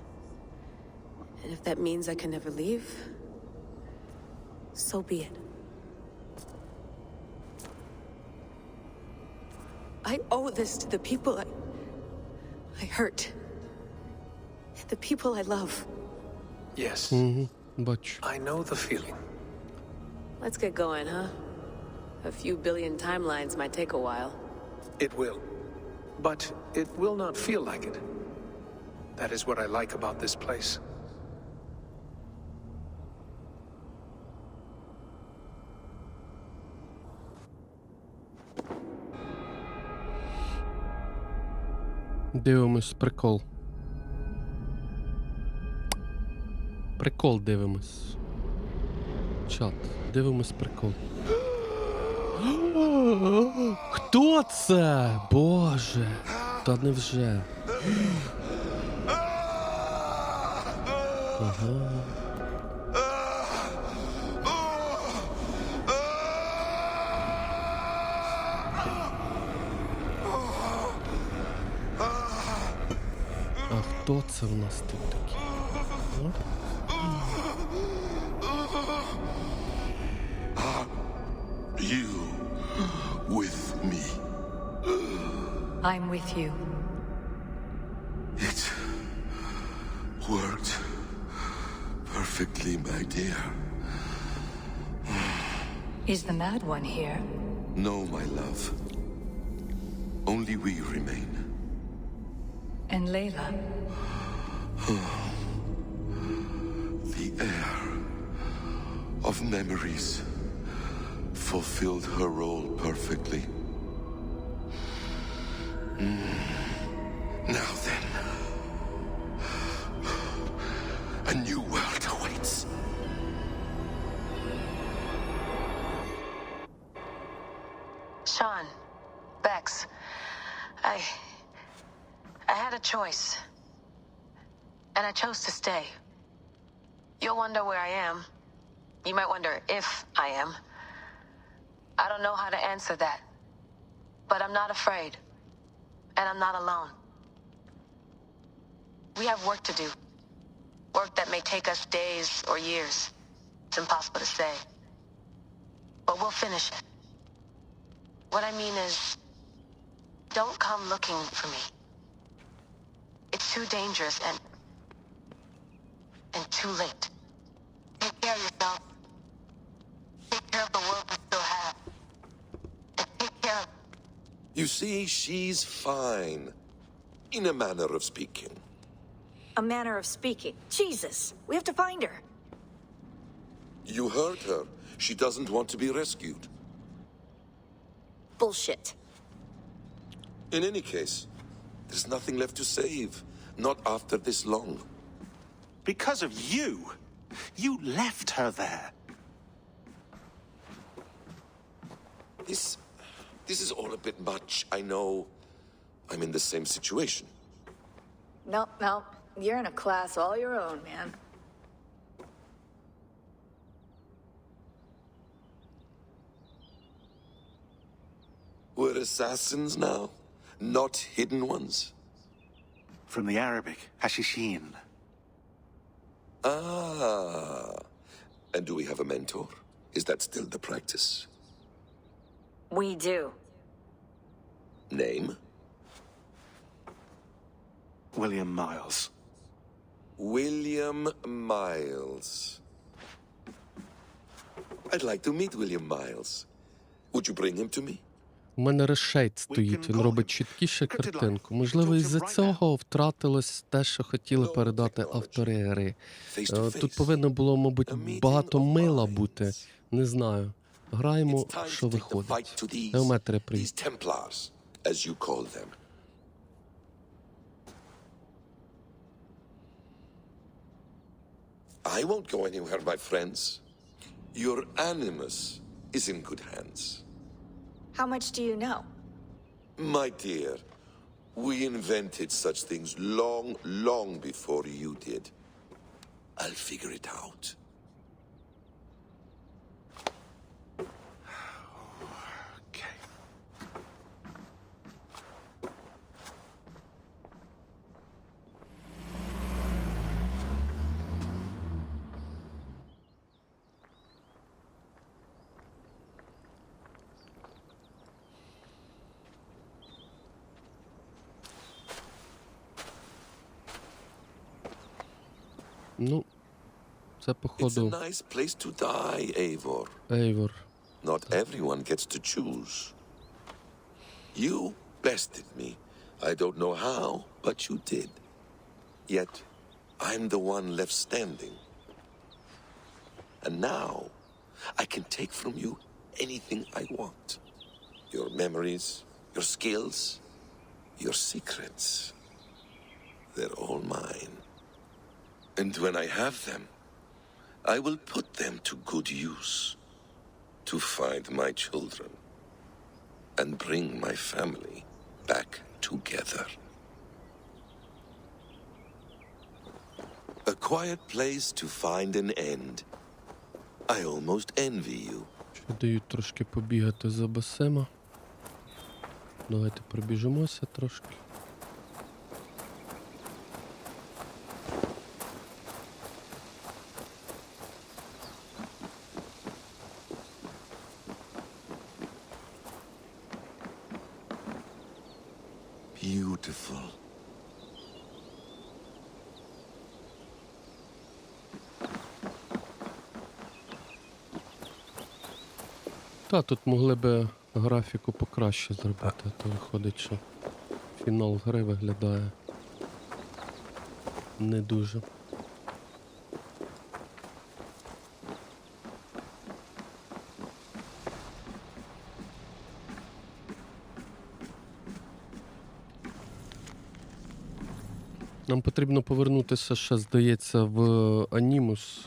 And if that means I can never leave, so be it. I owe this to the people I hurt. The people I love. Yes. Бачу. I know the feeling. Let's get going, huh? A few billion timelines might take a while. It will. But it will not feel like it. That is what I like about this place. Дивимось прикол. Прикол дивимось. Чат. Дивимось прикол. Хто це? Боже. Та невже. Ага. А хто це в нас тут такий? You with me. I'm with you. It worked perfectly, my dear. Is the mad one here? No, my love. Only we remain. And Layla? The air of memories fulfilled her role perfectly. Now then, a new world awaits. Sean, Bex, I had a choice. And I chose to stay. You'll wonder where I am. You might wonder if I am. I don't know how to answer that. But I'm not afraid. And I'm not alone. We have work to do. Work that may take us days or years. It's impossible to say. But we'll finish it. What I mean is, don't come looking for me. It's too dangerous and too late. Take care of yourself. Take care of the world we still have. And take care of... You see, she's fine. In a manner of speaking. A manner of speaking. Jesus, we have to find her. You heard her. She doesn't want to be rescued. Bullshit. In any case, there's nothing left to save. Not after this long. Because of you. You left her there. This is all a bit much. I know. I'm in the same situation. No. You're in a class all your own, man. We're assassins now, not hidden ones. From the Arabic, Hashishin. Ah. And do we have a mentor? Is that still the practice? We do. Name? William Miles. William Miles. I'd like to meet William Miles. Would you bring him to me? У мене решейт стоїть, він робить чіткіше картинку. Можливо, із-за цього втратилось те, що хотіли передати автори гри. Тут повинно було, мабуть, багато мила бути. Не знаю. Граємо, що виходить. Геометрія привіт. I won't go anywhere, my friends. Your animus is in good hands. How much do you know? My dear, we invented such things long before you did. I'll figure it out. Ну, це походу... It's a nice place to die, Eivor. Eivor. Not everyone gets to choose. You bested me. I don't know how, but you did. Yet, I'm the one left standing. And now, I can take from you anything I want. Your memories, your skills, your secrets. They're all mine. And when I have them, I will put them to good use. To find my children. And bring my family back together. A quiet place to find an end. I almost envy you. Ще дають трошки побігати за басима. Давайте пробіжимося трошки. Beautiful. Та, тут могли би графіку покраще зробити, а то виходить, що фінал гри виглядає не дуже. Нам потрібно повернутися ще, здається, в Анімус.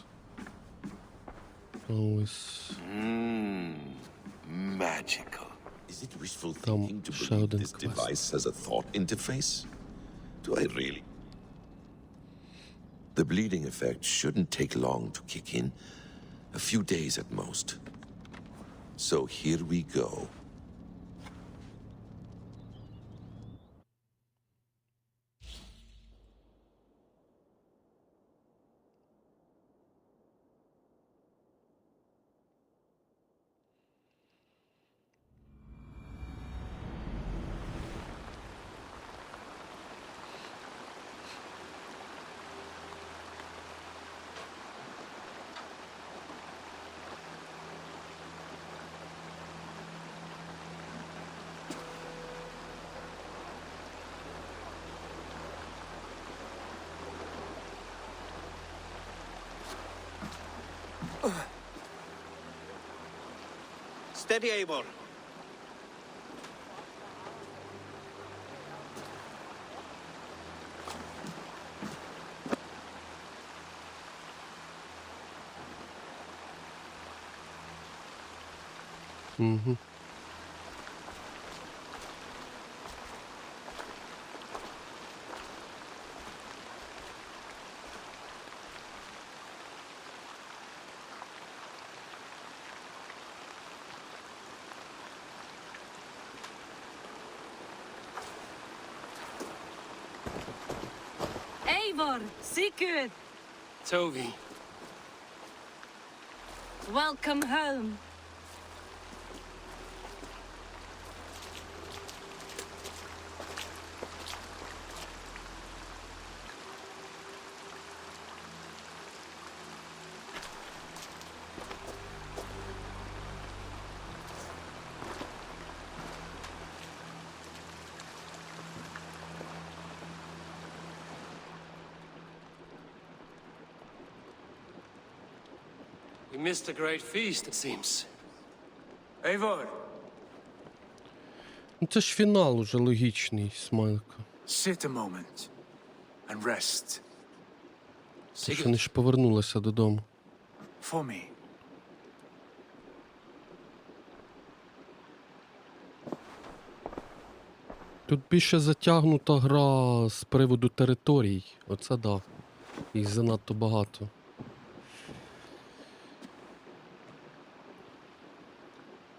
Ось. Magical. Is it wishful Там thinking to ще believe один this квест. device has a thought interface? Do I really? The bleeding effect shouldn't take long to kick in. A few days at most. So here we go. Steady, Eivor. Угу. Eivor, Sigurd, Toby. welcome home. We missed a great feast, it seems. Eivor, Ну це ж фінал уже логічний, смайлика. sit a moment and rest. Тож вони ж повернулися додому. For me. Тут більше затягнута гра з приводу територій. Оце да. Їх занадто багато.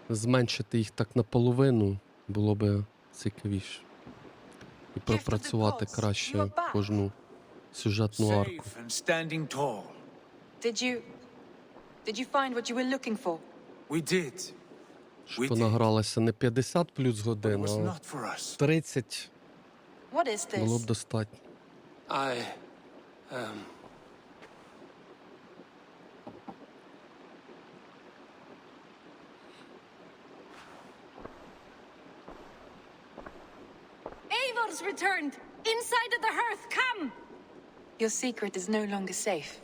Зменшити їх так наполовину було би цікавіше. І пропрацювати краще кожну сюжетну арку. Safe and standing tall. Did you find what you were looking for? We did. Щоб вона гралася не 50 плюс годин, а 30 What is було б this? достатньо. Eivor's returned! Inside of the hearth, come! Your secret is no longer safe.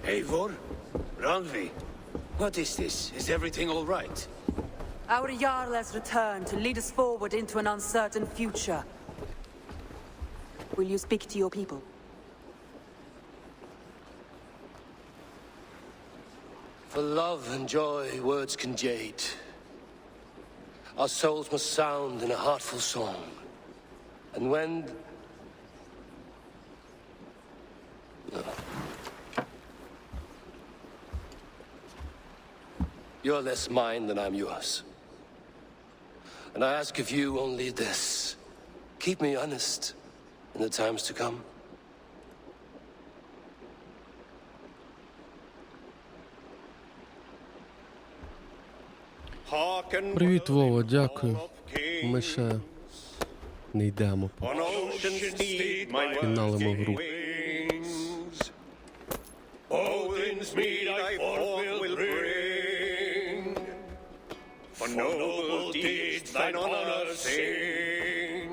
Eivor? Randvi? What is this? Is everything all right? Our Jarl has returned to lead us forward into an uncertain future. Will you speak to your people? For love and joy, words can jade. Our souls must sound in a heartful song. And when... No. You're less mine than I'm yours. And I ask of you only this. Keep me honest in the times to come. Привіт, Вова, дякую. Ми ще не йдемо. Фіналимо гру. Odin's mead I forth will bring. For noble deeds thine honor sing.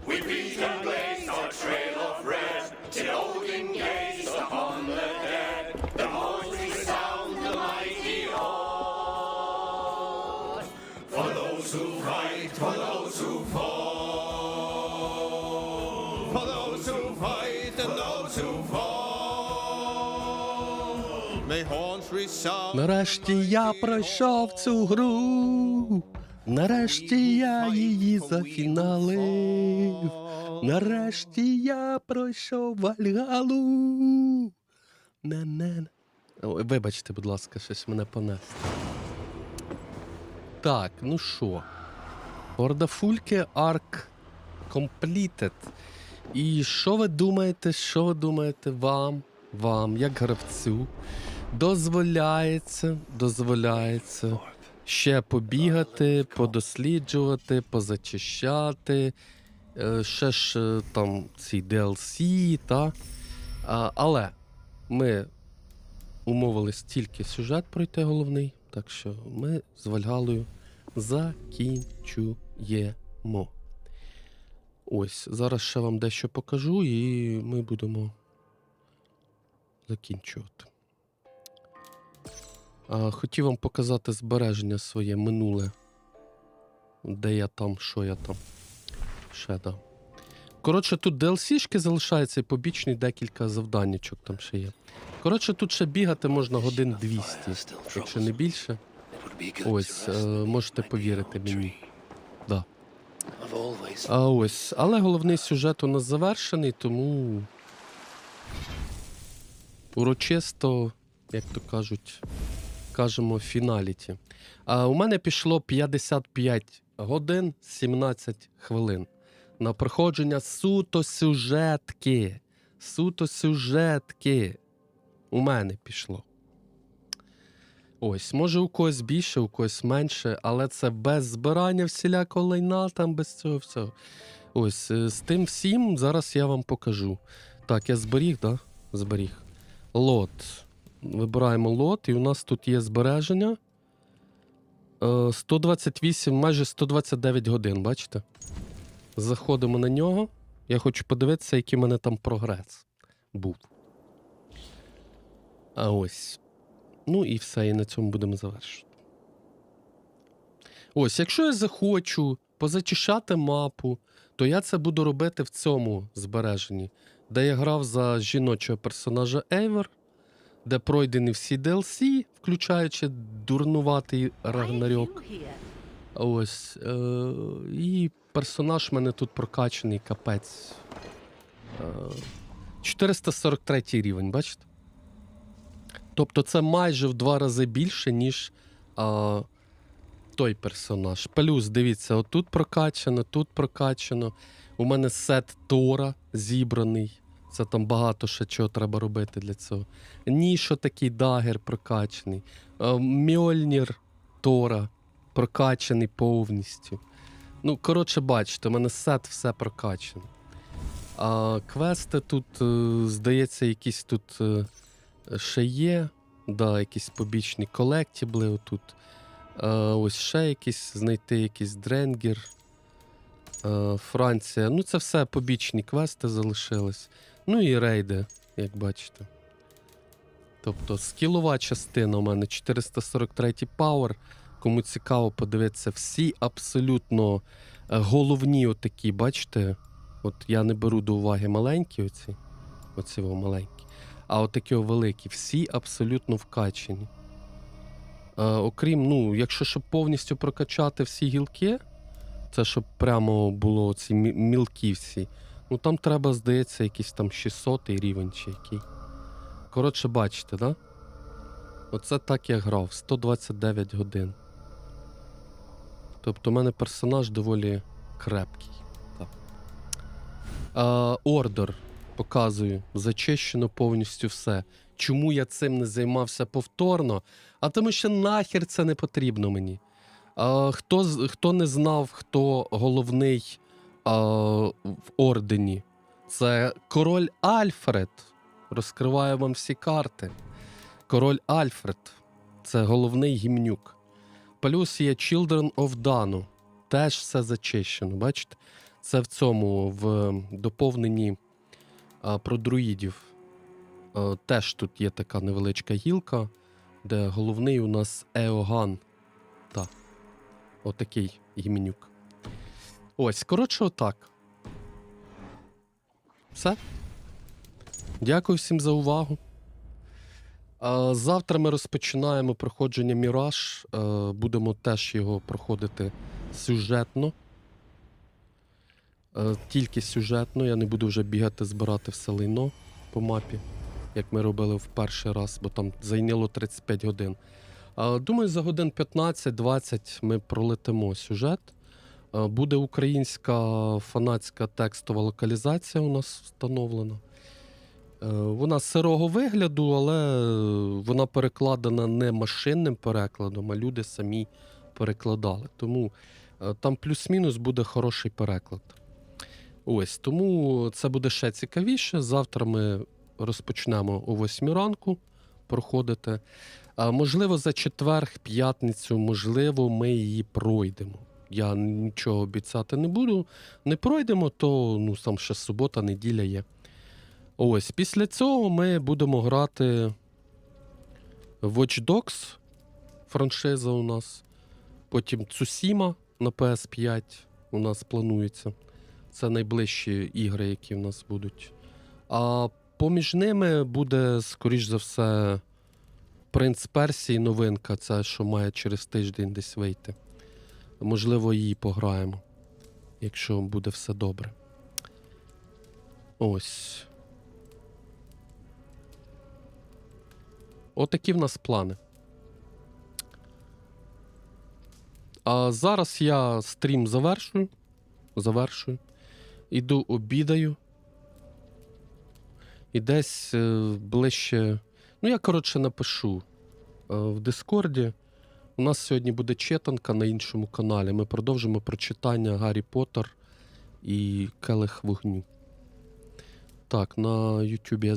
We beat and blaze our trail of red, till Odin gazed upon the dead. The voice resound the mighty oath. For those those who fight, for those who fall, for those who fight and those who fall. May horns resound. Нарешті я пройшов цю гру. Нарешті я її зафіналив. Нарешті я пройшов Вальгалу. На-на-на. Ой, вибачте, будь ласка, щось мене понесло. Так, ну що. Ордафульке арк completed. І що ви думаєте, вам, як гравцю, дозволяється ще побігати, подосліджувати, позачищати, ще ж там ці DLC, та? Але ми умовились тільки сюжет пройти головний, так що ми з Вальгалою закінчуємо. Ось, зараз ще вам дещо покажу і ми будемо закінчувати. Хотів вам показати збереження своє минуле. Де я там, що я там. Ще, да. Коротше, тут DLC-шки залишаються і побічні декілька завданнячок там ще є. Коротше, тут ще бігати можна годин 200, якщо не більше. Ось, можете повірити мені. Да. Ось, але головний сюжет у нас завершений, тому урочисто, як то кажемо, фіналіті. У мене пішло 55 годин 17 хвилин на проходження суто сюжетки. Суто сюжетки. У мене пішло. Ось, може у когось більше, у когось менше, але це без збирання всілякого лайна, там без цього всього. Ось, з тим всім зараз я вам покажу. Так, я зберіг, да? Зберіг. Лот. Вибираємо лот, і у нас тут є збереження. 128, майже 129 годин, бачите? Заходимо на нього. Я хочу подивитися, який в мене там прогрес був. А ось. Ну і все, і на цьому будемо завершувати. Ось, якщо я захочу позачищати мапу, то я це буду робити в цьому збереженні, де я грав за жіночого персонажа Ейвер, де пройдені всі DLC, включаючи дурнуватий Рагнарьок. Ось. І персонаж в мене тут прокачаний, капець. 443 рівень, бачите? Тобто це майже в 2 рази більше, ніж той персонаж. Плюс, дивіться, отут прокачано, тут прокачано. У мене сет Тора зібраний. Це там багато ще чого треба робити для цього. Нішо такий дагер прокачаний. Мьольнір Тора прокачаний повністю. Ну, коротше, бачите, у мене сет все прокачаний. Квести тут, здається, якісь тут ще є. Да, якісь побічні колектібли отут. Ось ще якісь, знайти якийсь Дренгер. Франція. Ну, це все побічні квести залишились. Ну і рейди, як бачите. Тобто скілова частина у мене 443 пауер. Кому цікаво подивитися, всі абсолютно головні отакі, бачите? От я не беру до уваги маленькі оці маленькі. А отакі великі, всі абсолютно вкачені. Окрім, ну, якщо щоб повністю прокачати всі гілки, це щоб прямо було ці мілкі всі, ну там треба, здається, якийсь там 600 рівень чи який. Коротше, бачите, да? Оце так я грав, 129 годин. Тобто у мене персонаж доволі крепкий. Ордер. Показую. Зачищено повністю все. Чому я цим не займався повторно? А тому що нахер це не потрібно мені. Хто не знав, хто головний в Ордені? Це король Альфред. Розкриваю вам всі карти. Король Альфред. Це головний гімнюк. Плюс є Children of Danu. Теж все зачищено, бачите? Це в цьому, в доповненні про друїдів. Теж тут є така невеличка гілка, де головний у нас Еоган. Так. Отакий гіменюк. Ось, коротше, отак. Все. Дякую всім за увагу. Завтра ми розпочинаємо проходження Міраж. Будемо теж його проходити сюжетно. Тільки сюжетно. Я не буду вже бігати, збирати все лайно по мапі, як ми робили в перший раз, бо там зайняло 35 годин. Думаю, за годин 15-20 ми пролетимо сюжет. Буде українська фанатська текстова локалізація у нас встановлена. Вона сирого вигляду, але вона перекладена не машинним перекладом, а люди самі перекладали. Тому там плюс-мінус буде хороший переклад. Ось, тому це буде ще цікавіше. Завтра ми розпочнемо о 8 ранку проходити. Можливо, за четвер, п'ятницю, можливо, ми її пройдемо. Я нічого обіцяти не буду. Не пройдемо, то ну, там ще субота, неділя є. Ось, після цього ми будемо грати Watch Dogs, франшиза у нас. Потім Цусіма на PS5 у нас планується. Це найближчі ігри, які в нас будуть. А поміж ними буде, скоріш за все, Принц Персії, новинка. Це, що має через тиждень десь вийти. Можливо, її пограємо, якщо буде все добре. Ось. Отакі в нас плани. А зараз я стрім завершую. Іду обідаю. І десь ближче... Ну, я, коротше, напишу в Дискорді. У нас сьогодні буде читанка на іншому каналі. Ми продовжимо прочитання Гаррі Поттер і Келих вогню. Так, на Ютубі я